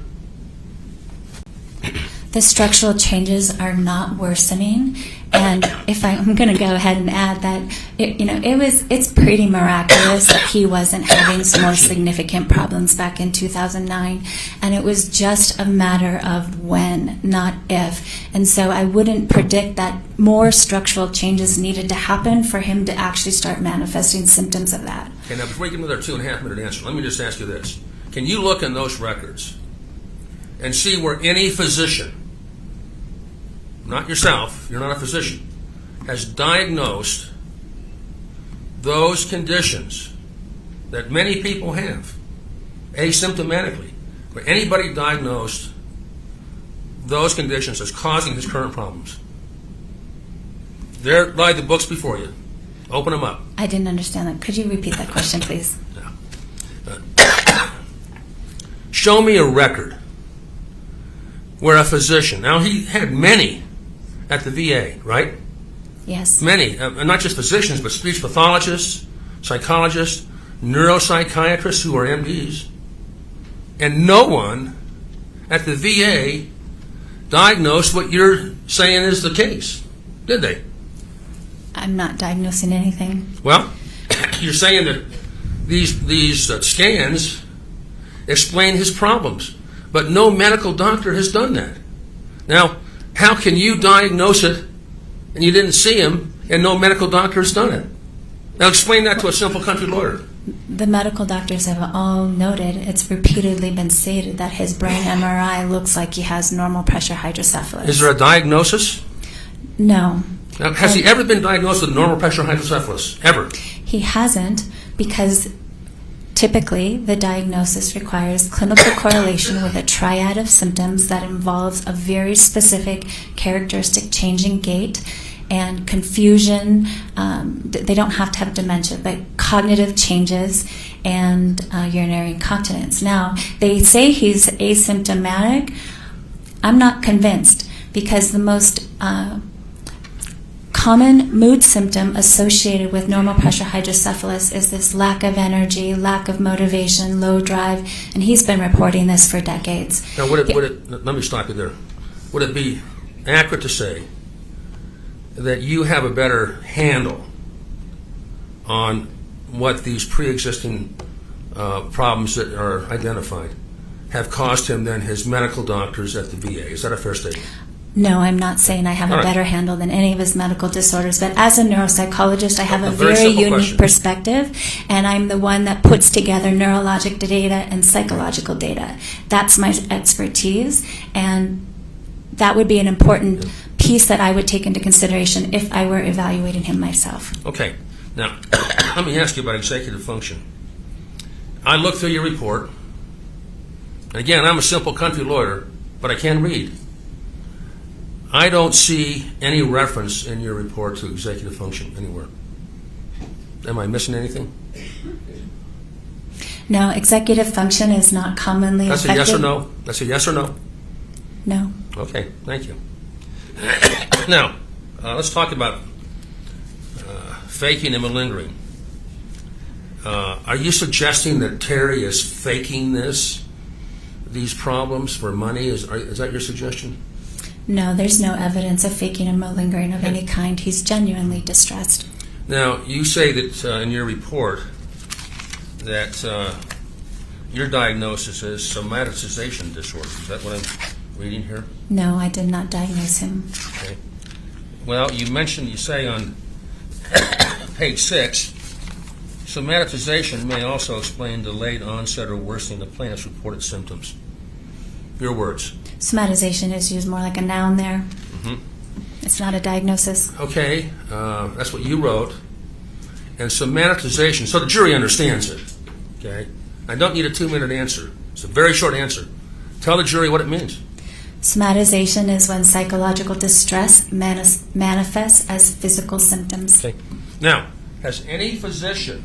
The structural changes are not worsening, and if I'm going to go ahead and add that, it's pretty miraculous that he wasn't having some more significant problems back in 2009, and it was just a matter of when, not if. And so I wouldn't predict that more structural changes needed to happen for him to actually start manifesting symptoms of that. Okay, now before you give another 2.5-minute answer, let me just ask you this. Can you look in those records and see where any physician, not yourself, you're not a physician, has diagnosed those conditions that many people have asymptomatically, where anybody diagnosed those conditions as causing his current problems? There lie the books before you. Open them up. I didn't understand that. Could you repeat that question, please? Show me a record where a physician, now he had many at the VA, right? Yes. Many, not just physicians, but speech pathologists, psychologists, neuropsychiatrists who are MDs. And no one at the VA diagnosed what you're saying is the case, did they? I'm not diagnosing anything. Well, you're saying that these scans explain his problems, but no medical doctor has done that. Now, how can you diagnose it and you didn't see him and no medical doctor has done it? Now explain that to a simple country lawyer. The medical doctors have all noted, it's repeatedly been stated that his brain MRI looks like he has normal pressure hydrocephalus. Is there a diagnosis? No. Now, has he ever been diagnosed with normal pressure hydrocephalus? Ever? He hasn't, because typically the diagnosis requires clinical correlation with a triad of symptoms that involves a very specific characteristic change in gait and confusion. They don't have to have dementia, but cognitive changes and urinary incontinence. Now, they say he's asymptomatic. I'm not convinced, because the most common mood symptom associated with normal pressure hydrocephalus is this lack of energy, lack of motivation, low drive, and he's been reporting this for decades. Now, let me stop you there. Would it be accurate to say that you have a better handle on what these pre-existing problems that are identified have caused him than his medical doctors at the VA? Is that a fair statement? No, I'm not saying I have a better handle than any of his medical disorders, but as a neuropsychologist, I have a very unique perspective, and I'm the one that puts together neurologic data and psychological data. That's my expertise, and that would be an important piece that I would take into consideration if I were evaluating him myself. Okay. Now, let me ask you about executive function. I looked through your report. And again, I'm a simple country lawyer, but I can read. I don't see any reference in your report to executive function anywhere. Am I missing anything? No, executive function is not commonly That's affected. a yes or no? That's a yes or no? No. Okay, thank you. Now, let's talk about faking and malingering. Are you suggesting that Terry is faking these problems for money? Is that your suggestion? No, there's no evidence of faking and malingering of any kind. He's genuinely distressed. Now, you say that in your report that your diagnosis is somatization disorder. Is that what I'm reading here? No, I did not diagnose him. Okay. Well, you say on page 6, somatization may also explain delayed onset or worsening of plaintiff's reported symptoms. Your words. Somatization is used more like a noun there. Mm-hmm. It's not a diagnosis. Okay, that's what you wrote. And somatization, so the jury understands it. Okay? I don't need a 2-minute answer. It's a very short answer. Tell the jury what it means. Somatization is when psychological distress manifests as physical symptoms. Okay. Now, has any physician,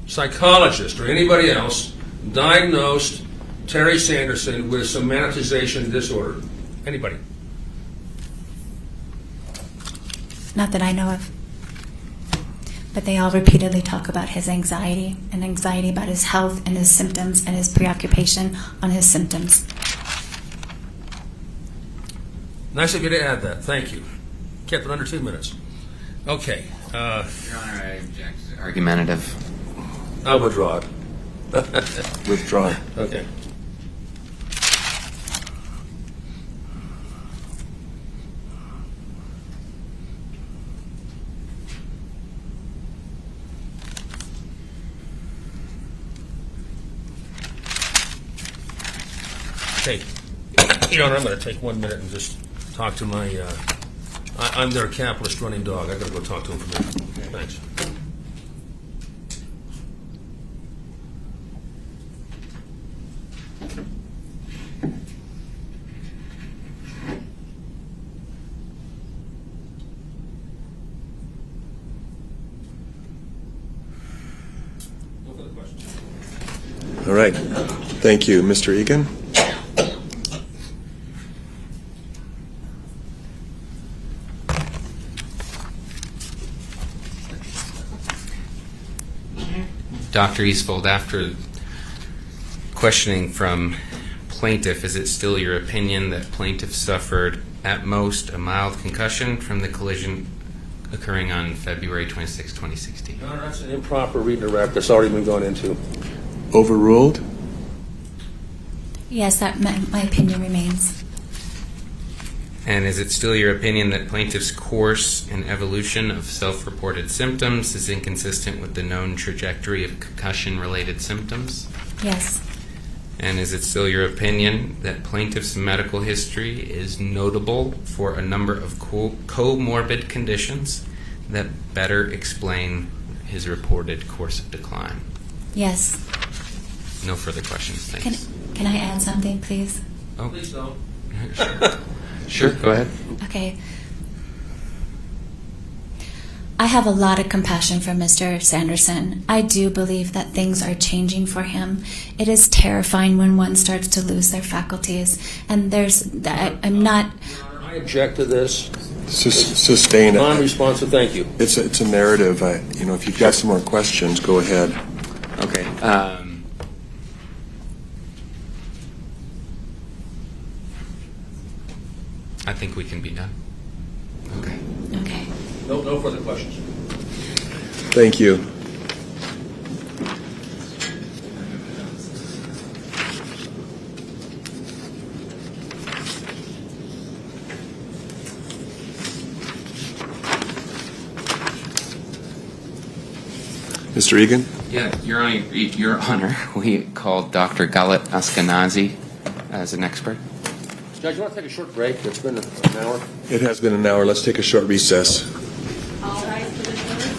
psychologist, or anybody else diagnosed Terry Sanderson with somatization disorder? Anybody? Not that I know of. But they all repeatedly talk about his anxiety and anxiety about his health and his symptoms and his preoccupation on his symptoms. Nice of you to add that. Thank you. Kept it under 2 minutes. Okay. Your Honor, I object. Argumentative. I'll withdraw it. Withdraw. Okay. Okay. Your Honor, I'm going to take 1 minute and just talk to my... I'm their capitalist running dog. I've got to go talk to him for a minute. Thanks. No further questions. All right. Thank you. Mr. Egan? Dr. Eastfold, after questioning from plaintiff, is it still your opinion that plaintiff suffered at most a mild concussion from the collision occurring on February 26, 2016? Your Honor, that's an improper redirect that's already been gone into. Overruled? Yes, that my opinion remains. And is it still your opinion that plaintiff's course and evolution of self-reported symptoms is inconsistent with the known trajectory of concussion-related symptoms? Yes. And is it still your opinion that plaintiff's medical history is notable for a number of comorbid conditions that better explain his reported course of decline? Yes. No further questions, thanks. Can I add something, please? Oh. Please don't. Sure, go ahead. Okay. I have a lot of compassion for Mr. Sanderson. I do believe that things are changing for him. It is terrifying when one starts to lose their faculties. And I'm not... I object to this. Sustain it. Non-responsive, thank you. It's a narrative. If you've got some more questions, go ahead. Okay. I think we can be done. Okay. Okay. No further questions. Thank you. Mr. Egan? Yeah, Your Honor, we called Dr. Galit Askenazi as an expert. Judge, you want to take a short break? It's been an hour. It has been an hour. Let's take a short recess. All rise for the pledge.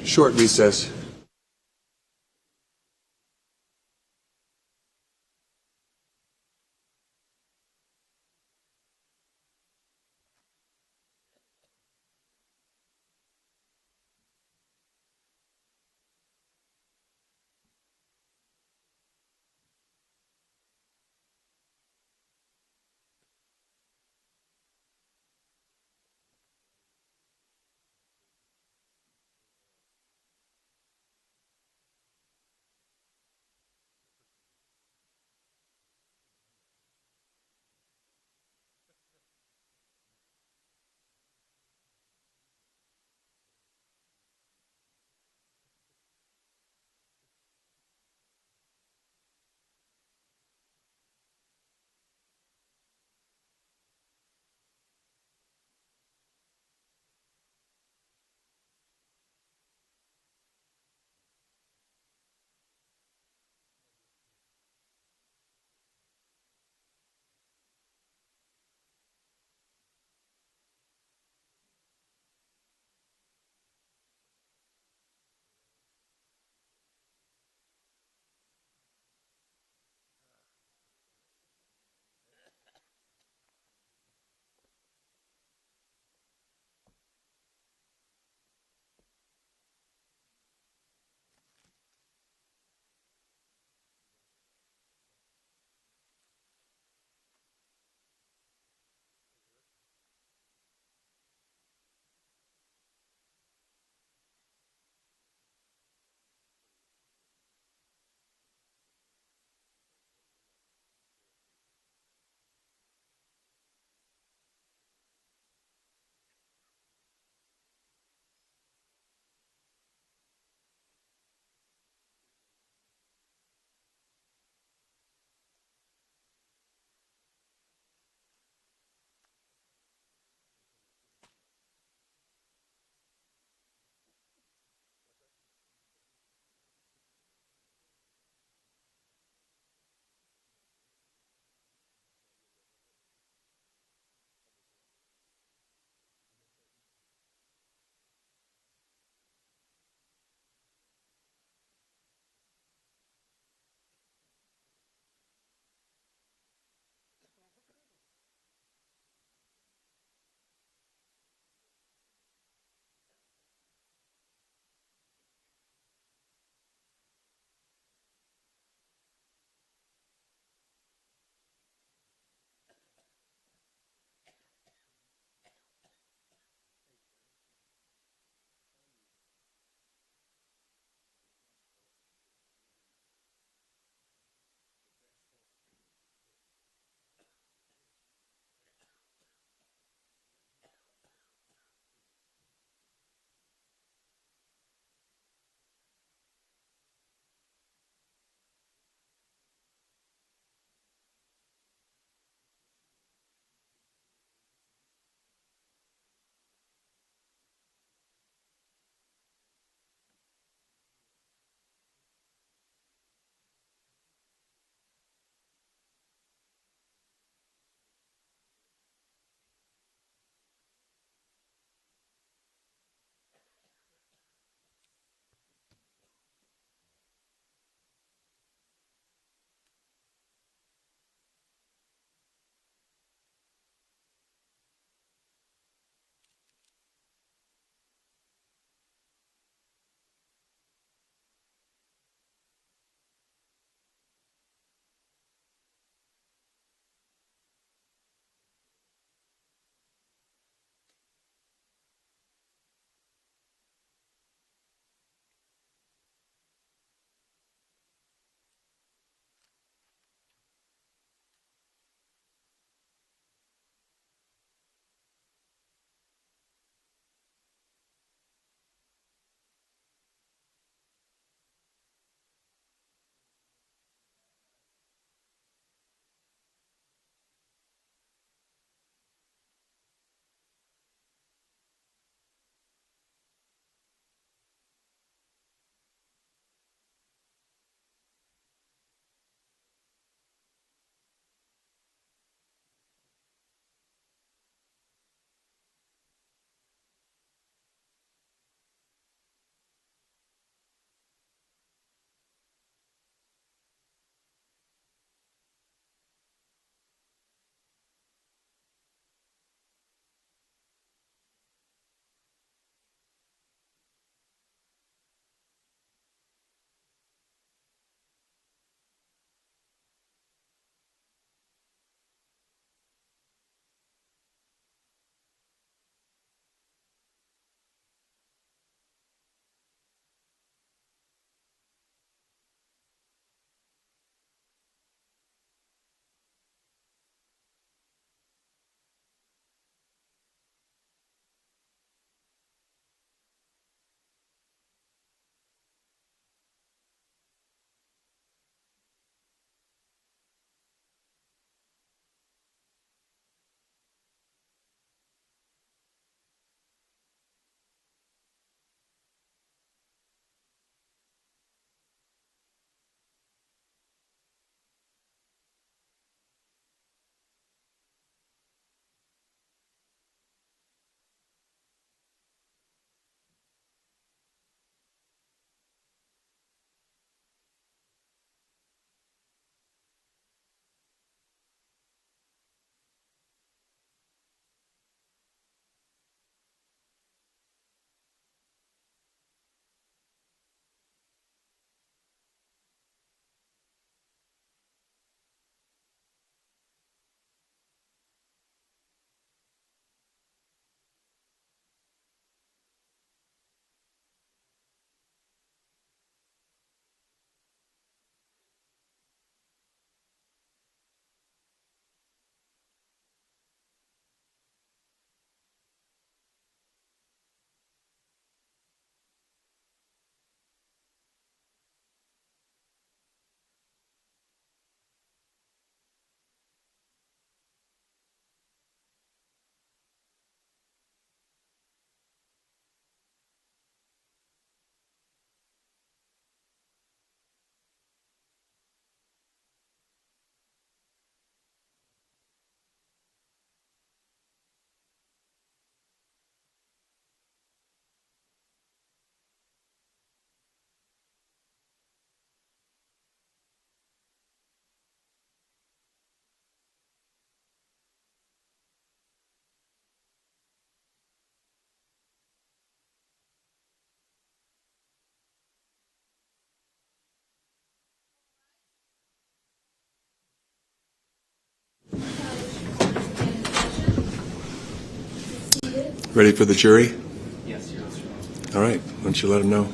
Short recess. Ready for the jury? Yes, Your Honor. All right. Why don't you let them know?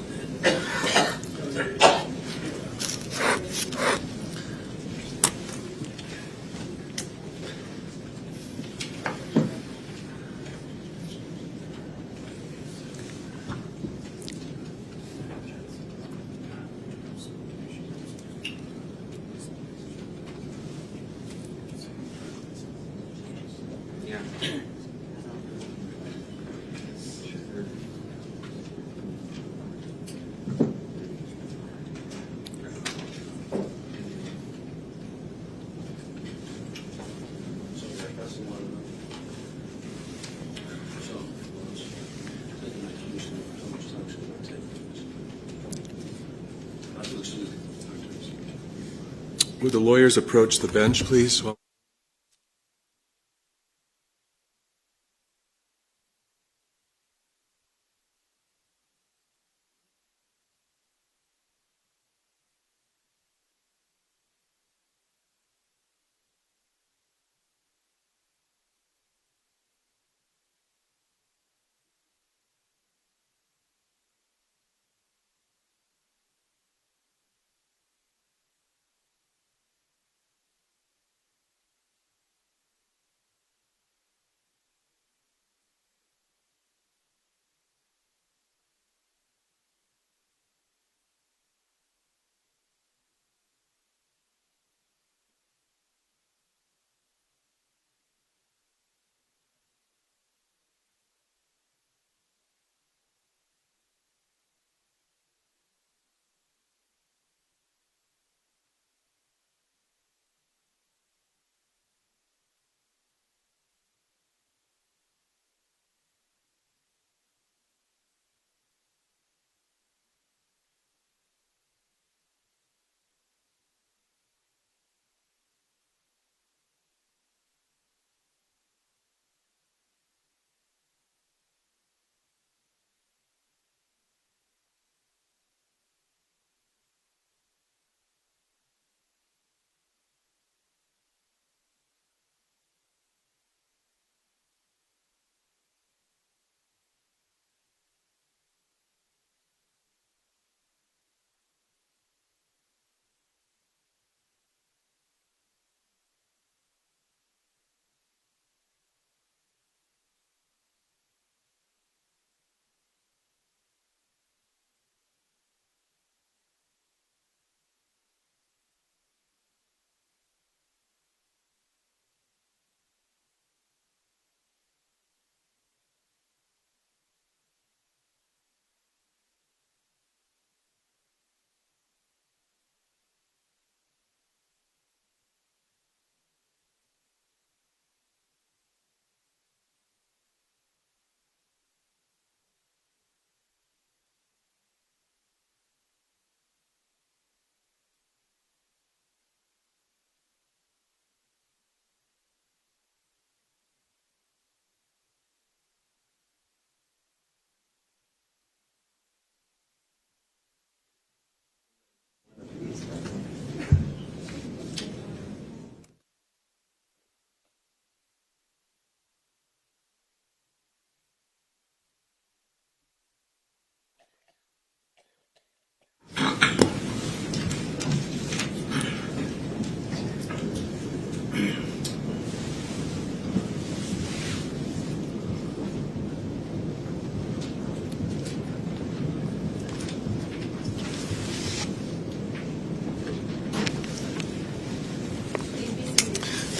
Yeah. Would the lawyers approach the bench, please?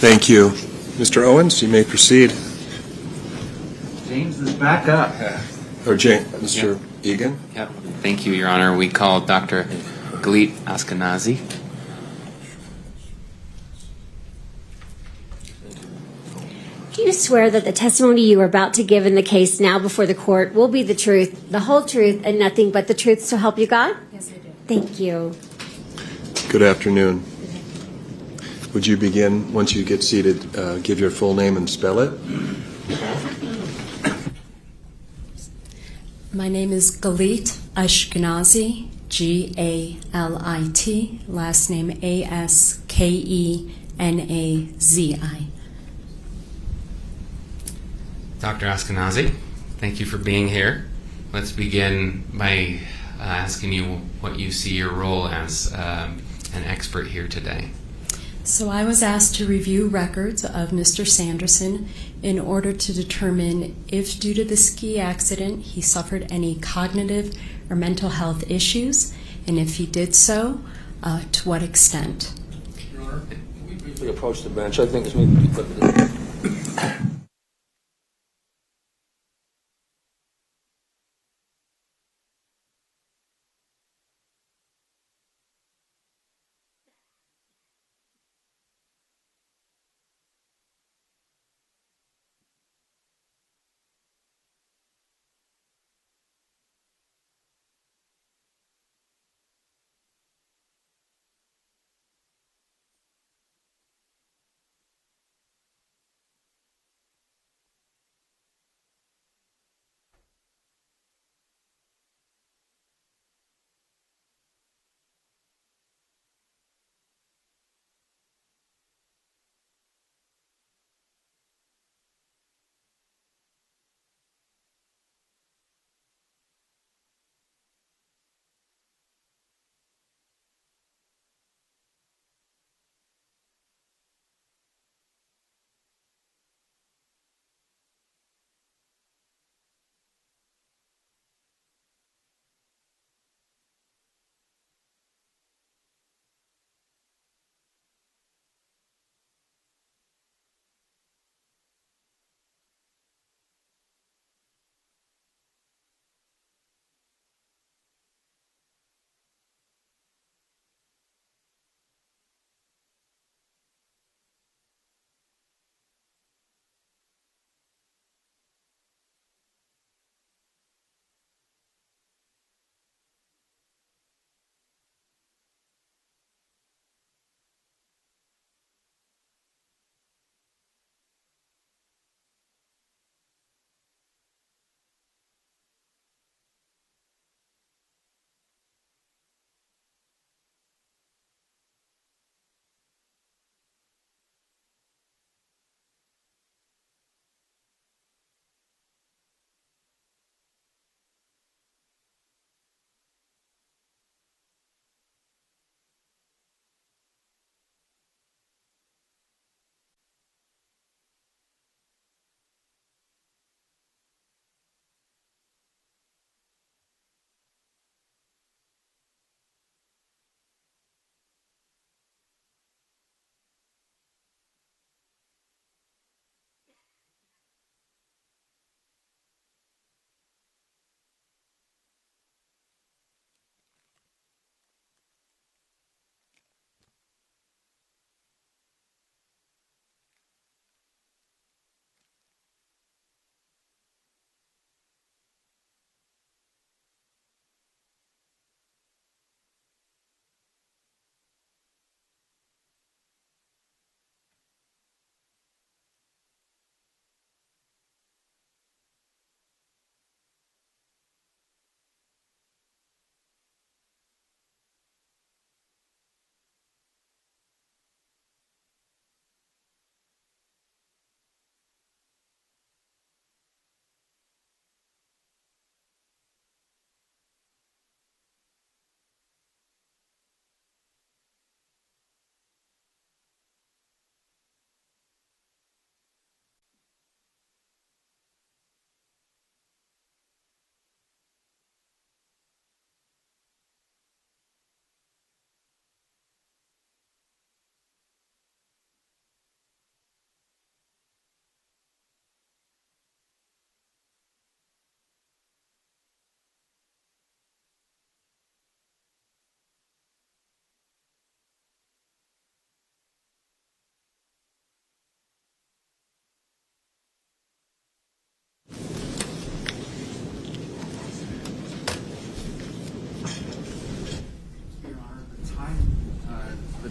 Thank you. Mr. Owens, you may proceed. James is back up. Or Mr. Egan? Yep. Thank you, Your Honor. We call Dr. Gwyneth Ashkenazi. Do you swear that the testimony you are about to give in the case now before the court will be the truth, the whole truth, and nothing but the truth, so help you God? Yes, I do. Thank you. Good afternoon. Would you begin, once you get seated, give your full name and spell it? My name is Galit Ashkenazi, G-A-L-I-T, last name A-S-K-E-N-A-Z-I. Dr. Ashkenazi, Thank you for being here. Let's begin by asking you what you see your role as an expert here today. So I was asked to review records of Mr. Sanderson in order to determine if, due to the ski accident, he suffered any cognitive or mental health issues, and if he did so, to what extent. Your Honor, can we briefly approach the bench? I think this may be put to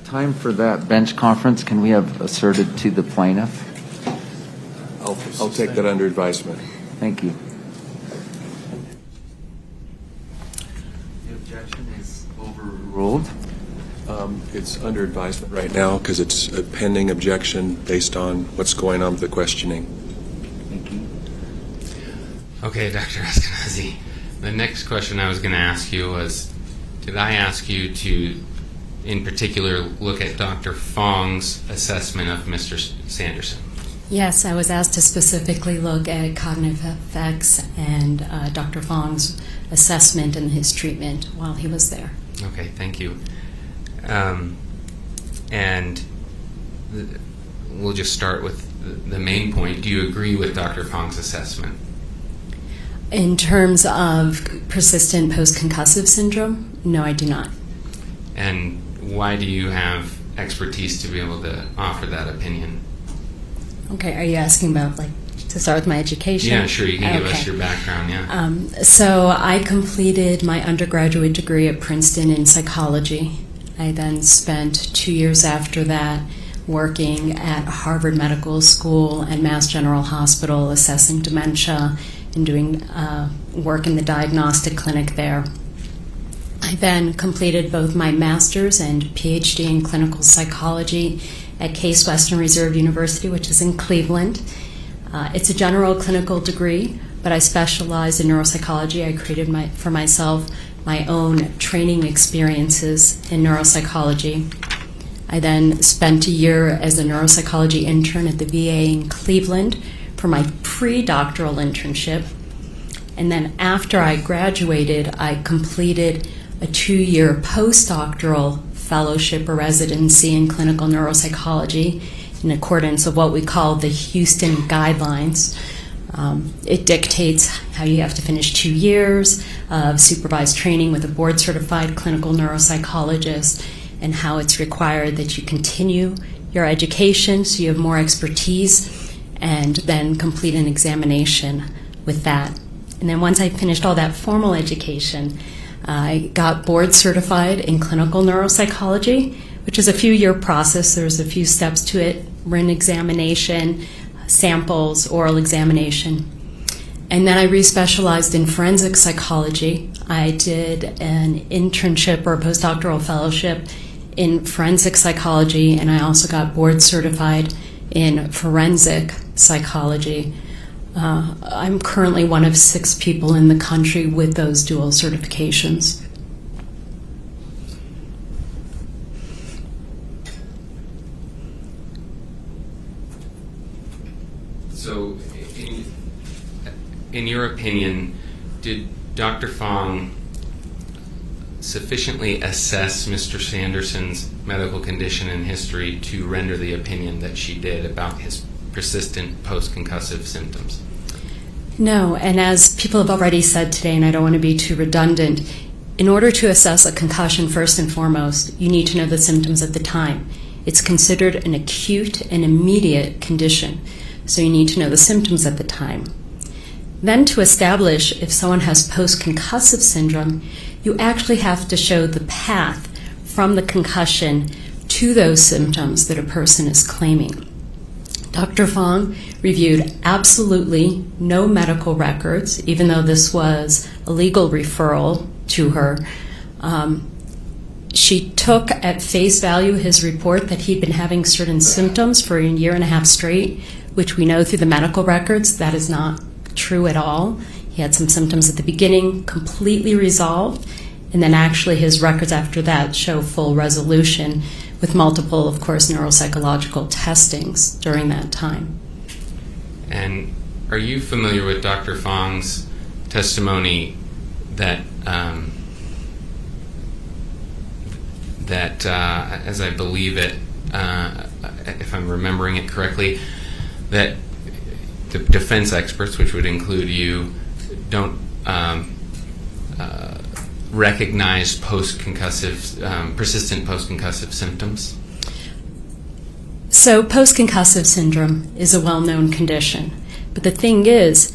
Time for that bench conference, can we have asserted to the plaintiff? I'll take that under advisement. Thank you. The objection is overruled. It's under advisement right now because it's a pending objection based on what's going on with the questioning. Thank you. Okay, Dr. Eskenazi. The next question I was going to ask you was, did I ask you to, in particular, look at Dr. Fong's assessment of Mr. Sanderson? Yes, I was asked to specifically look at cognitive effects and Dr. Fong's assessment and his treatment while he was there. Okay, thank you. We'll just start with the main point. Do you agree with Dr. Fong's assessment? In terms of persistent post-concussive syndrome, no, I do not. And why do you have expertise to be able to offer that opinion? Okay, are you asking about, to start with my education? Yeah, sure, you can give us your background, yeah. So I completed my undergraduate degree at Princeton in psychology. I then spent 2 years after that working at Harvard Medical School and Mass General Hospital assessing dementia and doing work in the diagnostic clinic there. I then completed both my master's and PhD in clinical psychology at Case Western Reserve University, which is in Cleveland. It's a general clinical degree, but I specialize in neuropsychology. I created for myself my own training experiences in neuropsychology. I then spent a year as a neuropsychology intern at the VA in Cleveland for my pre-doctoral internship. And then after I graduated, I completed a 2-year postdoctoral fellowship or residency in clinical neuropsychology in accordance with what we call the Houston Guidelines. It dictates how you have to finish 2 years of supervised training with a board-certified clinical neuropsychologist and how it's required that you continue your education so you have more expertise and then complete an examination with that. And then once I finished all that formal education, I got board certified in clinical neuropsychology, which is a few-year process. There's a few steps to it: written examination, samples, oral examination. And then I respecialized in forensic psychology. I did an internship or a postdoctoral fellowship in forensic psychology, and I also got board certified in forensic psychology. I'm currently one of 6 people in the country with those dual certifications. So, in your opinion, did Dr. Fong sufficiently assess Mr. Sanderson's medical condition and history to render the opinion that she did about his persistent post-concussive symptoms? No, and as people have already said today, and I don't want to be too redundant, in order to assess a concussion, first and foremost, you need to know the symptoms at the time. It's considered an acute and immediate condition, so you need to know the symptoms at the time. Then to establish if someone has post-concussive syndrome, you actually have to show the path from the concussion to those symptoms that a person is claiming. Dr. Fong reviewed absolutely no medical records, even though this was a legal referral to her. She took at face value his report that he'd been having certain symptoms for 1.5 years straight, which we know through the medical records that is not true at all. He had some symptoms at the beginning, completely resolved, and then actually his records after that show full resolution with multiple, of course, neuropsychological testings during that time. And are you familiar with Dr. Fong's testimony that, as I believe it, if I'm remembering it correctly, that the defense experts, which would include you, don't recognize post-concussive, persistent post-concussive symptoms? So post-concussive syndrome is a well-known condition, but the thing is,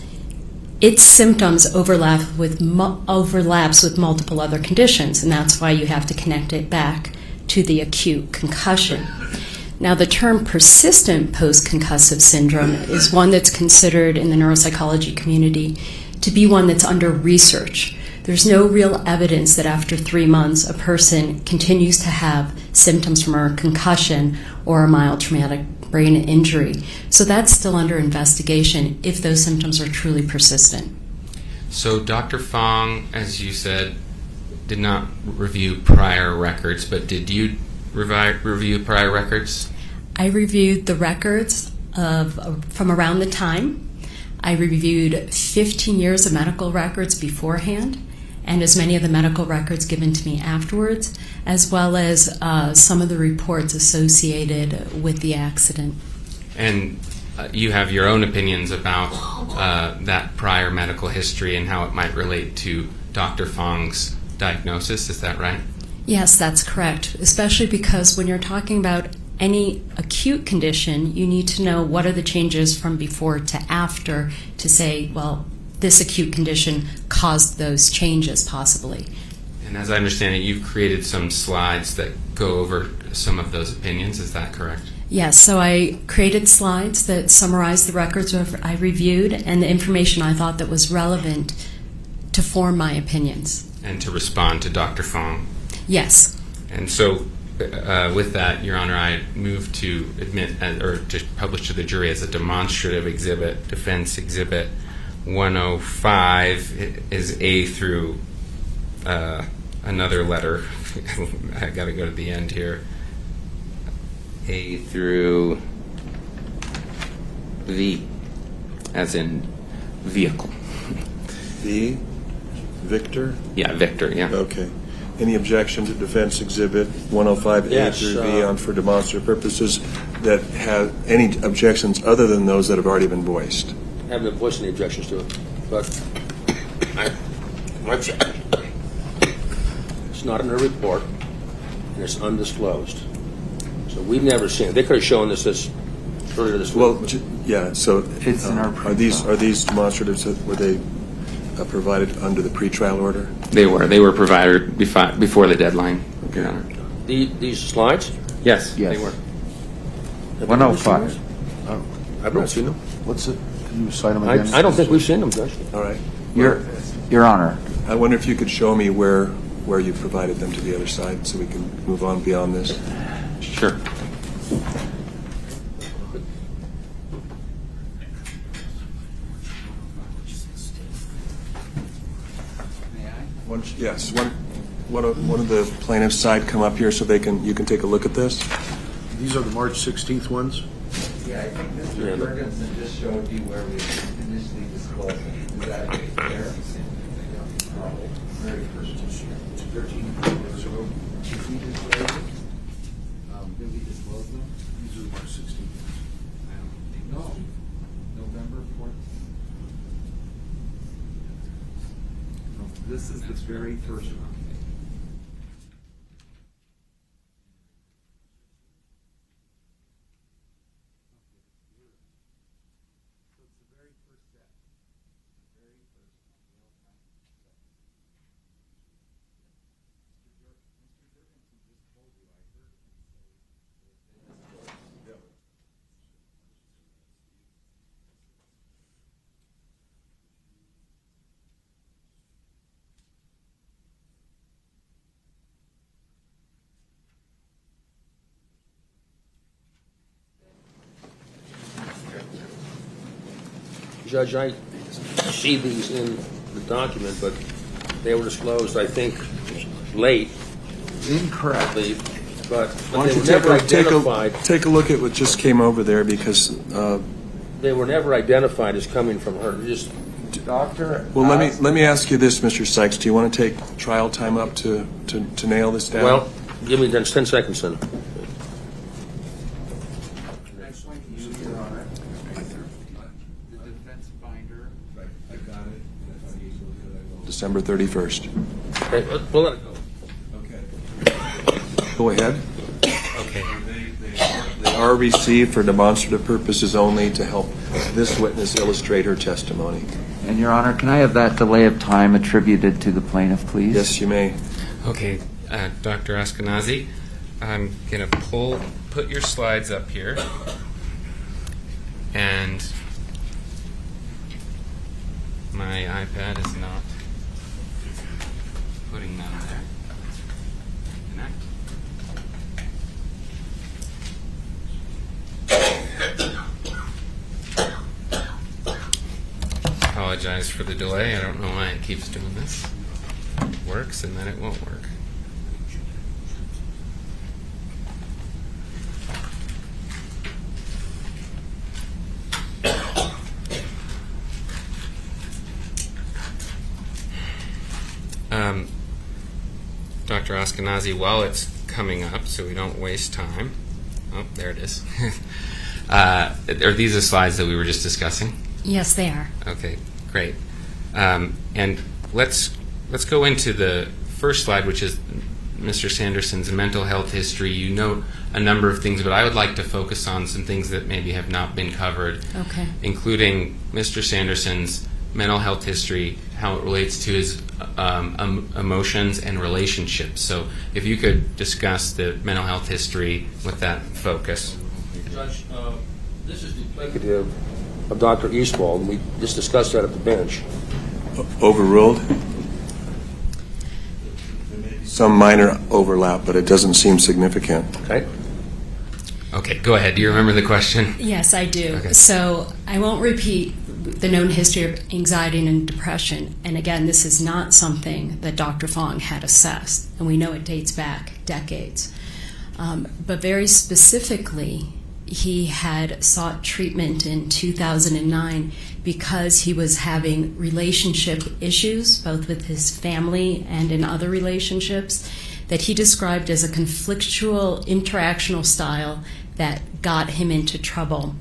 its symptoms overlaps with multiple other conditions, and that's why you have to connect it back to the acute concussion. Now, the term persistent post-concussive syndrome is one that's considered in the neuropsychology community to be one that's under research. There's no real evidence that after 3 months a person continues to have symptoms from a concussion or a mild traumatic brain injury. So that's still under investigation if those symptoms are truly persistent. So Dr. Fong, as you said, did not review prior records, but did you review prior records? I reviewed the records from around the time. I reviewed 15 years of medical records beforehand, and as many of the medical records given to me afterwards, as well as some of the reports associated with the accident. And you have your own opinions about that prior medical history and how it might relate to Dr. Fong's diagnosis, is that right? Yes, that's correct, especially because when you're talking about any acute condition, you need to know what are the changes from before to after to say, well, this acute condition caused those changes possibly. And as I understand it, you've created some slides that go over some of those opinions, is that correct? Yes, so I created slides that summarize the records I reviewed and the information I thought that was relevant to form my opinions. And to respond to Dr. Fong? Yes. And so with that, Your Honor, I move to admit or to publish to the jury as a demonstrative exhibit, Defense Exhibit 105 is A through another letter. I got to go to the end here. A through V, as in vehicle. V? Victor? Yeah, Victor, yeah. Okay. Any objection to Defense Exhibit 105A Yes, through V on for demonstrative purposes that have any objections other than those that have already been voiced? I haven't voiced any objections to it, but it's not in her report, and it's undisclosed. So we've never seen it. They could have shown us this earlier this week. Well, yeah, so It's in our are these demonstratives that were they provided under the pretrial order? They were provided before the deadline, Your Honor. These slides? Yes, Yes. they were. Have you ever seen 105. those? I've not seen them. What's it? Can you cite them again? I don't think we've seen them, Judge. All right. Your Honor, I wonder if you could show me where you provided them to the other side so we can move on beyond this. Sure. Yes. One of the plaintiff's side come up here so you can take a look at this. These are the March 16th ones? yeah, I think Mr. Ferguson just showed you where we initially disclosed it. Is that there? Very first issue. 13 years ago. Did we disclose it? Did we disclose them? These are the March 16th ones. I don't think no. November 14th. No, this is the very first one. Judge, I see these in the document, but they were disclosed, I think, late. Incorrect. But Why they don't were you never identified. take a look at what just came over there because. They were never identified as coming from her. Just Doctor. Well, let me ask you this, Mr. Sykes. Do you want to take trial time up to nail this down? well, give me 10 seconds then. Next one, Your Honor. The defense binder. I got it. December 31st. Okay, we'll let it go. Okay. Go ahead. Okay. They are received for demonstrative purposes only to help this witness illustrate her testimony. And Your Honor, can I have that delay of time attributed to the plaintiff, please? Yes, you may. Okay, Dr. Ashkenazi, I'm going to put your slides up here, and my iPad is not putting them there. Connect. Apologize. apologize for the delay. I don't know why it keeps doing this. It works and then it won't work. Dr. Ashkenazi, while it's coming up, so we don't waste time. Oh, there it is. Are these the slides that we were just discussing? Yes, they are. Okay, great. And let's go into the first slide, which is Mr. Sanderson's mental health history. You note a number of things, but I would like to focus on some things that maybe have not been covered, Okay. including Mr. Sanderson's mental health history, how it relates to his emotions and relationships. So if you could discuss the mental health history with that focus. Judge, this is duplicative of Dr. Eastwald, and we just discussed that at the bench. Overruled? Some minor overlap, but it doesn't seem significant. Okay. Okay, go ahead. Do you remember the question? Yes, I do. Okay. So I won't repeat the known history of anxiety and depression. And again, this is not something that Dr. Fong had assessed, and we know it dates back decades. But very specifically, he had sought treatment in 2009 because he was having relationship issues, both with his family and in other relationships, that he described as a conflictual interactional style that got him into trouble.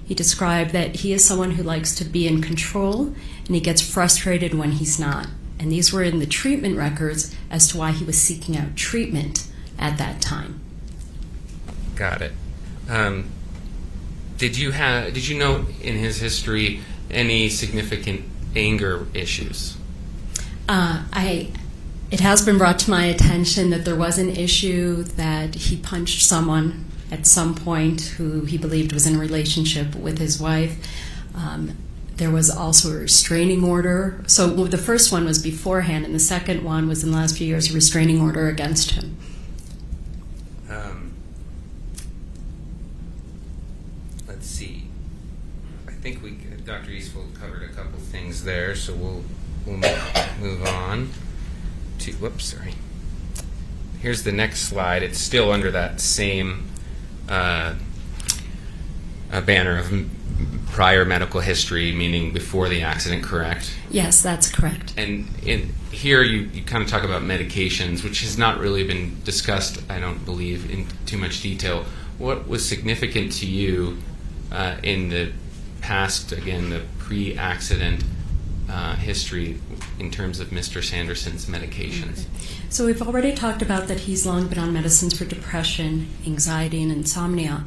He described that he is someone who likes to be in control, and he gets frustrated when he's not. And these were in the treatment records as to why he was seeking out treatment at that time. Got it. Did you note in his history any significant anger issues? It has been brought to my attention that there was an issue that he punched someone at some point who he believed was in a relationship with his wife. There was also a restraining order. So the first one was beforehand, and the second one was in the last few years, a restraining order against him. Let's see. I think Dr. Eastwood covered a couple things there, so we'll move on to. Whoops, sorry. Here's the next slide. It's still under that same banner of prior medical history, meaning before the accident, correct? Yes, that's correct. And here you kind of talk about medications, which has not really been discussed, I don't believe, in too much detail. What was significant to you in the past, again, the pre-accident history in terms of Mr. Sanderson's medications? Okay. So we've already talked about that he's long been on medicines for depression, anxiety, and insomnia.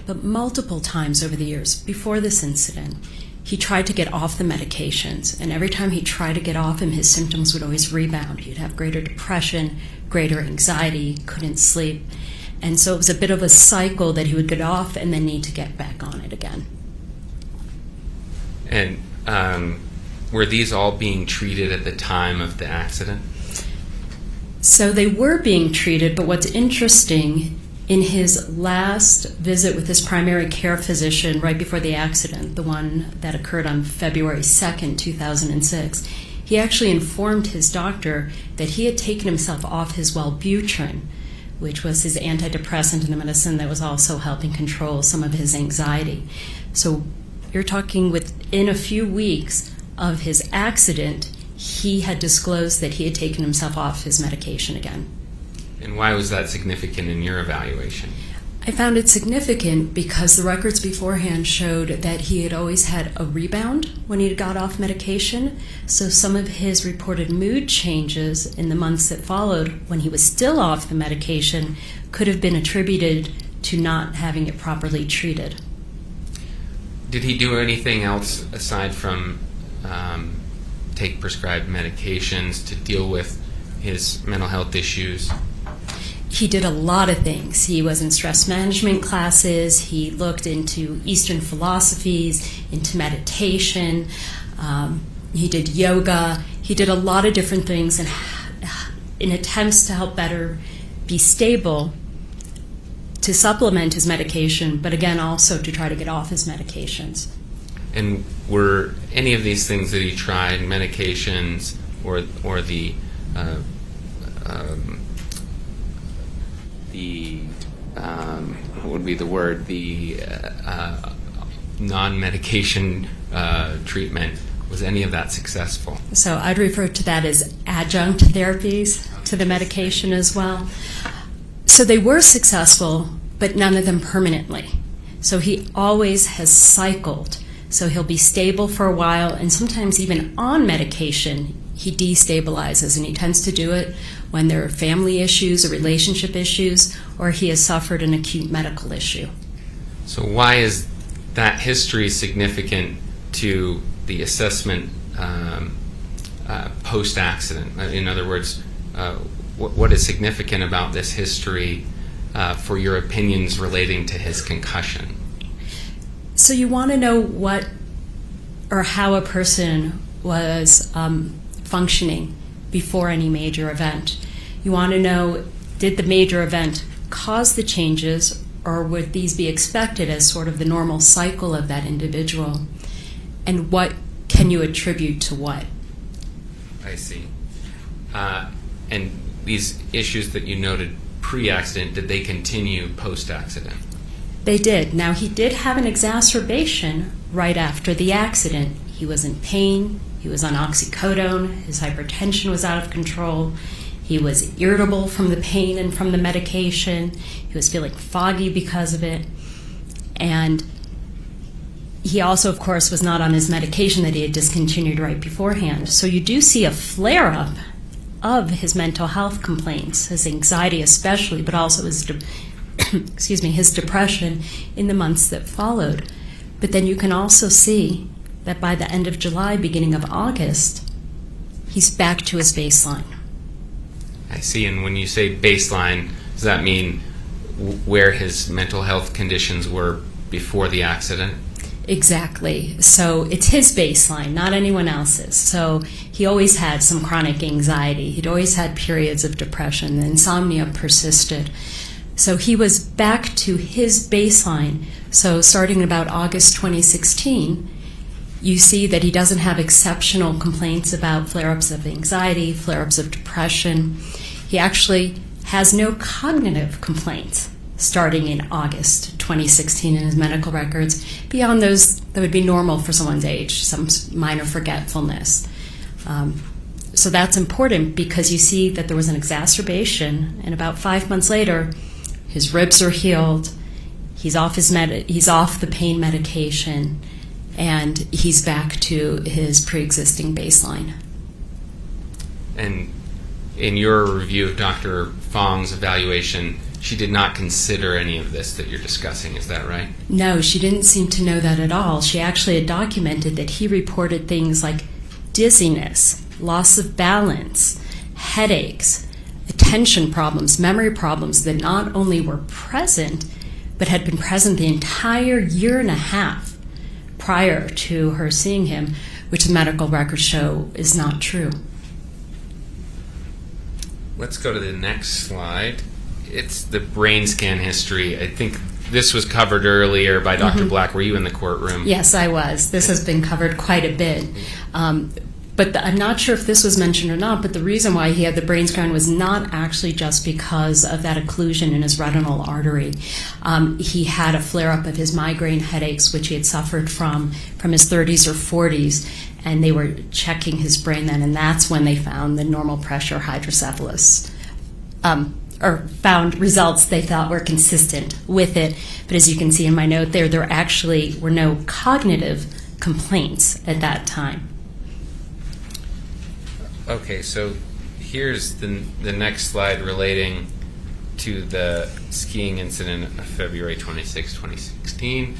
But multiple times over the years before this incident, he tried to get off the medications. And every time he tried to get off them, his symptoms would always rebound. He'd have greater depression, greater anxiety, couldn't sleep. And so it was a bit of a cycle that he would get off and then need to get back on it again. And were these all being treated at the time of the accident? So they were being treated, but what's interesting, in his last visit with his primary care physician right before the accident, the one that occurred on February 2nd, 2006, he actually informed his doctor that he had taken himself off his Wellbutrin, which was his antidepressant and the medicine that was also helping control some of his anxiety. So you're talking within a few weeks of his accident, he had disclosed that he had taken himself off his medication again. And why was that significant in your evaluation? I found it significant because the records beforehand showed that he had always had a rebound when he got off medication. So some of his reported mood changes in the months that followed when he was still off the medication could have been attributed to not having it properly treated. Did he do anything else aside from take prescribed medications to deal with his mental health issues? He did a lot of things. He was in stress management classes. He looked into Eastern philosophies, into meditation. He did yoga. He did a lot of different things in attempts to help better be stable, to supplement his medication, but again, also to try to get off his medications. And were any of these things that he tried, medications or the what would be the word, the non-medication treatment, was any of that successful? So I'd refer to that as adjunct therapies to the medication as well. So they were successful, but none of them permanently. So he always has cycled. So he'll be stable for a while, and sometimes even on medication, he destabilizes, and he tends to do it when there are family issues or relationship issues, or he has suffered an acute medical issue. So why is that history significant to the assessment post-accident? In other words, what is significant about this history for your opinions relating to his concussion? So you want to know what or how a person was functioning before any major event. You want to know, did the major event cause the changes, or would these be expected as sort of the normal cycle of that individual? And what can you attribute to what? I see. And these issues that you noted pre-accident, did they continue post-accident? They did. Now, he did have an exacerbation right after the accident. He was in pain. He was on oxycodone. His hypertension was out of control. He was irritable from the pain and from the medication. He was feeling foggy because of it. And he also, of course, was not on his medication that he had discontinued right beforehand. So you do see a flare-up of his mental health complaints, his anxiety especially, but also his his depression in the months that followed. But then you can also see that by the end of July, beginning of August, he's back to his baseline. I see. And when you say baseline, does that mean where his mental health conditions were before the accident? Exactly. So it's his baseline, not anyone else's. So he always had some chronic anxiety. He'd always had periods of depression. The insomnia persisted. So he was back to his baseline. So starting about August 2016, you see that he doesn't have exceptional complaints about flare-ups of anxiety, flare-ups of depression. He actually has no cognitive complaints starting in August 2016 in his medical records, beyond those that would be normal for someone's age, some minor forgetfulness. So that's important because you see that there was an exacerbation, and about 5 months later, his ribs are healed, he's off the pain medication, and he's back to his pre-existing baseline. And in your review of Dr. Fong's evaluation, she did not consider any of this that you're discussing, is that right? No, she didn't seem to know that at all. She actually had documented that he reported things like dizziness, loss of balance, headaches, attention problems, memory problems that not only were present, but had been present the entire year and a half prior to her seeing him, which the medical records show is not true. Let's go to the next slide. It's the brain scan history. I think this was covered earlier by Dr. Black. Were you in the courtroom? Yes, I was. This has been covered quite a bit. But I'm not sure if this was mentioned or not, but the reason why he had the brain scan was not actually just because of that occlusion in his retinal artery. He had a flare-up of his migraine headaches, which he had suffered from his 30s or 40s, and they were checking his brain then, and that's when they found the normal pressure hydrocephalus, or found results they thought were consistent with it. But as you can see in my note there actually were no cognitive complaints at that time. Okay, so here's the next slide relating to the skiing incident of February 26, 2016.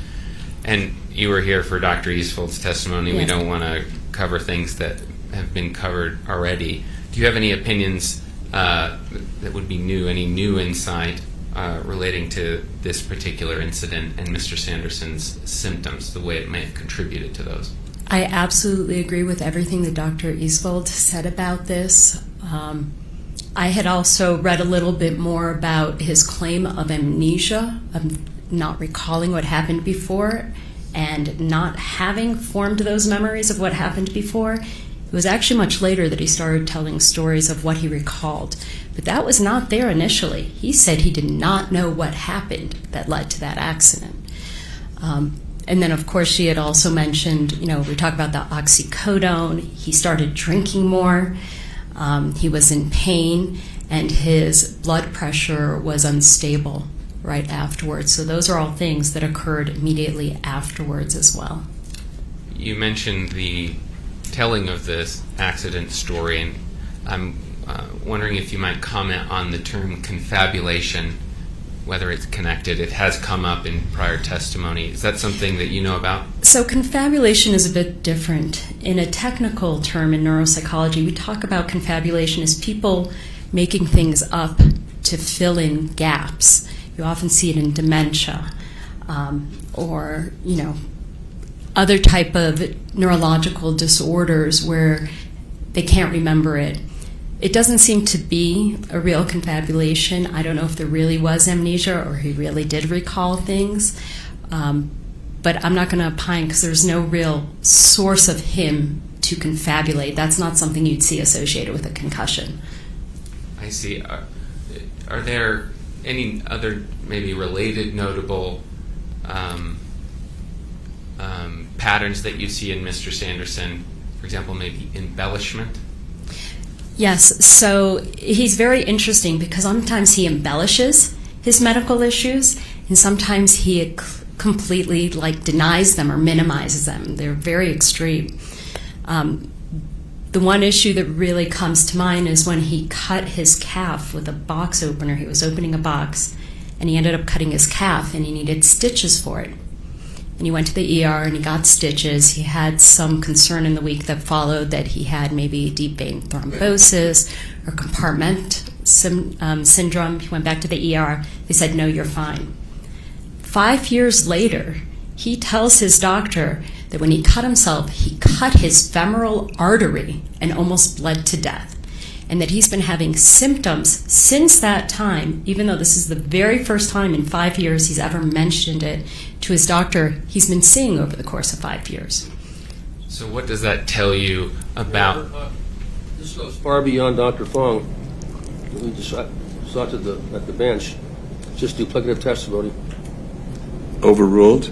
And you were here for Dr. Eastfold's testimony. Yes. We don't want to cover things that have been covered already. Do you have any opinions that would be new, any new insight relating to this particular incident and Mr. Sanderson's symptoms, the way it may have contributed to those? I absolutely agree with everything that Dr. Eastfold said about this. I had also read a little bit more about his claim of amnesia, of not recalling what happened before, and not having formed those memories of what happened before, it was actually much later that he started telling stories of what he recalled. But that was not there initially. He said he did not know what happened that led to that accident. And then, of course, she had also mentioned, we talk about the oxycodone. He started drinking more. He was in pain, and his blood pressure was unstable right afterwards. So those are all things that occurred immediately afterwards as well. You mentioned the telling of this accident story, and I'm wondering if you might comment on the term confabulation, whether it's connected. It has come up in prior testimony. Is that something that you know about? So confabulation is a bit different. In a technical term in neuropsychology, we talk about confabulation as people making things up to fill in gaps. You often see it in dementia or, other type of neurological disorders where they can't remember it. It doesn't seem to be a real confabulation. I don't know if there really was amnesia or he really did recall things. But I'm not going to opine because there's no real source of him to confabulate. That's not something you'd see associated with a concussion. I see. Are there any other maybe related notable patterns that you see in Mr. Sanderson? For example, maybe embellishment? Yes, so he's very interesting because sometimes he embellishes his medical issues and sometimes he completely denies them or minimizes them. They're very extreme. The one issue that really comes to mind is when he cut his calf with a box opener. He was opening a box and he ended up cutting his calf and he needed stitches for it. And he went to the ER and he got stitches. He had some concern in the week that followed that he had maybe deep vein thrombosis or compartment syndrome. He went back to the ER. They said, no, you're fine. 5 years later, he tells his doctor that when he cut himself, he cut his femoral artery and almost bled to death. And that he's been having symptoms since that time, even though this is the very first time in 5 years he's ever mentioned it to his doctor he's been seeing over the course of 5 years. So what does that tell you about... This goes far beyond Dr. Fong. We just saw at the bench, just duplicative testimony. Overruled?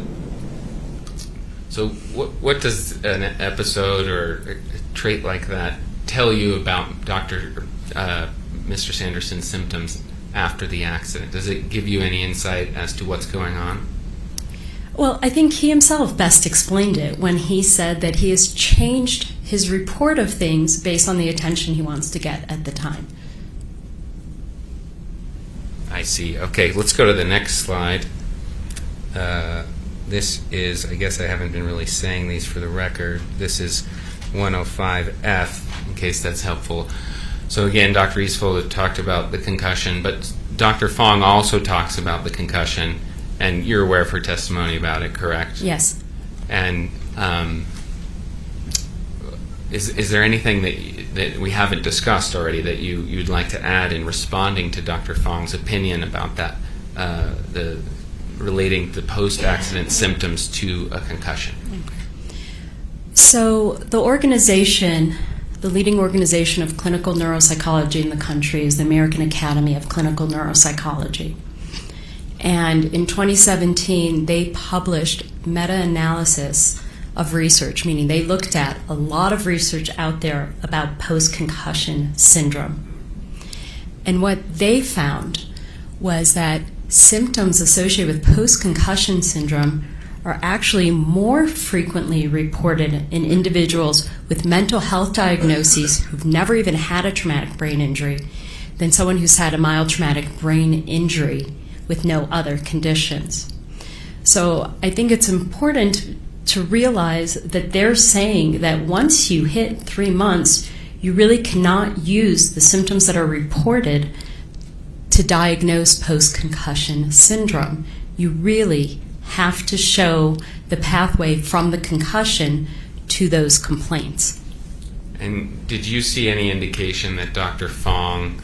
So what does an episode or a trait like that tell you about Mr. Sanderson's symptoms after the accident? Does it give you any insight as to what's going on? Well, I think he himself best explained it when he said that he has changed his report of things based on the attention he wants to get at the time. I see. Okay, let's go to the next slide. This is, I guess I haven't been really saying these for the record. This is 105F, in case that's helpful. So again, Dr. Eastfold had talked about the concussion, but Dr. Fong also talks about the concussion, and you're aware of her testimony about it, correct? Yes. And is there anything that we haven't discussed already that you'd like to add in responding to Dr. Fong's opinion about that, the relating the post-accident symptoms to a concussion? So the organization, the leading organization of clinical neuropsychology in the country is the American Academy of Clinical Neuropsychology. And in 2017, they published meta-analysis of research, meaning they looked at a lot of research out there about post-concussion syndrome. And what they found was that symptoms associated with post-concussion syndrome are actually more frequently reported in individuals with mental health diagnoses who've never even had a traumatic brain injury than someone who's had a mild traumatic brain injury with no other conditions. So I think it's important to realize that they're saying that once you hit 3 months, you really cannot use the symptoms that are reported to diagnose post-concussion syndrome. You really have to show the pathway from the concussion to those complaints. And did you see any indication that Dr. Fong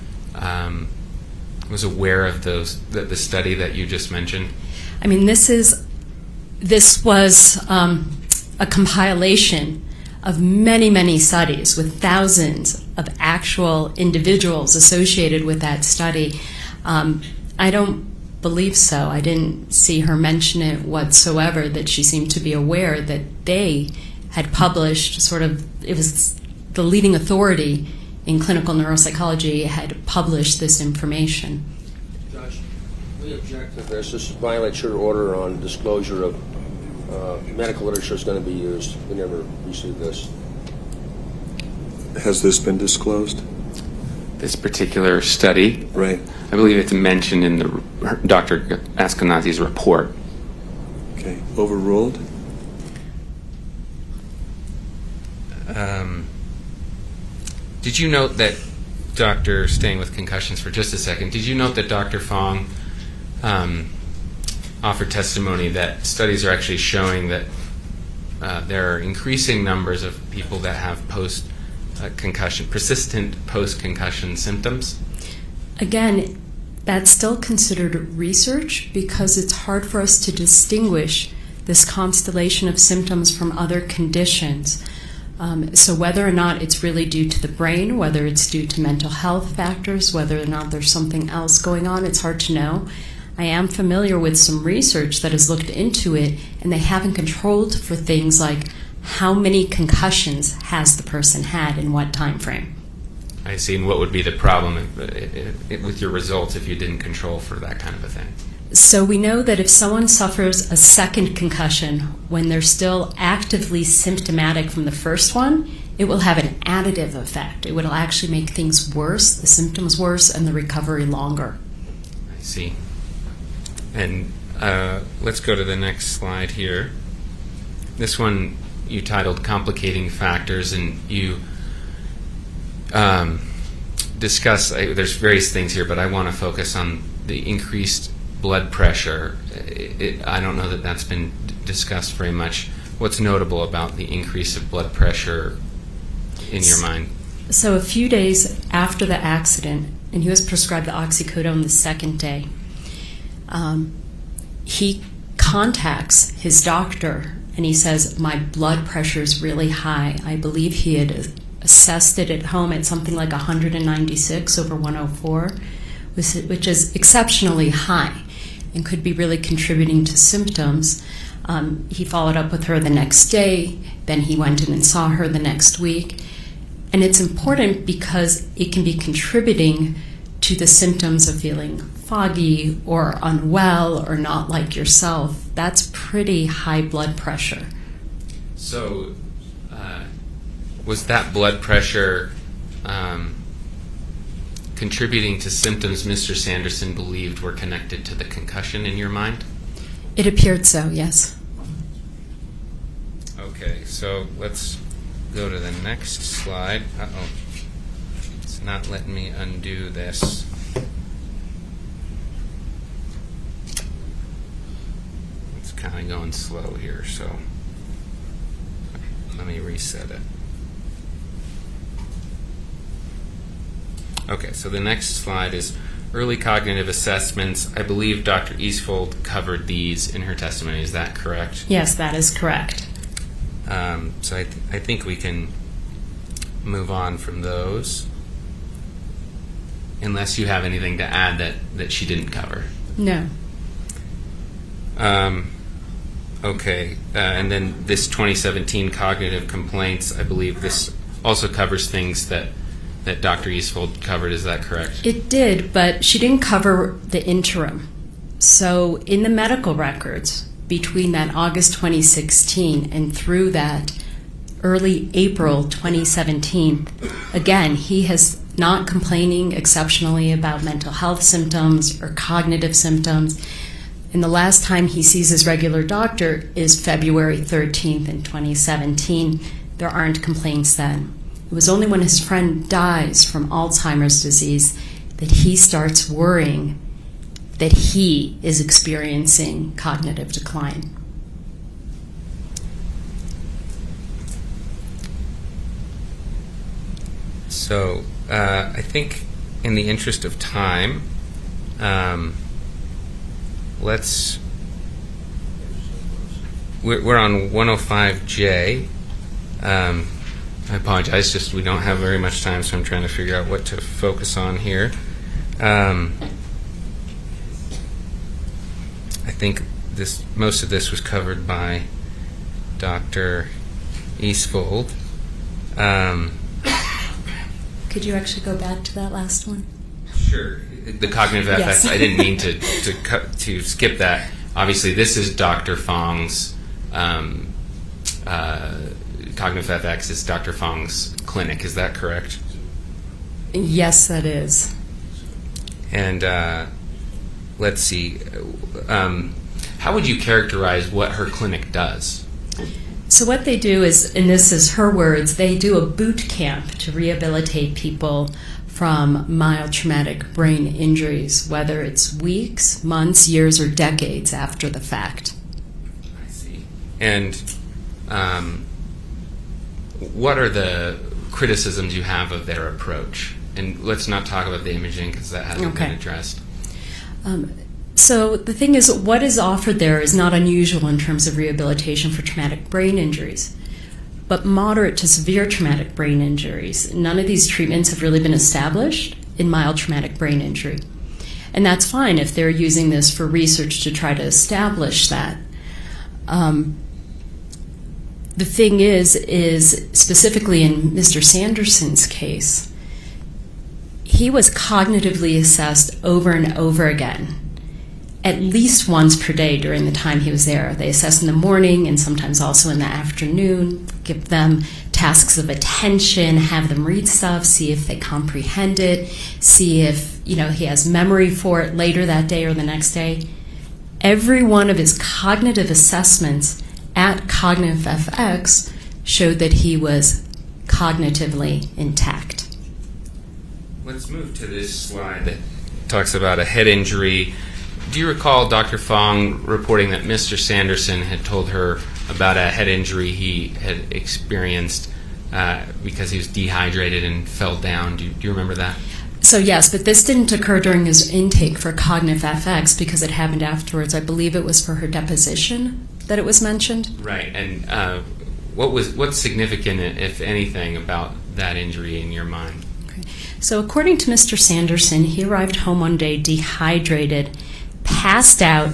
was aware of the study that you just mentioned? I mean, this is this was a compilation of many, many studies with thousands of actual individuals associated with that study. I don't believe so. I didn't see her mention it whatsoever, that she seemed to be aware that they had published it was the leading authority in clinical neuropsychology had published this information. Judge, we object to this. This violates your order on disclosure of medical literature is going to be used. We never received this. Has this been disclosed? This particular study, Right. I believe it's mentioned in Dr. Askenazi's report. Okay. Overruled? Did you note that staying with concussions for just a second, did you note that Dr. Fong offered testimony that studies are actually showing that there are increasing numbers of people that have persistent post-concussion symptoms? Again, that's still considered research because it's hard for us to distinguish this constellation of symptoms from other conditions. So whether or not it's really due to the brain, whether it's due to mental health factors, whether or not there's something else going on, it's hard to know. I am familiar with some research that has looked into it, and they haven't controlled for things like how many concussions has the person had in what time frame. I see. And what would be the problem with your results if you didn't control for that kind of a thing? So we know that if someone suffers a second concussion when they're still actively symptomatic from the first one, it will have an additive effect. It will actually make things worse, the symptoms worse, and the recovery longer. I see. And let's go to the next slide here. This one you titled Complicating Factors, and you discuss, there's various things here, but I want to focus on the increased blood pressure. I don't know that that's been discussed very much. What's notable about the increase of blood pressure in your mind? So a few days after the accident, and he was prescribed the oxycodone the second day, he contacts his doctor and he says, my blood pressure is really high. I believe he had assessed it at home at something like 196/104, which is exceptionally high and could be really contributing to symptoms. He followed up with her the next day, then he went in and saw her the next week. And it's important because it can be contributing to the symptoms of feeling foggy or unwell or not like yourself. That's pretty high blood pressure. So was that blood pressure contributing to symptoms Mr. Sanderson believed were connected to the concussion in your mind? It appeared so, yes. Okay, so let's go to the next slide. Uh-oh. It's not letting me undo this. It's kind of going slow here, so let me reset it. Okay, so the next slide is early cognitive assessments. I believe Dr. Eastfold covered these in her testimony. Is that correct? Yes, that is correct. So I think we can move on from those, unless you have anything to add that she didn't cover. No. Okay, and then this 2017 cognitive complaints, I believe this also covers things that Dr. Eastfold covered. Is that correct? It did, but she didn't cover the interim. So in the medical records, between that August 2016 and through that early April 2017, again, he has not complaining exceptionally about mental health symptoms or cognitive symptoms. And the last time he sees his regular doctor is February 13th in 2017. There aren't complaints then. It was only when his friend dies from Alzheimer's disease that he starts worrying that he is experiencing cognitive decline. So I think in the interest of time, let's we're on 105J. I apologize, just we don't have very much time, so I'm trying to figure out what to focus on here. I think most of this was covered by Dr. Eastfold. Could you actually go back to that last one? Sure. The cognitive Yes. effects. I didn't mean to skip that. Obviously, this is Dr. Fong's cognitive FX is Dr. Fong's clinic. Is that correct? Yes, that is. And let's see. How would you characterize what her clinic does? So what they do is, and this is her words, they do a boot camp to rehabilitate people from mild traumatic brain injuries, whether it's weeks, months, years, or decades after the fact. I see. And what are the criticisms you have of their approach? And let's not talk about the imaging because that hasn't been addressed. So the thing is, what is offered there is not unusual in terms of rehabilitation for traumatic brain injuries. But moderate to severe traumatic brain injuries, none of these treatments have really been established in mild traumatic brain injury. And that's fine if they're using this for research to try to establish that. The thing is specifically in Mr. Sanderson's case, he was cognitively assessed over and over again, at least once per day during the time he was there. They assess in the morning and sometimes also in the afternoon, give them tasks of attention, have them read stuff, see if they comprehend it, see if he has memory for it later that day or the next day. Every one of his cognitive assessments at Cognitive FX showed that he was cognitively intact. Let's move to this slide that talks about a head injury. Do you recall Dr. Fong reporting that Mr. Sanderson had told her about a head injury he had experienced because he was dehydrated and fell down? Do you remember that? So yes, but this didn't occur during his intake for Cognitive FX because it happened afterwards. I believe it was for her deposition that it was mentioned. Right, and what's significant, if anything, about that injury in your mind? Okay. So according to Mr. Sanderson, he arrived home one day dehydrated, passed out,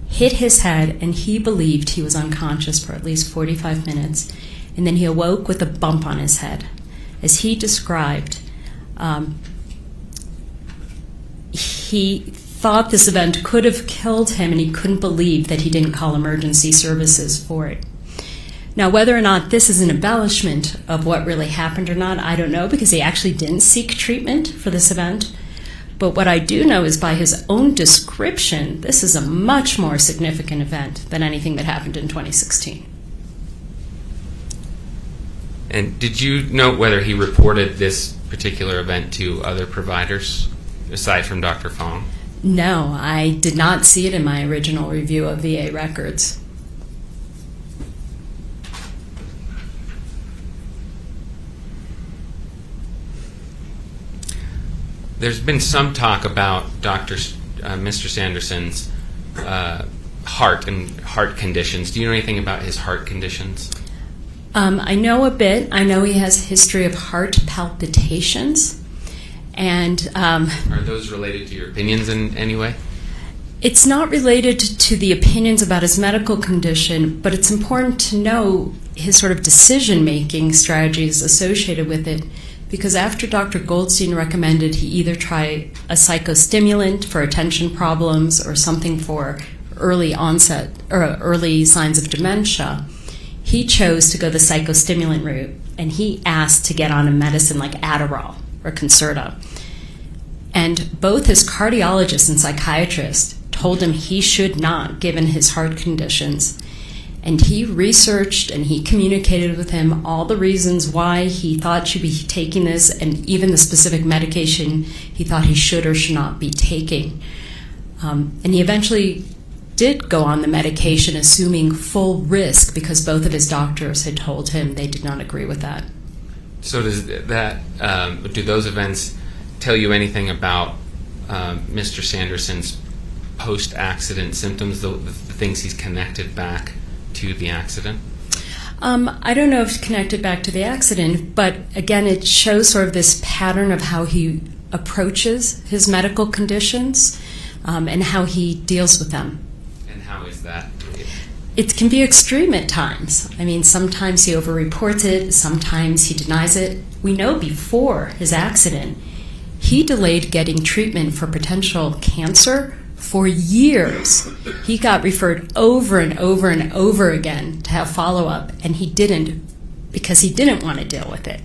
hit his head, and he believed he was unconscious for at least 45 minutes. And then he awoke with a bump on his head. As he described, he thought this event could have killed him, and he couldn't believe that he didn't call emergency services for it. Now, whether or not this is an embellishment of what really happened or not, I don't know, because he actually didn't seek treatment for this event. But what I do know is by his own description, this is a much more significant event than anything that happened in 2016. And did you note whether he reported this particular event to other providers, aside from Dr. Fong? No, I did not see it in my original review of VA records. There's been some talk about Mr. Sanderson's heart and heart conditions. Do you know anything about his heart conditions? I know a bit. I know he has a history of heart palpitations. And are those related to your opinions in any way? It's not related to the opinions about his medical condition, but it's important to know his sort of decision-making strategies associated with it. Because after Dr. Goldstein recommended he either try a psychostimulant for attention problems or something for early onset or early signs of dementia, he chose to go the psychostimulant route, and he asked to get on a medicine like Adderall or Concerta. And both his cardiologist and psychiatrist told him he should not, given his heart conditions. And he researched and he communicated with him all the reasons why he thought should be taking this, and even the specific medication he thought he should or should not be taking. And he eventually did go on the medication, assuming full risk, because both of his doctors had told him they did not agree with that. So does that do those events tell you anything about Mr. Sanderson's post-accident symptoms, the things he's connected back to the accident? I don't know if it's connected back to the accident, but again, it shows sort of this pattern of how he approaches his medical conditions and how he deals with them. And how is that? It can be extreme at times. I mean, sometimes he overreports it, sometimes he denies it. We know before his accident, he delayed getting treatment for potential cancer for years. He got referred over and over and over again to have follow-up, and he didn't because he didn't want to deal with it.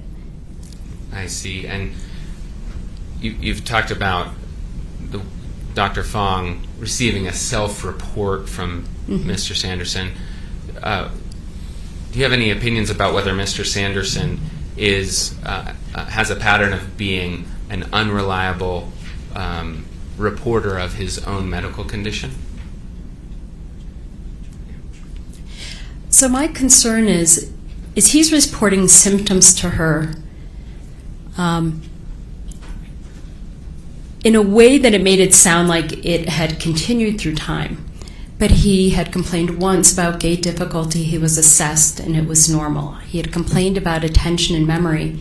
I see. And you've talked about Dr. Fong receiving a self-report from Mr. Sanderson. Do you have any opinions about whether Mr. Sanderson has a pattern of being an unreliable reporter of his own medical condition? So my concern is he's reporting symptoms to her in a way that it made it sound like it had continued through time. But he had complained once about gait difficulty. He was assessed, and it was normal. He had complained about attention and memory,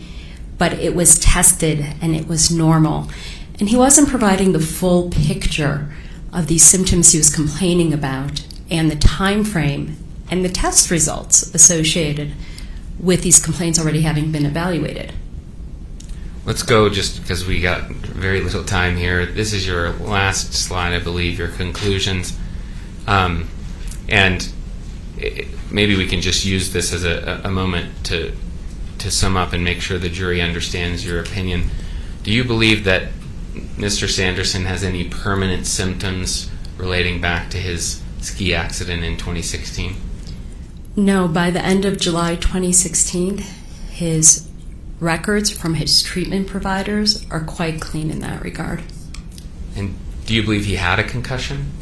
but it was tested, and it was normal. And he wasn't providing the full picture of these symptoms he was complaining about and the time frame and the test results associated with these complaints already having been evaluated. Let's go, just because we got very little time here. This is your last slide, I believe, your conclusions. And maybe we can just use this as a moment to sum up and make sure the jury understands your opinion. Do you believe that Mr. Sanderson has any permanent symptoms relating back to his ski accident in 2016? No, by the end of July 2016, his records from his treatment providers are quite clean in that regard. And do you believe he had a concussion?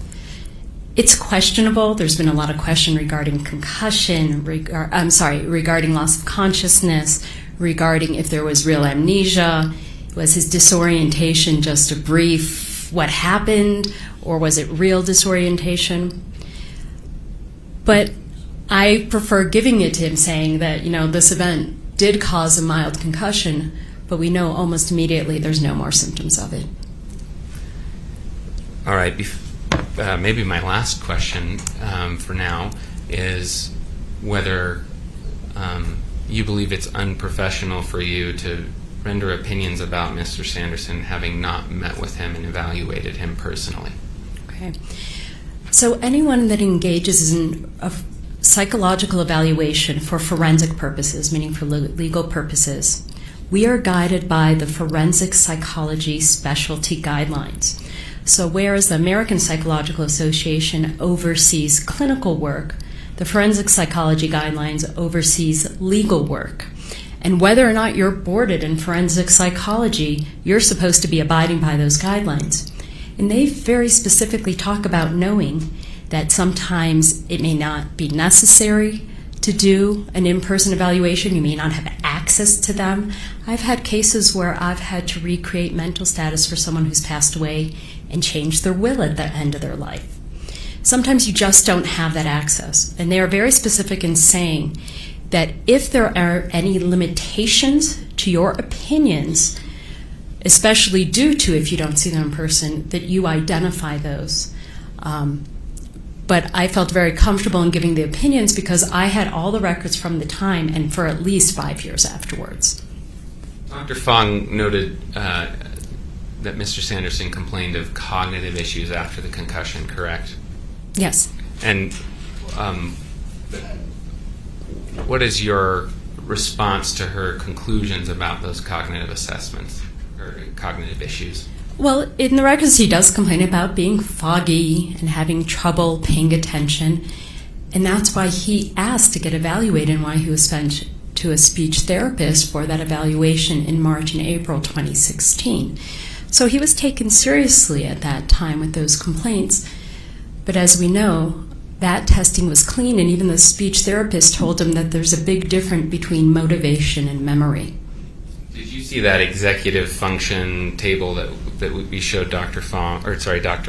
It's questionable. There's been a lot of question regarding concussion, regarding loss of consciousness, regarding if there was real amnesia. Was his disorientation just a brief what happened, or was it real disorientation? But I prefer giving it to him, saying that, this event did cause a mild concussion, but we know almost immediately there's no more symptoms of it. All right. Maybe my last question for now is whether you believe it's unprofessional for you to render opinions about Mr. Sanderson having not met with him and evaluated him personally. Okay. So anyone that engages in a psychological evaluation for forensic purposes, meaning for legal purposes, we are guided by the Forensic Psychology Specialty Guidelines. So whereas the American Psychological Association oversees clinical work, the Forensic Psychology Guidelines oversees legal work. And whether or not you're boarded in forensic psychology, you're supposed to be abiding by those guidelines. And they very specifically talk about knowing that sometimes it may not be necessary to do an in-person evaluation. You may not have access to them. I've had cases where I've had to recreate mental status for someone who's passed away and change their will at the end of their life. Sometimes you just don't have that access. And they are very specific in saying that if there are any limitations to your opinions, especially due to if you don't see them in person, that you identify those. But I felt very comfortable in giving the opinions because I had all the records from the time and for at least 5 years afterwards. Dr. Fong noted that Mr. Sanderson complained of cognitive issues after the concussion, correct? Yes. And what is your response to her conclusions about those cognitive assessments or cognitive issues? Well, in the records, he does complain about being foggy and having trouble paying attention. And that's why he asked to get evaluated and why he was sent to a speech therapist for that evaluation in March and April 2016. So he was taken seriously at that time with those complaints. But as we know, that testing was clean, and even the speech therapist told him that there's a big difference between motivation and memory. Did you see that executive function table that we showed Dr.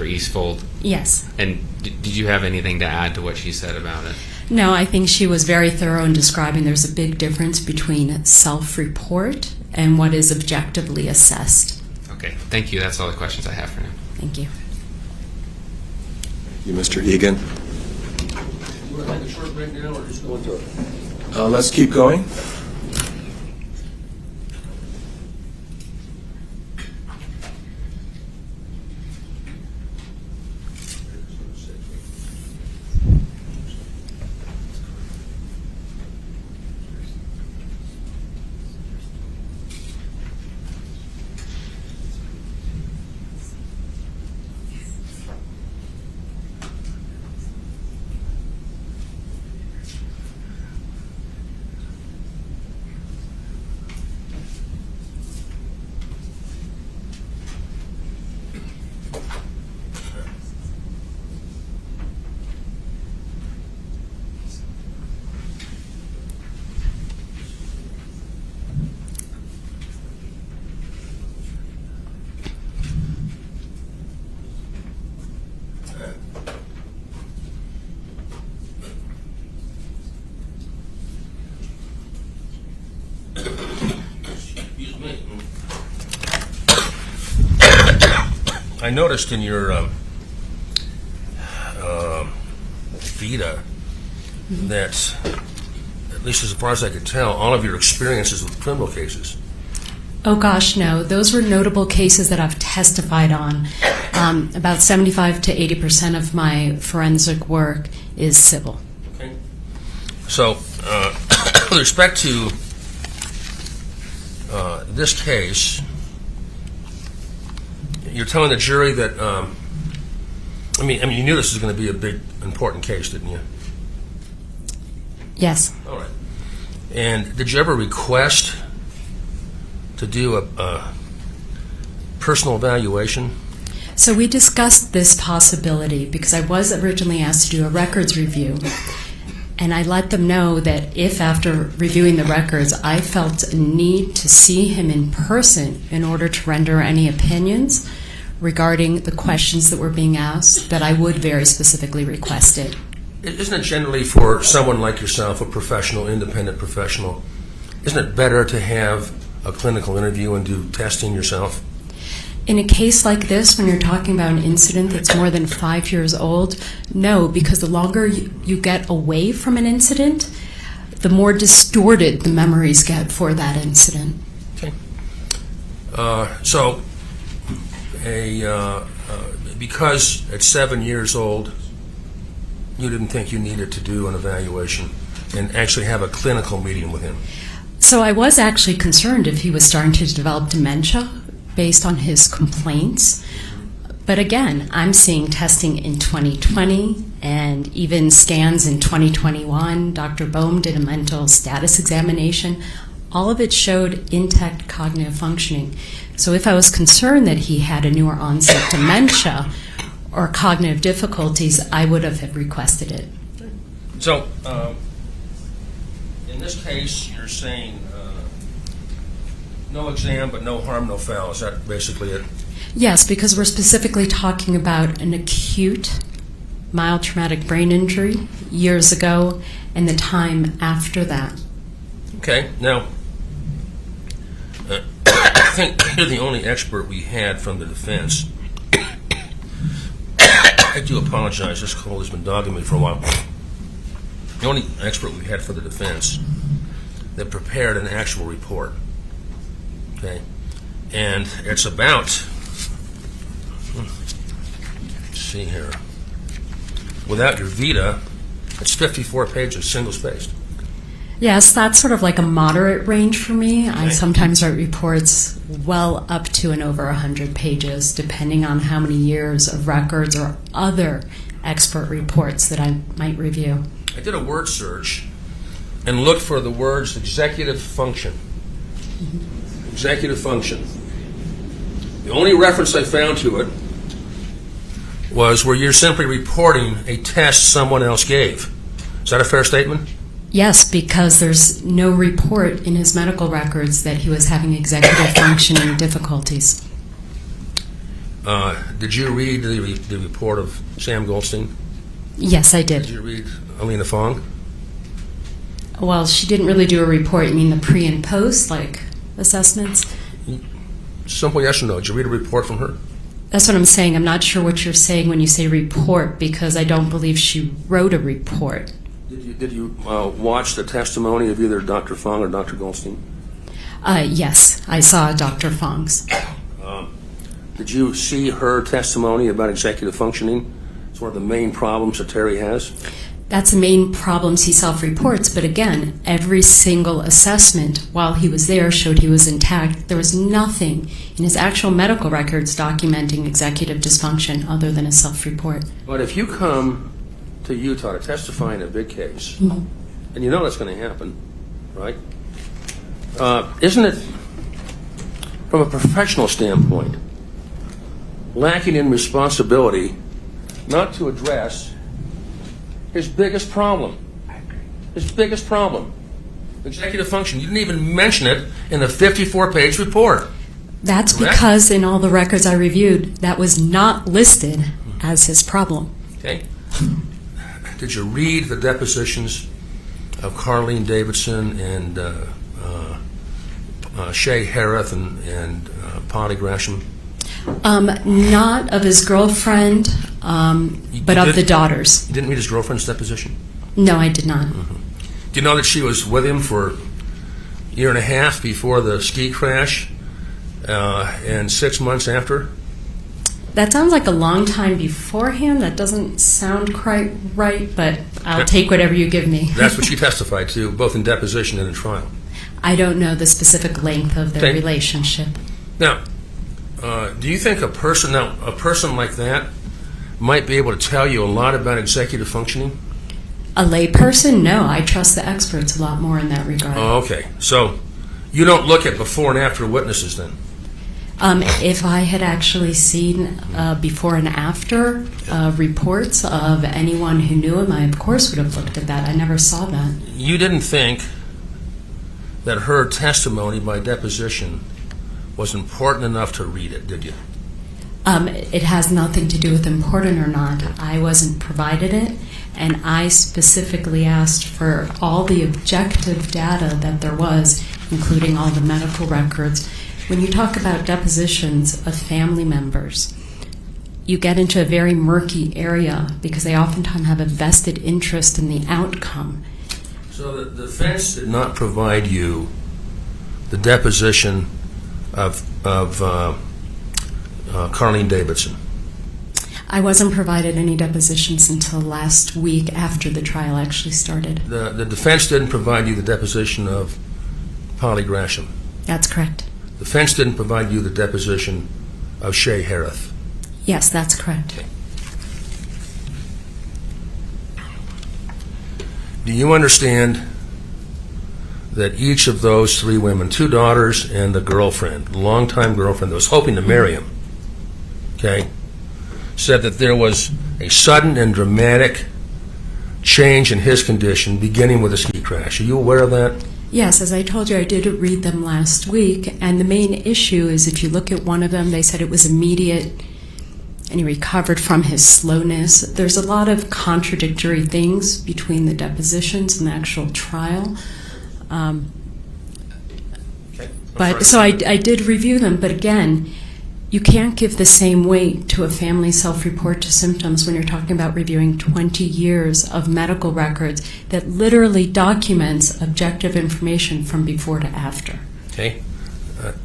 Eastfold. Yes. And did you have anything to add to what she said about it? No, I think she was very thorough in describing there's a big difference between self-report and what is objectively assessed. Okay, thank you. That's all the questions I have for now. Thank you. You, Mr. Egan. You want to take a short break now, or just go into it? Let's keep going. I noticed in your vita that, at least as far as I could tell, all of your experiences with criminal cases. Oh gosh, no. Those were notable cases that I've testified on. About 75 to 80% of my forensic work is civil. Okay. So, with respect to this case, you're telling the jury that, I mean, you knew this was going to be a big, important case, didn't you? Yes. All right. And did you ever request to do a personal evaluation? So we discussed this possibility because I was originally asked to do a records review. And I let them know that if after reviewing the records I felt a need to see him in person in order to render any opinions regarding the questions that were being asked, that I would very specifically request it. Isn't it generally for someone like yourself, a professional, independent professional, isn't it better to have a clinical interview and do testing yourself? In a case like this, when you're talking about an incident that's more than 5 years old, no, because the longer you get away from an incident, the more distorted the memories get for that incident. Okay. So, because at 7 years old, you didn't think you needed to do an evaluation and actually have a clinical meeting with him. So I was actually concerned if he was starting to develop dementia based on his complaints. But again, I'm seeing testing in 2020 and even scans in 2021. Dr. Bohm did a mental status examination. All of it showed intact cognitive functioning. So if I was concerned that he had a newer onset dementia or cognitive difficulties, I would have requested it. So, in this case, you're saying no exam, but no harm, no foul. Is that basically it? Yes, because we're specifically talking about an acute mild traumatic brain injury years ago and the time after that. Okay. Now, I think you're the only expert we had from the defense. I do apologize. This cold has been dogging me for a while. The only expert we had for the defense that prepared an actual report. Okay, and it's about. Let's see here. Without your vita, it's 54 pages, single-spaced. Yes, that's sort of like a moderate range for me. I sometimes write reports well up to and over 100 pages, depending on how many years of records or other expert reports that I might review. I did a word search and looked for the words executive function. Executive function. The only reference I found to it was where you're simply reporting a test someone else gave. Is that a fair statement? Yes, because there's no report in his medical records that he was having executive functioning difficulties. Did you read the report of Sam Goldstein? Yes, I did. Did you read Alina Fong? Well, she didn't really do a report. You mean the pre and post, like assessments? Simple yes or no. Did you read a report from her? That's what I'm saying. I'm not sure what you're saying when you say report, because I don't believe she wrote a report. Did you watch the testimony of either Dr. Fong or Dr. Goldstein? Yes, I saw Dr. Fong's. Did you see her testimony about executive functioning? It's one of the main problems that Terry has. That's the main problems he self-reports, but again, every single assessment while he was there showed he was intact. There was nothing in his actual medical records documenting executive dysfunction other than a self-report. But if you come to Utah to testify in a big case, and you know that's going to happen, right? Isn't it, from a professional standpoint, lacking in responsibility not to address his biggest problem? His biggest problem. Executive function. You didn't even mention it in the 54-page report. That's Correct? because in all the records I reviewed, that was not listed as his problem. Okay. Did you read the depositions of Carlene Davidson and Shay Hareth and Polly Gresham? Not of his girlfriend, but of the daughters. You didn't read his girlfriend's deposition? No, I did not. Do you know that she was with him for a year and a half before the ski crash and 6 months after? That sounds like a long time beforehand. That doesn't sound quite right, but I'll take whatever you give me. That's what she testified to, both in deposition and in trial. I don't know the specific length of their relationship. Now, do you think a person like that might be able to tell you a lot about executive functioning? A lay person? No, I trust the experts a lot more in that regard. Oh, okay. So you don't look at before and after witnesses then? If I had actually seen before and after reports of anyone who knew him, I of course would have looked at that. I never saw that. You didn't think that her testimony by deposition was important enough to read it, did you? It has nothing to do with important or not. I wasn't provided it, and I specifically asked for all the objective data that there was, including all the medical records. When you talk about depositions of family members, you get into a very murky area because they oftentimes have a vested interest in the outcome. So the defense did not provide you the deposition of Carlene Davidson? I wasn't provided any depositions until last week after the trial actually started. The defense didn't provide you the deposition of Polly Gresham? That's correct. The defense didn't provide you the deposition of Shay Hareth? Yes, that's correct. Okay. Do you understand that each of those three women, two daughters and the girlfriend, longtime girlfriend that was hoping to marry him, okay, said that there was a sudden and dramatic change in his condition beginning with a ski crash? Are you aware of that? Yes, as I told you, I did read them last week, and the main issue is if you look at one of them, they said it was immediate and he recovered from his slowness. There's a lot of contradictory things between the depositions and the actual trial. But so I did review them, but again, you can't give the same weight to a family self-report to symptoms when you're talking about reviewing 20 years of medical records that literally documents objective information from before to after. Okay.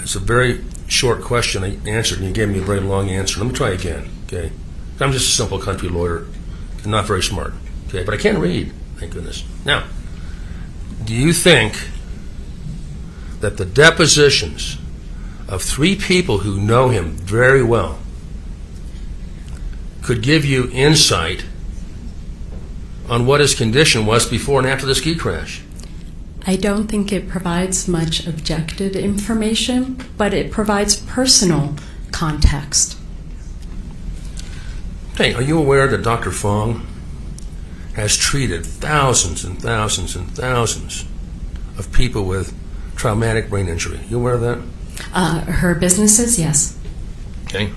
It's a very short question I answered, and you gave me a very long answer. Let me try again, okay? I'm just a simple country lawyer and not very smart, okay? But I can read, thank goodness. Now, do you think that the depositions of three people who know him very well could give you insight on what his condition was before and after the ski crash? I don't think it provides much objective information, but it provides personal context. Hey, are you aware that Dr. Fong has treated thousands and thousands and thousands of people with traumatic brain injury? You aware of that? Her businesses, yes. Okay.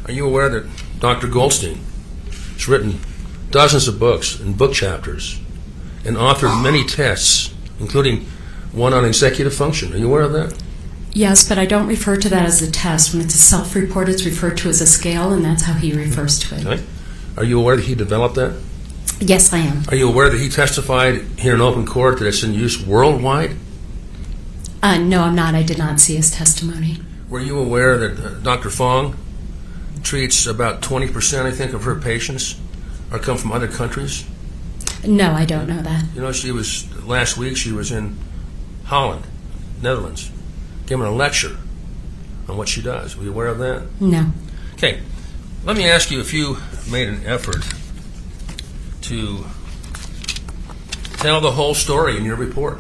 Are you aware that Dr. Goldstein has written dozens of books and book chapters and authored many tests, including one on executive function? Are you aware of that? Yes, but I don't refer to that as a test. When it's a self-report, it's referred to as a scale, and that's how he refers to it. Okay. Are you aware that he developed that? Yes, I am. Are you aware that he testified here in open court that it's in use worldwide? No, I'm not. I did not see his testimony. Were you aware that Dr. Fong treats about 20%, I think, of her patients or come from other countries? No, I don't know that. You know, last week she was in Holland, Netherlands, giving a lecture on what she does. Were you aware of that? No. Okay, let me ask you if you made an effort to tell the whole story in your report.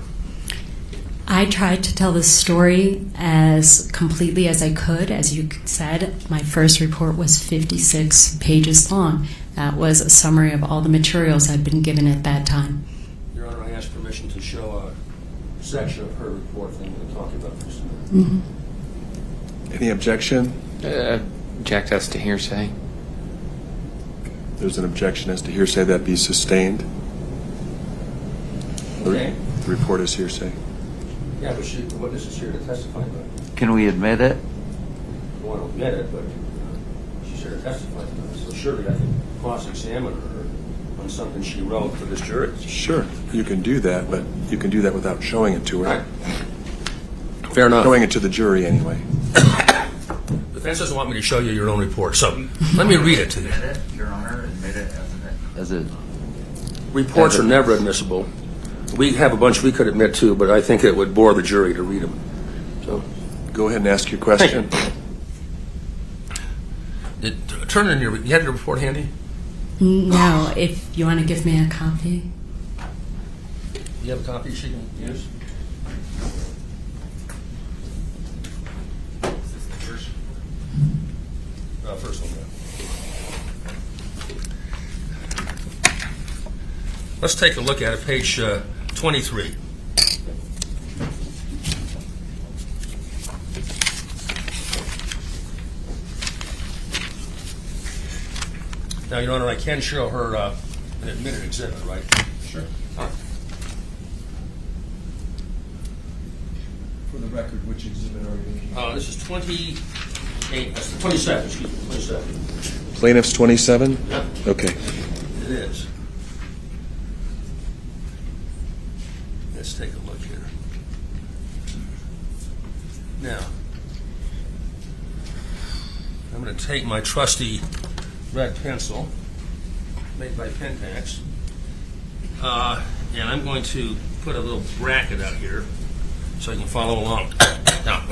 I tried to tell the story as completely as I could. As you said, my first report was 56 pages long. That was a summary of all the materials I'd been given at that time. Your Honor, I ask permission to show a section of her report that I'm going to talk about for just a minute. Mm-hmm. Any objection? Object as to hearsay. There's an objection as to hearsay that be sustained. Okay. The report is hearsay. Yeah, but the witness is here to testify about it. Can we admit it? I want to admit it, but she's here to testify about it. So surely I can cross-examine her on something she wrote for this jury. Sure, you can do that, but you can do that without showing it to her. Right. Fair enough. Showing it to the jury anyway. The defense doesn't want me to show you your own report, so let me read it to you. Admit it, Your Honor, admit it As a Reports are never admissible. We have a bunch we could admit to, but I think it would bore the jury to read them. So, go ahead and ask your question. Turn in you have your report handy? No, if you want to give me a copy. You have a copy she can use? Is this the first? First one, yeah. Let's take a look at it, page 23. Now, Your Honor, I can show her an admitted exhibit, right? Sure. All right. For the record, which exhibit are you looking at? This is 27, excuse me, 27. Plaintiff's 27? Yep. Okay. It is. Let's take a look here. Now, I'm going to take my trusty red pencil made by Pentax, and I'm going to put a little bracket out here so you can follow along. Now,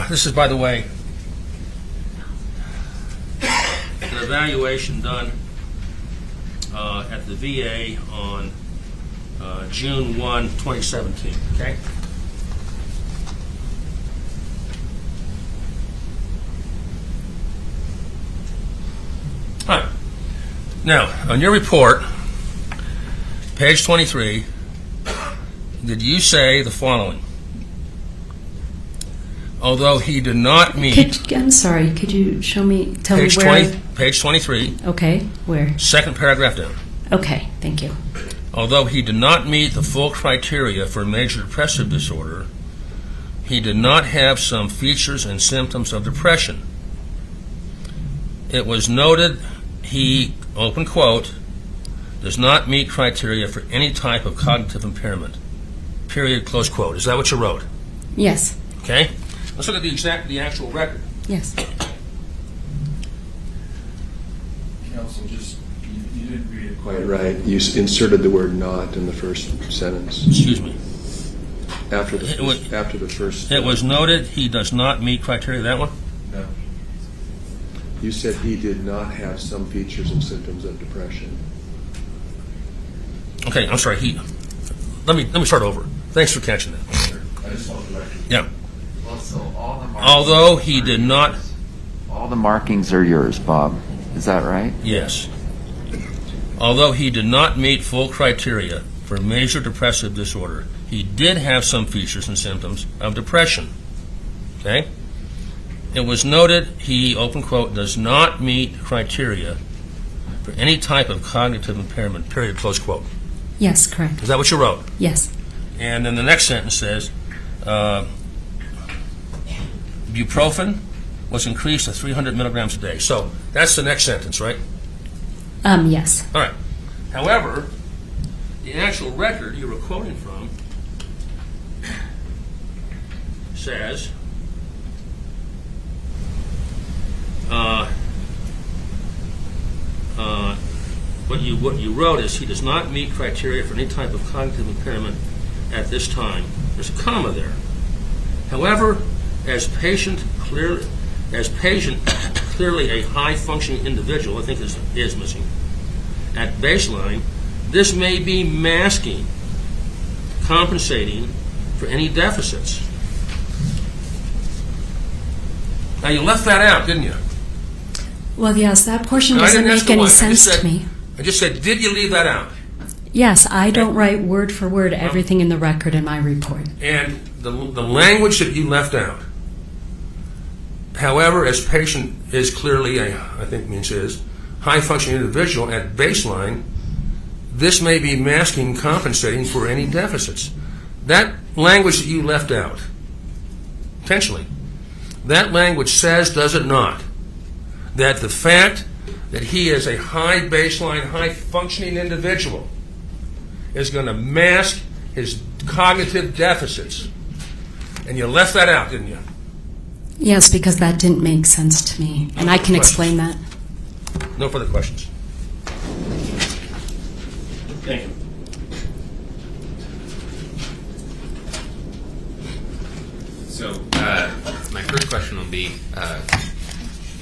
this is, by the way, an evaluation done at the VA on June 1, 2017, okay? All right. Now, on your report, page 23, did you say the following? Although he did not meet... I'm sorry, could you show me, tell page me where... 20, page 23. Okay, where? Second paragraph down. Okay, thank you. Although he did not meet the full criteria for major depressive disorder, he did not have some features and symptoms of depression. It was noted he, open quote, does not meet criteria for any type of cognitive impairment. Period, close quote. Is that what you wrote? Yes. Okay. Let's look at the actual record. Yes. Counsel, you didn't read it Quite right. You inserted the word "not" in the first sentence. Excuse me. After the first. It was noted he does not meet criteria. That one? No. You said he did not have some features and symptoms of depression. Okay, I'm sorry. Let me start over. Thanks for catching that. I just want the record. Yeah. Well, so all the Although he did not. all the markings are yours, Bob. Is that right? Yes. Although he did not meet full criteria for major depressive disorder, he did have some features and symptoms of depression. Okay? it was noted he, open quote, does not meet criteria for any type of cognitive impairment, period, close quote. Yes, correct. Is that what you wrote? Yes. And then the next sentence says, buprofen was increased to 300 milligrams a day. So that's the next sentence, right? Yes. All right. However, the actual record you were quoting from says what you wrote is he does not meet criteria for any type of cognitive impairment at this time. There's a comma there. However, as patient clearly a high-functioning individual, I think this is missing, at baseline, this may be masking, compensating for any deficits. Now, you left that out, didn't you? Well, yes, that portion No, I doesn't didn't ask make you any why. sense to me. I just said, did you leave that out? Yes, I don't write word for word everything in the record in my report. And the language that you left out, however, as patient is clearly I think means is, high-functioning individual at baseline, this may be masking, compensating for any deficits. That language that you left out, intentionally, that language says, does it not, that the fact that he is a high baseline, high-functioning individual is going to mask his cognitive deficits. And you left that out, didn't you? Yes, because that didn't make sense to me, and I can explain that. No further questions. Thank you. So, my first question will be,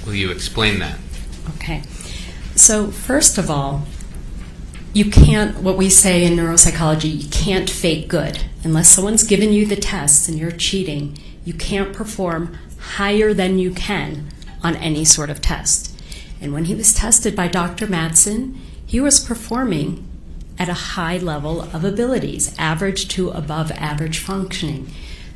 will you explain that? Okay. So, first of all, you can't, what we say in neuropsychology, you can't fake good. Unless someone's given you the tests and you're cheating, you can't perform higher than you can on any sort of test. And when he was tested by Dr. Mattson, he was performing at a high level of abilities, average to above average functioning.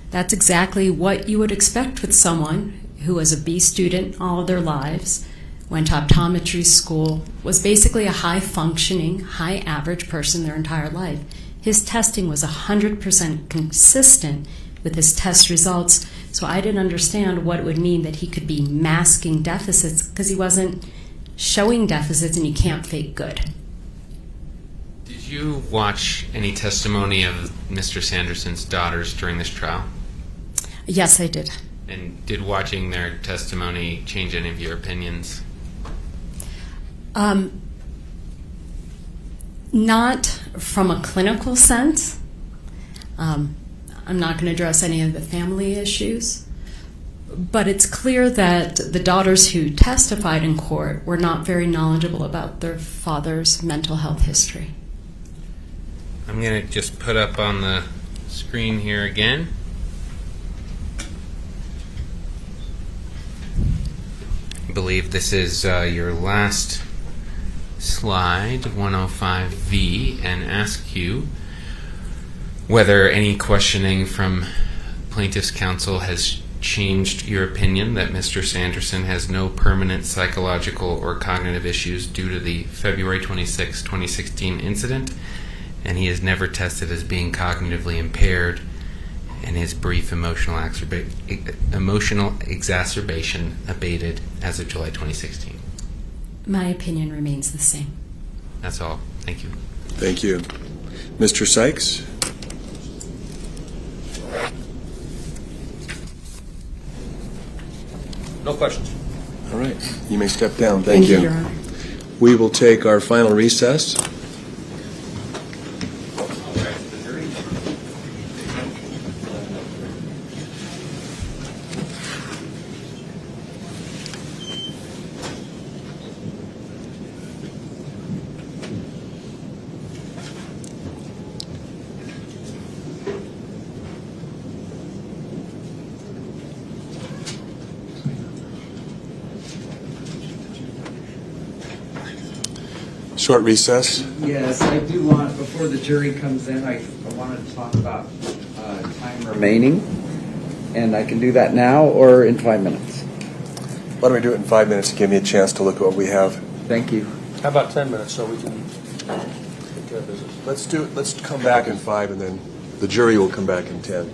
That's exactly what you would expect with someone who was a B student all their lives, went to optometry school, was basically a high-functioning, high-average person their entire life. His testing was 100% consistent with his test results, so I didn't understand what it would mean that he could be masking deficits, because he wasn't showing deficits, and you can't fake good. Did you watch any testimony of Mr. Sanderson's daughters during this trial? Yes, I did. And did watching their testimony change any of your opinions? Not from a clinical sense. I'm not going to address any of the family issues, but it's clear that the daughters who testified in court were not very knowledgeable about their father's mental health history. I'm going to just put up on the screen here again. I believe this is your last slide, 105V, and ask you whether any questioning from plaintiff's counsel has changed your opinion that Mr. Sanderson has no permanent psychological or cognitive issues due to the February 26, 2016 incident, and he is never tested as being cognitively impaired, and his brief emotional exacerbation abated as of July 2016. My opinion remains the same. That's all. Thank you. Thank you. Mr. Sykes? No questions. All right. You may step down. Thank you. Your Honor. We will take our final recess. Short recess. Yes, I do want, before the jury comes in, I wanted to talk about time remaining, and I can do that now or in 5 minutes. Why don't we do it in 5 minutes to give me a chance to look at what we have? Thank you. How about 10 minutes so we can take care of business? Let's come back in 5, and then the jury will come back in 10.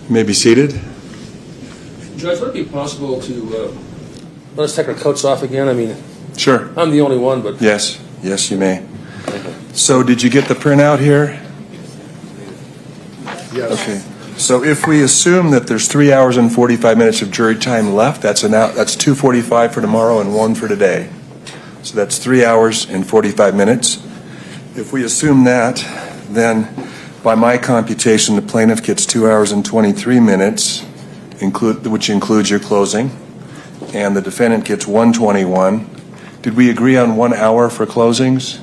You may be seated. Judge, would it be possible to let us take our coats off again? I mean, Sure. I'm the only one, but Yes, yes, you may. So did you get the printout here? Yes. Okay. So if we assume that there's 3 hours and 45 minutes of jury time left, that's 2:45 for tomorrow and 1 for today. So that's 3 hours and 45 minutes. If we assume that, then by my computation, the plaintiff gets 2 hours and 23 minutes, which includes your closing, and the defendant gets 121. Did we agree on 1 hour for closings?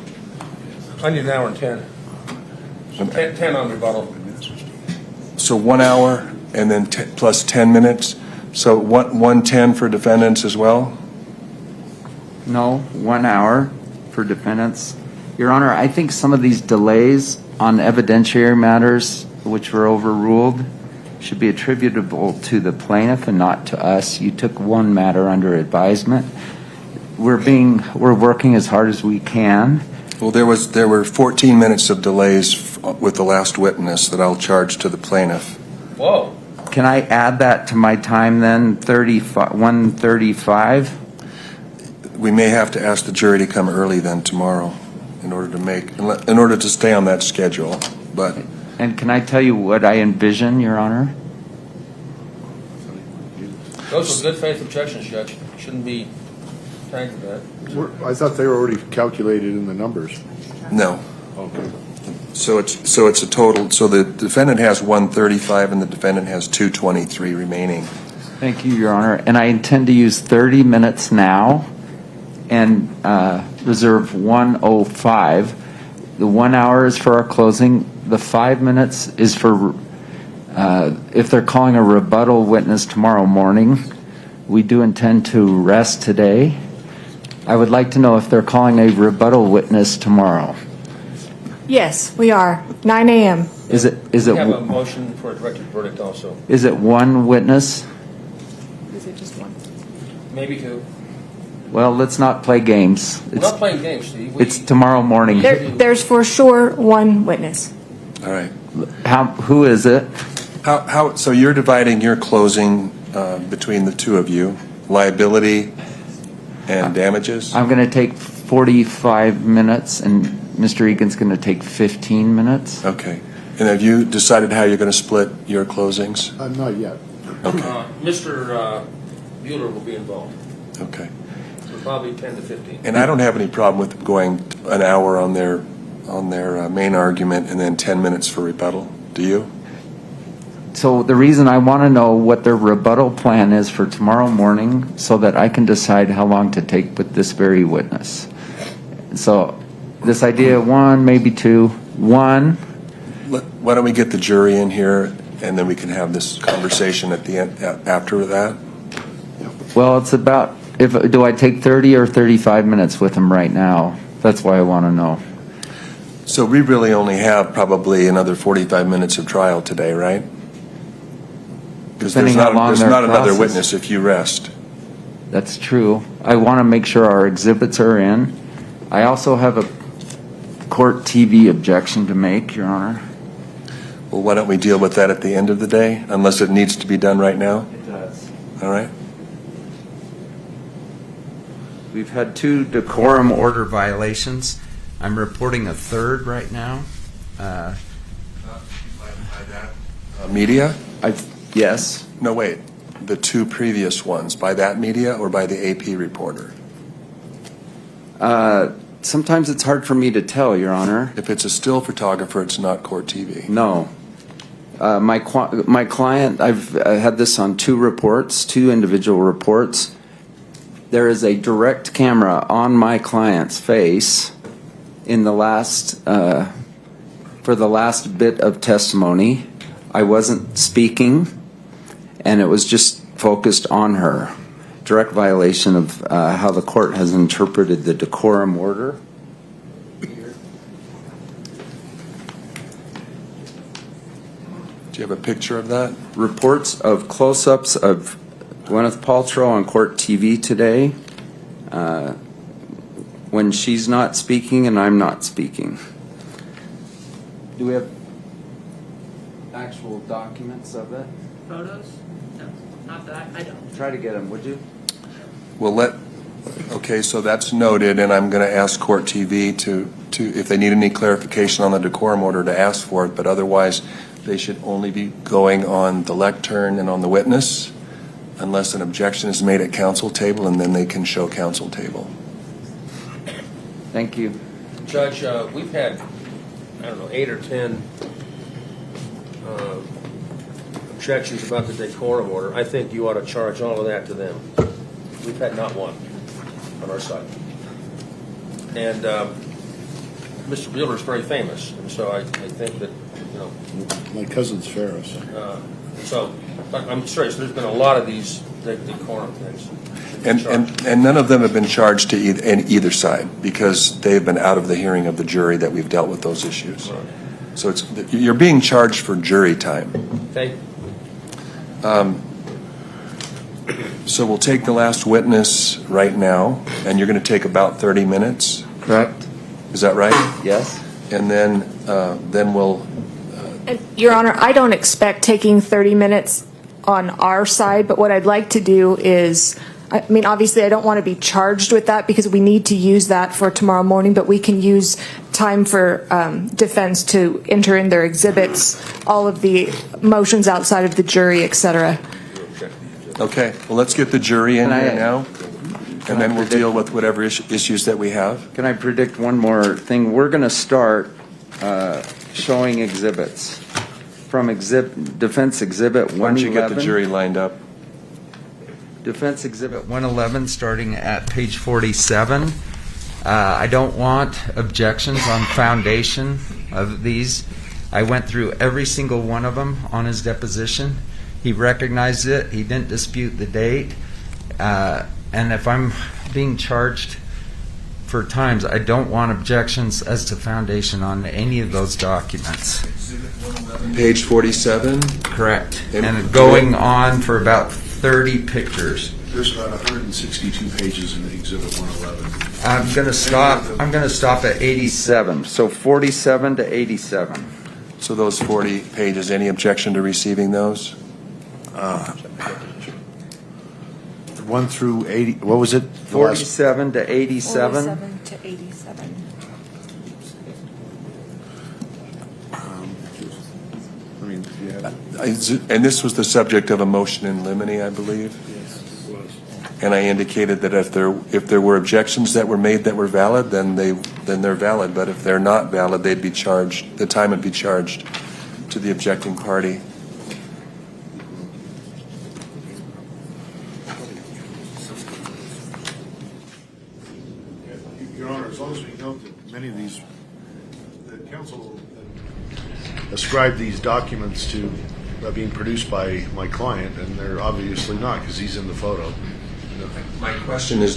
I need an hour and 10. 10 on rebuttal. So 1 hour and then plus 10 minutes. So 110 for defendants as well? No, 1 hour for defendants. Your Honor, I think some of these delays on evidentiary matters which were overruled should be attributable to the plaintiff and not to us. You took one matter under advisement. We're working as hard as we can. Well, there were 14 minutes of delays with the last witness that I'll charge to the plaintiff. Whoa. Can I add that to my time then, 1:35? We may have to ask the jury to come early then tomorrow in order to stay on that schedule. But And can I tell you what I envision, Your Honor? Those were good faith objections, Judge. Shouldn't be tagged with that. I thought they were already calculated in the numbers. no. Okay. So it's a total. So the defendant has 135 and the defendant has 223 remaining. Thank you, Your Honor. And I intend to use 30 minutes now and reserve 1:05. The 1 hour is for our closing. The 5 minutes is for if they're calling a rebuttal witness tomorrow morning. We do intend to rest today. I would like to know if they're calling a rebuttal witness tomorrow. Yes, we are. 9 a.m. Is it We have a motion for a directed verdict also. is it one witness? Is it just one? Maybe two. Well, let's not play games. We're not playing games, Steve. It's tomorrow morning. There's for sure one witness. All right. Who is it? So you're dividing your closing between the two of you, liability and damages? I'm going to take 45 minutes, and Mr. Egan's going to take 15 minutes. Okay. And have you decided how you're going to split your closings? Not yet. Okay. Mr. Bueller will be involved. Okay. So probably 10 to 15. And I don't have any problem with going an hour on their main argument and then 10 minutes for rebuttal. Do you? So the reason I want to know what their rebuttal plan is for tomorrow morning so that I can decide how long to take with this very witness. So this idea, one, maybe two. One. Why don't we get the jury in here and then we can have this conversation at the end after that? Well, it's about, do I take 30 or 35 minutes with them right now? That's why I want to know. So we really only have probably another 45 minutes of trial today, right? Because there's not another witness if you rest. That's true. I want to make sure our exhibits are in. I also have a court TV objection to make, Your Honor. Well, why don't we deal with that at the end of the day, unless it needs to be done right now? It does. All right. We've had 2 decorum order violations. I'm reporting a third right now. Media? Yes. No, wait. The 2 previous ones, by that media or by the AP reporter? Sometimes it's hard for me to tell, Your Honor. If it's a still photographer, it's not court TV. No. My client, I've had this on 2 reports, 2 individual reports. There is a direct camera on my client's face in the last, for the last bit of testimony. I wasn't speaking, and it was just focused on her. Direct violation of how the court has interpreted the decorum order. Do you have a picture of that? Reports of close-ups of Gwyneth Paltrow on court TV today when she's not speaking and I'm not speaking. Do we have actual documents of it? photos? No, not that. I don't. Try to get them, would you? Okay, so that's noted, and I'm going to ask Court TV to, if they need any clarification on the decorum order, to ask for it, but otherwise, they should only be going on the lectern and on the witness, unless an objection is made at counsel table, and then they can show counsel table. Thank you. Judge, we've had, 8 or 10 objections about the decorum order. I think you ought to charge all of that to them. We've had not one on our side. And Mr. Bueller is very famous, and so I think that, My cousin's Ferris. But I'm serious, there's been a lot of these decorum things. And none of them have been charged to either side, because they've been out of the hearing of the jury that we've dealt with those issues. Right. So you're being charged for jury time. Okay. So we'll take the last witness right now, and you're going to take about 30 minutes. Correct. Is that right? Yes. And then we'll. And, Your Honor, I don't expect taking 30 minutes on our side, but what I'd like to do is, I mean, obviously I don't want to be charged with that because we need to use that for tomorrow morning, but we can use time for defense to enter in their exhibits, all of the motions outside of the jury, et cetera. Okay, well, let's get the jury in here now, and then we'll deal with whatever issues that we have. Can I predict one more thing? We're going to start showing exhibits from Defense Exhibit 111. Why don't you get the jury lined up? Defense Exhibit 111, starting at page 47. I don't want objections on foundation of these. I went through every single one of them on his deposition. He recognized it. He didn't dispute the date. And if I'm being charged for times, I don't want objections as to foundation on any of those documents. Page 47? Correct. And going on for about 30 pictures. There's about 162 pages in Exhibit 111. I'm going to stop at 87. So 47 to 87. So those 40 pages, any objection to receiving those? 1 through 80, what was it? 47 to 87. 47 to 87. And this was the subject of a motion in limine, I believe? Yes, it was. And I indicated that if there were objections that were made that were valid, then they're valid. But if they're not valid, they'd be charged. The time would be charged to the objecting party. Your Honor, as long as we note that many of these, the counsel ascribed these documents to being produced by my client, and they're obviously not, because he's in the photo. My question is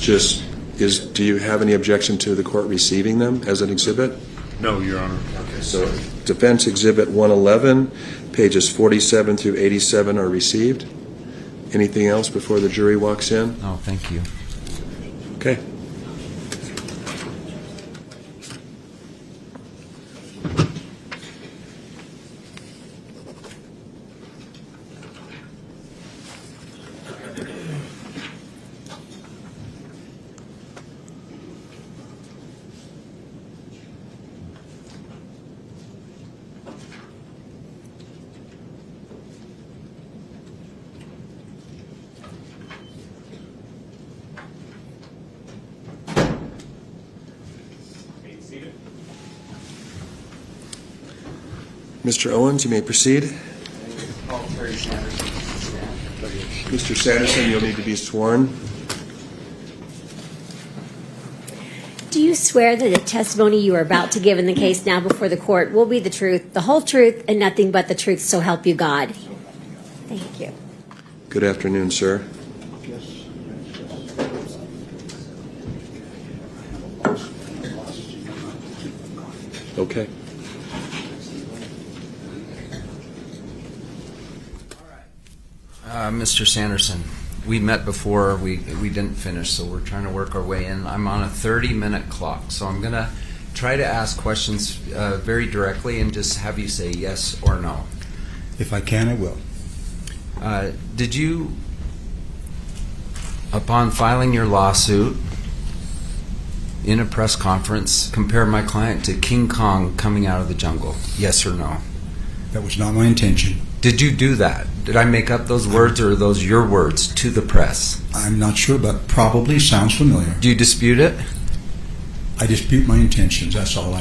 do you have any objection to the court receiving them as an exhibit? No, Your Honor. Okay, so Defense Exhibit 111, pages 47 through 87 are received. Anything else before the jury walks in? Oh, thank you. Okay. Mr. Owens, you may proceed. Mr. Sanderson, you'll need to be sworn. Do you swear that the testimony you are about to give in the case now before the court will be the truth, the whole truth, and nothing but the truth, so help you God? Thank you. Good afternoon, sir. Okay. Mr. Sanderson, we met before. We didn't finish, so we're trying to work our way in. I'm on a 30-minute clock, so I'm going to try to ask questions very directly and just have you say yes or no. If I can, I will. Did you, upon filing your lawsuit in a press conference, compare my client to King Kong coming out of the jungle? Yes or no? That was not my intention. Did you do that? Did I make up those words, or are those your words to the press? I'm not sure, but probably sounds familiar. Do you dispute it? I dispute my intentions, that's all.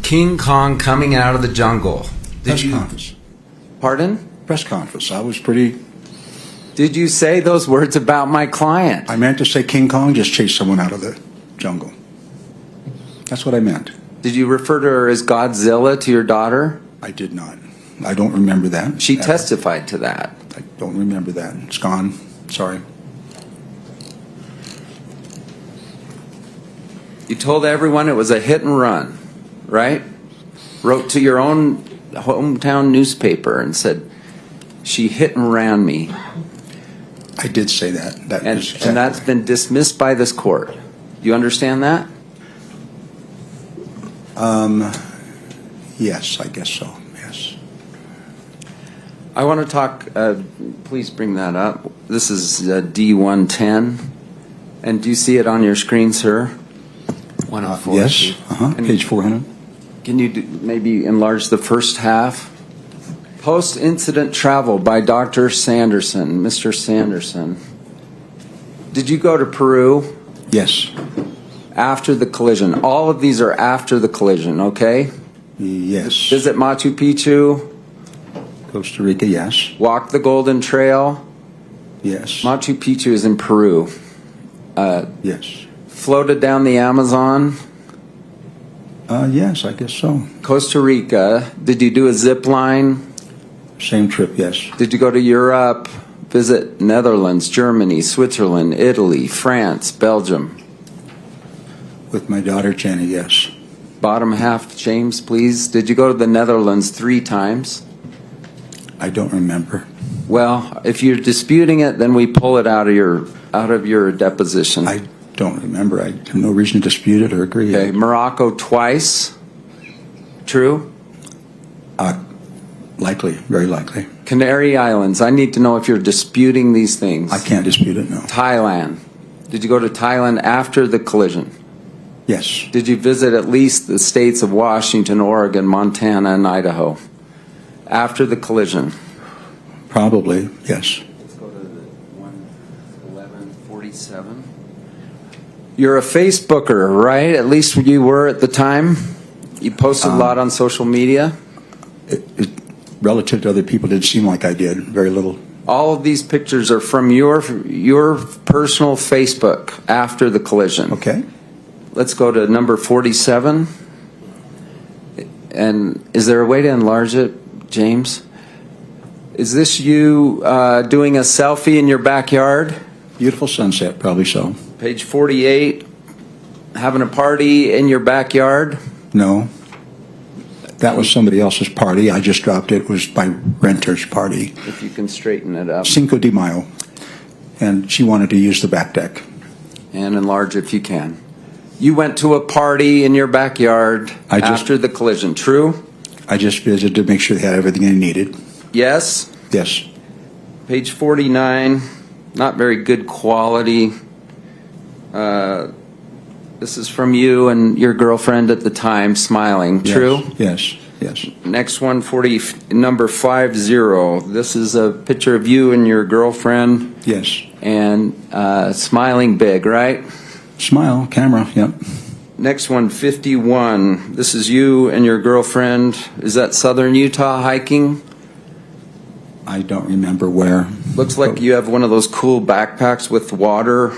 King Kong coming out of the jungle. Press conference. Pardon? Press conference. I was pretty... Did you say those words about my client? I meant to say King Kong just chased someone out of the jungle. That's what I meant. Did you refer to her as Godzilla to your daughter? I did not. I don't remember that. She testified to that. I don't remember that. It's gone. Sorry. You told everyone it was a hit and run, right? Wrote to your own hometown newspaper and said, she hit and ran me. I did say that. And that's been dismissed by this court. You understand that? Yes, I guess so. Yes. I want to talk, please bring that up. This is D110. And do you see it on your screen, sir? 104. Yes, page 400. Can you maybe enlarge the first half? Post-incident travel by Dr. Sanderson, Mr. Sanderson. Did you go to Peru? Yes. After the collision. All of these are after the collision, okay? Yes. Visit Machu Picchu? Costa Rica, yes. Walk the Golden Trail? Yes. Machu Picchu is in Peru. Yes. Floated down the Amazon? Yes, I guess so. Costa Rica. Did you do a zip line? Same trip, yes. Did you go to Europe? Visit Netherlands, Germany, Switzerland, Italy, France, Belgium? With my daughter, Jenny, yes. Bottom half, James, please. Did you go to the Netherlands 3 times? I don't remember. Well, if you're disputing it, then we pull it out of your deposition. I don't remember. I have no reason to dispute it or agree. Okay, Morocco twice. True? Likely, very likely. Canary Islands. I need to know if you're disputing these things. I can't dispute it, no. Thailand. Did you go to Thailand after the collision? Yes. Did you visit at least the states of Washington, Oregon, Montana, and Idaho after the collision? Probably, yes. Let's go to the 11147. You're a Facebooker, right? At least you were at the time. You posted a lot on social media. Relative to other people, it did seem like I did. Very little. All of these pictures are from your personal Facebook after the collision. Okay. Let's go to number 47. And is there a way to enlarge it, James? Is this you doing a selfie in your backyard? Beautiful sunset, probably so. Page 48, having a party in your backyard? No. That was somebody else's party. I just dropped it. It was my renter's party. If you can straighten it up. Cinco de Mayo. And she wanted to use the back deck. And enlarge if you can. You went to a party in your backyard after the collision, true? I just visited to make sure they had everything they needed. Yes? Yes. Page 49, not very good quality. This is from you and your girlfriend at the time, smiling, true? Yes, yes. Next one, number 50. This is a picture of you and your girlfriend. Yes. And smiling big, right? Smile, camera, yep. Next one, 51. This is you and your girlfriend. Is that southern Utah hiking? I don't remember where. Looks like you have one of those cool backpacks with water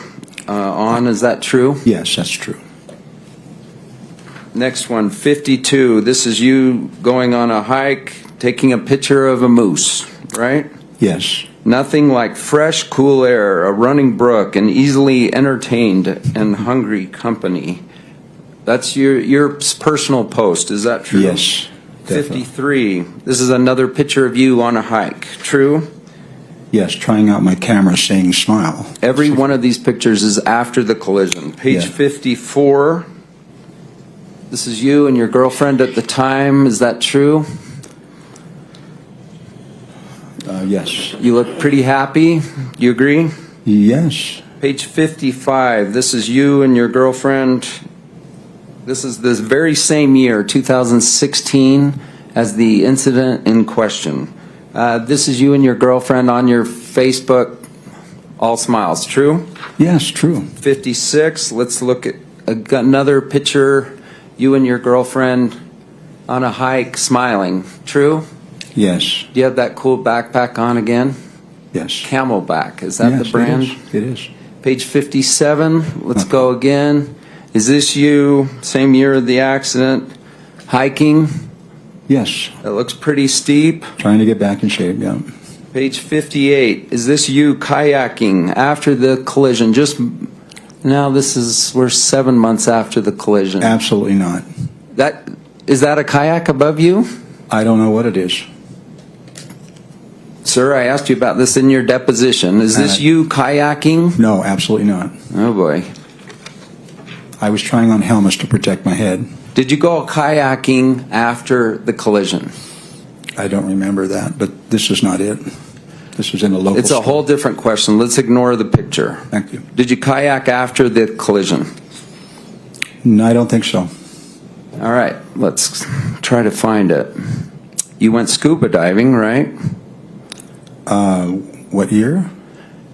on. Is that true? Yes, that's true. Next one, 52. This is you going on a hike, taking a picture of a moose, right? Yes. Nothing like fresh, cool air, a running brook, and easily entertained and hungry company. That's your personal post. Is that true? Yes. Definitely. 53. This is another picture of you on a hike. True? Yes, trying out my camera saying smile. Every one of these pictures is after the collision. Page 54. This is you and your girlfriend at the time. Is that true? Yes. You look pretty happy. You agree? Yes. Page 55. This is you and your girlfriend. This is this very same year, 2016, as the incident in question. This is you and your girlfriend on your Facebook, all smiles. True? Yes, true. 56. Let's look at another picture. You and your girlfriend on a hike, smiling. True? Yes. Do you have that cool backpack on again? Yes. Camelback. Is that Yes, the brand? It is. Page 57. Let's go again. Is this you, same year of the accident, hiking? Yes. It looks pretty steep. Trying to get back in shape, yeah. Page 58. Is this you kayaking after the collision? Just now, we're 7 months after the collision. Absolutely not. Is that a kayak above you? I don't know what it is. Sir, I asked you about this in your deposition. Is this you kayaking? No, absolutely not. Oh, boy. I was trying on helmets to protect my head. Did you go kayaking after the collision? I don't remember that, but this is not it. This was in a local It's a whole different question. Let's ignore the picture. Thank you. Did you kayak after the collision? No, I don't think so. All right, let's try to find it. You went scuba diving, right? What year?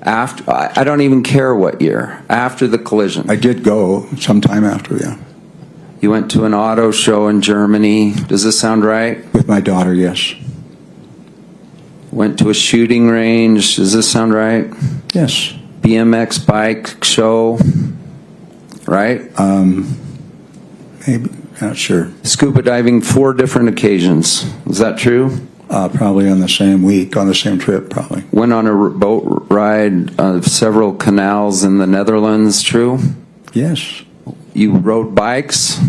After, I don't even care what year. After the collision. I did go sometime after, yeah. You went to an auto show in Germany. Does this sound right? With my daughter, yes. Went to a shooting range. Does this sound right? Yes. BMX bike show, right? Maybe, not sure. Scuba diving 4 different occasions. Is that true? Probably on the same week, on the same trip, probably. Went on a boat ride of several canals in the Netherlands. True? Yes. You rode bikes?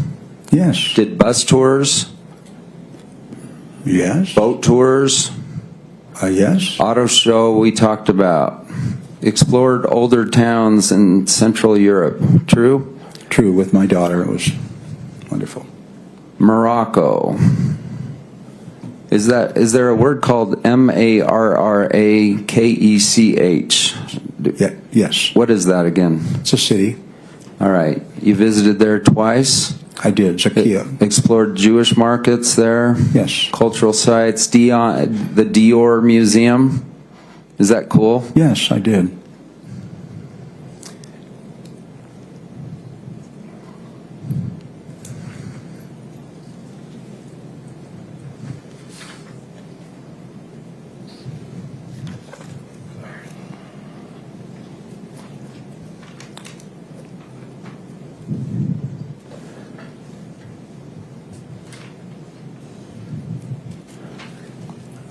Yes. Did bus tours? Yes. Boat tours? Yes. Auto show we talked about. Explored older towns in Central Europe. True? True, with my daughter. It was wonderful. Morocco. Is there a word called Marrakech? Yeah, yes. What is that again? It's a city. All right. You visited there twice? I did, Zakia. Explored Jewish markets there? Yes. Cultural sites, the Dior Museum. Is that cool? Yes, I did.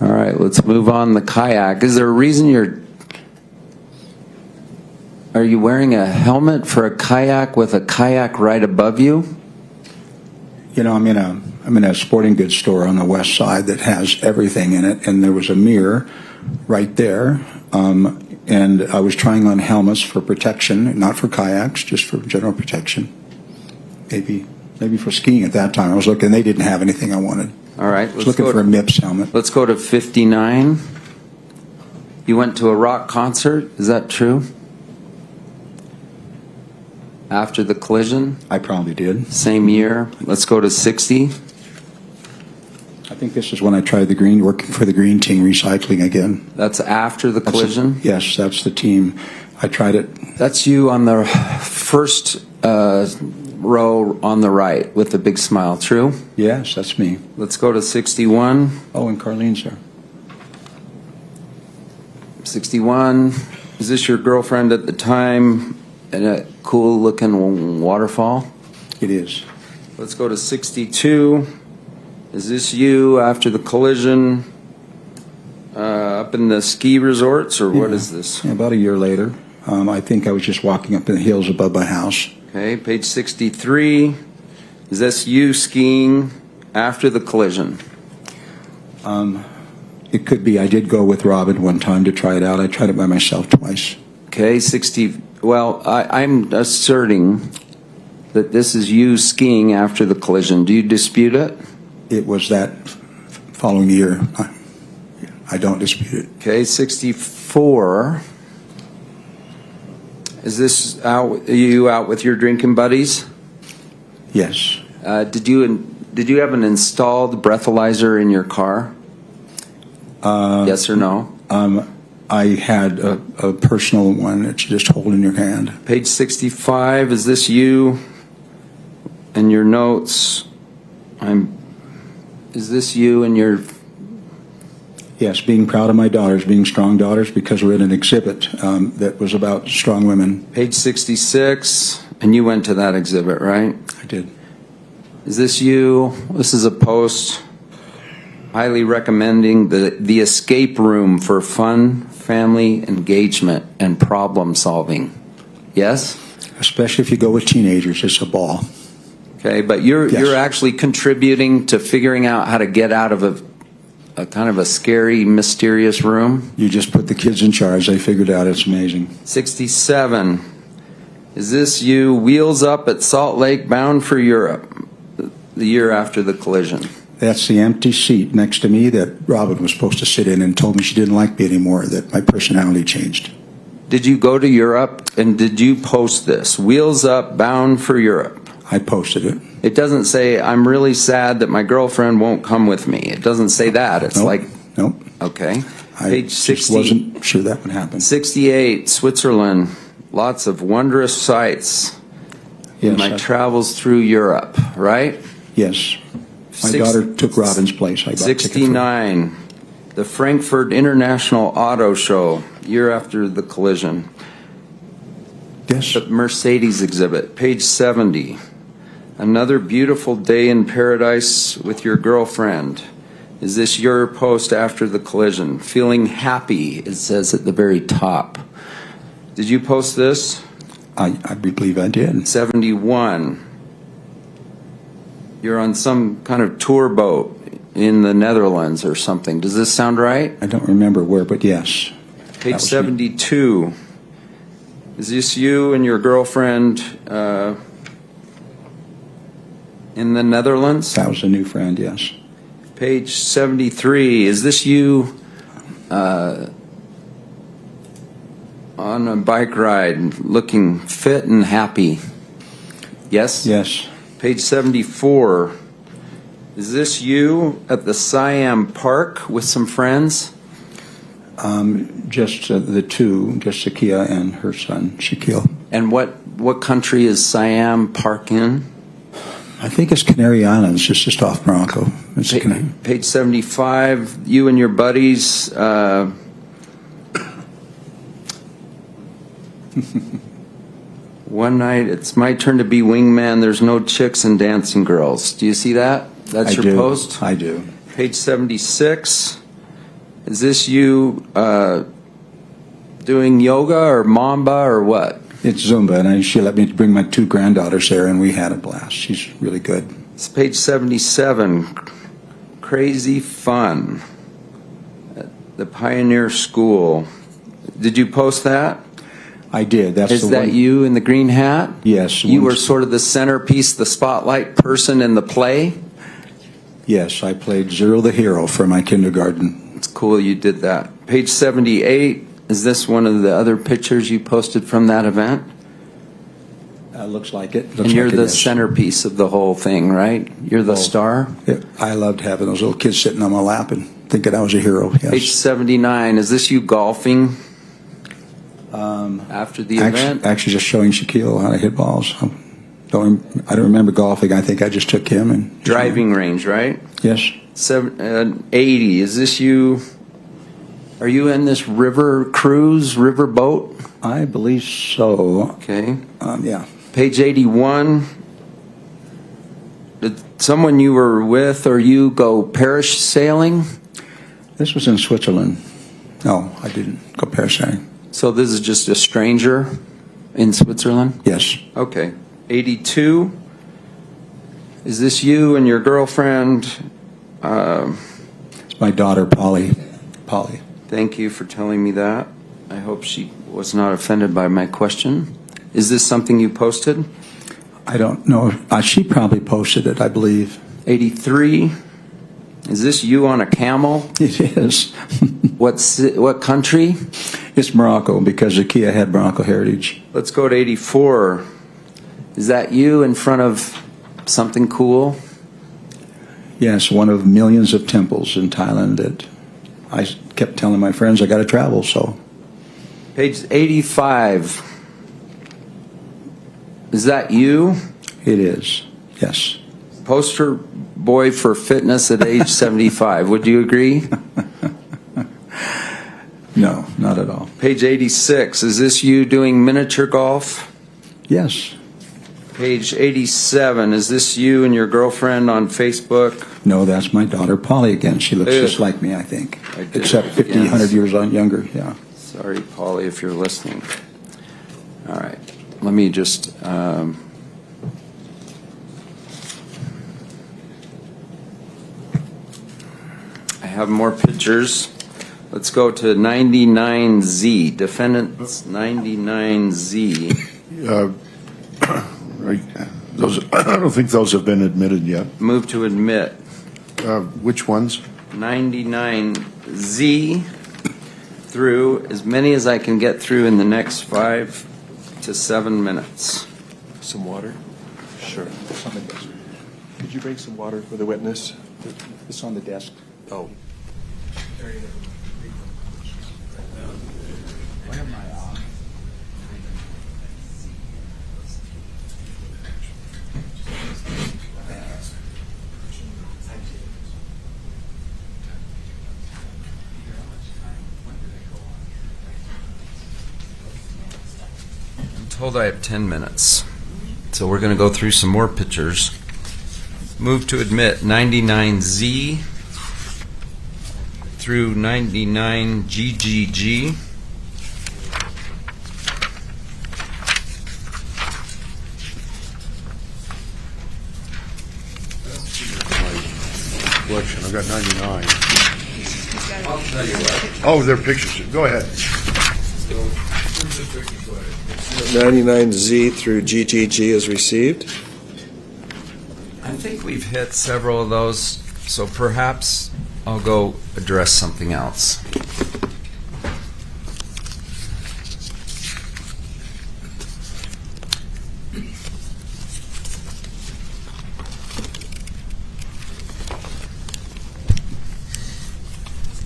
All right, let's move on. The kayak. Is there a reason are you wearing a helmet for a kayak with a kayak right above you? You know, I'm in a sporting goods store on the west side that has everything in it, and there was a mirror right there, and I was trying on helmets for protection, not for kayaks, just for general protection. Maybe for skiing at that time. I was looking, they didn't have anything I wanted. All right. I was looking for a MIPS helmet. Let's go to 59. You went to a rock concert. Is that true? After the collision? I probably did. Same year. Let's go to 60. I think this is when I tried working for the green team recycling again. That's after the collision? Yes, that's the team. I tried it. That's you on the first row on the right with the big smile. True? Yes, that's me. Let's go to 61. Oh, and Carlene's there. 61. Is this your girlfriend at the time in a cool looking waterfall? It is. Let's go to 62. Is this you after the collision up in the ski resorts, or what is this? Yeah, about a year later. I think I was just walking up in the hills above my house. Okay, page 63. Is this you skiing after the collision? It could be. I did go with Robin one time to try it out. I tried it by myself twice. Okay, 60. Well, I'm asserting that this is you skiing after the collision. Do you dispute it? It was that following year. I don't dispute it. Okay, 64. Is this out? Are you out with your drinking buddies? Yes. Did you have an installed breathalyzer in your car? Yes or no? I had a personal one that you just hold in your hand. Page 65. Is this you and your notes? Is this you and your? Yes, being proud of my daughters, being strong daughters, because we're in an exhibit that was about strong women. Page 66, and you went to that exhibit, right? I did. Is this you? This is a post highly recommending the escape room for fun, family engagement, and problem solving. Yes? Especially if you go with teenagers, it's a ball. Okay, but you're actually contributing to figuring out how to get out of a kind of a scary, mysterious room. You just put the kids in charge. They figured out. It's amazing. 67. Is this you? Wheels up at Salt Lake, bound for Europe, the year after the collision. That's the empty seat next to me that Robin was supposed to sit in and told me she didn't like me anymore, that my personality changed. Did you go to Europe and did you post this? Wheels up, bound for Europe. I posted it. It doesn't say, I'm really sad that my girlfriend won't come with me. It doesn't say that. It's Nope. Okay. I Page just 60, wasn't sure that would happen. 68, Switzerland. Lots of wondrous sights in my travels through Europe, right? Yes. My daughter took Robin's place. I got 69, the Frankfurt International Auto Show, year after the collision. Yes. The Mercedes exhibit, page 70. Another beautiful day in paradise with your girlfriend. Is this your post after the collision? Feeling happy, it says at the very top. Did you post this? I believe I did. 71. You're on some kind of tour boat in the Netherlands or something. Does this sound right? I don't remember where, but yes. Page 72. Is this you and your girlfriend in the Netherlands? That was a new friend, yes. Page 73. Is this you on a bike ride looking fit and happy? Yes? Yes. Page 74. Is this you at the Siam Park with some friends? Just the two, just Sakia and her son, Shaquille. And what country is Siam Park in? I think it's Canary Islands, just off Morocco. Page 75, you and your buddies. One night, it's my turn to be wingman. There's no chicks and dancing girls. Do you see that? That's your post? I do. Page 76. Is this you doing yoga or Mamba or what? It's Zumba, and she let me bring my two granddaughters there, and we had a blast. She's really good. It's page 77. Crazy fun at the Pioneer School. Did you post that? I did. Is that you in the green hat? Yes. You were sort of the centerpiece, the spotlight person in the play? Yes, I played Zero the hero for my kindergarten. It's cool you did that. Page 78. Is this one of the other pictures you posted from that event? Looks like it. And you're the centerpiece of the whole thing, right? You're the star? Yeah, I loved having those little kids sitting on my lap and thinking I was a hero. Yes. Page 79. Is this you golfing after the event? Actually, just showing Shaquille how to hit balls. I don't remember golfing. I think I just took him and driving range, right? Yes. 80. Is this you? Are you in this river cruise, river boat? I believe so. Okay. Yeah. Page 81. Did someone you were with or you go parish sailing? This was in Switzerland. No, I didn't go parasailing. So this is just a stranger in Switzerland? Yes. Okay. 82. Is this you and your girlfriend? It's my daughter, Polly. Thank you for telling me that. I hope she was not offended by my question. Is this something you posted? I don't know. She probably posted it, I believe. 83. Is this you on a camel? It is. What country? It's Morocco because the Kia had Morocco heritage. Let's go to 84. Is that you in front of something cool? Yes, one of millions of temples in Thailand that I kept telling my friends I got to travel, so. Page 85. Is that you? It is, yes. Poster boy for fitness at age 75. Would you agree? No, not at all. Page 86. Is this you doing miniature golf? Yes. Page 87. Is this you and your girlfriend on Facebook? No, that's my daughter Polly again. She looks just like me, I think. Except 50, 100 years younger, yeah. Sorry, Polly, if you're listening. All right. Let me just... I have more pictures. Let's go to 99Z. Defendant's 99Z. Those, I don't think those have been admitted yet. Move to admit. Which ones? 99Z through as many as I can get through in the next 5 to 7 minutes. Some water? Sure. It's on the desk. Could you bring some water for the witness? It's on the desk. Oh. Told I have 10 minutes. So we're going to go through some more pictures. Move to admit 99Z through 99GGG. Collection. I've got 99. I'll tell you what. Oh, they're pictures. Go ahead. 99Z through GGG is received. I think we've hit several of those, so perhaps I'll go address something else.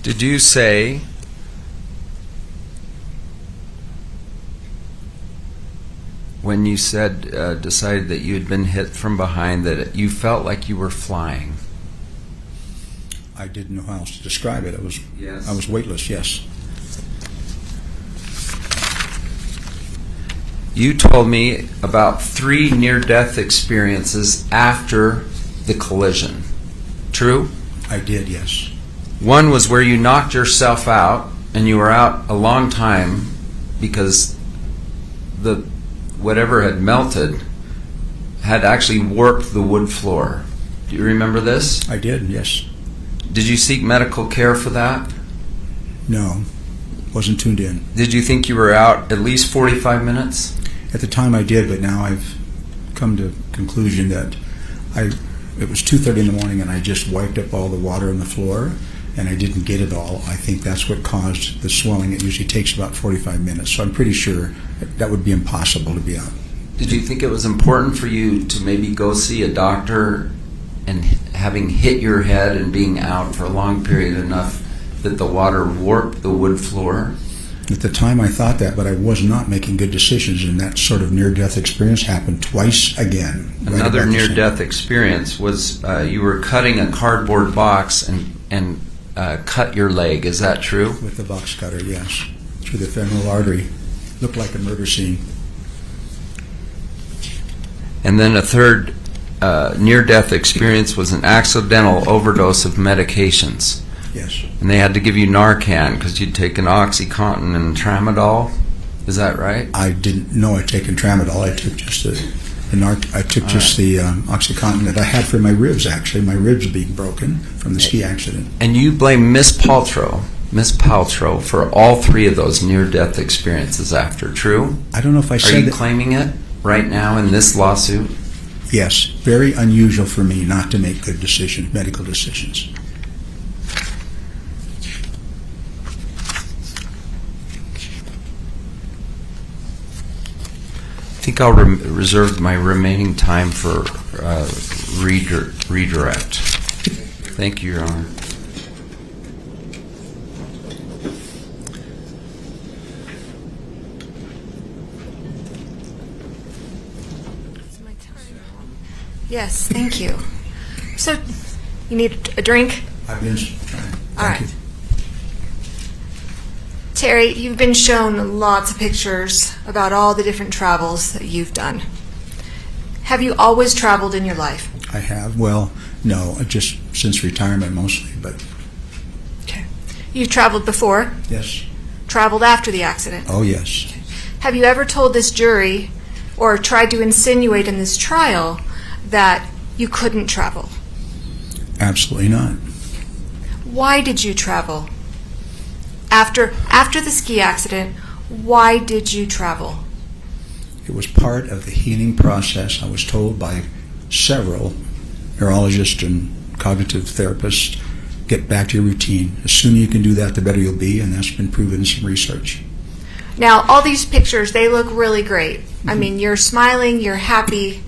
Did you say when you said decided that you had been hit from behind that you felt like you were flying? I didn't know how else to describe it. Yes. I was weightless, yes. You told me about 3 near-death experiences after the collision. True? I did, yes. One was where you knocked yourself out, and you were out a long time because the whatever had melted had actually warped the wood floor. Do you remember this? I did, yes. Did you seek medical care for that? No, wasn't tuned in. Did you think you were out at least 45 minutes? At the time I did, but now I've come to conclusion that it was 2:30 in the morning and I just wiped up all the water on the floor and I didn't get it all. I think that's what caused the swelling. It usually takes about 45 minutes, so I'm pretty sure that would be impossible to be out. Did you think it was important for you to maybe go see a doctor and having hit your head and being out for a long period enough that the water warped the wood floor? At the time I thought that, but I was not making good decisions, and that sort of near-death experience happened twice again. Another near-death experience was you were cutting a cardboard box and cut your leg. Is that true? With the box cutter, yes. Through the femoral artery. Looked like a murder scene. And then a third near-death experience was an accidental overdose of medications. Yes. And they had to give you Narcan because you'd taken OxyContin and Tramadol. Is that right? I didn't know I'd taken Tramadol. I took just the OxyContin that I had for my ribs, actually. My ribs being broken from the ski accident. And you blame Miss Paltrow for all 3 of those near-death experiences after, true? I don't know if I said that. Are you claiming it right now in this lawsuit? Yes. Very unusual for me not to make good decisions, medical decisions. think I'll reserve my remaining time for redirect. Thank you, Your Honor. Yes, thank you. So, you need a drink? I've been trying. All right. Terry, you've been shown lots of pictures about all the different travels that you've done. Have you always traveled in your life? I have. Well, no, just since retirement mostly, but Okay. You've traveled before? yes. Traveled after the accident? Oh, yes. Have you ever told this jury or tried to insinuate in this trial that you couldn't travel? Absolutely not. Why did you travel? After the ski accident, why did you travel? It was part of the healing process. I was told by several neurologists and cognitive therapists, get back to your routine. The sooner you can do that, the better you'll be, and that's been proven in some research. Now, all these pictures, they look really great. I mean, you're smiling, you're happy.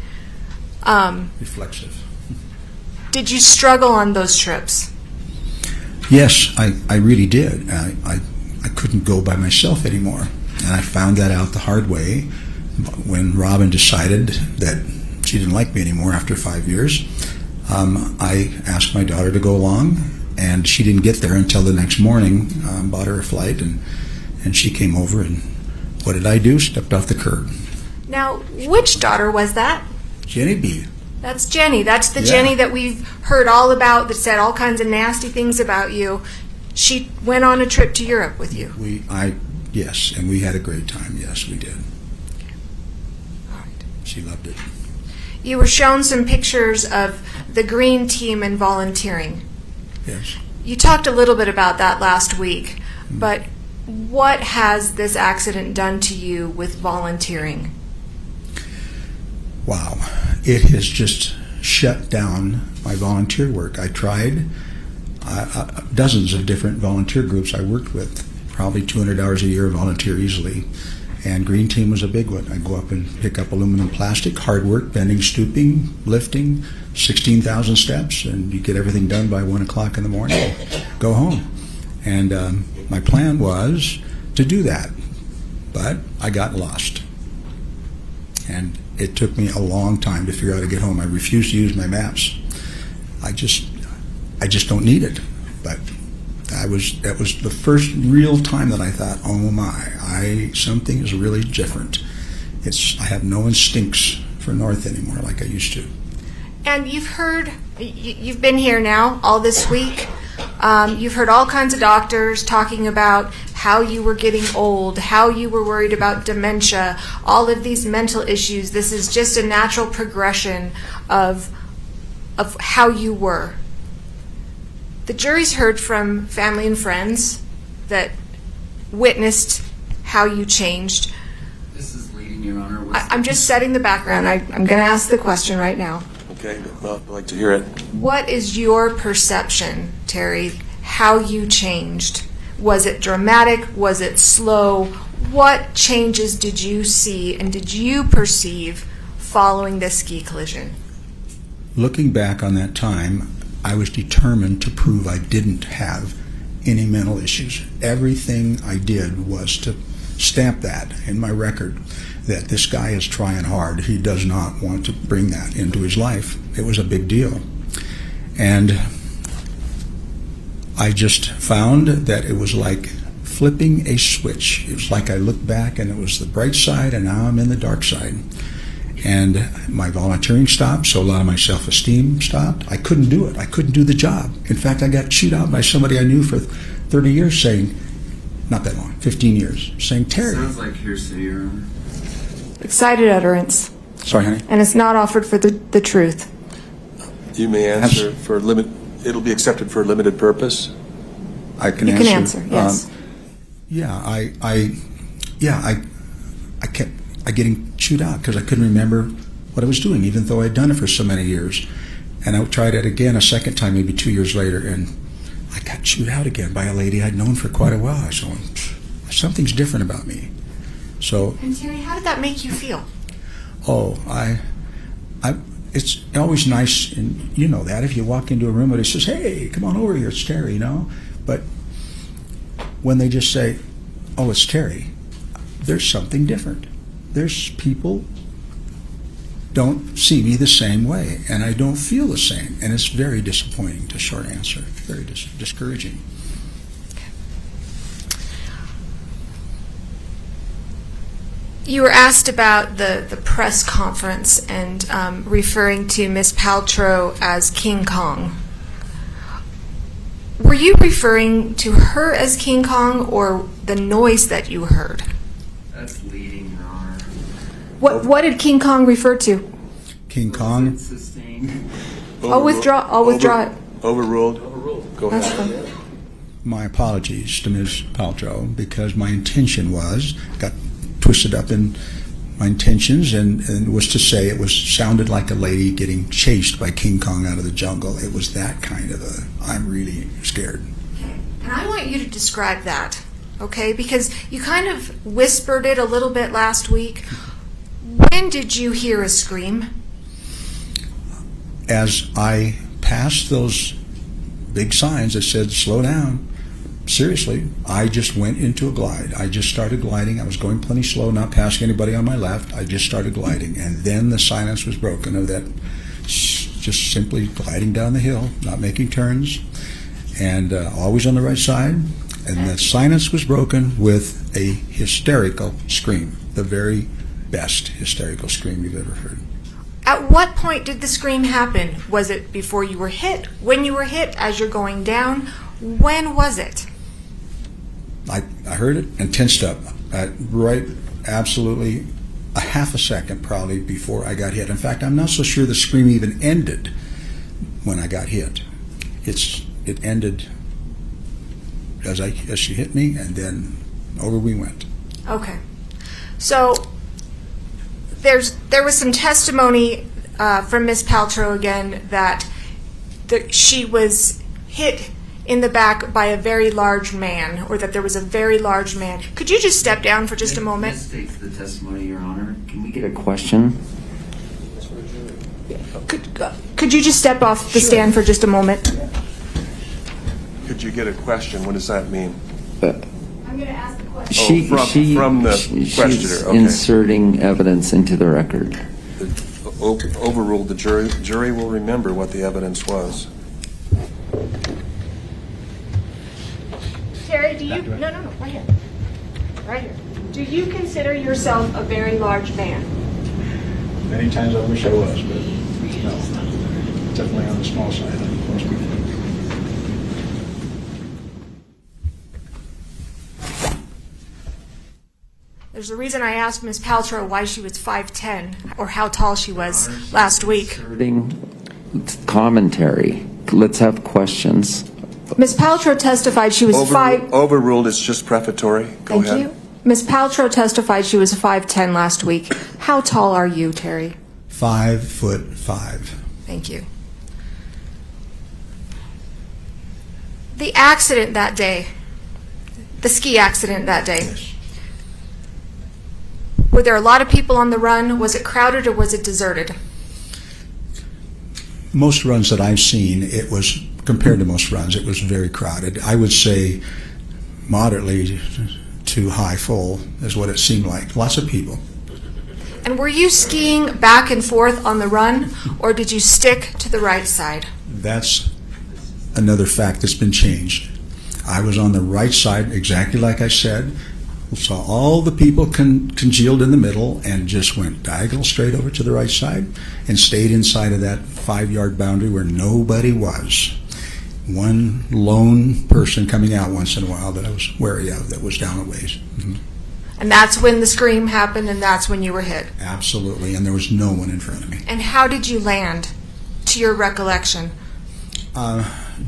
Reflexive. Did you struggle on those trips? Yes, I really did. I couldn't go by myself anymore. And I found that out the hard way when Robin decided that she didn't like me anymore after 5 years. I asked my daughter to go along, and she didn't get there until the next morning. Bought her a flight, and she came over, and what did I do? Stepped off the curb. Now, which daughter was that? Jenny B. That's Jenny. That's the Yeah. Jenny that we've heard all about, that said all kinds of nasty things about you. She went on a trip to Europe with you. Yes, and we had a great time. Yes, we did. All right. She loved it. You were shown some pictures of the green team and volunteering. Yes. You talked a little bit about that last week, but what has this accident done to you with volunteering? Wow. It has just shut down my volunteer work. I tried dozens of different volunteer groups I worked with, probably 200 hours a year volunteer easily, and Green Team was a big one. I'd go up and pick up aluminum plastic, hard work, bending, stooping, lifting, 16,000 steps, and you get everything done by 1 o'clock in the morning, go home. And my plan was to do that, but I got lost. And it took me a long time to figure out how to get home. I refused to use my maps. I just don't need it. But that was the first real time that I thought, oh my, something is really different. I have no instincts for north anymore like I used to. And you've been here now all this week. You've heard all kinds of doctors talking about how you were getting old, how you were worried about dementia, all of these mental issues. This is just a natural progression of how you were. The jury's heard from family and friends that witnessed how you changed. This is leading, Your Honor. I'm just setting the background. I'm going to ask the question right now. Okay, well, I'd like to hear it. What is your perception, Terry, how you changed? Was it dramatic? Was it slow? What changes did you see and did you perceive following this ski collision? Looking back on that time, I was determined to prove I didn't have any mental issues. Everything I did was to stamp that in my record, that this guy is trying hard. He does not want to bring that into his life. It was a big deal. And I just found that it was like flipping a switch. It was like I looked back and it was the bright side, and now I'm in the dark side. And my volunteering stopped, so a lot of my self-esteem stopped. I couldn't do it. I couldn't do the job. In fact, I got chewed out by somebody I knew for 30 years saying, not that long, 15 years, saying, Terry. Sounds like hearsay, Your Honor. Excited utterance. Sorry, honey. And it's not offered for the truth. You may answer for it'll be accepted for a limited purpose. I can You answer. can answer, yes. I kept getting chewed out because I couldn't remember what I was doing, even though I'd done it for so many years. And I tried it again a second time, maybe 2 years later, and I got chewed out again by a lady I'd known for quite a while. I said, something's different about me. So And Terry, how did that make you feel? It's always nice, and you know that, if you walk into a room and it says, hey, come on over here, it's Terry, you know? But when they just say, oh, it's Terry, there's something different. There's people don't see me the same way, and I don't feel the same, and it's very disappointing, to short answer, very discouraging. You were asked about the press conference and referring to Ms. Paltrow as King Kong. Were you referring to her as King Kong or the noise that you heard? That's leading, Your Honor. What did King Kong refer to? King Kong? Sustained. I'll withdraw it. Overruled. Go That's ahead. fine. My apologies to Ms. Paltrow, because my intention got twisted up in my intentions and was to say it sounded like a lady getting chased by King Kong out of the jungle. It was that kind of I'm really scared. And I want you to describe that, okay? Because you kind of whispered it a little bit last week. When did you hear a scream? As I passed those big signs that said, slow down, seriously, I just went into a glide. I just started gliding. I was going plenty slow, not passing anybody on my left. I just started gliding. And then the silence was broken of that, just simply gliding down the hill, not making turns, and always on the right side. And the silence was broken with a hysterical scream, the very best hysterical scream you've ever heard. At what point did the scream happen? Was it before you were hit? When you were hit? As you're going down? When was it? I heard it and tensed up right absolutely a half a second probably before I got hit. In fact, I'm not so sure the scream even ended when I got hit. It ended as she hit me, and then over we went. Okay. So there was some testimony from Ms. Paltrow again that she was hit in the back by a very large man, or that there was a very large man. Could you just step down for just a moment? This states the testimony, Your Honor. Can we get A question? Could you just step off the stand for just a moment? Could you get a question? What does that mean? I'm going to ask the question. From the she's questioner. Okay. inserting evidence into the record. Overruled. The jury will remember what the evidence was. Terry, do you... No, right here. Right here. Do you consider yourself a very large man? Many times I wish I was, but no. Definitely on the small side of most people. There's a reason I asked Ms. Paltrow why she was 5'10", or how tall she was last week. Inserting commentary. Let's have questions. Ms. Paltrow testified she was Overruled. It's just prefatory. Go ahead. Thank you. Ms. Paltrow testified she was 5'10" last week. How tall are you, Terry? 5'5". Thank you. The accident that day, the ski accident that day, Yes. were there a lot of people on the run? Was it crowded or was it deserted? Most runs that I've seen, it was, compared to most runs, it was very crowded. I would say moderately to high full is what it seemed like. Lots of people. And were you skiing back and forth on the run, or did you stick to the right side? That's another fact that's been changed. I was on the right side, exactly like I said. Saw all the people congealed in the middle and just went diagonal straight over to the right side and stayed inside of that 5-yard boundary where nobody was. One lone person coming out once in a while that I was wary of that was down a ways. Mm-hmm. And that's when the scream happened, and that's when you were hit. Absolutely, and there was no one in front of me. And how did you land, to your recollection?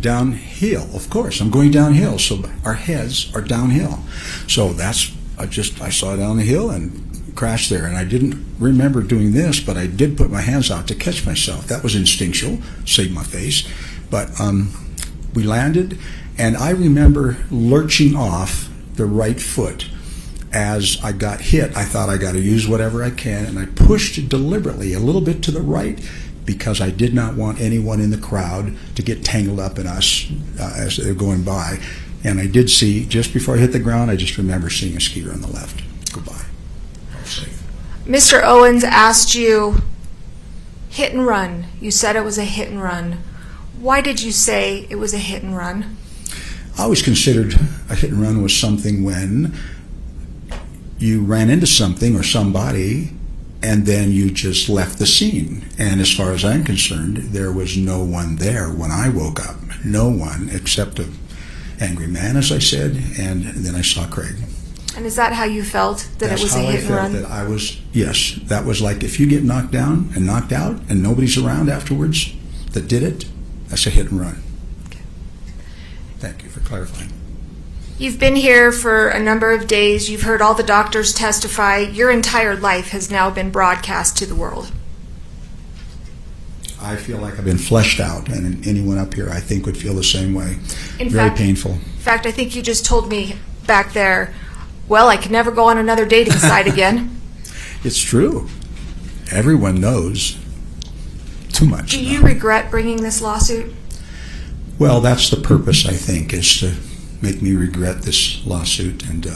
Downhill, of course. I'm going downhill, so our heads are downhill. So I saw down the hill and crashed there. And I didn't remember doing this, but I did put my hands out to catch myself. That was instinctual, saved my face. But we landed, and I remember lurching off the right foot as I got hit, I thought I got to use whatever I can, and I pushed deliberately a little bit to the right because I did not want anyone in the crowd to get tangled up in us as they were going by. And I did see, just before I hit the ground, I just remember seeing a skier on the left go by. I was safe. Mr. Owens asked you, hit and run. You said it was a hit and run. Why did you say it was a hit and run? I always considered a hit and run was something when you ran into something or somebody and then you just left the scene. And as far as I'm concerned, there was no one there when I woke up. No one except an angry man, as I said, and then I saw Craig. And is that how you felt, that it was a hit and run? That's how I felt, that I was, yes, that was like if you get knocked down and knocked out and nobody's around afterwards that did it, that's a hit and run. Okay. Thank you for clarifying. You've been here for a number of days. You've heard all the doctors testify. Your entire life has now been broadcast to the world. I feel like I've been fleshed out, and anyone up here I think would feel the same way. Very painful. In fact, I think you just told me back there, well, I could never go on another dating site again. It's true. Everyone knows too much. Do you regret bringing this lawsuit? Well, that's the purpose, I think, is to make me regret this lawsuit, and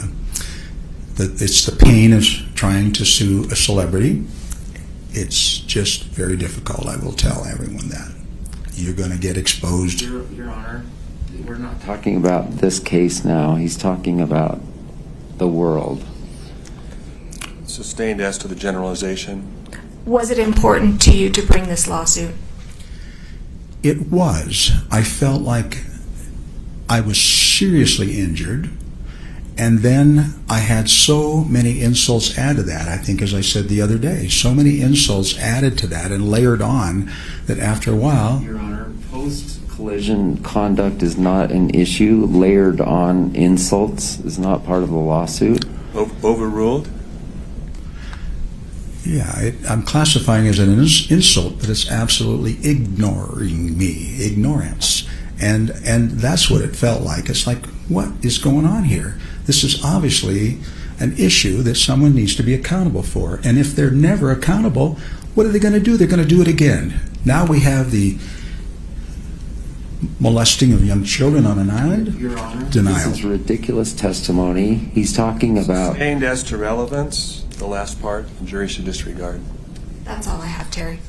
it's the pain of trying to sue a celebrity. It's just very difficult. I will tell everyone that. You're going to get exposed. Your Honor, we're not talking about this case now. He's talking about the world. Sustained as to the generalization. Was it important to you to bring this lawsuit? It was. I felt like I was seriously injured, and then I had so many insults added to that. I think, as I said the other day, so many insults added to that and layered on that after a while... Your Honor, post-collision conduct is not an issue. Layered on insults is not part of the lawsuit. Overruled? Yeah, I'm classifying it as an insult, but it's absolutely ignoring me, ignorance. And that's what it felt like. It's like, what is going on here? This is obviously an issue that someone needs to be accountable for. And if they're never accountable, what are they going to do? They're going to do it again. Now we have the molesting of young children on an island. Your Honor, denial. This is ridiculous testimony. He's talking about... Sustained as to relevance, the last part, the jury should disregard. That's all I have, Terry.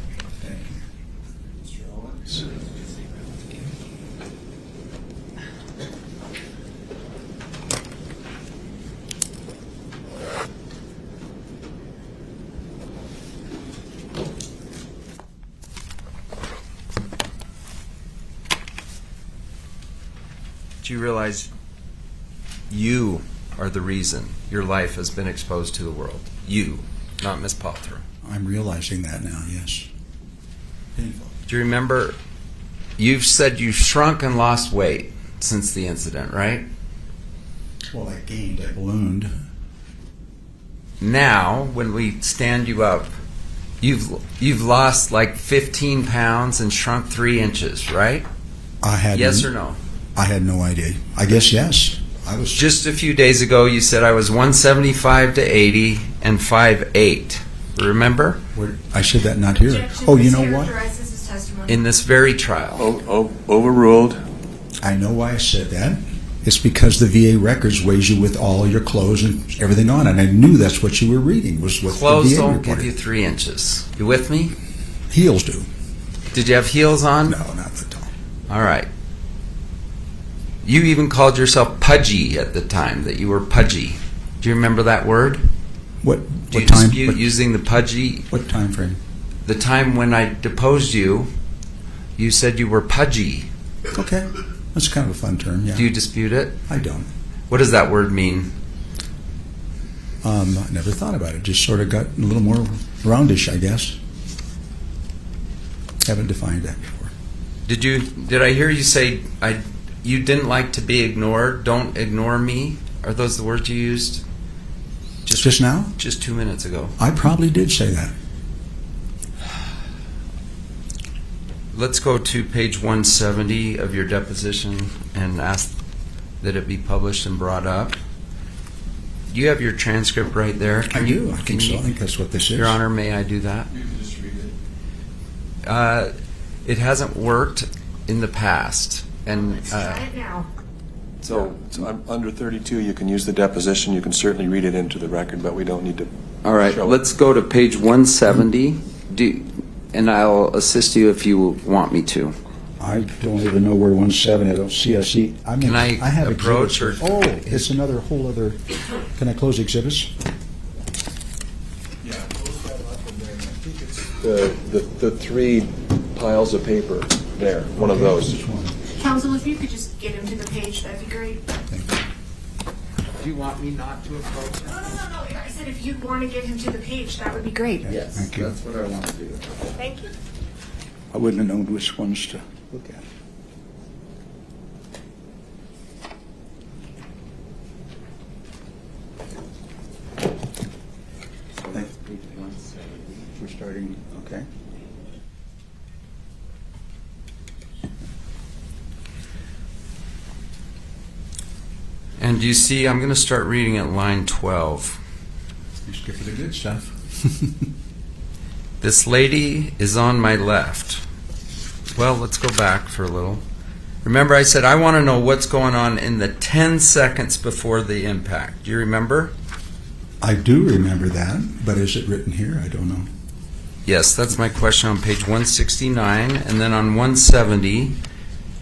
Do you realize you are the reason your life has been exposed to the world? You, not Ms. Paltrow. I'm realizing that now, yes. Painful. Do you remember, you've said you've shrunk and lost weight since the incident, right? Well, I gained, I ballooned. Now, when we stand you up, you've lost like 15 pounds and shrunk 3 inches, right? Yes or no? I had no idea. I guess yes. I was just a few days ago. You said I was 175 to 80 and 5'8". Remember? I said that not here. Oh, you know what? In this very trial. Overruled. I know why I said that. It's because the VA records weighs you with all your clothes and everything on, and I knew that's what you were reading was what clothes the VA don't reported. give you 3 inches. You with me? Heels do. Did you have heels on? No, not at all. All right. You even called yourself pudgy at the time, that you were pudgy. Do you remember that word? What Do you time? dispute using the pudgy? What time frame? The time when I deposed you, you said you were pudgy. Okay. That's kind of a fun term, yeah. Do you dispute it? I don't. What does that word mean? I never thought about it. Just sort of got a little more roundish, I guess. Haven't defined that before. Did I hear you say you didn't like to be ignored? Don't ignore me? Are those the words you used? Just now? Just 2 minutes ago. I probably did say that. Let's go to page 170 of your deposition and ask that it be published and brought up. do you have your transcript right there? I do. I think so. I think that's what this is. Your Honor, may I do that? You can just read it. It hasn't worked in the past, and now. So under 32, you can use the deposition. You can certainly read it into the record, but we don't need to. all right. show it. Let's go to page 170. And I'll assist you if you want me to. I don't even know where 170. I don't see. I mean, Can I have approach exhibits. or- Oh, it's another whole other. Can I close exhibits? Yeah, close that up and then I think it's the three piles of paper there. One of those. Which one? Counsel, if you could just get him to the page, that'd be great. Do you want me not to approach? No. I said if you want to get him to the page, that would be great. Yes, Thank you. that's what I want to do. Thank you. I wouldn't have known which ones to look at. We're starting, okay. And you see, I'm going to start reading at line 12. You skip the good stuff. This lady is on my left. Well, let's go back for a little. Remember, I said I want to know what's going on in the 10 seconds before the impact. Do you remember? I do remember that, but is it written here? I don't know. Yes, that's my question on page 169. And then on 170,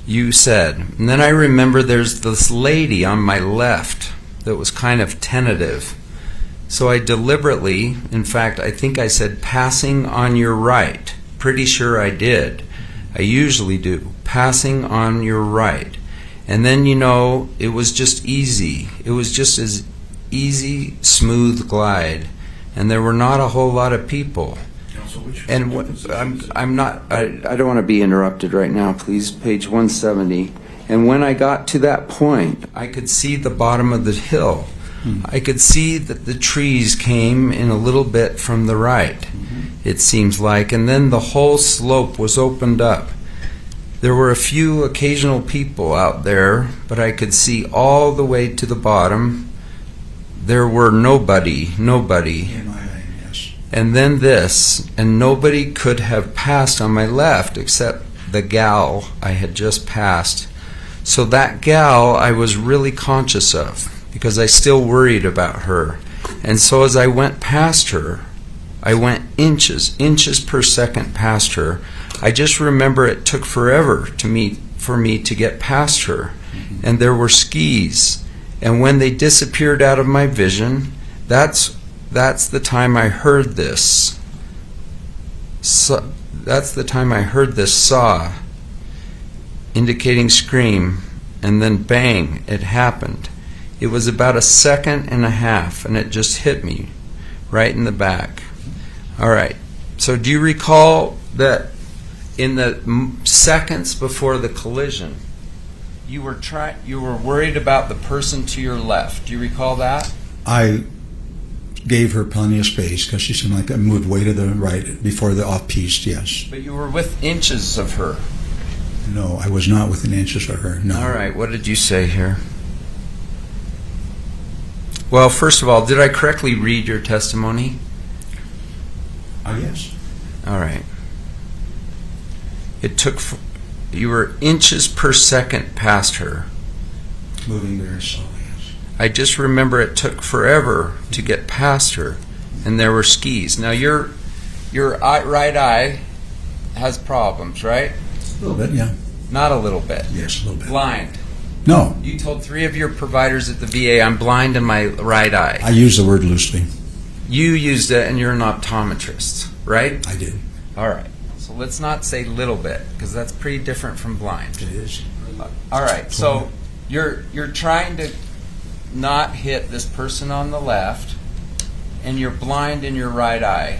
you said, and then I remember there's this lady on my left that was kind of tentative. So I deliberately, in fact, I think I said passing on your right. Pretty sure I did. I usually do. Passing on your right. And then, it was just easy. It was just as easy, smooth glide. And there were not a whole lot of people. And I'm not, I don't want to be interrupted right now, please. Page 170. And when I got to that point, I could see the bottom of the hill. I could see that the trees came in a little bit from the right, it seems like, and then the whole slope was opened up. There were a few occasional people out there, but I could see all the way to the bottom. There were nobody. And then this, and nobody could have passed on my left except the gal I had just passed. So that gal I was really conscious of, because I still worried about her. And so as I went past her, I went inches per second past her. I just remember it took forever for me to get past her. And there were skis. And when they disappeared out of my vision, that's the time I heard this. So, that's the time I heard this saw, indicating scream, and then bang, it happened. It was about a second and a half, and it just hit me right in the back. All right. So do you recall that in the seconds before the collision, you were worried about the person to your left? Do you recall that? I gave her plenty of space because she seemed like I moved way to the right before the off-piste, yes. But you were with inches of her. No, I was not within inches of her, no. All right. What did you say here? Well, first of all, did I correctly read your testimony? Yes. All right. You were inches per second past her. Moving very slowly, yes. I just remember it took forever to get past her, and there were skis. Now, your right eye has problems, right? A little bit, yeah. Not a little bit. Yes, a little bit. Blind. No. You told 3 of your providers at the VA, I'm blind in my right eye. I use the word loosely. You used it, and you're an optometrist, right? I did. All right. So let's not say little bit, because that's pretty different from blind. It is. All right. So you're trying to not hit this person on the left, and you're blind in your right eye.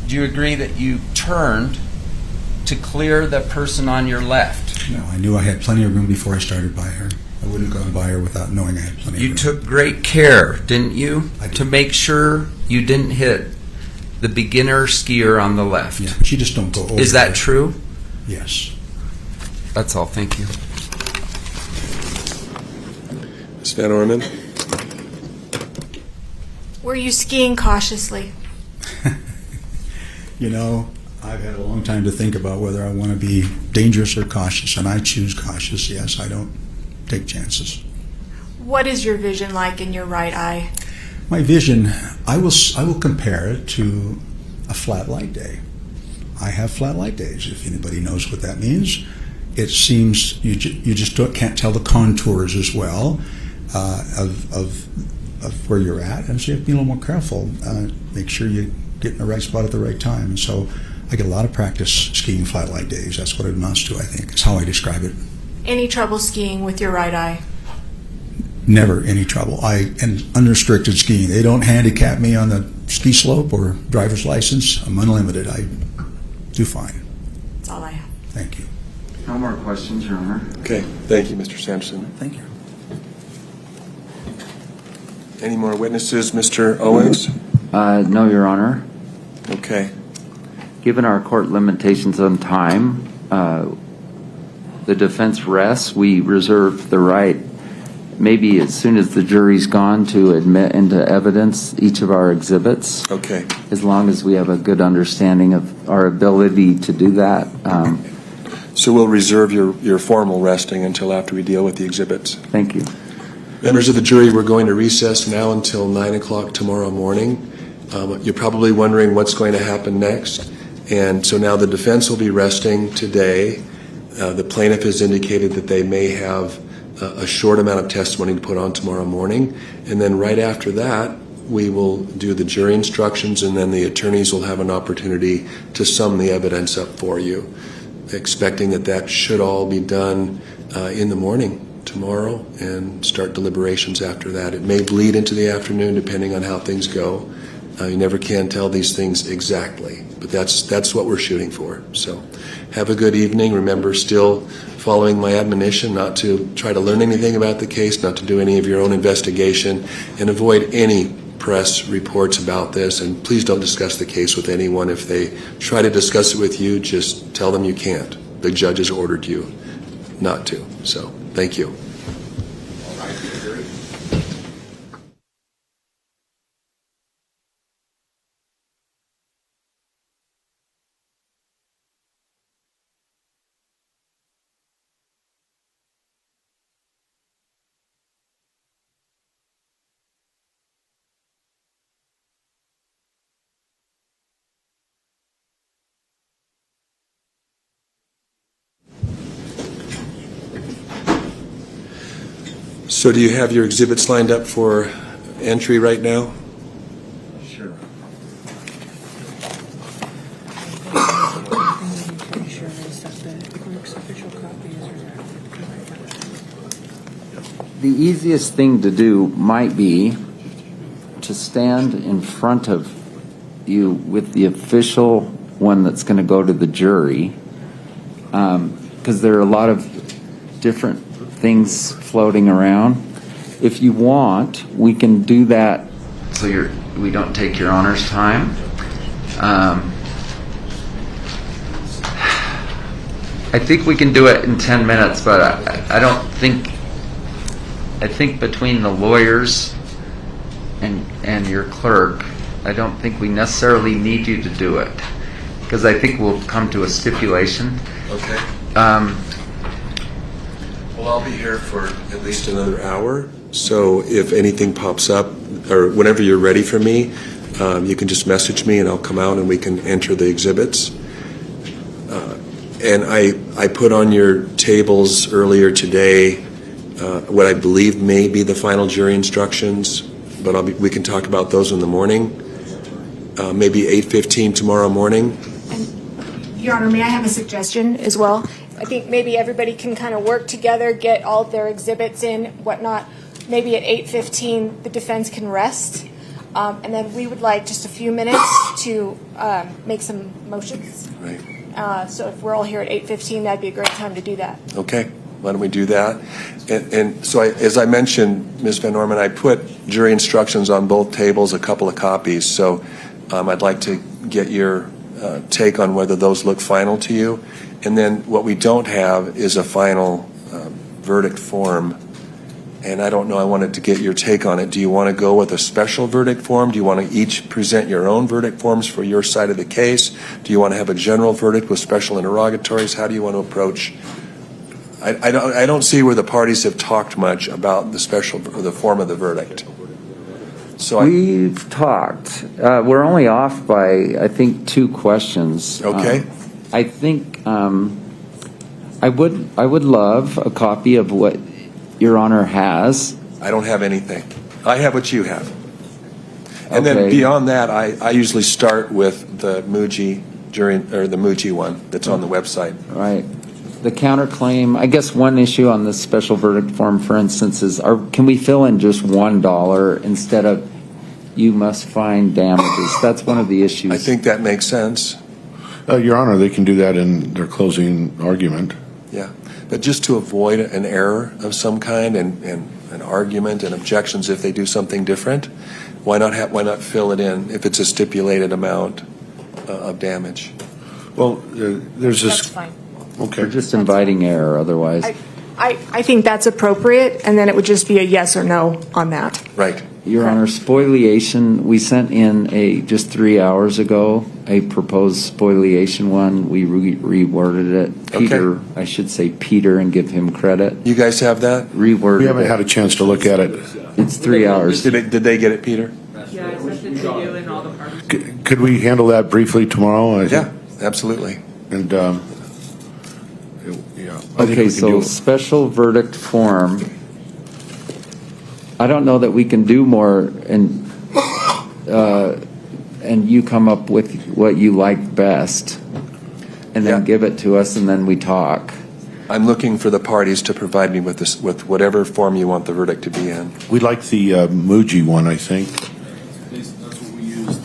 Do you agree that you turned to clear the person on your left? No, I knew I had plenty of room before I started by her. I wouldn't go by her without knowing I had plenty of room. You took great care, didn't you, to make sure you didn't hit the beginner skier on the left? Yeah, she just don't go over. Is that true? Yes. That's all. Thank you. Ms. Van Orman? Were you skiing cautiously? You know, I've had a long time to think about whether I want to be dangerous or cautious, and I choose cautious. Yes, I don't take chances. What is your vision like in your right eye? My vision, I will compare it to a flat light day. I have flat light days, if anybody knows what that means. It seems you just can't tell the contours as well of where you're at, and so you have to be a little more careful. Make sure you get in the right spot at the right time. And so I get a lot of practice skiing flat light days. That's what it amounts to, I think. It's how I describe it. Any trouble skiing with your right eye? Never any trouble. And unrestricted skiing. They don't handicap me on the ski slope or driver's license. I'm unlimited. I do fine. That's all I have. Thank you. No more questions, Your Honor. Okay, thank you, Mr. Sanderson. Thank you. Any more witnesses, Mr. Owens? No, Your Honor. Okay. Given our court limitations on time, the defense rests. We reserve the right, maybe as soon as the jury's gone, to admit into evidence each of our exhibits. Okay. As long as we have a good understanding of our ability to do that. So we'll reserve your formal resting until after we deal with the exhibits. Thank you. Members of the jury, we're going to recess now until 9 o'clock tomorrow morning. You're probably wondering what's going to happen next. And so now the defense will be resting today. The plaintiff has indicated that they may have a short amount of testimony to put on tomorrow morning. And then right after that, we will do the jury instructions, and then the attorneys will have an opportunity to sum the evidence up for you, expecting that should all be done in the morning tomorrow and start deliberations after that. It may bleed into the afternoon depending on how things go. You never can tell these things exactly, but that's what we're shooting for. So have a good evening. Remember, still following my admonition not to try to learn anything about the case, not to do any of your own investigation, and avoid any press reports about this. And please don't discuss the case with anyone. If they try to discuss it with you, just tell them you can't. The judge has ordered you not to. So thank you. So do you have your exhibits lined up for entry right now? Sure. The easiest thing to do might be to stand in front of you with the official one that's going to go to the jury, because there are a lot of different things floating around. If you want, we can do that so we don't take your Honor's time. I think we can do it in 10 minutes, but I don't think. I think between the lawyers and your clerk, I don't think we necessarily need you to do it, because I think we'll come to a stipulation. Okay. Well, I'll be here for at least another hour, so if anything pops up, or whenever you're ready for me, you can just message me and I'll come out and we can enter the exhibits. And I put on your tables earlier today what I believe may be the final jury instructions, but we can talk about those in the morning, maybe 8:15 tomorrow morning. And, Your Honor, may I have a suggestion as well? I think maybe everybody can kind of work together, get all of their exhibits in, whatnot. Maybe at 8:15 the defense can rest, and then we would like just a few minutes to make some motions. Right. So if we're all here at 8:15, that'd be a great time to do that. Okay, why don't we do that? And so as I mentioned, Ms. Van Norman, I put jury instructions on both tables, a couple of copies. So I'd like to get your take on whether those look final to you. And then what we don't have is a final verdict form. And I don't know, I wanted to get your take on it. Do you want to go with a special verdict form? Do you want to each present your own verdict forms for your side of the case? Do you want to have a general verdict with special interrogatories? How do you want to approach? I don't see where the parties have talked much about the form of the verdict. So We've talked. We're only off by, I think, 2 questions. Okay. I think I would love a copy of what Your Honor has. I don't have anything. I have what you have. And then Okay. beyond that, I usually start with the Muji one that's on the website. Right. The counterclaim, I guess one issue on the special verdict form, for instance, is can we fill in just $1 instead of you must find damages? That's one of the issues. I think that makes sense. Your Honor, they can do that in their closing argument. Yeah. But just to avoid an error of some kind and an argument and objections if they do something different, why not fill it in if it's a stipulated amount of damage? Well, there's this. That's fine. Okay. We're just inviting error otherwise. I think that's appropriate, and then it would just be a yes or no on that. Right. Your Honor, spoliation, we sent in just 3 hours ago, a proposed spoliation one. We reworded it. Peter, I should say Peter and give him credit. You guys have that? Reworded We haven't it. had a chance to look at it. It's 3 hours. Did they get it, Peter? Yeah, I sent it to you and all the parties. Could we handle that briefly tomorrow? I think? Yeah, absolutely. And, yeah. I think we Okay, can so do it. special verdict form. I don't know that we can do more and you come up with what you like best and then Yeah. give it to us and then we talk. I'm looking for the parties to provide me with whatever form you want the verdict to be in. We like the Muji one, I think. That's what we used.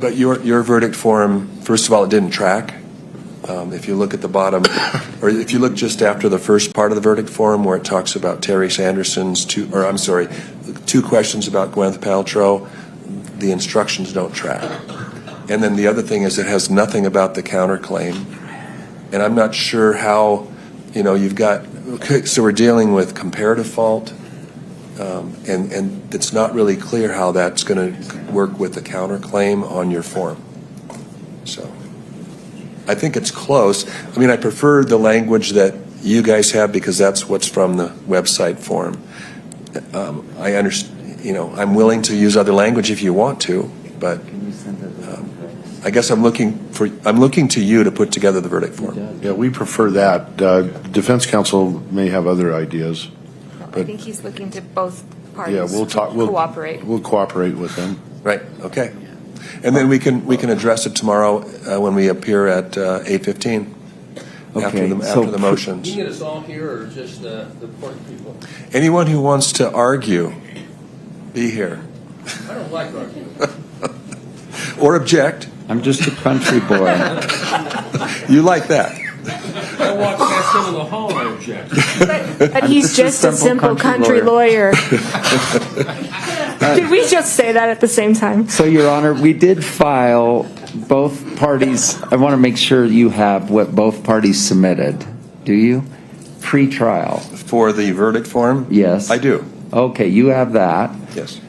But your verdict form, first of all, it didn't track. If you look at the bottom, or if you look just after the first part of the verdict form where it talks about Terry Sanderson's two questions about Gwyneth Paltrow, the instructions don't track. And then the other thing is it has nothing about the counterclaim. And I'm not sure how, so we're dealing with comparative fault, and it's not really clear how that's going to work with the counterclaim on your form. So I think it's close. I mean, I prefer the language that you guys have because that's what's from the website form. I understand, I'm willing to use other language if you want to, but I guess I'm looking to you to put together the verdict form. Yeah, we prefer that. Defense counsel may have other ideas. I think he's looking to both parties Yeah, we'll talk. to cooperate. We'll cooperate with them. Right. Okay. And then we can address it tomorrow when we appear at 8:15 after the motions. You get us all here, or just the court people? Anyone who wants to argue, be here. I don't like arguing. Or object. I'm just a country boy. You like that. I walk past him in the hall, I object. But he's just a simple country lawyer. Did we just say that at the same time? So, Your Honor, we did file both parties. I want to make sure you have what both parties submitted. Do you? Pre-trial. For the verdict form? Yes. I do. Okay, you have that. Yes.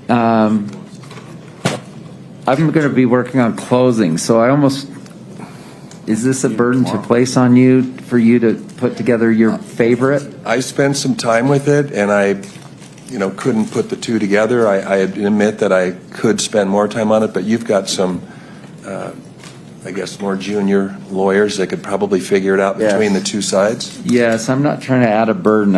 I'm going to be working on closing, so is this a burden to place on you for you to put together your favorite? I spent some time with it, and I couldn't put the two together. I admit that I could spend more time on it, but you've got some, I guess, more junior lawyers that could probably figure it out between the two sides. Yes, I'm not trying to add a burden.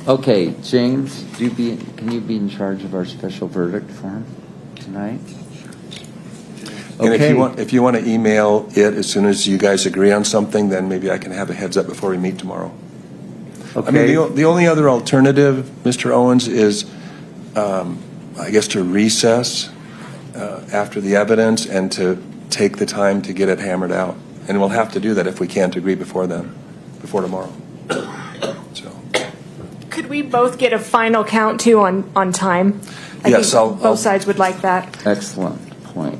Okay, James, can you be in charge of our special verdict form tonight? And Okay. if you want to email it as soon as you guys agree on something, then maybe I can have a heads up before we meet tomorrow. Okay. I mean, the only other alternative, Mr. Owens, is, I guess, to recess after the evidence and to take the time to get it hammered out. And we'll have to do that if we can't agree before tomorrow. So. Could we both get a final count too on time? I Yes, think both sides would like that. Excellent point.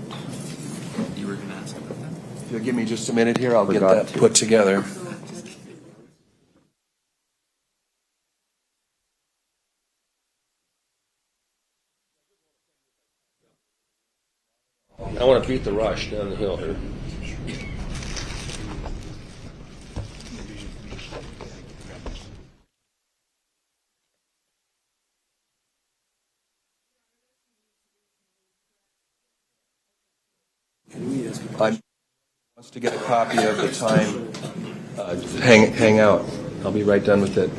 You were going to ask about that? If you'll give me just a minute here, I'll get Forgot that to. put together. I want to beat the rush down the hill here. Wants to get a copy of the time. Hang out. I'll be right done with it.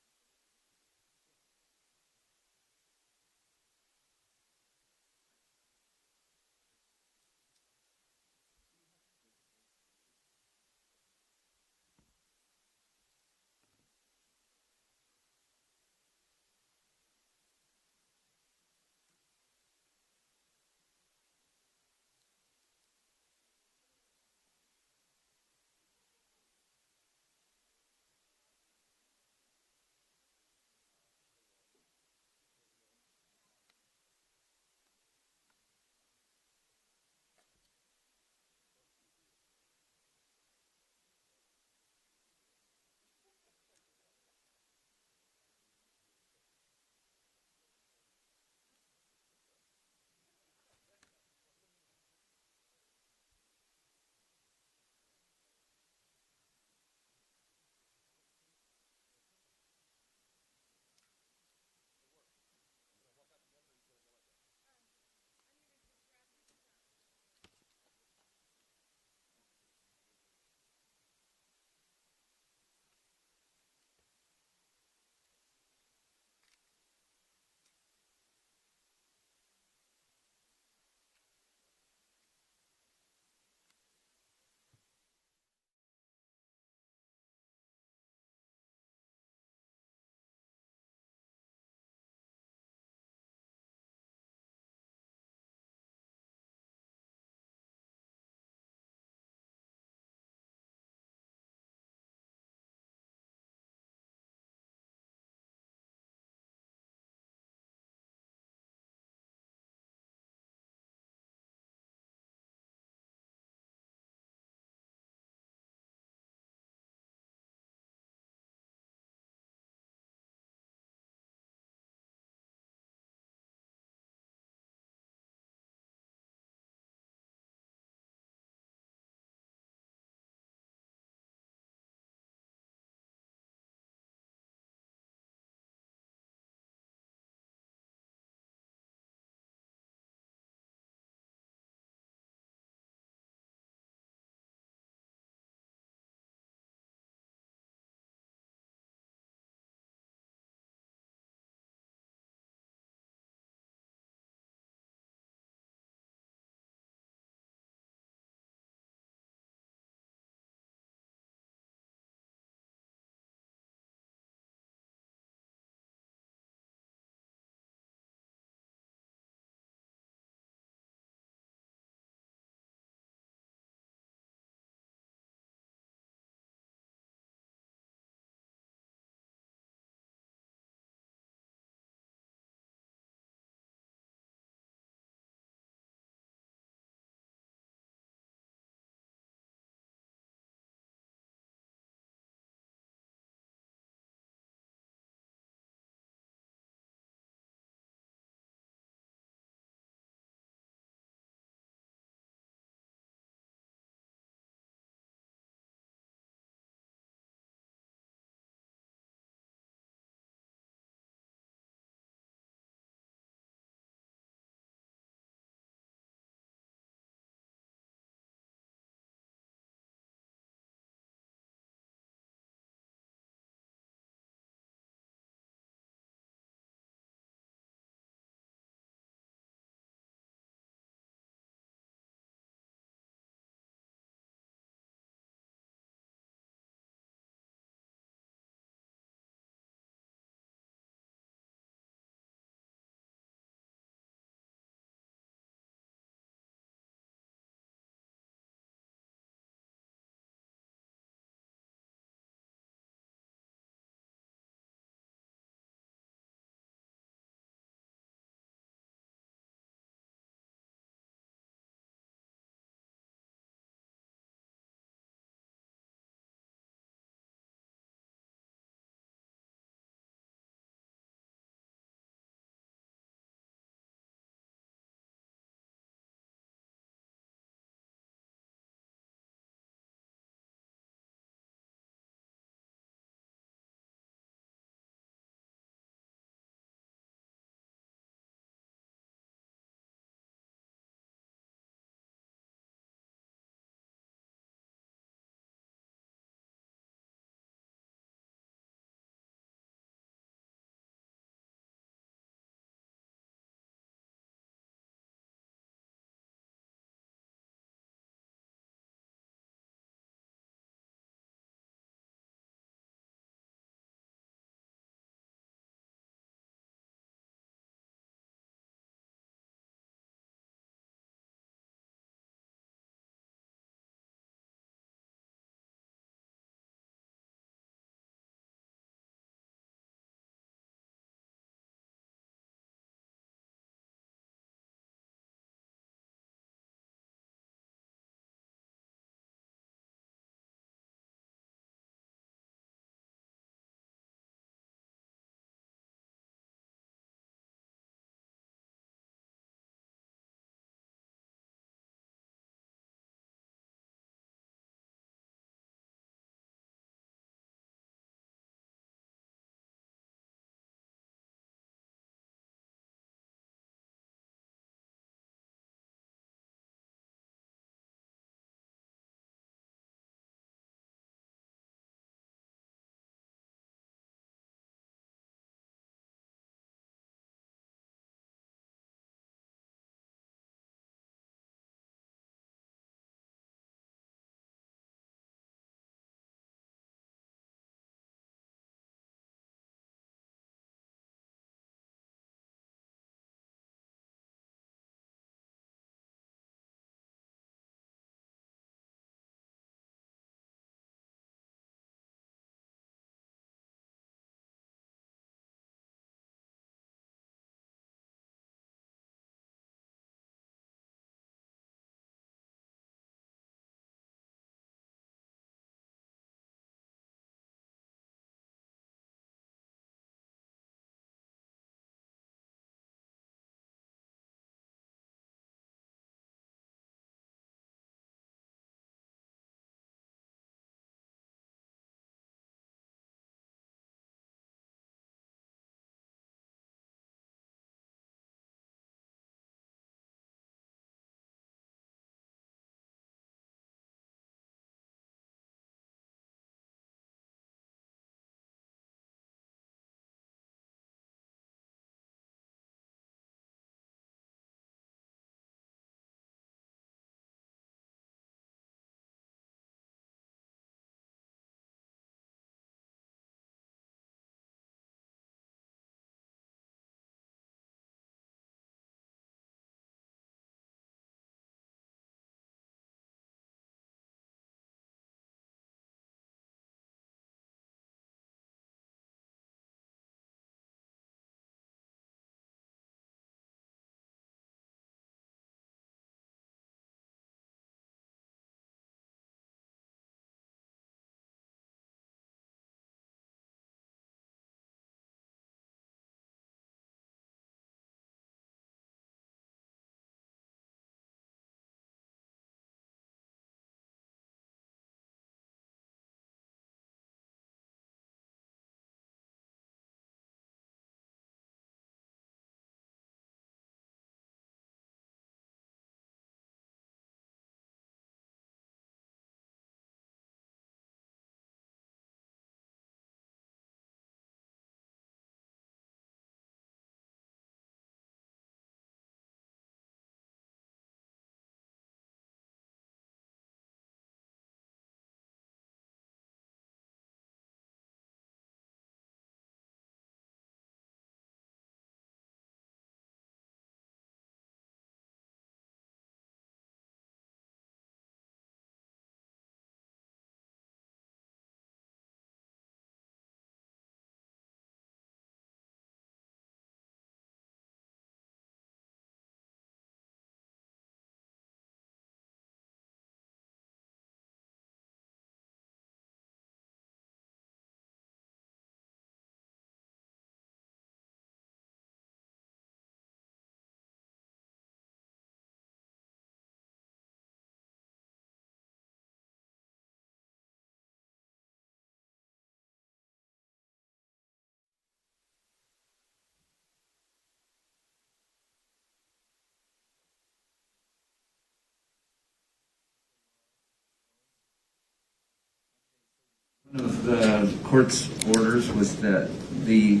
the court's orders was that the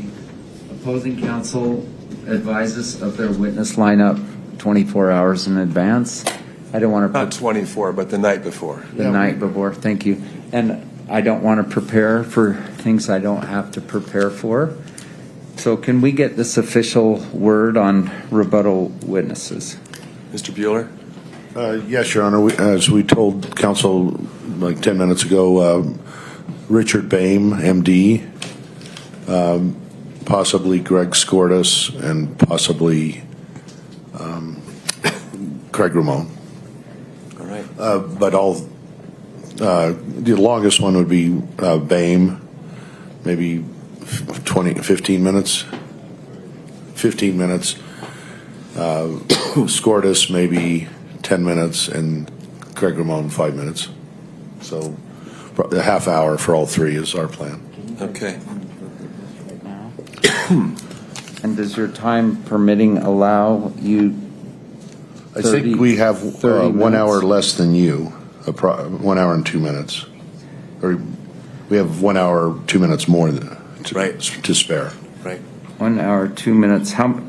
opposing counsel advises of their witness lineup 24 hours in advance. I don't want to... Not 24, but the night before. The night before, thank you. And I don't want to prepare for things I don't have to prepare for. So can we get this official word on rebuttal witnesses? Mr. Bueller? Yes, Your Honor. As we told counsel like 10 minutes ago, Richard Boehm, MD, possibly Greg Skordas, and possibly Craig Ramon. All right. But the longest one would be Boehm, maybe 15 minutes. 15 minutes. Skordas, maybe 10 minutes, and Craig Ramon, 5 minutes. So a half hour for all three is our plan. Okay. And does your time permitting allow you 30, I think we have 1 minutes? hour less than you, 1 hour and 2 minutes. Or we have 1 hour, 2 minutes more to spare. Right. 1 hour, 2 minutes. How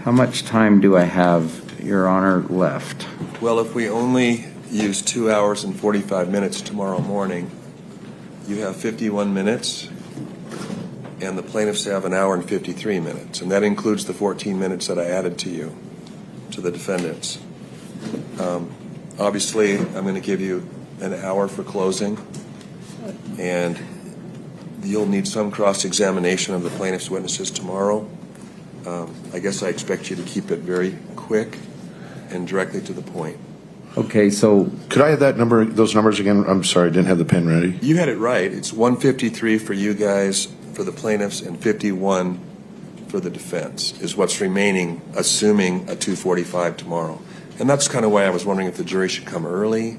much time do I have, Your Honor, left? Well, if we only use 2 hours and 45 minutes tomorrow morning, you have 51 minutes, and the plaintiffs have 1 hour and 53 minutes, and that includes the 14 minutes that I added to you, to the defendants. Obviously, I'm going to give you an hour for closing, and you'll need some cross-examination of the plaintiff's witnesses tomorrow. I guess I expect you to keep it very quick and directly to the point. Okay, so... Could I have those numbers again? I'm sorry, I didn't have the pen ready. You had it right. It's 153 for you guys, for the plaintiffs, and 51 for the defense is what's remaining, assuming a 245 tomorrow. And that's kind of why I was wondering if the jury should come early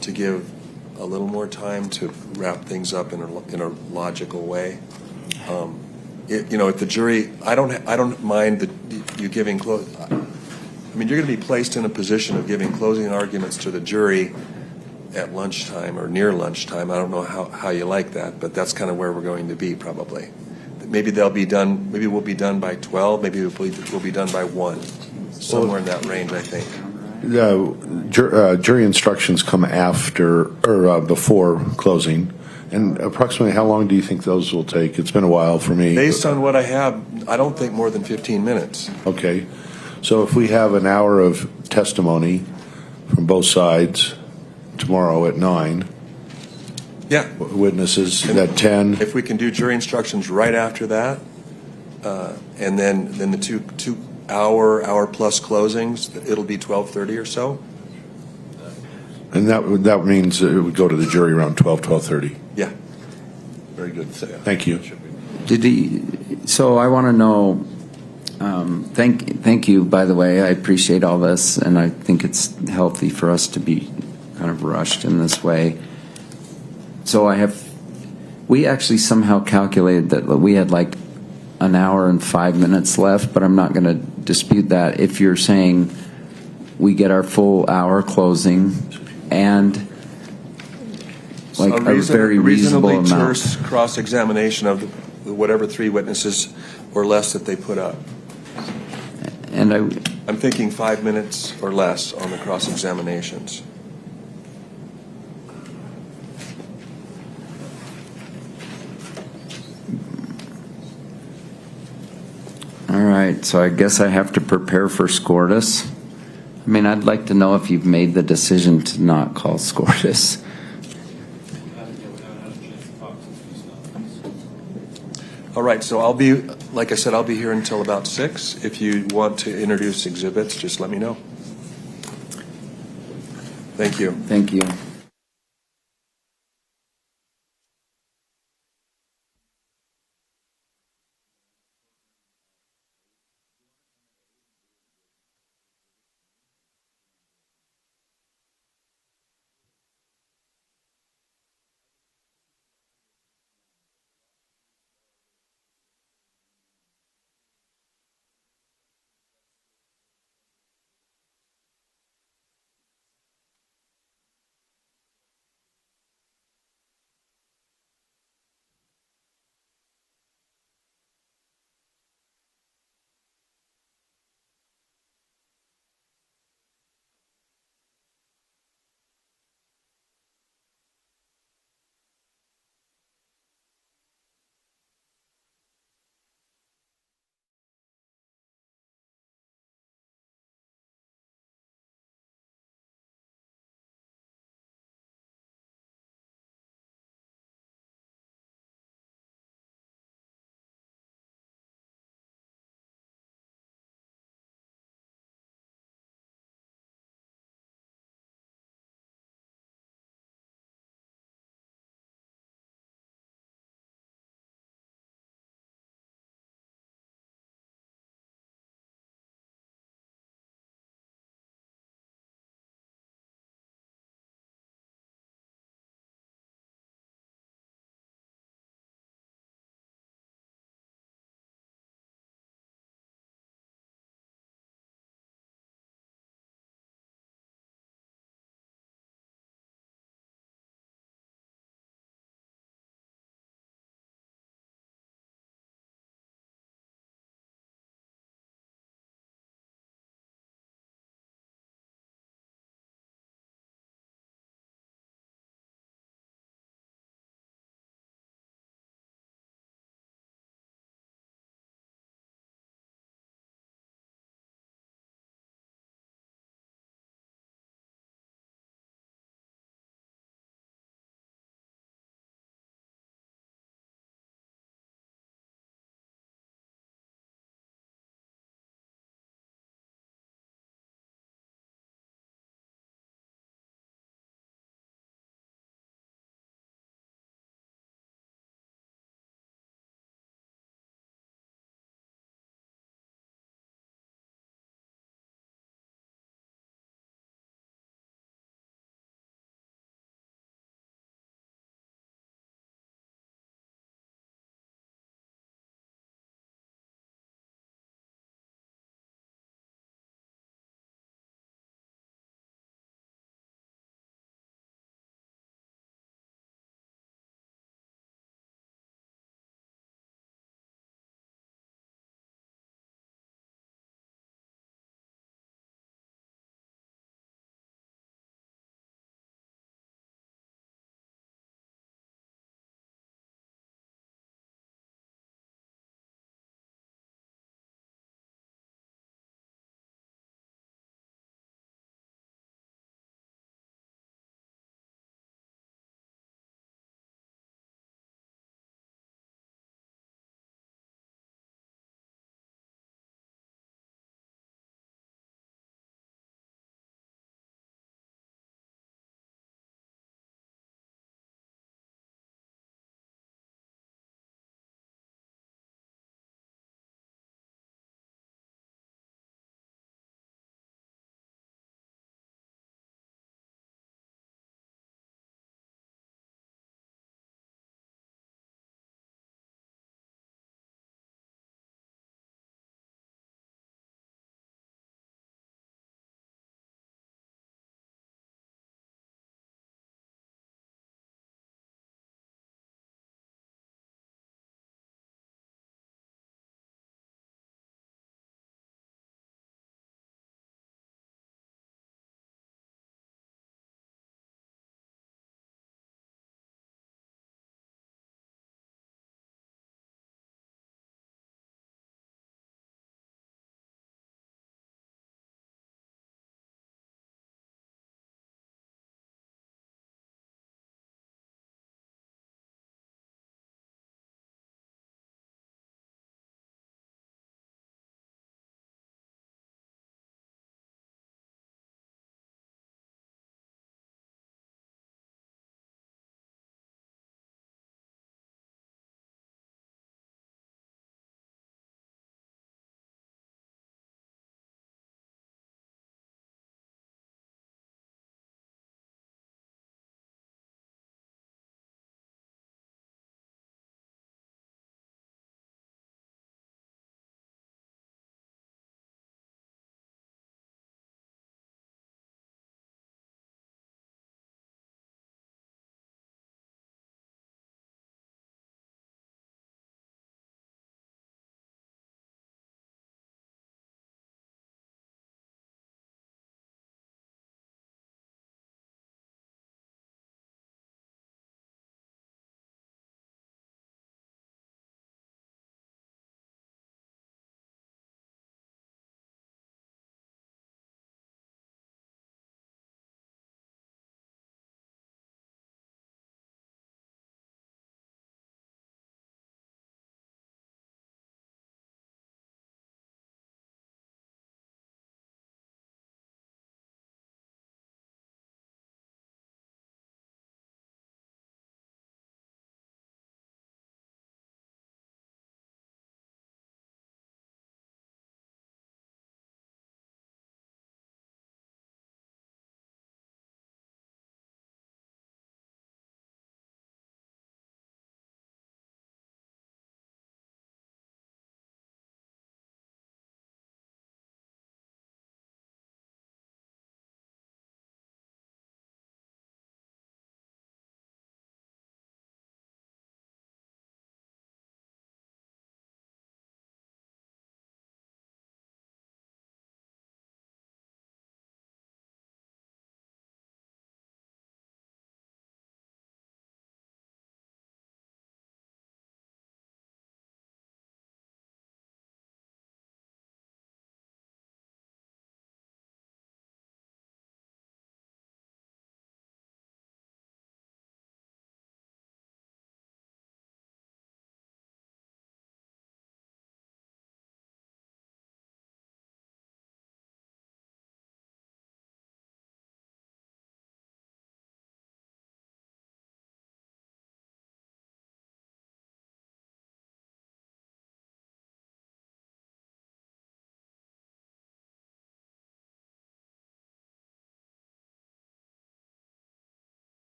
to give a little more time to wrap things up in a logical way. If the jury, I don't mind you giving close. I mean, you're going to be placed in a position of giving closing arguments to the jury at lunchtime or near lunchtime. I don't know how you like that, but that's kind of where we're going to be probably. Maybe they'll be done. Maybe we'll be done by 12. Maybe we'll be done by 1. Somewhere in that range, I think. Jury instructions come after or before closing. And approximately how long do you think those will take? It's been a while for me. Based on what I have, I don't think more than 15 minutes. Okay. So if we have an hour of testimony from both sides tomorrow at 9. Yeah. Witnesses at 10. If we can do jury instructions right after that, and then the two hour plus closings, it'll be 12:30 or so. And that means it would go to the jury around 12:30. Yeah. Very good. Thank you. So I want to know. Thank you. By the way, I appreciate all this, and I think it's healthy for us to be kind of rushed in this way. So we actually somehow calculated that we had like an hour and 5 minutes left, but I'm not going to dispute that. If you're saying we get our full hour closing and like a very reasonable amount. Terse cross-examination of whatever 3 witnesses or less that they put up. And I'm thinking 5 minutes or less on the cross-examinations. All right, so I guess I have to prepare for Skordas. I mean, I'd like to know if you've made the decision to not call Skordas. All right, so I'll be, like I said, I'll be here until about 6. If you want to introduce exhibits, just let me know. Thank you. Thank you.